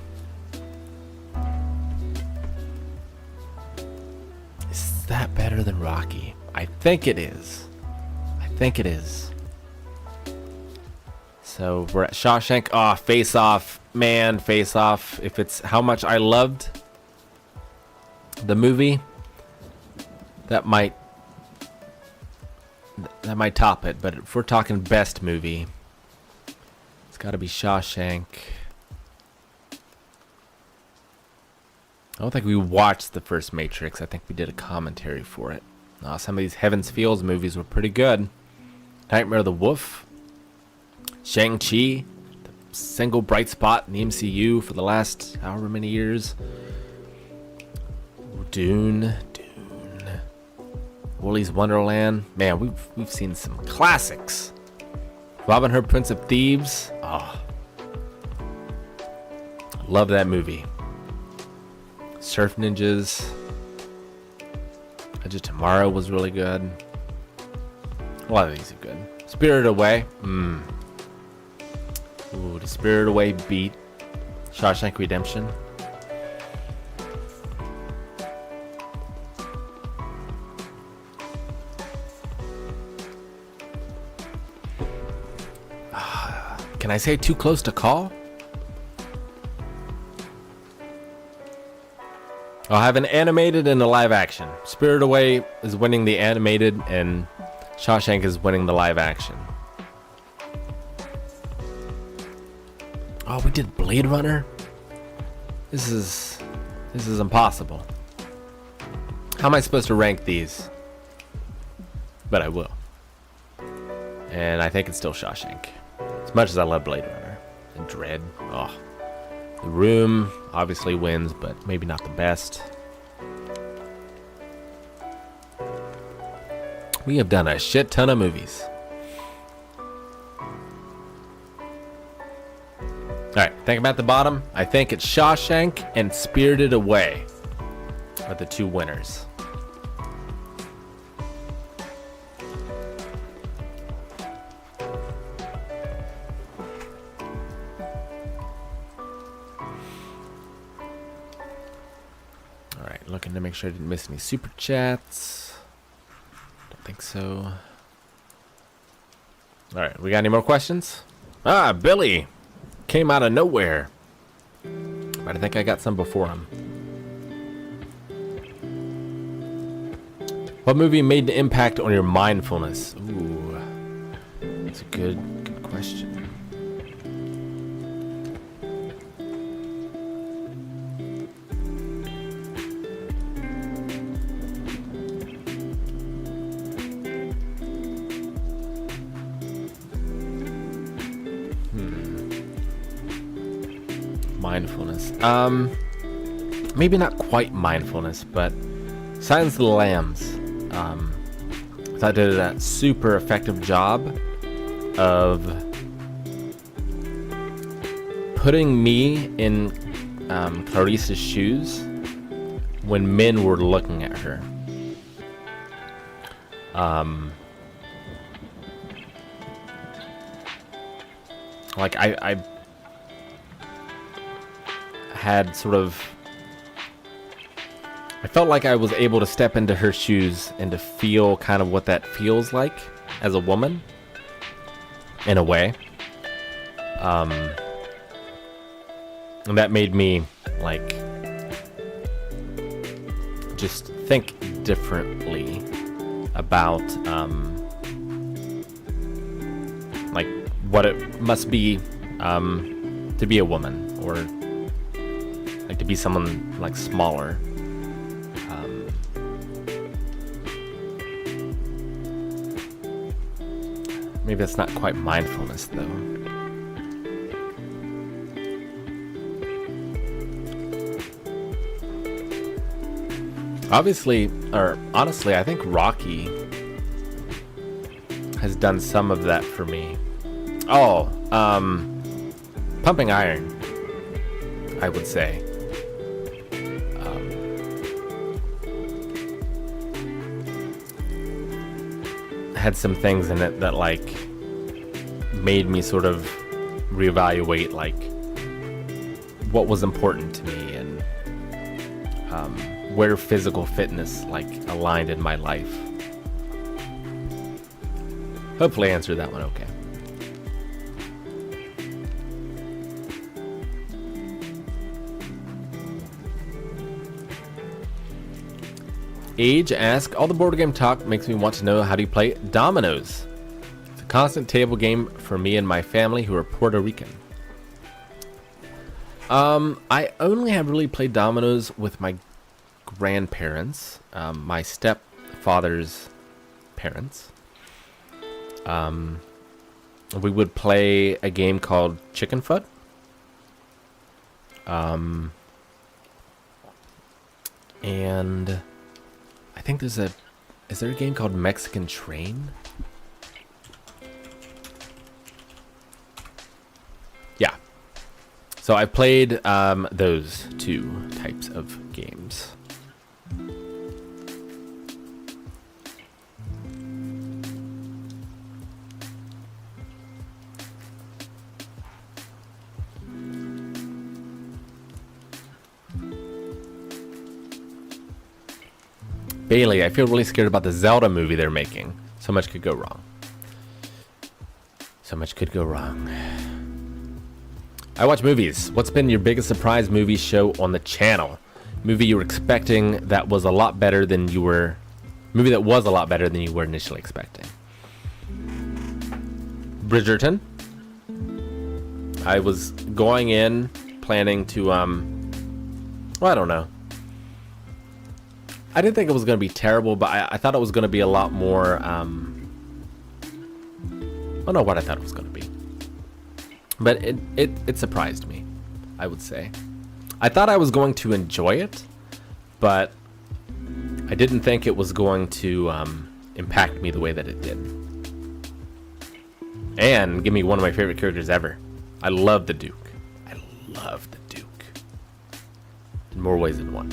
Speaker 1: Is that better than Rocky? I think it is. I think it is. So we're at Shawshank. Oh, Face Off. Man, Face Off. If it's how much I loved the movie, that might top it. But if we're talking best movie, it's got to be Shawshank. I don't think we watched the first Matrix. I think we did a commentary for it. Some of these Heaven's Fields movies were pretty good. Nightmare of the Wolf, Shang-Chi, the single bright spot in the MCU for the last however many years. Dune, Willy's Wonderland. Man, we've seen some classics. Robin Hood, Prince of Thieves. Oh, love that movie. Surf Ninjas. Edge of Tomorrow was really good. A lot of these are good. Spirited Away. Ooh, the Spirited Away beat Shawshank Redemption. Can I say Too Close to Call? I'll have an animated and a live action. Spirited Away is winning the animated and Shawshank is winning the live action. Oh, we did Blade Runner? This is impossible. How am I supposed to rank these? But I will. And I think it's still Shawshank. As much as I love Blade Runner and Dread. Oh. The Room obviously wins, but maybe not the best. We have done a shit ton of movies. Alright, think about the bottom. I think it's Shawshank and Spirited Away are the two winners. Alright, looking to make sure I didn't miss any super chats. Don't think so. Alright, we got any more questions? Ah, Billy! Came out of nowhere. But I think I got some before him. What movie made the impact on your mindfulness? Ooh, that's a good question. Mindfulness. Maybe not quite mindfulness, but Silence of the Lambs. I thought it did a super effective job of putting me in Clarice's shoes when men were looking at her. Like I had sort of, I felt like I was able to step into her shoes and to feel kind of what that feels like as a woman, in a way. And that made me, like, just think differently about, like, what it must be to be a woman, or like to be someone like smaller. Maybe that's not quite mindfulness though. Obviously, or honestly, I think Rocky has done some of that for me. Oh, Pumping Iron, I would say. Had some things in it that like made me sort of reevaluate like what was important to me and where physical fitness like aligned in my life. Hopefully I answered that one okay. Age asks, all the board game talk makes me want to know, how do you play dominoes? It's a constant table game for me and my family who are Puerto Rican. I only have really played dominoes with my grandparents, my stepfather's parents. We would play a game called Chicken Foot. And I think is there a game called Mexican Train? Yeah. So I played those two types of games. Bailey, I feel really scared about the Zelda movie they're making. So much could go wrong. So much could go wrong. I watch movies. What's been your biggest surprise movie show on the channel? Movie you were expecting that was a lot better than you were... Movie that was a lot better than you were initially expecting. Bridgerton. I was going in planning to, well, I don't know. I didn't think it was going to be terrible, but I thought it was going to be a lot more, I don't know what I thought it was going to be. But it surprised me, I would say. I thought I was going to enjoy it, but I didn't think it was going to impact me the way that it did. And give me one of my favorite characters ever. I love the Duke. I love the Duke. In more ways than one.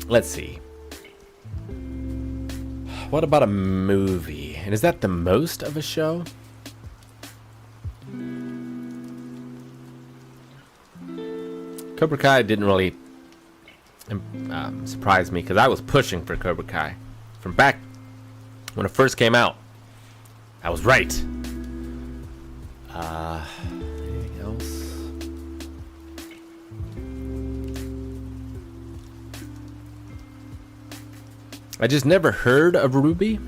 Speaker 1: Let's see. What about a movie? And is that the most of a show? Cobra Kai didn't really surprise me because I was pushing for Cobra Kai from back when it first came out. I was right. Anything else? I just never heard of Ruby.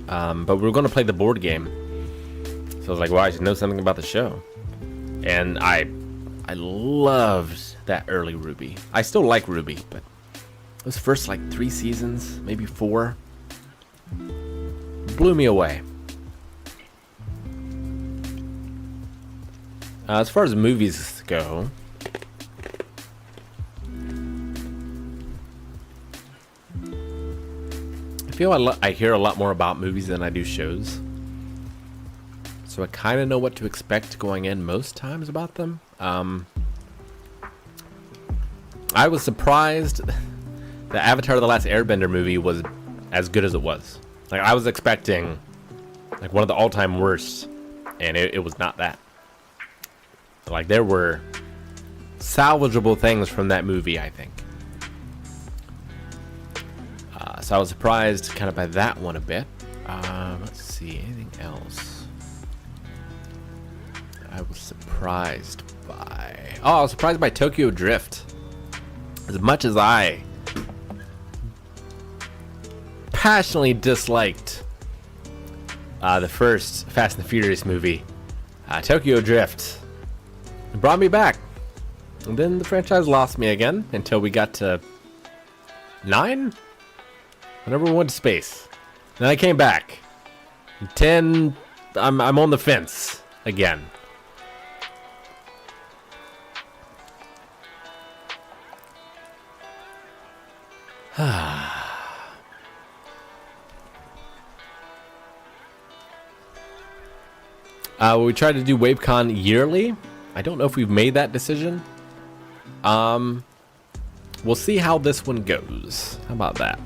Speaker 1: But we were going to play the board game. So I was like, well, I should know something about the show. And I loved that early Ruby. I still like Ruby, but those first like 3 seasons, maybe 4, blew me away. As far as movies go, I feel I hear a lot more about movies than I do shows. So I kind of know what to expect going in most times about them. I was surprised the Avatar: The Last Airbender movie was as good as it was. Like, I was expecting like one of the all-time worst, and it was not that. Like, there were salvageable things from that movie, I think. So I was surprised kind of by that one a bit. Let's see, anything else I was surprised by? Oh, I was surprised by Tokyo Drift. As much as I passionately disliked the first Fast and the Furious movie, Tokyo Drift brought me back. And then the franchise lost me again until we got to 9? Whenever we went to space. Then I came back. 10, I'm on the fence again. We tried to do WaveCon yearly. I don't know if we've made that decision. We'll see how this one goes. How about that?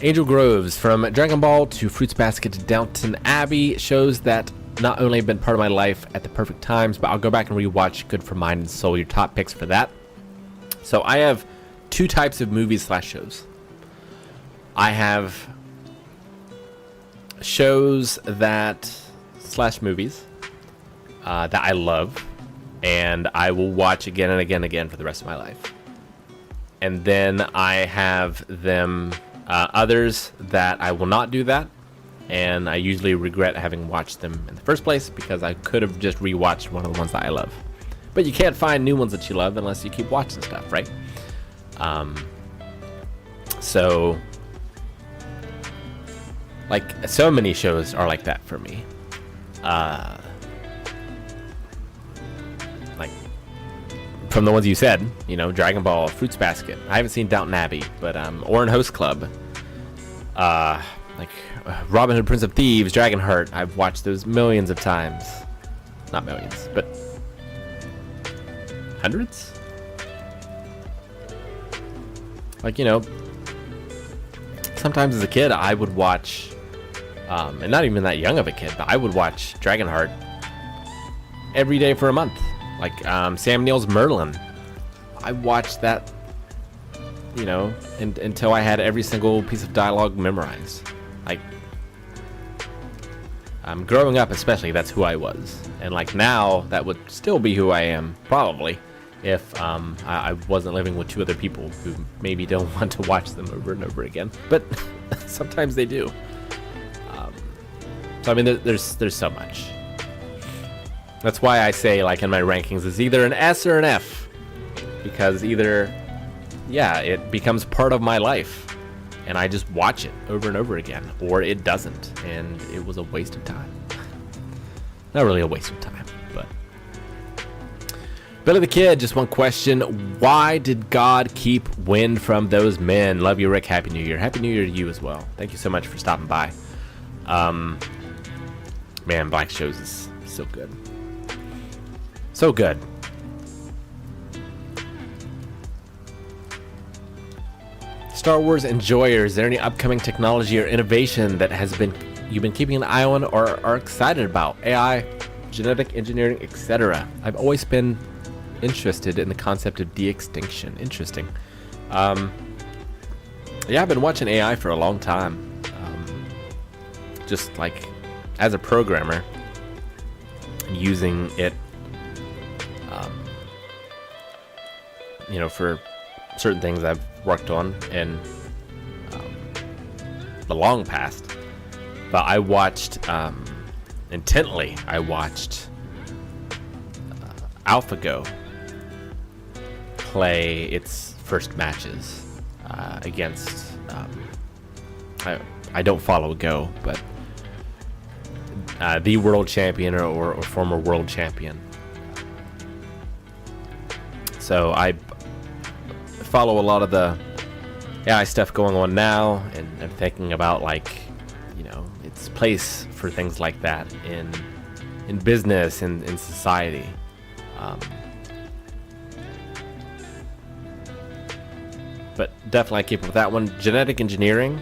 Speaker 1: Angel Groves, from Dragon Ball to Fruits Basket to Downton Abbey, shows that not only have been part of my life at the perfect times, but I'll go back and rewatch Good for Mind and Soul. Your top picks for that. So I have 2 types of movies / shows. I have shows that / movies that I love and I will watch again and again and again for the rest of my life. And then I have them Others that I will not do that, and I usually regret having watched them in the first place because I could have just rewatched one of the ones that I love. But you can't find new ones that you love unless you keep watching stuff, right? So, like, so many shows are like that for me. Like, from the ones you said, you know, Dragon Ball, Fruits Basket. I haven't seen Downton Abbey, but Oran Host Club, like Robin Hood, Prince of Thieves, Dragonheart. I've watched those millions of times. Not millions, but hundreds. Like, you know, sometimes as a kid, I would watch, and not even that young of a kid, but I would watch Dragonheart every day for a month. Like Sam Neill's Merlin. I watched that, you know, until I had every single piece of dialogue memorized. Like, growing up especially, that's who I was. And like now, that would still be who I am, probably, if I wasn't living with two other people who maybe don't want to watch them over and over again. But sometimes they do. So I mean, there's so much. That's why I say, like, in my rankings, it's either an S or an F. Because either, yeah, it becomes part of my life, and I just watch it over and over again, or it doesn't, and it was a waste of time. Not really a waste of time, but... Billy the Kid, just one question. Why did God keep wind from those men? Love you, Rick. Happy New Year. Happy New Year to you as well. Thank you so much for stopping by. Man, Black Shows is so good. So good. Star Wars enjoyer, is there any upcoming technology or innovation that you've been keeping an eye on or are excited about? AI, genetic engineering, etc. I've always been interested in the concept of de-extinction. Interesting. Yeah, I've been watching AI for a long time. Just like as a programmer, using it, you know, for certain things I've worked on in the long past. But I watched intently. I watched AlphaGo play its first matches against. I don't follow Go, but the world champion or former world champion. So I follow a lot of the AI stuff going on now, and I'm thinking about, like, you know, its place for things like that in business and in society. But definitely I keep up with that one. Genetic engineering,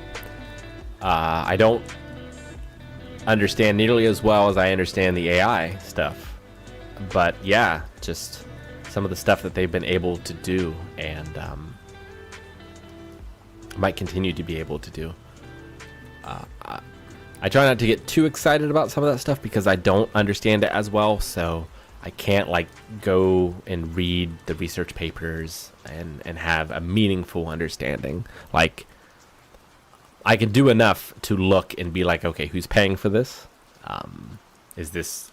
Speaker 1: I don't understand nearly as well as I understand the AI stuff. But yeah, just some of the stuff that they've been able to do, and might continue to be able to do. I try not to get too excited about some of that stuff because I don't understand it as well, so I can't, like, go and read the research papers and have a meaningful understanding. Like, I can do enough to look and be like, okay, who's paying for this? Is this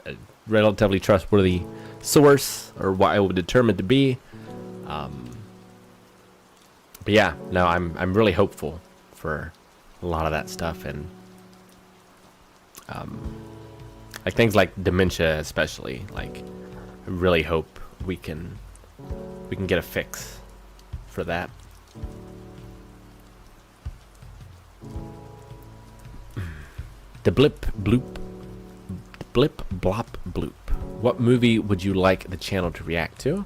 Speaker 1: a relatively trustworthy source, or what I would determine to be? But yeah, no, I'm really hopeful for a lot of that stuff, and like things like dementia, especially. Like, I really hope we can get a fix for that. The blip blop bloop. What movie would you like the channel to react to?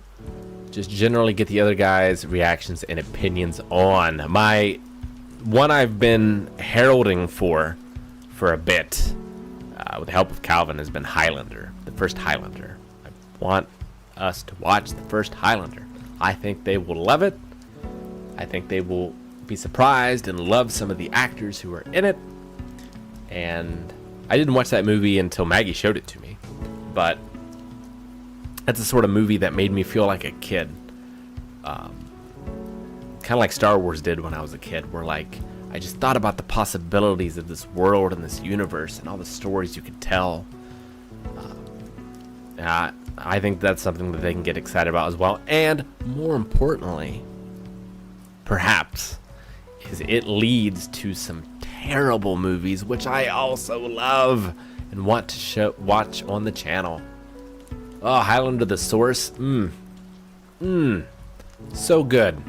Speaker 1: Just generally get the other guys' reactions and opinions on. My one I've been heralding for a bit, with the help of Calvin, has been Highlander, the first Highlander. I want us to watch the first Highlander. I think they will love it. I think they will be surprised and love some of the actors who are in it. And I didn't watch that movie until Maggie showed it to me, but that's the sort of movie that made me feel like a kid. kind of like Star Wars did when I was a kid, where like I just thought about the possibilities of this world and this universe and all the stories you could tell. I think that's something that they can get excited about as well. And more importantly, perhaps, is it leads to some terrible movies, which I also love and want to watch on the channel. Oh, Highlander the Source. So good.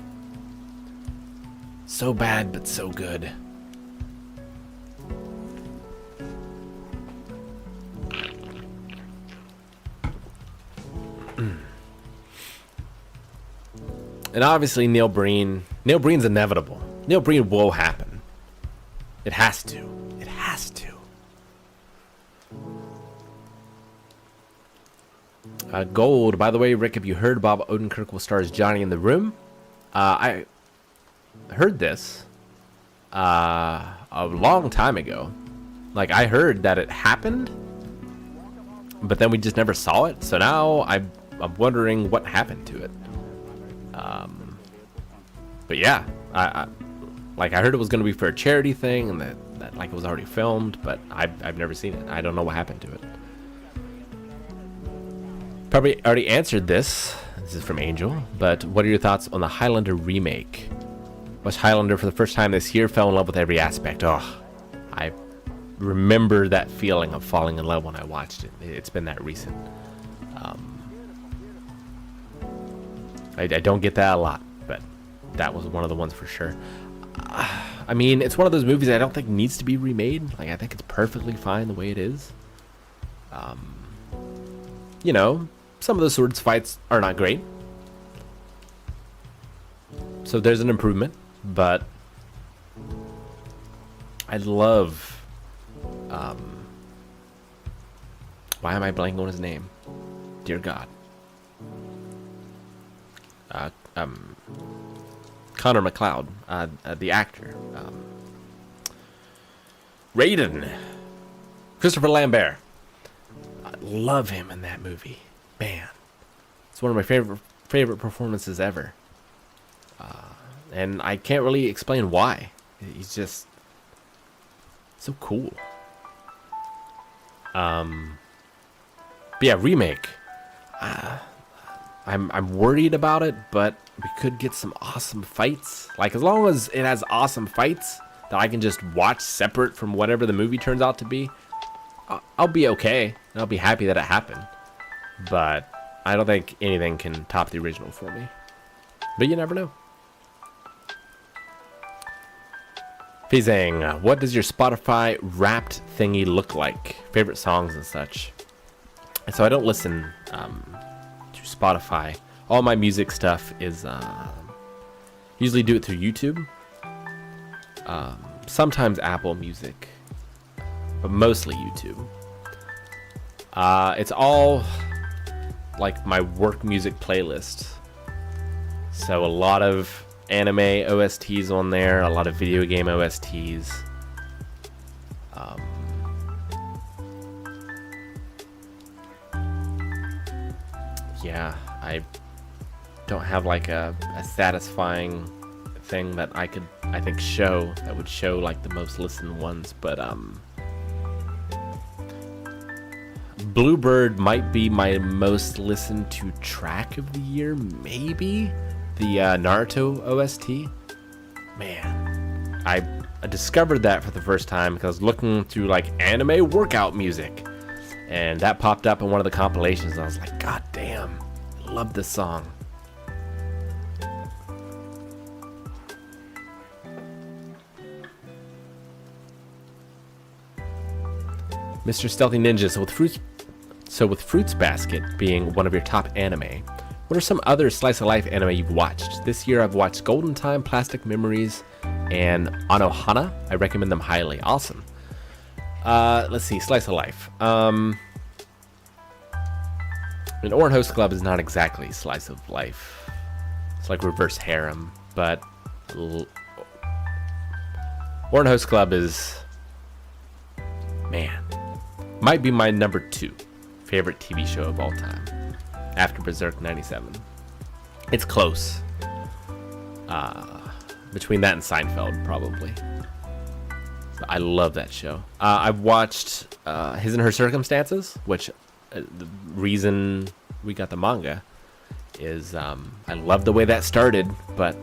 Speaker 1: So bad, but so good. And obviously Neil Breen's inevitable. Neil Breen will happen. It has to. It has to. Gold. By the way, Rick, have you heard Bob Odenkirk will star as Johnny in The Room? I heard this a long time ago. Like, I heard that it happened, but then we just never saw it. So now I'm wondering what happened to it. But yeah, I heard it was going to be for a charity thing, and that like it was already filmed, but I've never seen it. I don't know what happened to it. Probably already answered this. This is from Angel. But what are your thoughts on the Highlander remake? Watched Highlander for the first time this year. Fell in love with every aspect. Oh, I remember that feeling of falling in love when I watched it. It's been that recent. I don't get that a lot, but that was one of the ones for sure. I mean, it's one of those movies I don't think needs to be remade. Like, I think it's perfectly fine the way it is. You know, some of the swords fights are not great, so there's an improvement. But I love. Why am I blanking on his name? Dear God. Connor McLeod, the actor. Raiden. Christopher Lambert. I love him in that movie. Man. It's one of my favorite performances ever. And I can't really explain why. He's just so cool. But yeah, remake. I'm worried about it, but we could get some awesome fights. Like, as long as it has awesome fights that I can just watch separate from whatever the movie turns out to be, I'll be okay. And I'll be happy that it happened. But I don't think anything can top the original for me. But you never know. Fizang, what does your Spotify Wrapped thingy look like? Favorite songs and such. And so I don't listen to Spotify. All my music stuff is usually do it through YouTube. Sometimes Apple Music, but mostly YouTube. It's all like my work music playlist. So a lot of anime OSTs on there, a lot of video game OSTs. Yeah, I don't have like a satisfying thing that I think show that would show like the most listened ones, but Bluebird might be my most listened to track of the year, maybe the Naruto OST. Man, I discovered that for the first time because I was looking through like anime workout music, and that popped up in one of the compilations, and I was like, God damn, I love this song. Mr. Stealthy Ninja, so with Fruits Basket being one of your top anime, what are some other slice of life anime you've watched? This year I've watched Golden Time, Plastic Memories, and Anohana. I recommend them highly. Awesome. Let's see, slice of life. An Oran Host Club is not exactly slice of life. It's like reverse harem, but Oran Host Club is, man, might be my number 2 favorite TV show of all time, after Berserk 97. It's close. between that and Seinfeld, probably. But I love that show. I've watched His and Her Circumstances, which the reason we got the manga is I love the way that started, but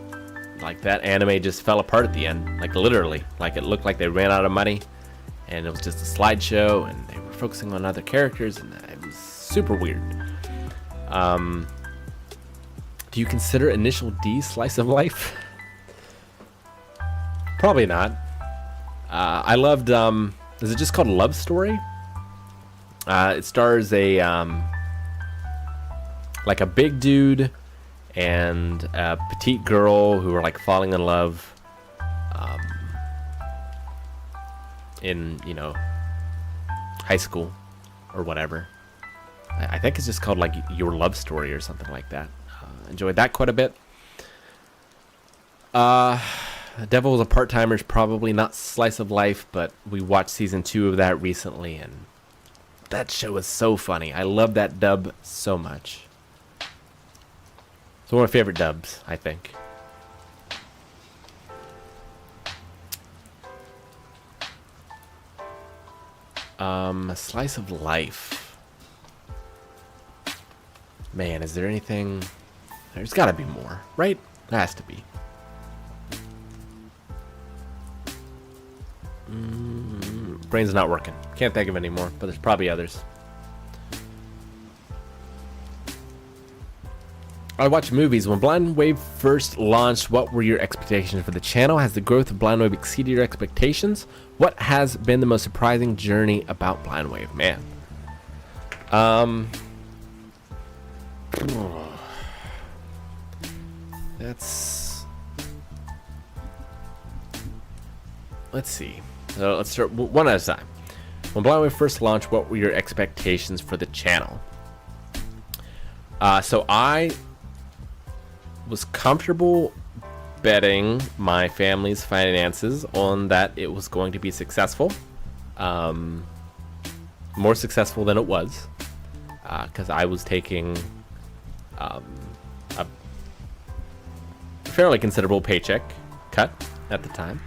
Speaker 1: like that anime just fell apart at the end, like literally. Like it looked like they ran out of money, and it was just a slideshow, and they were focusing on other characters, and it was super weird. Do you consider Initial D slice of life? Probably not. I loved, is it just called Love Story? It stars a, like a big dude and a petite girl who are like falling in love, in, you know, high school or whatever. I think it's just called like Your Love Story or something like that. Enjoyed that quite a bit. Devil was a Part-Timer is probably not slice of life, but we watched season 2 of that recently, and that show is so funny. I love that dub so much. It's one of my favorite dubs, I think. A slice of life. Man, is there anything? There's got to be more, right? There has to be. Brain's not working. Can't think of any more, but there's probably others. I watch movies. When Blind Wave first launched, what were your expectations for the channel? Has the growth of Blind Wave exceeded your expectations? What has been the most surprising journey about Blind Wave? Man. Let's see. So let's start one at a time. When Blind Wave first launched, what were your expectations for the channel? So I was comfortable betting my family's finances on that it was going to be successful. More successful than it was. Because I was taking a fairly considerable paycheck cut at the time.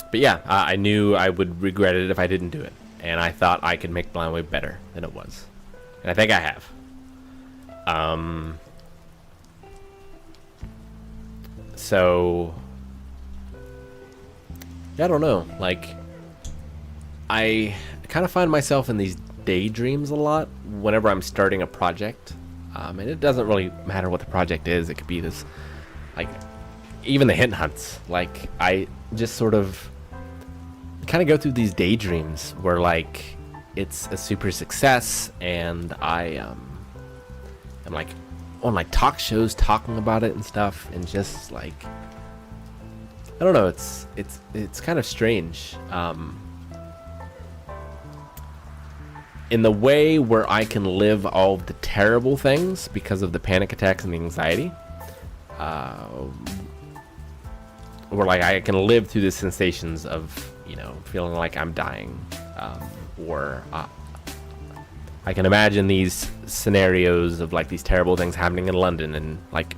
Speaker 1: But yeah, I knew I would regret it if I didn't do it. And I thought I could make Blind Wave better than it was. And I think I have. So yeah, I don't know. Like, I kind of find myself in these daydreams a lot whenever I'm starting a project. And it doesn't really matter what the project is. It could be this, like, even the hint hunts. Like, I just sort of kind of go through these daydreams where, like, it's a super success, and I am like on like talk shows talking about it and stuff, and just like, I don't know, it's kind of strange. In the way where I can live all of the terrible things because of the panic attacks and the anxiety, where like I can live through the sensations of, you know, feeling like I'm dying, or I can imagine these scenarios of like these terrible things happening in London, and like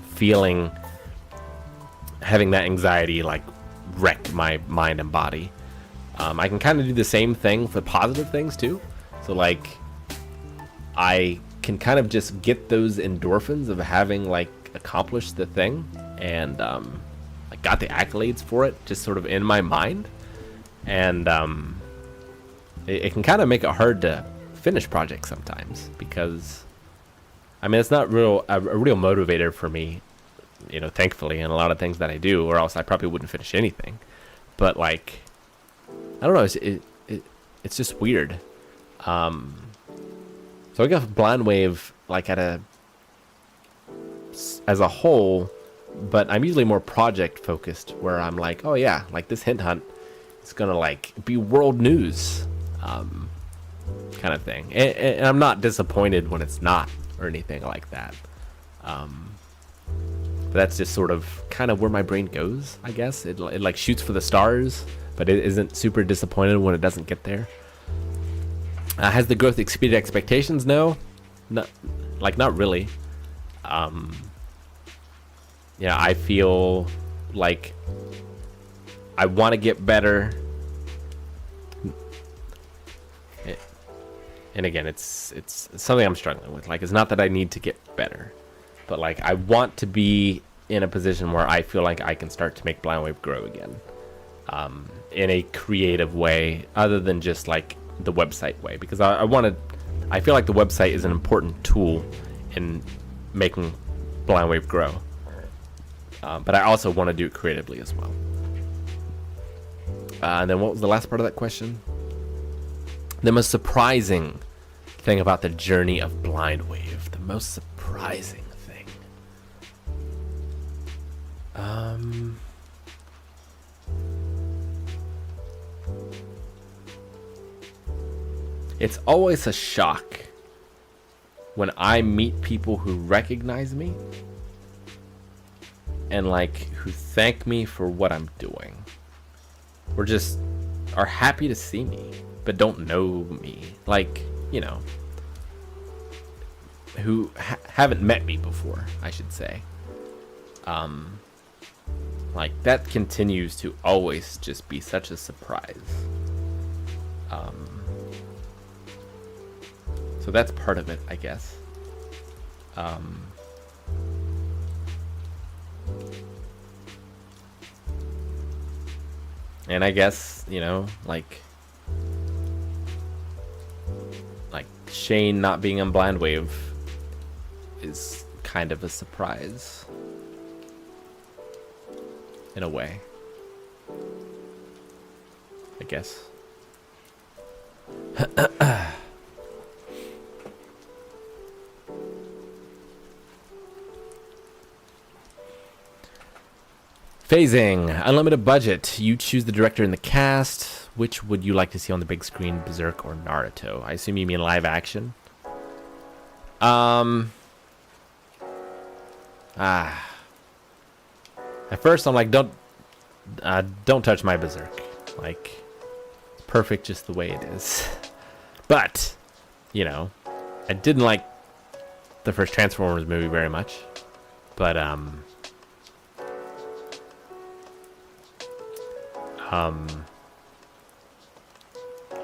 Speaker 1: having that anxiety like wreck my mind and body. I can kind of do the same thing for positive things too. So like, I can kind of just get those endorphins of having like accomplished the thing, and like got the accolades for it just sort of in my mind, and it can kind of make it hard to finish projects sometimes, because I mean, it's not a real motivator for me, you know, thankfully, in a lot of things that I do, or else I probably wouldn't finish anything. But like, I don't know, it's just weird. So I guess Blind Wave, like as a whole, but I'm usually more project focused, where I'm like, oh yeah, like this hint hunt is gonna like be world news, kind of thing, and I'm not disappointed when it's not or anything like that. But that's just sort of kind of where my brain goes, I guess. It like shoots for the stars, but it isn't super disappointed when it doesn't get there. Has the growth exceeded expectations? No, not really. Yeah, I feel like I want to get better. And again, it's something I'm struggling with. Like, it's not that I need to get better, but like I want to be in a position where I feel like I can start to make Blind Wave grow again, in a creative way, other than just like the website way. Because I feel like the website is an important tool in making Blind Wave grow, but I also want to do it creatively as well. And then what was the last part of that question? The most surprising thing about the journey of Blind Wave. The most surprising thing. It's always a shock when I meet people who recognize me and like who thank me for what I'm doing, or just are happy to see me but don't know me, like, you know, who haven't met me before, I should say. Like, that continues to always just be such a surprise. So that's part of it, I guess. And I guess, you know, like Shane not being on Blind Wave is kind of a surprise in a way, I guess. Phasing. Unlimited budget. You choose the director and the cast. Which would you like to see on the big screen, Berserk or Naruto? I assume you mean live action. At first I'm like, don't touch my Berserk. Like, perfect just the way it is. But, you know, I didn't like the first Transformers movie very much. But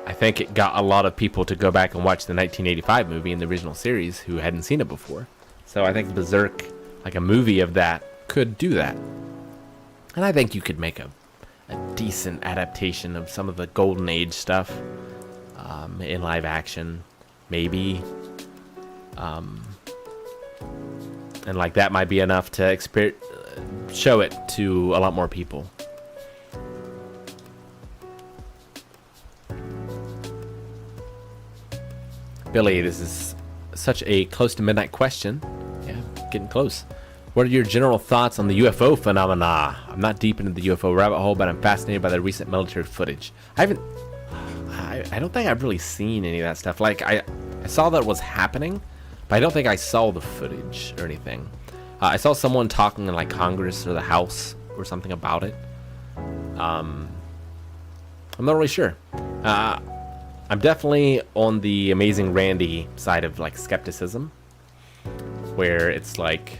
Speaker 1: I think it got a lot of people to go back and watch the 1985 movie in the original series who hadn't seen it before. So I think Berserk, like a movie of that, could do that. And I think you could make a decent adaptation of some of the Golden Age stuff in live action, maybe. And like that might be enough to show it to a lot more people. Billy, this is such a close to midnight question. Yeah, getting close. What are your general thoughts on the UFO phenomena? I'm not deep into the UFO rabbit hole, but I'm fascinated by the recent military footage. I don't think I've really seen any of that stuff. Like, I saw that it was happening, but I don't think I saw the footage or anything. I saw someone talking in like Congress or the House or something about it. I'm not really sure. I'm definitely on the Amazing Randy side of like skepticism, where it's like,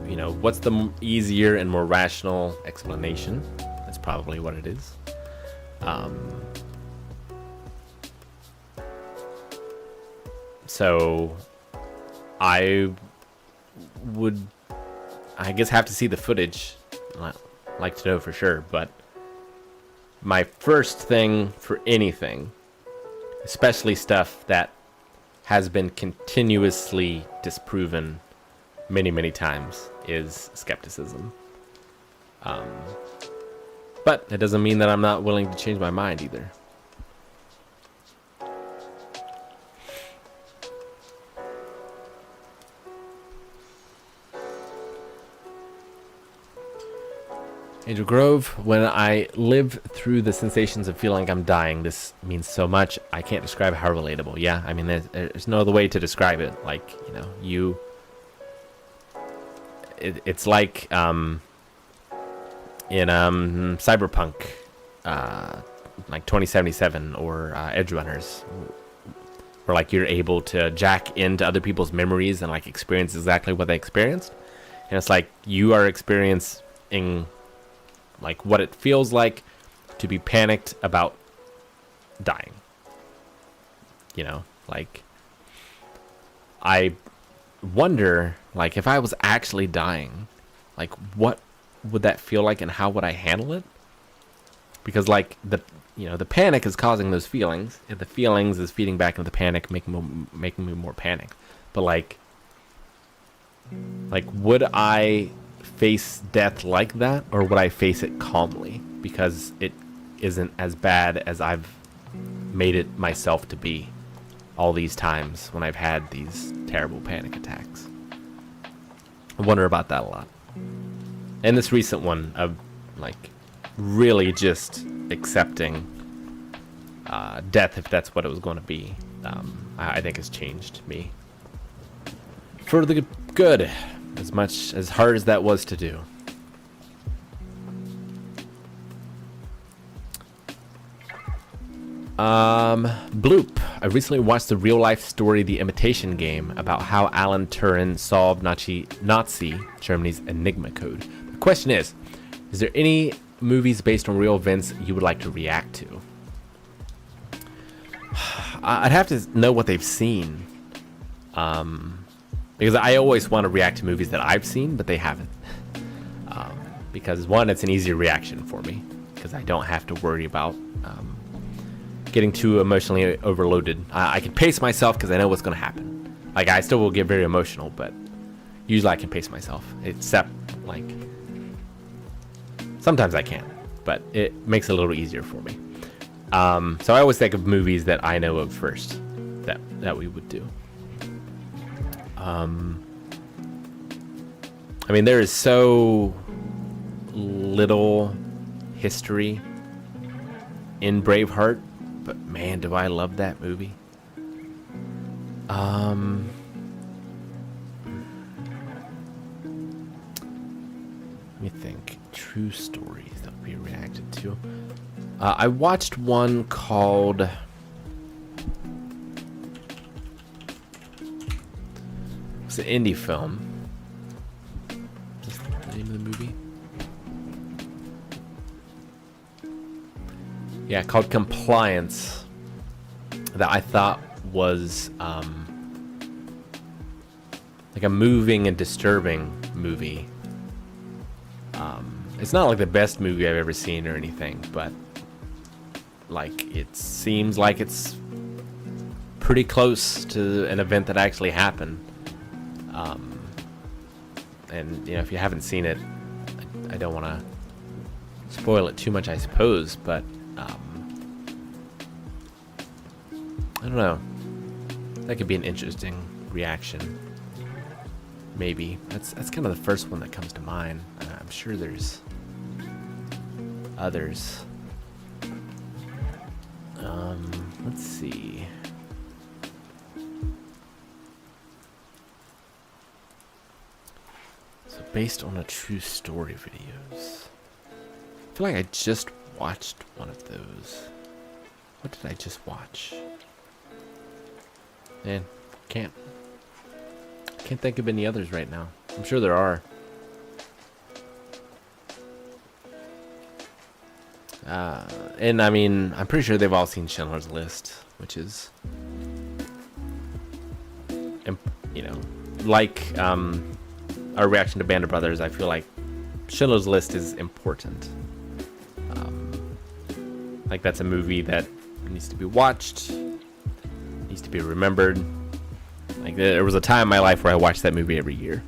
Speaker 1: you know, what's the easier and more rational explanation? That's probably what it is. So I would, I guess, have to see the footage. I'd like to know for sure, but my first thing for anything, especially stuff that has been continuously disproven many, many times, is skepticism. But it doesn't mean that I'm not willing to change my mind either. Angel Grove, when I live through the sensations of feeling like I'm dying, this means so much. I can't describe how relatable. Yeah, I mean, there's no other way to describe it. Like, you know, it's like in Cyberpunk, like 2077 or Edge Runners. where like you're able to jack into other people's memories and like experience exactly what they experienced. And it's like you are experiencing like what it feels like to be panicked about dying. You know, like I wonder, like, if I was actually dying, like, what would that feel like and how would I handle it? Because, like, the panic is causing those feelings, and the feelings is feeding back into the panic, making me more panicked. But, like, would I face death like that, or would I face it calmly? Because it isn't as bad as I've made it myself to be all these times when I've had these terrible panic attacks. I wonder about that a lot. And this recent one of like really just accepting death, if that's what it was going to be, I think has changed me for the good, as much as hard as that was to do. Bloop. I recently watched the real-life story The Imitation Game about how Alan Turing solved Nazi Germany's Enigma code. The question is there any movies based on real events you would like to react to? I'd have to know what they've seen. Because I always want to react to movies that I've seen, but they haven't. Because one, it's an easier reaction for me, because I don't have to worry about getting too emotionally overloaded. I can pace myself because I know what's going to happen. Like, I still will get very emotional, but usually I can pace myself. Except, like, sometimes I can't, but it makes it a little easier for me. So I always think of movies that I know of first that we would do. I mean, there is so little history in Braveheart, but man, do I love that movie. Let me think. True stories that would be reacted to. I watched one called... It's an indie film. Is that the name of the movie? Yeah, called Compliance. That I thought was like a moving and disturbing movie. It's not like the best movie I've ever seen or anything, but like it seems like it's pretty close to an event that actually happened. And you know, if you haven't seen it, I don't want to spoil it too much, I suppose, but I don't know. That could be an interesting reaction. Maybe. That's kind of the first one that comes to mind. I'm sure there's others. Let's see. So based on a true story videos. I feel like I just watched one of those. What did I just watch? Man, can't think of any others right now. I'm sure there are. And I mean, I'm pretty sure they've all seen Schindler's List, which is, you know, like our reaction to Band of Brothers. I feel like Schindler's List is important. Like that's a movie that needs to be watched, needs to be remembered. Like there was a time in my life where I watched that movie every year.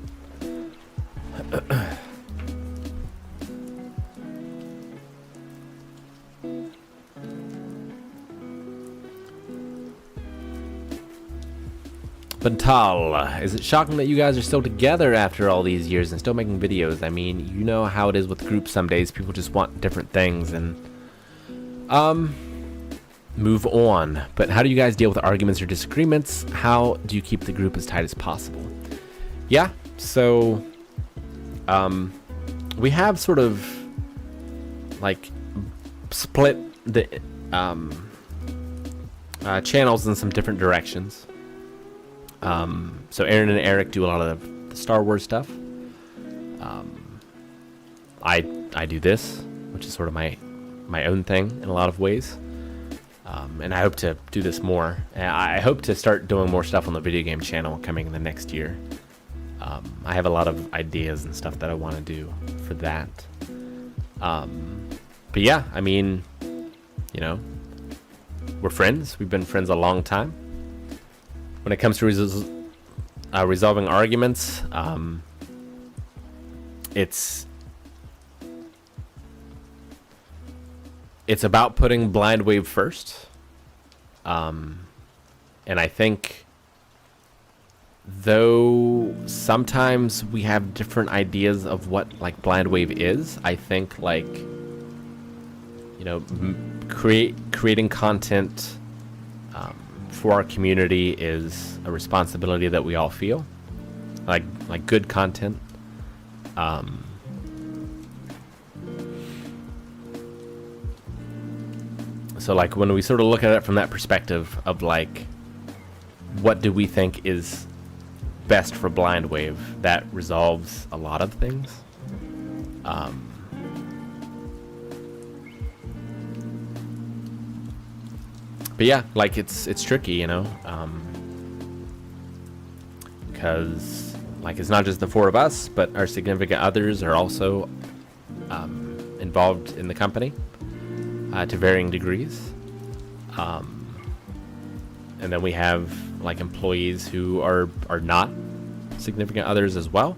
Speaker 1: Bantal, is it shocking that you guys are still together after all these years and still making videos? I mean, you know how it is with groups some days. People just want different things and move on. But how do you guys deal with arguments or disagreements? How do you keep the group as tight as possible? Yeah, so we have sort of like split the channels in some different directions. So Aaron and Eric do a lot of the Star Wars stuff. I do this, which is sort of my own thing in a lot of ways. And I hope to do this more. I hope to start doing more stuff on the video game channel coming in the next year. I have a lot of ideas and stuff that I want to do for that. But yeah, I mean, you know, we're friends. We've been friends a long time. When it comes to resolving arguments, it's about putting Blind Wave first. And I think, though sometimes we have different ideas of what like Blind Wave is, I think like, you know, creating content for our community is a responsibility that we all feel, like good content. So like when we sort of look at it from that perspective of like, what do we think is best for Blind Wave, that resolves a lot of things. But yeah, like it's tricky, you know, because like it's not just the four of us, but our significant others are also involved in the company to varying degrees. And then we have like employees who are not significant others as well.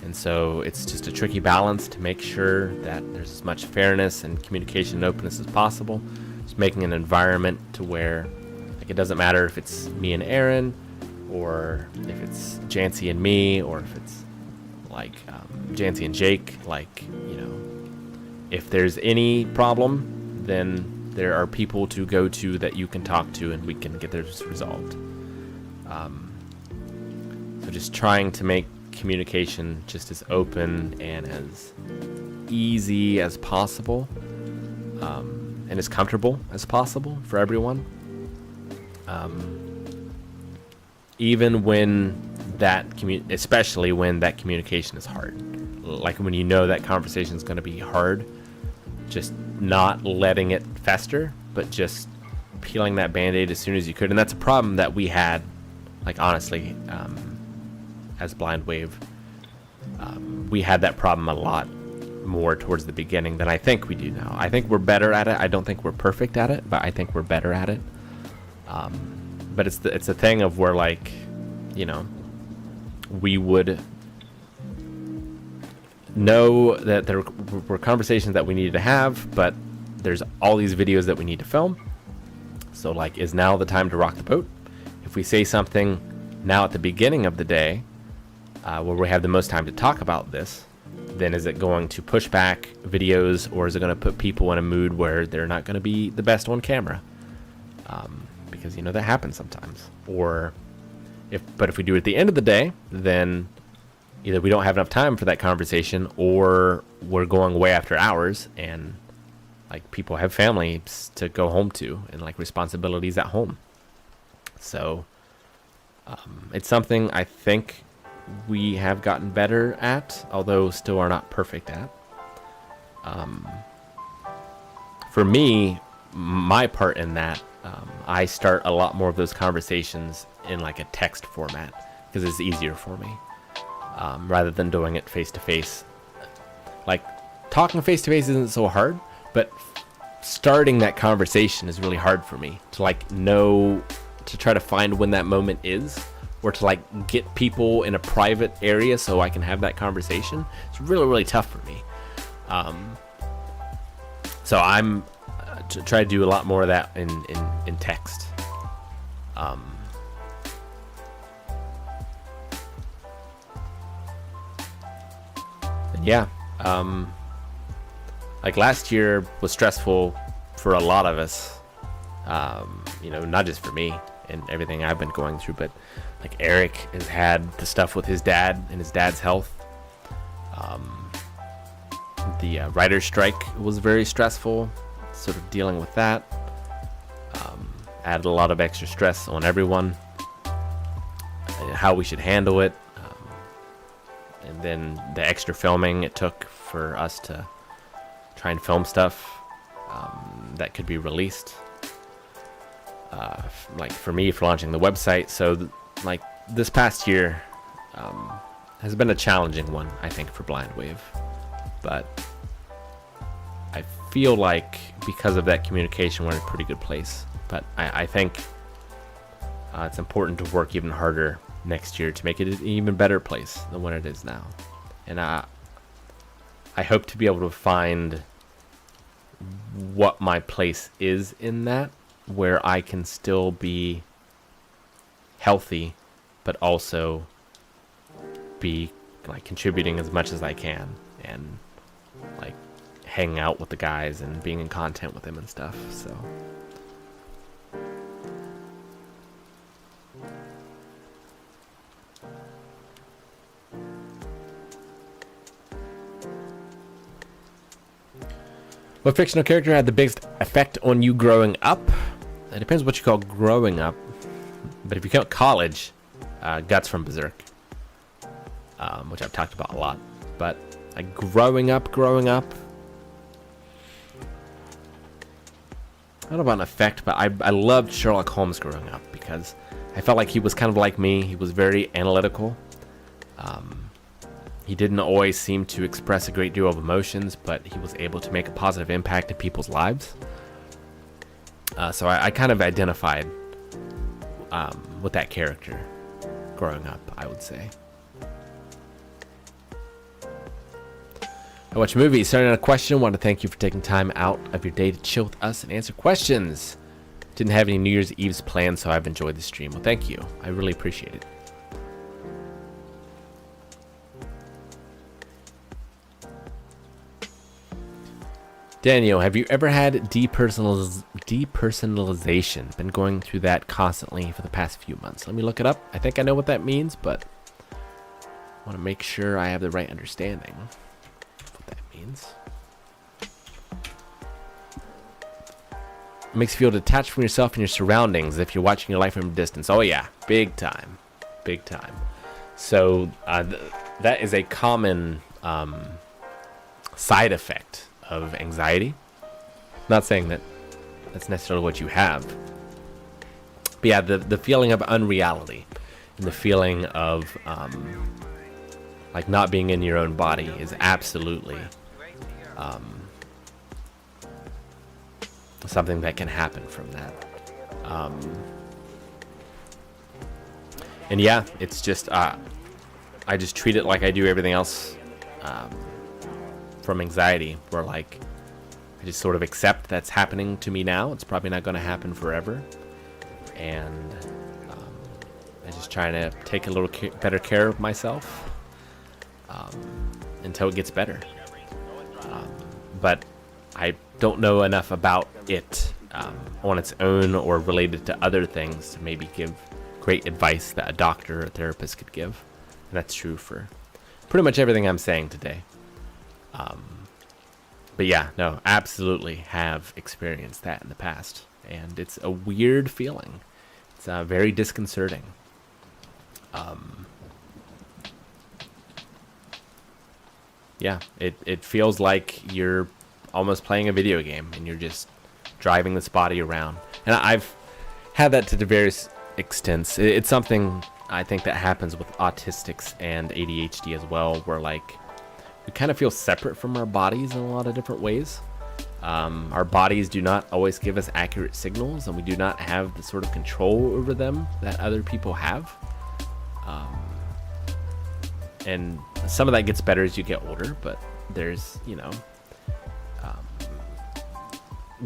Speaker 1: And so it's just a tricky balance to make sure that there's as much fairness and communication and openness as possible. Just making an environment to where like it doesn't matter if it's me and Aaron, or if it's Jancy and me, or if it's like Jancy and Jake. Like, you know, if there's any problem, then there are people to go to that you can talk to, and we can get this resolved. So just trying to make communication just as open and as easy as possible, and as comfortable as possible for everyone. Even when that especially when that communication is hard, like when you know that conversation is going to be hard, just not letting it fester, but just peeling that band-aid as soon as you could. And that's a problem that we had, like honestly, as Blind Wave. We had that problem a lot more towards the beginning than I think we do now. I think we're better at it. I don't think we're perfect at it, but I think we're better at it. But it's a thing of where, like, you know, we would know that there were conversations that we needed to have, but there's all these videos that we need to film. So like, is now the time to rock the boat? If we say something now at the beginning of the day, where we have the most time to talk about this, then is it going to push back videos, or is it going to put people in a mood where they're not going to be the best on camera? Because, you know, that happens sometimes. Or if we do it at the end of the day, then either we don't have enough time for that conversation, or we're going way after hours, and like people have families to go home to and like responsibilities at home. So it's something I think we have gotten better at, although still are not perfect at. For me, my part in that, I start a lot more of those conversations in like a text format because it's easier for me, rather than doing it face to face. Like, talking face to face isn't so hard, but starting that conversation is really hard for me to like know, to try to find when that moment is, or to like get people in a private area so I can have that conversation. It's really, really tough for me. So I'm to try to do a lot more of that in text. And yeah, like last year was stressful for a lot of us. You know, not just for me and everything I've been going through, but like Eric has had the stuff with his dad and his dad's health. The writer's strike was very stressful, sort of dealing with that. added a lot of extra stress on everyone, and how we should handle it, and then the extra filming it took for us to try and film stuff that could be released. Like for me, for launching the website. So like this past year has been a challenging one, I think, for Blind Wave, but I feel like because of that communication, we're in a pretty good place. But I think it's important to work even harder next year to make it an even better place than what it is now. And I hope to be able to find what my place is in that, where I can still be healthy, but also be like contributing as much as I can, and like hanging out with the guys and being in content with them and stuff. So what fictional character had the biggest effect on you growing up? It depends what you call growing up. But if you count college, Guts from Berserk, which I've talked about a lot. But like growing up, I don't know about an effect, but I loved Sherlock Holmes growing up because I felt like he was kind of like me. He was very analytical. He didn't always seem to express a great deal of emotions, but he was able to make a positive impact in people's lives. So I kind of identified with that character growing up, I would say. I watch movies. Starting on a question, want to thank you for taking time out of your day to chill with us and answer questions. Didn't have any New Year's Eve's planned, so I've enjoyed the stream. Well, thank you. I really appreciate it. Daniel, have you ever had depersonalization? Been going through that constantly for the past few months. Let me look it up. I think I know what that means, but I want to make sure I have the right understanding of what that means. It makes you feel detached from yourself and your surroundings, as if you're watching your life from a distance. Oh yeah, big time. Big time. So that is a common side effect of anxiety. Not saying that that's necessarily what you have, but yeah, the feeling of unreality and the feeling of like not being in your own body is absolutely something that can happen from that. And yeah, it's just I just treat it like I do everything else from anxiety, where like I just sort of accept that's happening to me now. It's probably not going to happen forever, and I just try to take a little better care of myself until it gets better. But I don't know enough about it on its own or related to other things to maybe give great advice that a doctor or therapist could give. And that's true for pretty much everything I'm saying today. But yeah, no, absolutely have experienced that in the past, and it's a weird feeling. It's very disconcerting. Yeah, it feels like you're almost playing a video game and you're just driving this body around. And I've had that to the various extents. It's something I think that happens with autistics and ADHD as well, where like we kind of feel separate from our bodies in a lot of different ways. Our bodies do not always give us accurate signals, and we do not have the sort of control over them that other people have. And some of that gets better as you get older, but there's,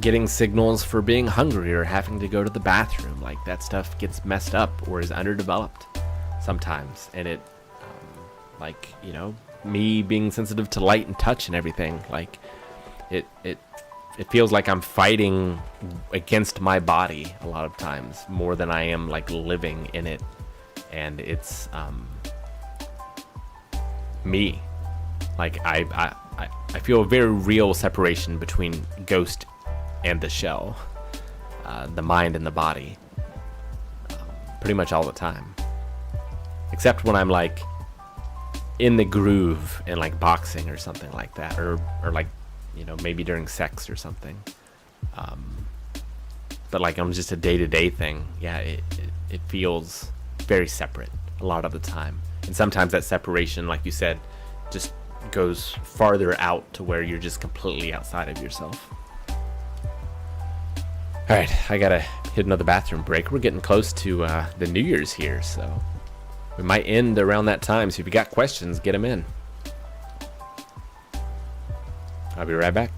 Speaker 1: getting signals for being hungry or having to go to the bathroom. Like that stuff gets messed up or is underdeveloped sometimes. And it, me being sensitive to light and touch and everything, like it feels like I'm fighting against my body a lot of times more than I am like living in it. And it's me. Like I feel a very real separation between Ghost and the shell. the mind and the body, pretty much all the time, except when I'm like in the groove in like boxing or something like that, or like, you know, maybe during sex or something. But like on just a day-to-day thing, yeah, it feels very separate a lot of the time. And sometimes that separation, like you said, just goes farther out to where you're just completely outside of yourself. All right, I gotta hit another bathroom break. We're getting close to the New Year's here, so we might end around that time. So if you got questions, get them in. I'll be right back.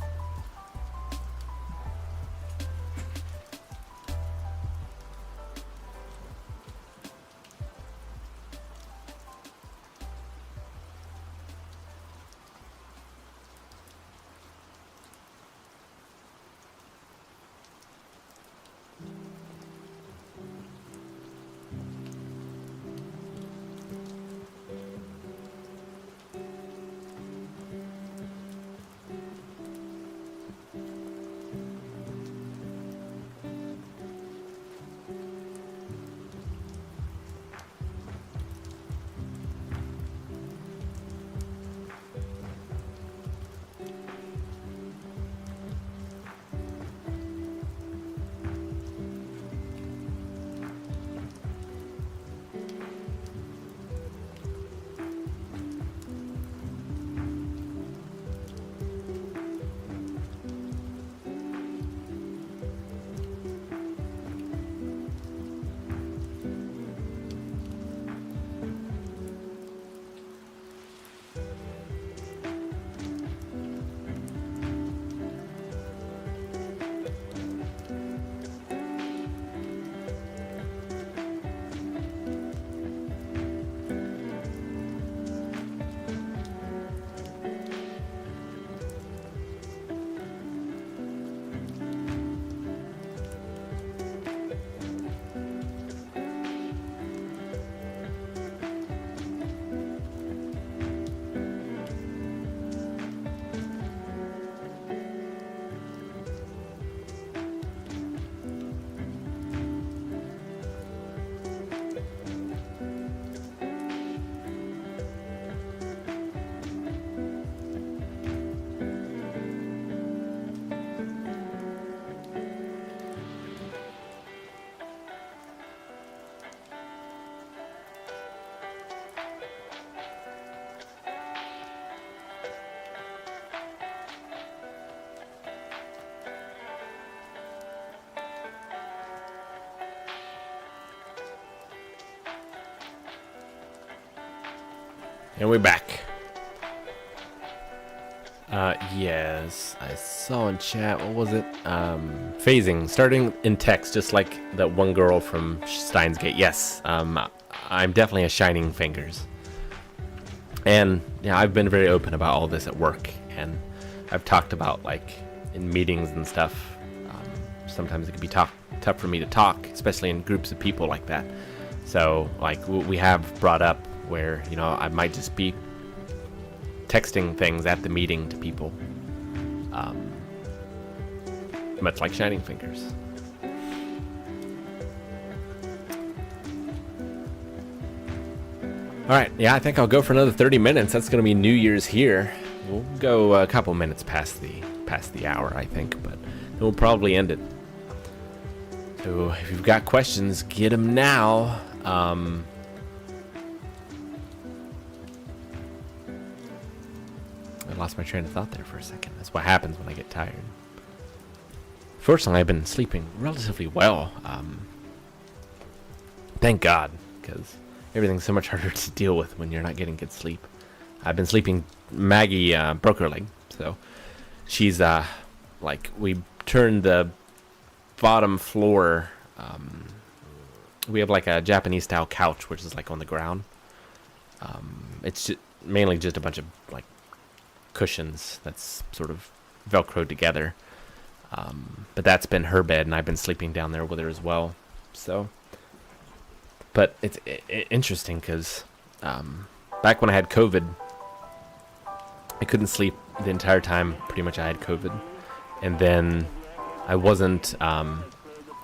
Speaker 1: And we're back. Yes, I saw in chat, what was it? Phasing, starting in text, just like that one girl from Steins Gate. Yes, I'm definitely a Shining Fingers. And yeah, I've been very open about all this at work, and I've talked about, like, in meetings and stuff, sometimes it can be tough for me to talk, especially in groups of people like that. So, like, we have brought up where, you know, I might just be texting things at the meeting to people, much like Shining Fingers. All right, yeah, I think I'll go for another 30 minutes. That's going to be New Year's here. We'll go a couple minutes past the hour, I think, but then we'll probably end it. So if you've got questions, get them now. I lost my train of thought there for a second. That's what happens when I get tired. Fortunately, I've been sleeping relatively well. Thank God, because everything's so much harder to deal with when you're not getting good sleep. I've been sleeping. Maggie broke her leg, so she's like, we turned the bottom floor. We have like a Japanese style couch, which is like on the ground. It's mainly just a bunch of like cushions that's sort of velcroed together. But that's been her bed, and I've been sleeping down there with her as well. So, but it's interesting because back when I had COVID, I couldn't sleep the entire time. Pretty much, I had COVID, and then I wasn't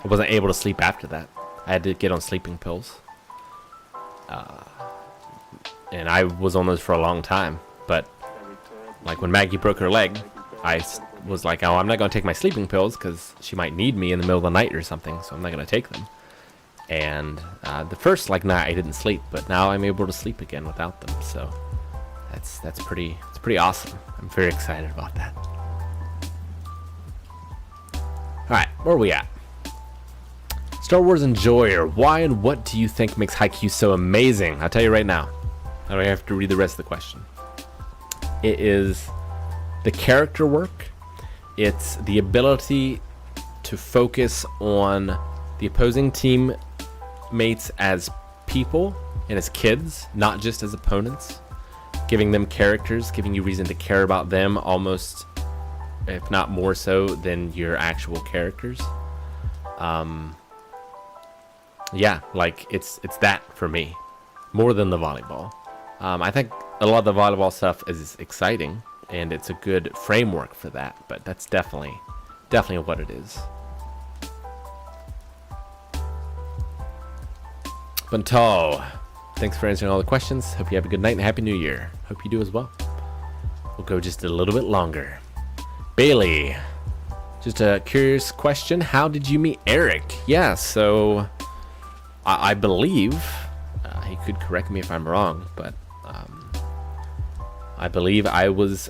Speaker 1: I wasn't able to sleep after that. I had to get on sleeping pills. And I was on those for a long time. But like when Maggie broke her leg, I was like, oh, I'm not going to take my sleeping pills because she might need me in the middle of the night or something, so I'm not going to take them. And the first night I didn't sleep, but now I'm able to sleep again without them. So it's pretty awesome. I'm very excited about that. All right, where are we at? Star Wars Enjoyer. Why and what do you think makes Haikyuu so amazing? I'll tell you right now. I don't have to read the rest of the question. It is the character work. It's the ability to focus on the opposing teammates as people and as kids, not just as opponents. Giving them characters, giving you reason to care about them almost, if not more so, than your actual characters. Yeah, like it's that for me, more than the volleyball. I think a lot of the volleyball stuff is exciting, and it's a good framework for that. But that's definitely what it is. Buntal, thanks for answering all the questions. Hope you have a good night and a happy new year. Hope you do as well. We'll go just a little bit longer. Bailey, just a curious question. How did you meet Eric? Yeah, so I believe, he could correct me if I'm wrong, but I believe I was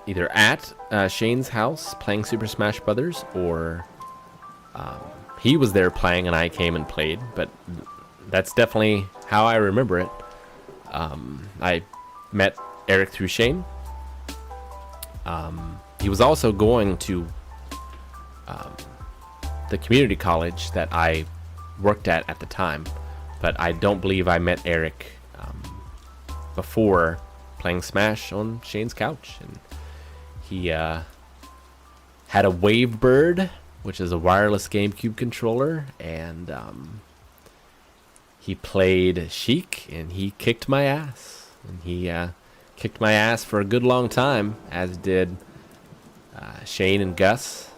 Speaker 1: either at Shane's house playing Super Smash Brothers, or he was there playing and I came and played, but that's definitely how I remember it. I met Eric through Shane. He was also going to the community college that I worked at the time, but I don't believe I met Eric before playing Smash on Shane's couch. And he had a Wavebird, which is a wireless GameCube controller, and he played Sheik, and he kicked my ass. And he kicked my ass for a good long time, as did Shane and Gus,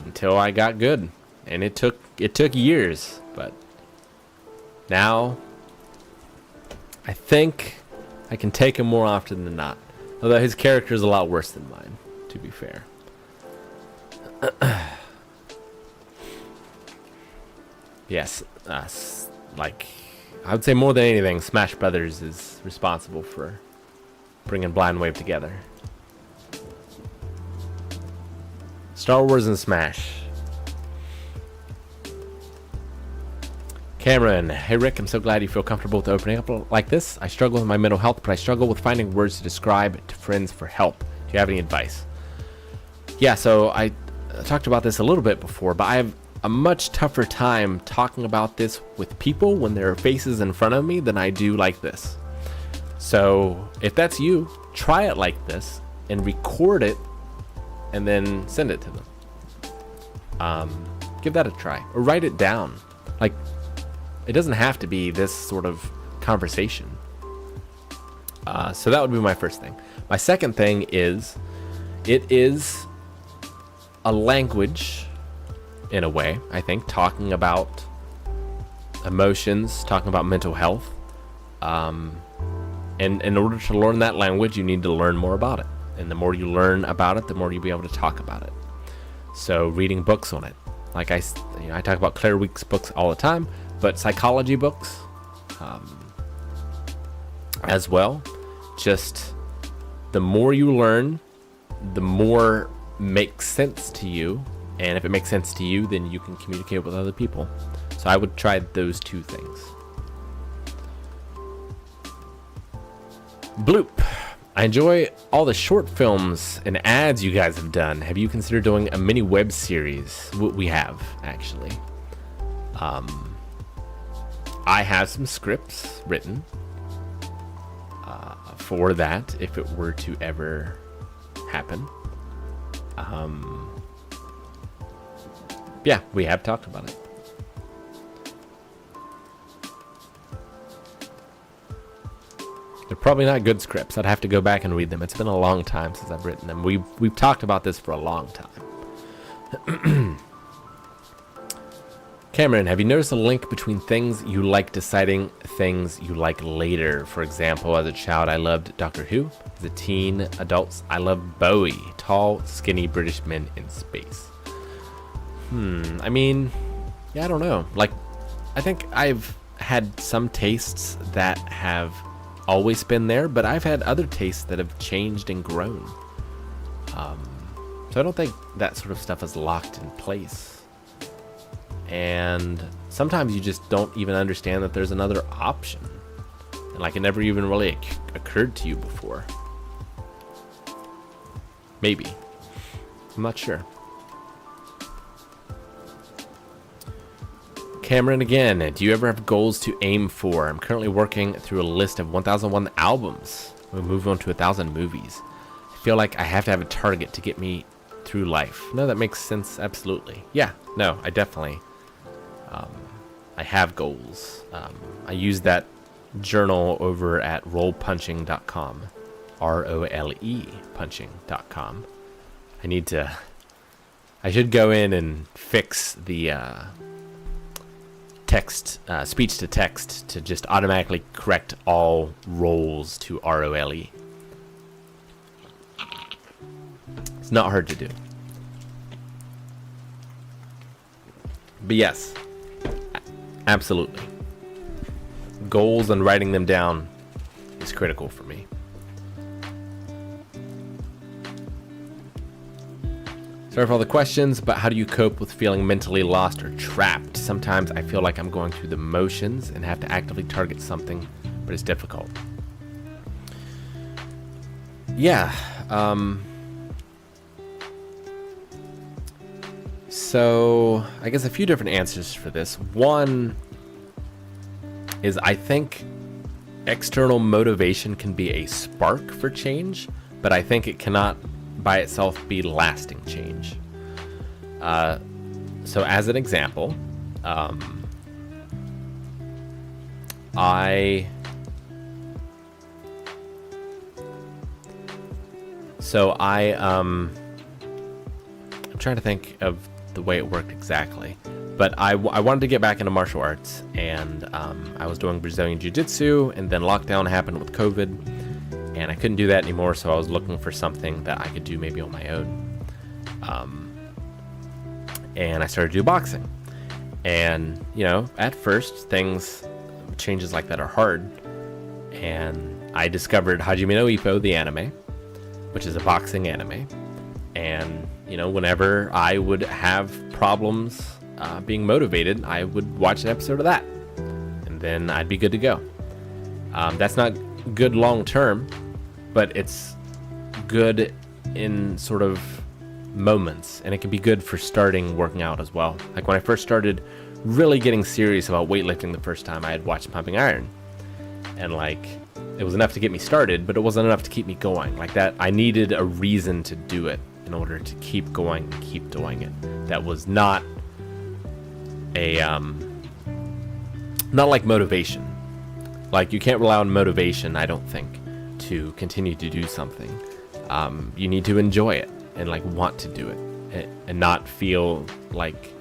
Speaker 1: until I got good. And it took years, but now I think I can take him more often than not. Although his character is a lot worse than mine, to be fair. Yes, like I would say more than anything, Smash Brothers is responsible for bringing Blind Wave together. Star Wars and Smash. Cameron, hey Rick, I'm so glad you feel comfortable with opening up like this. I struggle with my mental health, but I struggle with finding words to describe to friends for help. Do you have any advice? Yeah, so I talked about this a little bit before, but I have a much tougher time talking about this with people when there are faces in front of me than I do like this. So if that's you, try it like this and record it and then send it to them. Give that a try, or write it down. Like, it doesn't have to be this sort of conversation. So that would be my first thing. My second thing is, it is a language, in a way, I think, talking about emotions, talking about mental health. And in order to learn that language, you need to learn more about it. And the more you learn about it, the more you'll be able to talk about it. So reading books on it. Like I talk about Claire Week's books all the time, but psychology books as well. Just the more you learn, the more makes sense to you. And if it makes sense to you, then you can communicate with other people. So I would try those two things. Bloop. I enjoy all the short films and ads you guys have done. Have you considered doing a mini web series? We have, actually. I have some scripts written for that, if it were to ever happen. Yeah, we have talked about it. They're probably not good scripts. I'd have to go back and read them. It's been a long time since I've written them. We've talked about this for a long time. Cameron, have you noticed a link between things you like deciding things you like later? For example, as a child, I loved Doctor Who. As a teen, adults, I love Bowie. Tall, skinny British men in space. I mean, yeah, I don't know. Like, I think I've had some tastes that have always been there, but I've had other tastes that have changed and grown. So I don't think that sort of stuff is locked in place. And sometimes you just don't even understand that there's another option. And like it never even really occurred to you before. Maybe. I'm not sure. Cameron again, do you ever have goals to aim for? I'm currently working through a list of 1001 albums. We'll move on to 1000 movies. I feel like I have to have a target to get me through life. No, that makes sense. Absolutely. Yeah, no, I definitely I have goals. I use that journal over at rolepunching.com. ROLE punching.com. I should go in and fix the text, speech to text, to just automatically correct all roles to ROLE. It's not hard to do. But yes, absolutely. Goals and writing them down is critical for me. Sorry for all the questions, but how do you cope with feeling mentally lost or trapped? Sometimes I feel like I'm going through the motions and have to actively target something, but it's difficult. Yeah. So I guess a few different answers for this. One is I think external motivation can be a spark for change, but I think it cannot by itself be lasting change. So as an example, I'm trying to think of the way it worked exactly, but I wanted to get back into martial arts, and I was doing Brazilian Jiu-Jitsu, and then lockdown happened with COVID, and I couldn't do that anymore, so I was looking for something that I could do maybe on my own. And I started to do boxing. And, you know, at first, changes like that are hard. And I discovered Hajime no Ippo, the anime, which is a boxing anime. And, you know, whenever I would have problems being motivated, I would watch an episode of that. And then I'd be good to go. That's not good long term, but it's good in sort of moments, and it can be good for starting working out as well. Like when I first started really getting serious about weightlifting the first time, I had watched Pumping Iron, and like it was enough to get me started, but it wasn't enough to keep me going. Like that, I needed a reason to do it in order to keep going and keep doing it. That was not a not like motivation. Like you can't rely on motivation, I don't think, to continue to do something. You need to enjoy it and like want to do it, and not feel like,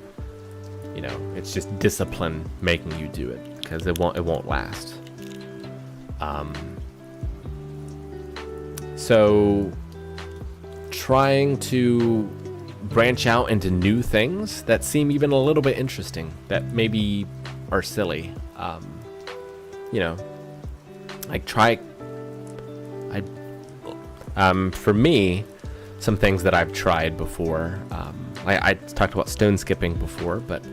Speaker 1: you know, it's just discipline making you do it, because it won't last. So trying to branch out into new things that seem even a little bit interesting, that maybe are silly. You know, like for me, some things that I've tried before, I talked about stone skipping before, but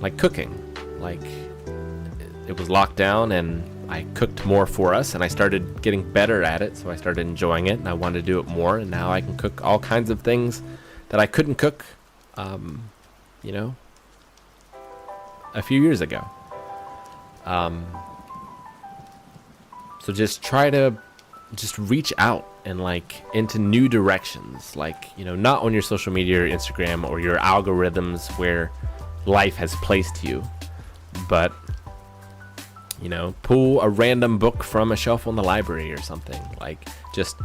Speaker 1: like cooking, like it was locked down and I cooked more for us, and I started getting better at it, so I started enjoying it, and I wanted to do it more, and now I can cook all kinds of things that I couldn't cook, you know, a few years ago. So just try to just reach out and like into new directions, like, you know, not on your social media or Instagram or your algorithms where life has placed you, but, you know, pull a random book from a shelf on the library or something. Like just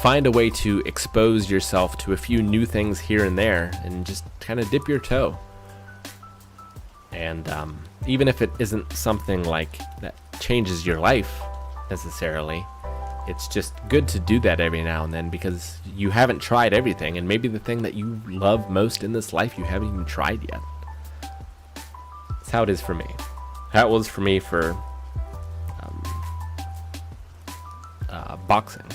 Speaker 1: find a way to expose yourself to a few new things here and there and just kind of dip your toe. And even if it isn't something like that changes your life necessarily, it's just good to do that every now and then, because you haven't tried everything, and maybe the thing that you love most in this life you haven't even tried yet. That's how it is for me. How it was for me for boxing.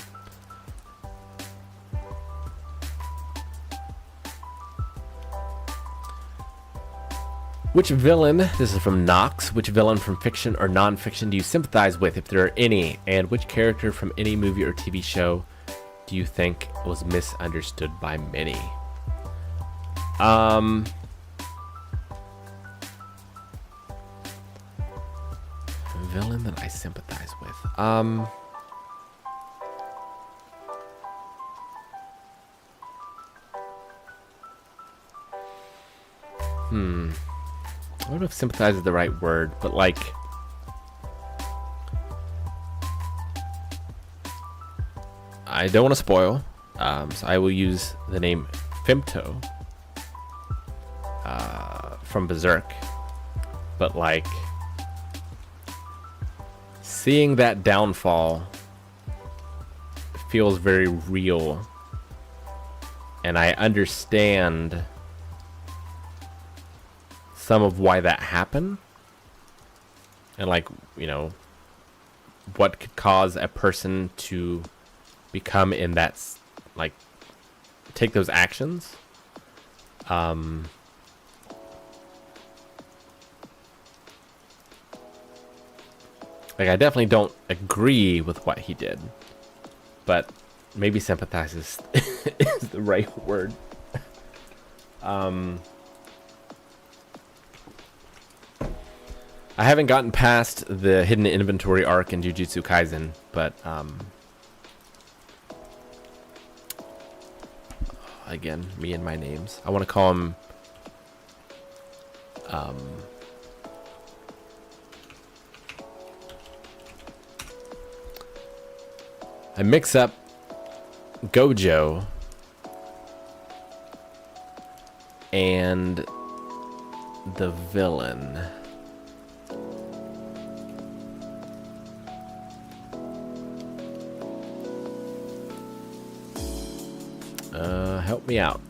Speaker 1: Which villain, this is from Knox, which villain from fiction or non-fiction do you sympathize with, if there are any? And which character from any movie or TV show do you think was misunderstood by many? Villain that I sympathize with. I don't know if sympathize is the right word, but like, I don't want to spoil, so I will use the name Femto from Berserk, but like, seeing that downfall feels very real, and I understand some of why that happened, and like, you know, what could cause a person to become in that, like, take those actions. Like, I definitely don't agree with what he did, but maybe sympathize is the right word. I haven't gotten past the hidden inventory arc in Jujutsu Kaisen, but again, me and my names. I want to call him I mix up Gojo and the villain. Help me out.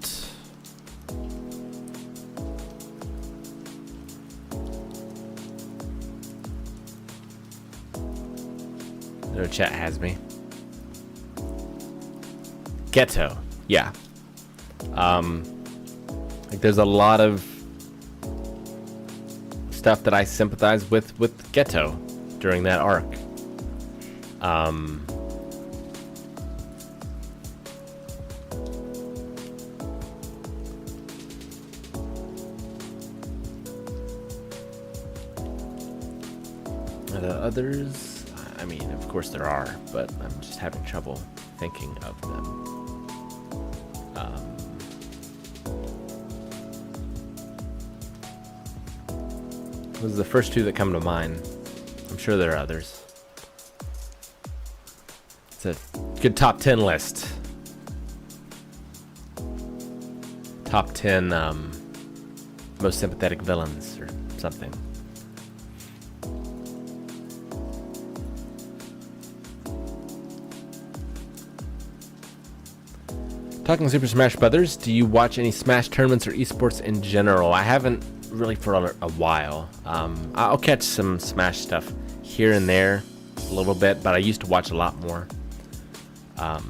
Speaker 1: No, chat has me. Ghetto, yeah. Like, there's a lot of stuff that I sympathize with Ghetto during that arc. Are there others? I mean, of course there are, but I'm just having trouble thinking of them. Those are the first two that come to mind. I'm sure there are others. It's a good top 10 list. Top 10 most sympathetic villains or something. Talking Super Smash Brothers, do you watch any Smash tournaments or esports in general? I haven't really for a while. I'll catch some Smash stuff here and there a little bit, but I used to watch a lot more. I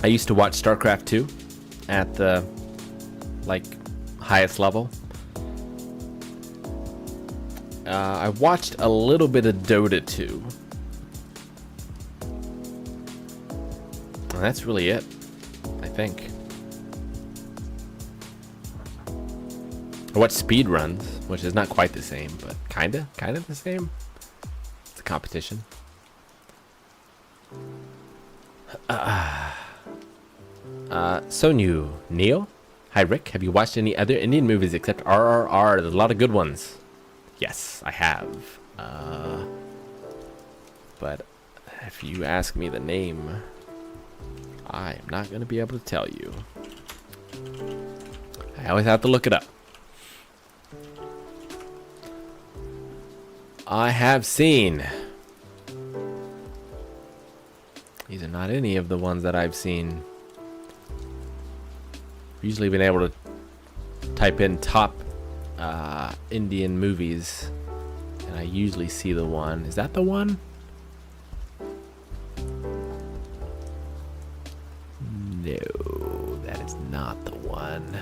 Speaker 1: used to watch StarCraft 2 at the highest level. I watched a little bit of Dota 2. And that's really it, I think. I watch speed runs, which is not quite the same, but kind of the same. It's a competition. Sonyu Neil, hi Rick. Have you watched any other Indian movies except RRR? There's a lot of good ones. Yes, I have. But if you ask me the name, I am not going to be able to tell you. I always have to look it up. I have seen. These are not any of the ones that I've seen. Usually been able to type in top Indian movies, and I usually see the one. Is that the one? No, that is not the one.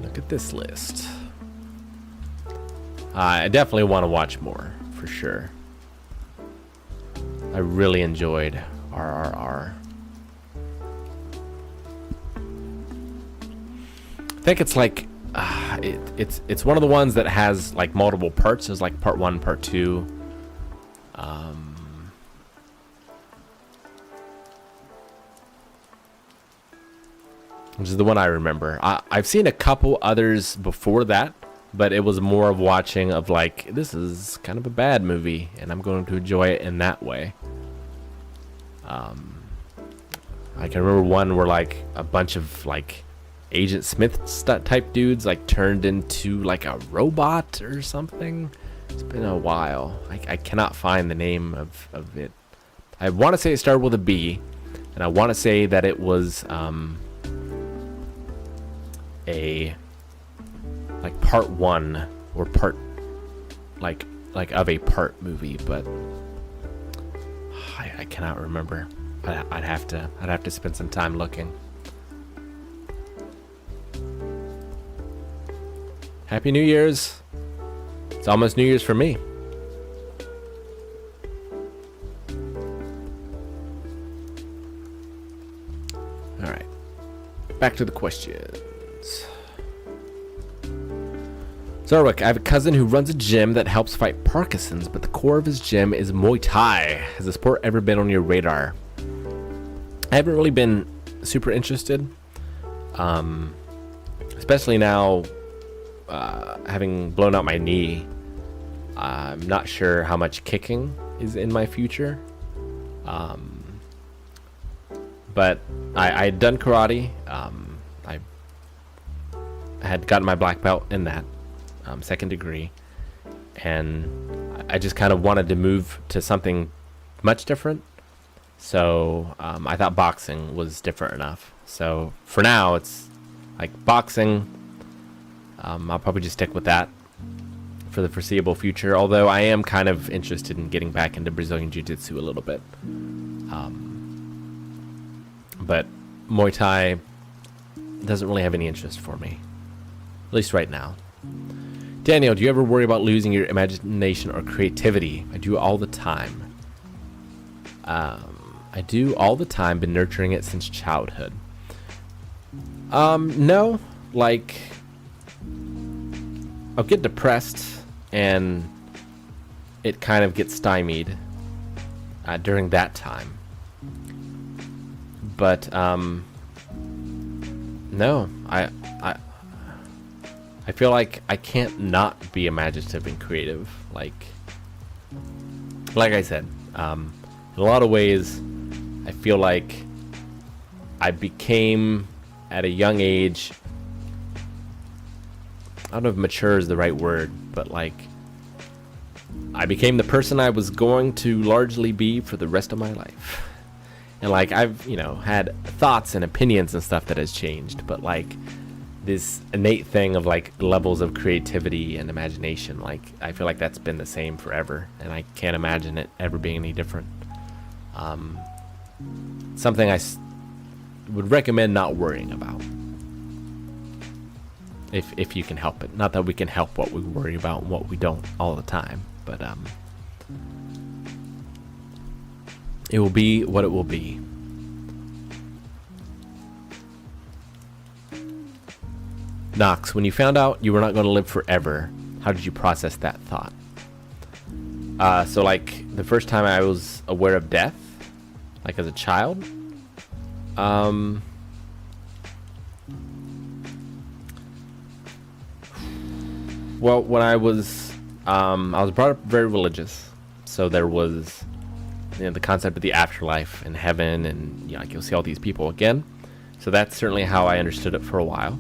Speaker 1: Look at this list. I definitely want to watch more, for sure. I really enjoyed RRR. I think it's like it's one of the ones that has like multiple parts. There's like part 1, part 2. Which is the one I remember. I've seen a couple others before that, but it was more of watching of like, this is kind of a bad movie and I'm going to enjoy it in that way. I can remember one where like a bunch of like Agent Smith type dudes like turned into like a robot or something. It's been a while. I cannot find the name of it. I want to say it started with a B, and I want to say that it was a like part 1 or part like of a part movie, but I cannot remember. I'd have to spend some time looking. Happy New Year's. It's almost New Year's for me. All right. Back to the questions. Zarwick, I have a cousin who runs a gym that helps fight Parkinson's, but the core of his gym is Muay Thai. Has the sport ever been on your radar? I haven't really been super interested. Especially now, having blown out my knee, I'm not sure how much kicking is in my future. But I had done karate. I had gotten my black belt in that, 2nd degree, and I just kind of wanted to move to something much different. So I thought boxing was different enough. So for now, it's like boxing. I'll probably just stick with that for the foreseeable future, although I am kind of interested in getting back into Brazilian Jiu-Jitsu a little bit. But Muay Thai doesn't really have any interest for me, at least right now. Daniel, do you ever worry about losing your imagination or creativity? I do all the time. I do all the time, been nurturing it since childhood. No, like, I'll get depressed and it kind of gets stymied during that time. But no, I feel like I can't not be imaginative and creative. Like I said, in a lot of ways, I feel like I became at a young age, I don't know if mature is the right word, but like I became the person I was going to largely be for the rest of my life. And like I've, had thoughts and opinions and stuff that has changed, but like this innate thing of like levels of creativity and imagination, like I feel like that's been the same forever, and I can't imagine it ever being any different. Something I would recommend not worrying about, if you can help it. Not that we can help what we worry about and what we don't all the time, but it will be what it will be. Knox, when you found out you were not going to live forever, how did you process that thought? So like the first time I was aware of death, like as a child, Well, when I was brought up very religious, so there was, the concept of the afterlife and heaven, and like you'll see all these people again. So that's certainly how I understood it for a while.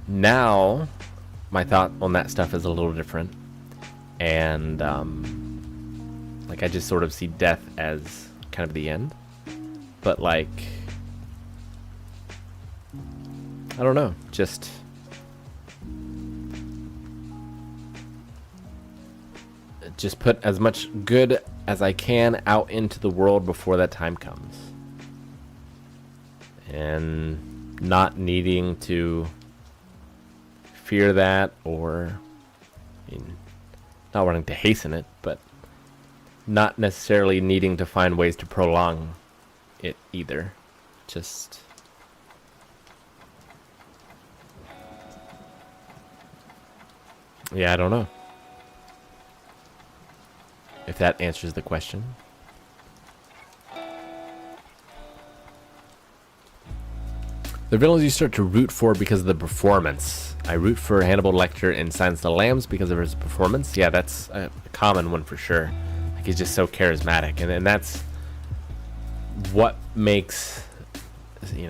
Speaker 1: Now, my thought on that stuff is a little different, and like I just sort of see death as kind of the end, but like, I don't know, just put as much good as I can out into the world before that time comes, and not needing to fear that, or not wanting to hasten it, but not necessarily needing to find ways to prolong it either. Just I don't know if that answers the question. The villains you start to root for because of the performance. I root for Hannibal Lecter in Silence of the Lambs because of his performance. Yeah, that's a common one for sure. Like, he's just so charismatic, and that's what makes,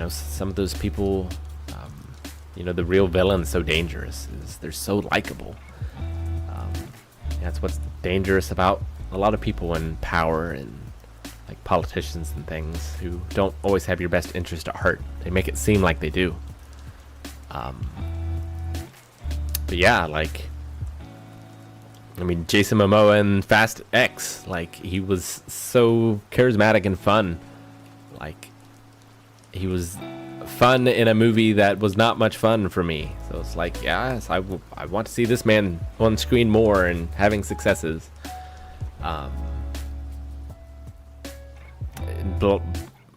Speaker 1: some of those people, the real villains so dangerous. Is they're so likable. That's what's dangerous about a lot of people in power, and like politicians and things, who don't always have your best interest at heart. They make it seem like they do. But yeah, like, Jason Momoa in Fast X, like, he was so charismatic and fun. Like, he was fun in a movie that was not much fun for me. So it's like, yes, I want to see this man on screen more and having successes.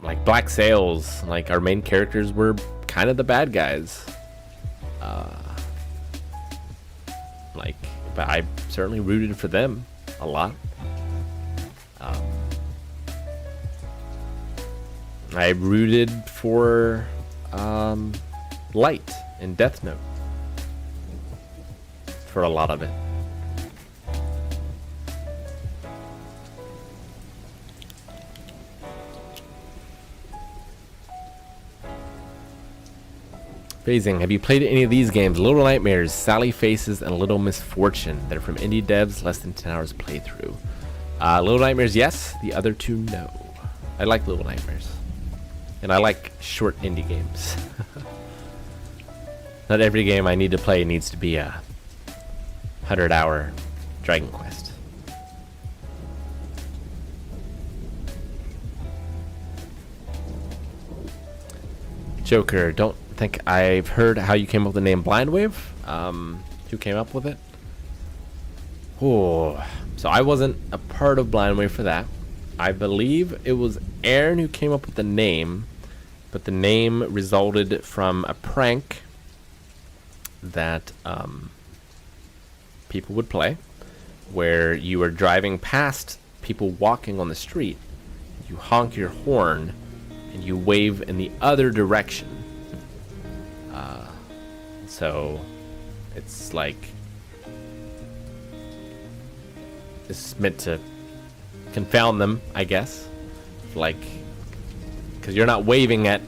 Speaker 1: Like Black Sails, like, our main characters were kind of the bad guys. But I certainly rooted for them a lot. I rooted for Light in Death Note for a lot of it. Phasing. Have you played any of these games? Little Nightmares, Sally Faces, and Little Misfortune. They're from indie devs, less than 10 hours playthrough. Little Nightmares, yes. The other two, no. I like Little Nightmares. And I like short indie games. Not every game I need to play needs to be a 100-hour Dragon Quest. Joker, don't think I've heard how you came up with the name Blindwave. Who came up with it? Oh, so I wasn't a part of Blindwave for that. I believe it was Aaron who came up with the name, but the name resulted from a prank that people would play, where you were driving past people walking on the street, you honk your horn, and you wave in the other direction. So it's like, it's meant to confound them, I guess. Like, because you're not waving at,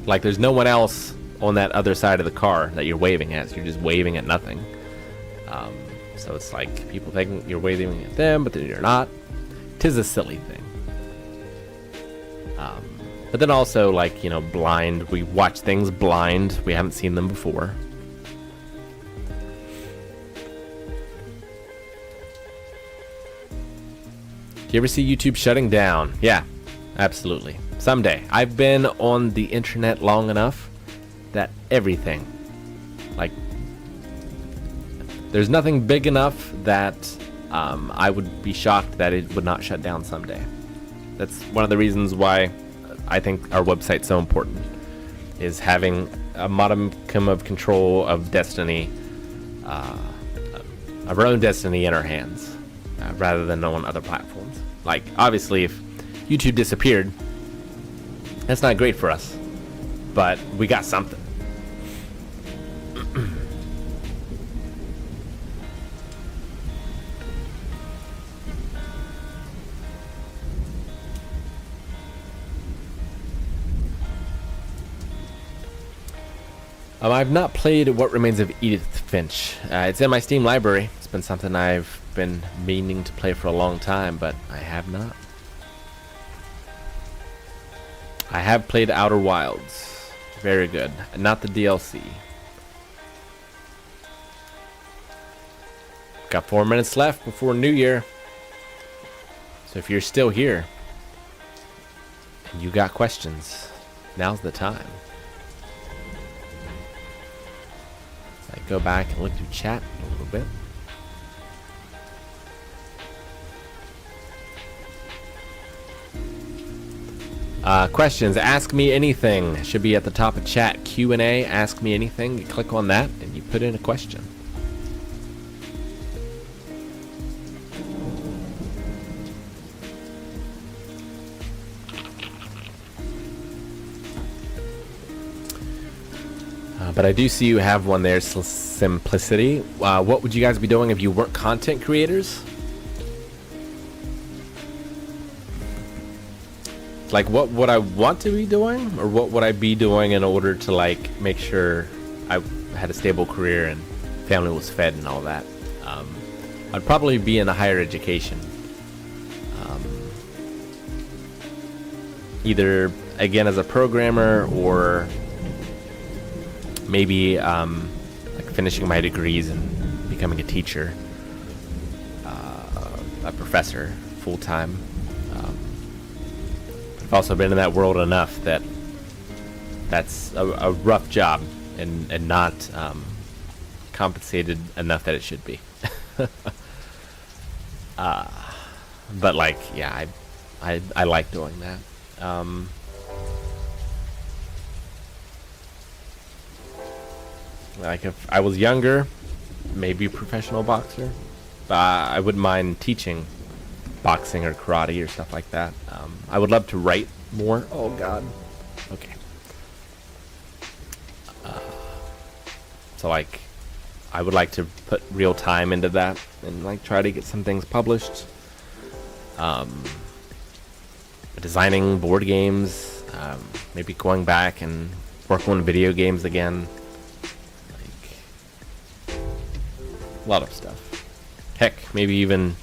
Speaker 1: like, there's no one else on that other side of the car that you're waving at, so you're just waving at nothing. So it's like people think you're waving at them, but then you're not. 'Tis a silly thing. But then also, like, blind. We watch things blind. We haven't seen them before. Do you ever see YouTube shutting down? Yeah, absolutely. Someday. I've been on the internet long enough that everything, like, there's nothing big enough that I would be shocked that it would not shut down someday. That's one of the reasons why I think our website's so important, is having a modicum of control of destiny, of our own destiny in our hands, rather than on other platforms. Like, obviously, if YouTube disappeared, that's not great for us. but we got something. I've not played What Remains of Edith Finch. It's in my Steam library. It's been something I've been meaning to play for a long time, but I have not. I have played Outer Wilds. Very good. Not the DLC. Got 4 minutes left before New Year. So if you're still here and you got questions, now's the time. Go back and look through chat a little bit. Questions. Ask me anything. Should be at the top of chat. Q&A. Ask me anything. You click on that and you put in a question. But I do see you have one there, Simplicity. What would you guys be doing if you weren't content creators? Like, what would I want to be doing? Or what would I be doing in order to, like, make sure I had a stable career and family was fed and all that? I'd probably be in a higher education. Either, again, as a programmer or maybe like finishing my degrees and becoming a teacher, a professor full-time. I've also been in that world enough that that's a rough job and not compensated enough that it should be. But like, yeah, I like doing that. Like if I was younger, maybe a professional boxer. I wouldn't mind teaching boxing or karate or stuff like that. I would love to write more. Oh God. Okay. So like, I would like to put real time into that and like try to get some things published. Designing board games, maybe going back and working on video games again. A lot of stuff. Heck, maybe even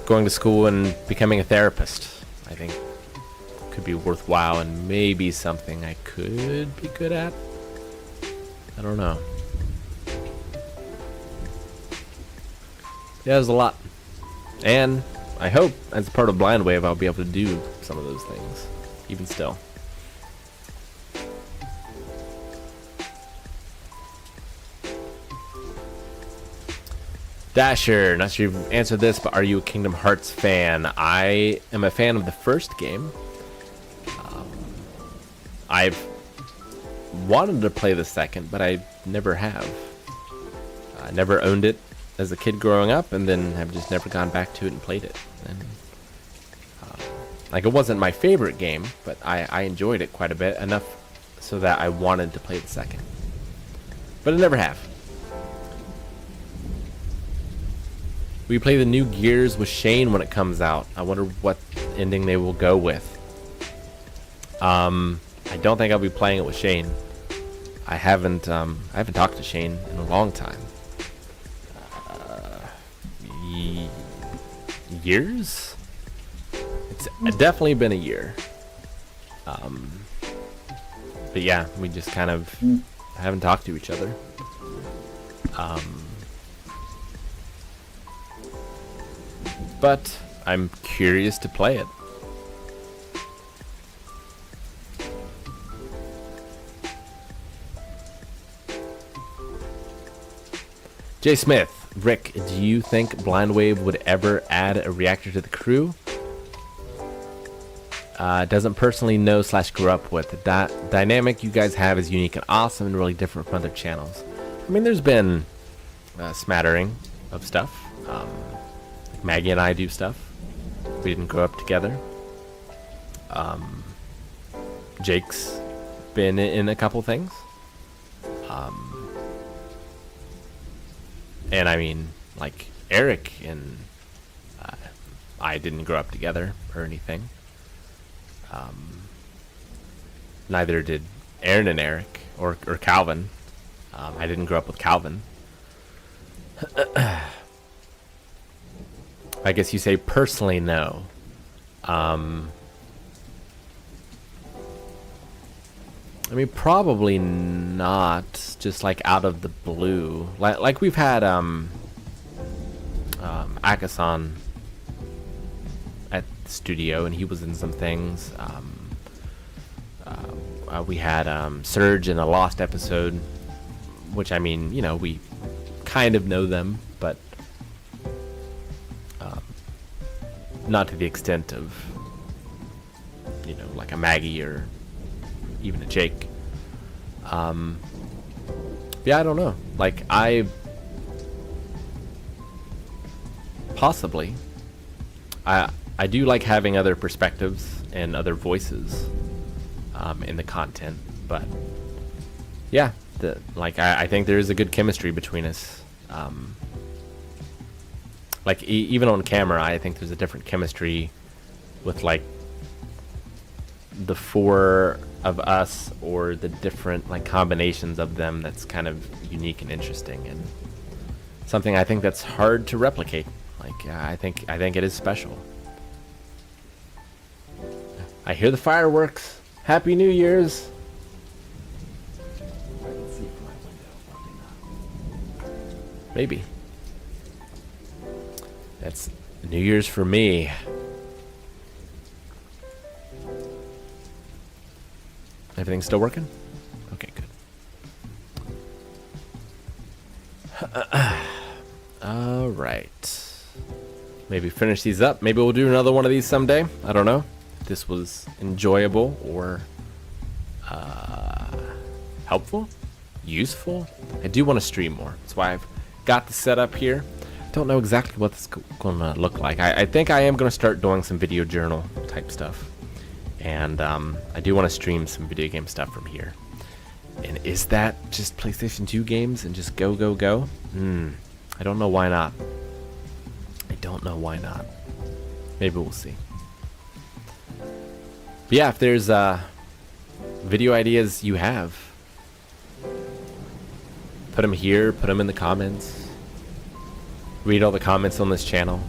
Speaker 1: going to school and becoming a therapist. I think could be worthwhile and maybe something I could be good at. I don't know. Yeah, there's a lot. And I hope as part of Blind Wave I'll be able to do some of those things. Even still. Dasher, not sure you've answered this, but are you a Kingdom Hearts fan? I am a fan of the first game. I've wanted to play the second, but I never have. I never owned it as a kid growing up, and then have just never gone back to it and played it. And like, it wasn't my favorite game, but I enjoyed it quite a bit, enough so that I wanted to play the second. But I never have. We play the new Gears with Shane when it comes out. I wonder what ending they will go with. I don't think I'll be playing it with Shane. I haven't talked to Shane in a long time. Years? It's definitely been a year. But yeah, we just kind of haven't talked to each other. But I'm curious to play it. Jay Smith, Rick, do you think Blind Wave would ever add a reactor to the crew? Doesn't personally know / grew up with. The dynamic you guys have is unique and awesome and really different from other channels. I mean, there's been a smattering of stuff. Maggie and I do stuff. We didn't grow up together. Jake's been in a couple things. And I mean, like, Eric and I didn't grow up together or anything. Neither did Aaron and Eric or Calvin. I didn't grow up with Calvin. I guess you say personally no. I mean, probably not. Just like out of the blue, like we've had Akasan at the studio, and he was in some things. We had Surge in a Lost episode, which, I mean, you know, we kind of know them, but not to the extent of, you know, like a Maggie or even a Jake. Yeah, I don't know. Like, I do like having other perspectives and other voices in the content, but yeah, I think there is a good chemistry between us. Like, even on camera, I think there's a different chemistry with, like, the four of us, or the different, like, combinations of them, that's kind of unique and interesting, and something I think that's hard to replicate. Like, I think it is special. I hear the fireworks. Happy New Year's. I can see from my window. Maybe. That's New Year's for me. Everything's still working? Okay, good. Alright. Maybe finish these up. Maybe we'll do another one of these someday. I don't know if this was enjoyable or helpful, useful. I do want to stream more. That's why I've got the setup here. Don't know exactly what this is going to look like. I think I am going to start doing some video journal type stuff. And I do want to stream some video game stuff from here. And is that just PlayStation 2 games and just go, go, go? I don't know why not. I don't know why not. Maybe we'll see. But yeah, if there's video ideas you have, put them here, put them in the comments. Read all the comments on this channel.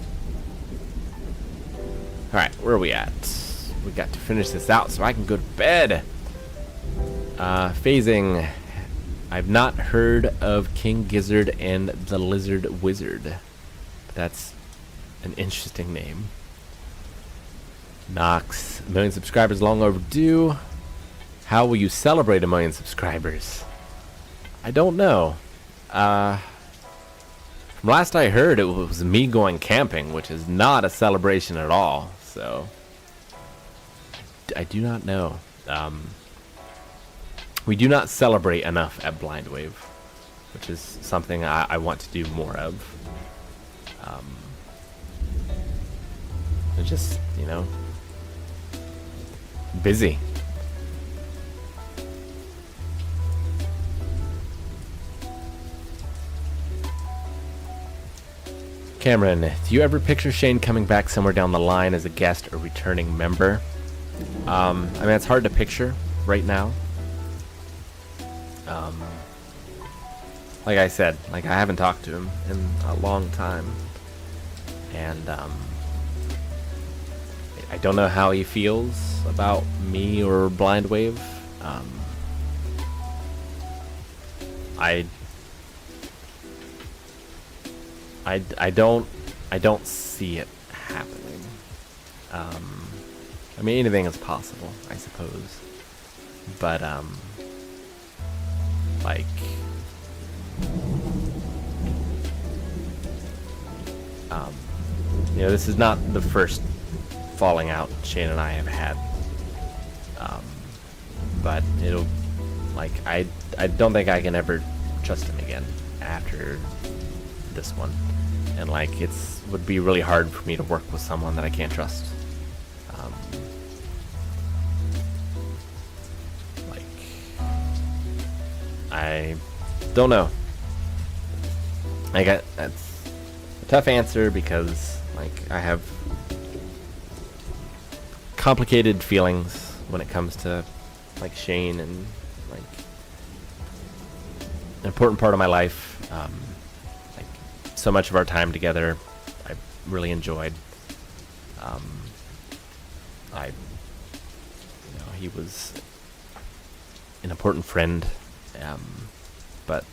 Speaker 1: Alright, where are we at? We got to finish this out so I can go to bed. Phasing. I've not heard of King Gizzard and the Lizard Wizard. That's an interesting name. Knox. 1 million subscribers long overdue. How will you celebrate 1 million subscribers? I don't know. From last I heard, it was me going camping, which is not a celebration at all. So I do not know. We do not celebrate enough at Blindwave, which is something I want to do more of. It's just, you know, busy. Cameron, do you ever picture Shane coming back somewhere down the line as a guest or returning member? I mean, it's hard to picture right now. Like I said, like, I haven't talked to him in a long time, and I don't know how he feels about me or Blindwave. I don't see it happening. I mean, anything is possible, I suppose. But like, you know, this is not the first falling out Shane and I have had. But it'll, like, I don't think I can ever trust him again after this one. And like, would be really hard for me to work with someone that I can't trust. Like, I don't know. That's a tough answer because like I have complicated feelings when it comes to like Shane and like an important part of my life. Like so much of our time together, I really enjoyed. He was an important friend, but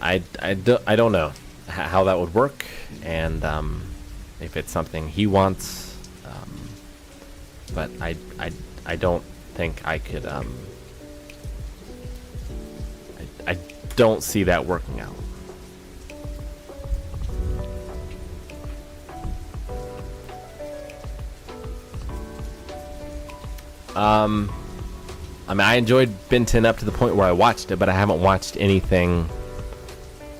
Speaker 1: I don't know how that would work, and if it's something he wants, but I don't think I could. I don't see that working out. I mean, I enjoyed Ben 10 up to the point where I watched it, but I haven't watched anything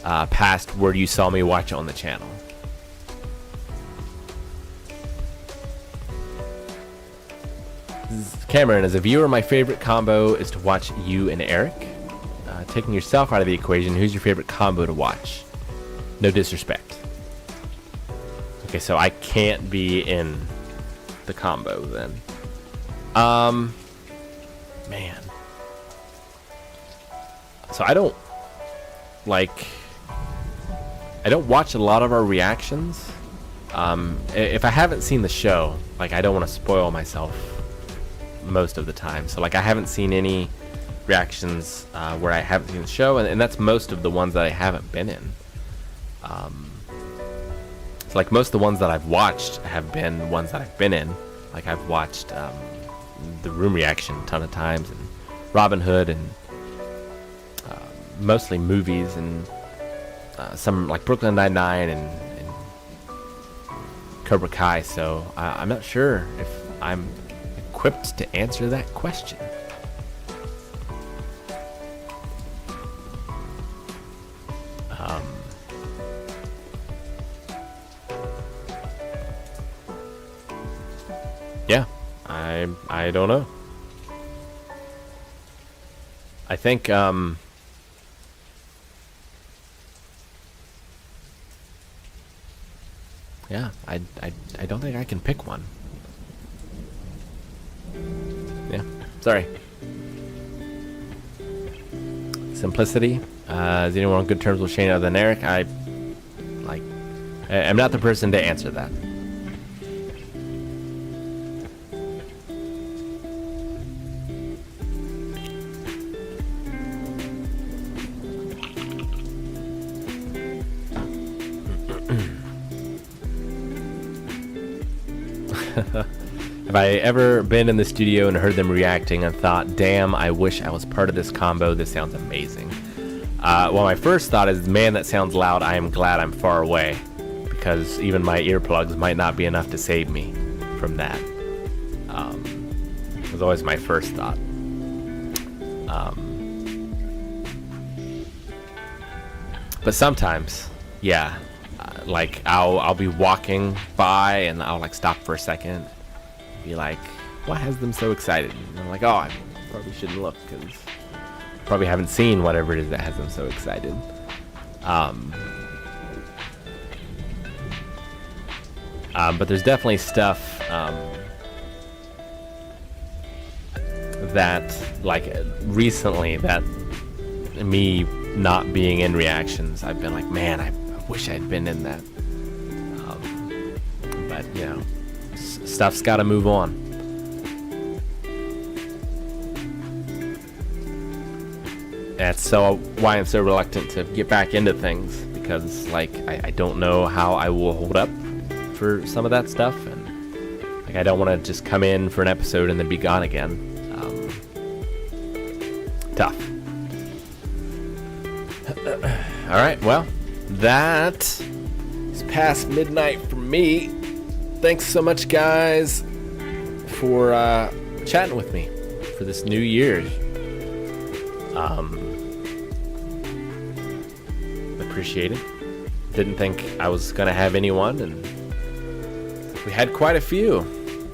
Speaker 1: past where you saw me watch it on the channel. Cameron, as a viewer, my favorite combo is to watch you and Eric. Taking yourself out of the equation, who's your favorite combo to watch? No disrespect. Okay, so I can't be in the combo then. Man. So I don't watch a lot of our reactions. If I haven't seen the show, like I don't want to spoil myself most of the time. So like I haven't seen any reactions where I haven't seen the show, and that's most of the ones that I haven't been in. So like most of the ones that I've watched have been ones that I've been in. Like I've watched the Room reaction a ton of times, and Robin Hood, and mostly movies, and some like Brooklyn Nine-Nine and Cobra Kai. So I'm not sure if I'm equipped to answer that question. Yeah, I don't know. I think yeah, I don't think I can pick one. Yeah, sorry. Simplicity. Is anyone on good terms with Shane other than Eric? I'm not the person to answer that. Have I ever been in the studio and heard them reacting and thought, damn, I wish I was part of this combo, this sounds amazing? Well, my first thought is, man, that sounds loud, I am glad I'm far away, because even my earplugs might not be enough to save me from that. Was always my first thought. But sometimes, yeah, like I'll be walking by and I'll like stop for a second, be like, what has them so excited? And I'm like, oh, I probably shouldn't look because probably haven't seen whatever it is that has them so excited. But there's definitely stuff that like recently that me not being in reactions, I've been like, man, I wish I'd been in that. But you know, stuff's got to move on. That's so why I'm so reluctant to get back into things, because like I don't know how I will hold up for some of that stuff, and like I don't want to just come in for an episode and then be gone again. Tough. All right, well, that is past midnight for me. Thanks so much, guys, for chatting with me for this new year. Appreciate it. Didn't think I was gonna have anyone, and we had quite a few.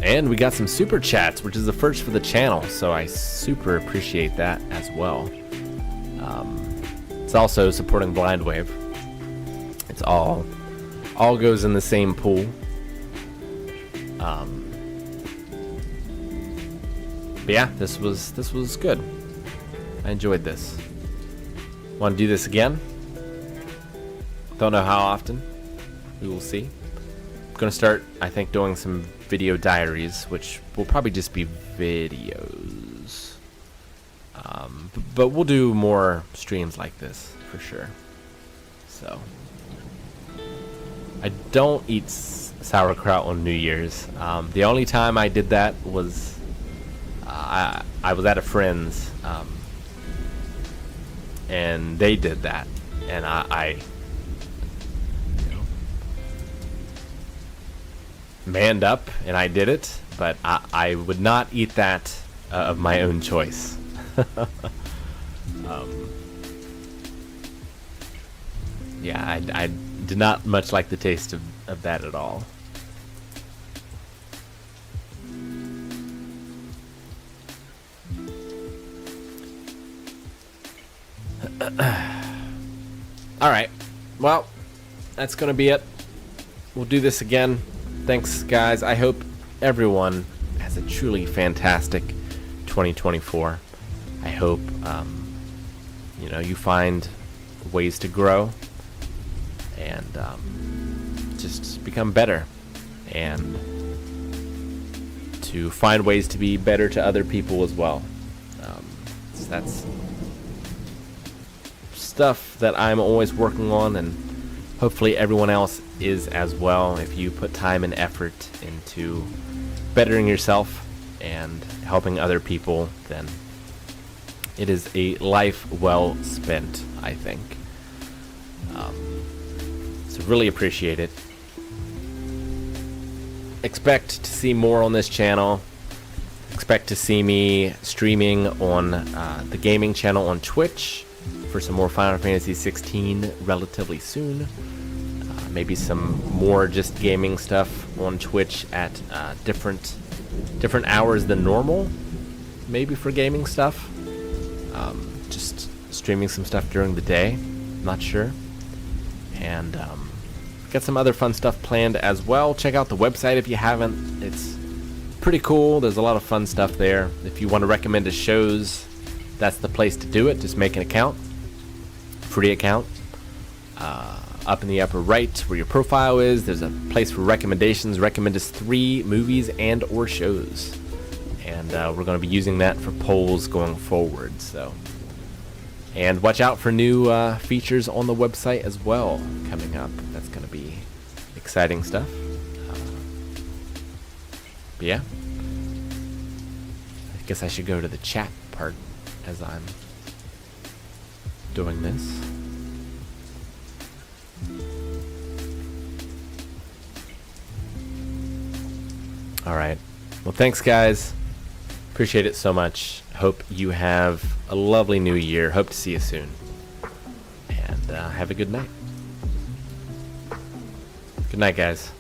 Speaker 1: And we got some super chats, which is the first for the channel, so I super appreciate that as well. It's also supporting Blind Wave. It's all goes in the same pool. But yeah, this was good. I enjoyed this. Want to do this again? Don't know how often. We will see. I'm gonna start, I think, doing some video diaries, which will probably just be videos. But we'll do more streams like this for sure. So I don't eat sauerkraut on New Year's. The only time I did that was I was at a friend's, and they did that, and I you know, manned up and I did it, but I would not eat that of my own choice. Yeah, I did not much like the taste of that at all. Alright, well, that's gonna be it. We'll do this again. Thanks, guys. I hope everyone has a truly fantastic 2024. I hope you know, you find ways to grow and just become better, and to find ways to be better to other people as well. So that's stuff that I'm always working on, and hopefully everyone else is as well. If you put time and effort into bettering yourself and helping other people, then it is a life well spent, I think. So really appreciate it. Expect to see more on this channel. Expect to see me streaming on the gaming channel on Twitch for some more Final Fantasy 16 relatively soon. Maybe some more just gaming stuff on Twitch at different hours than normal, maybe for gaming stuff. Just streaming some stuff during the day, not sure. And got some other fun stuff planned as well. Check out the website if you haven't. It's pretty cool. There's a lot of fun stuff there. If you want to recommend us shows, that's the place to do it. Just make an account, free account. Up in the upper right where your profile is, there's a place for recommendations. Recommend us 3 movies and or shows, and we're going to be using that for polls going forward. So, and watch out for new features on the website as well coming up. That's going to be exciting stuff. But yeah, I guess I should go to the chat part as I'm doing this. Alright, well, thanks, guys. Appreciate it so much. Hope you have a lovely new year. Hope to see you soon. And have a good night. Good night, guys.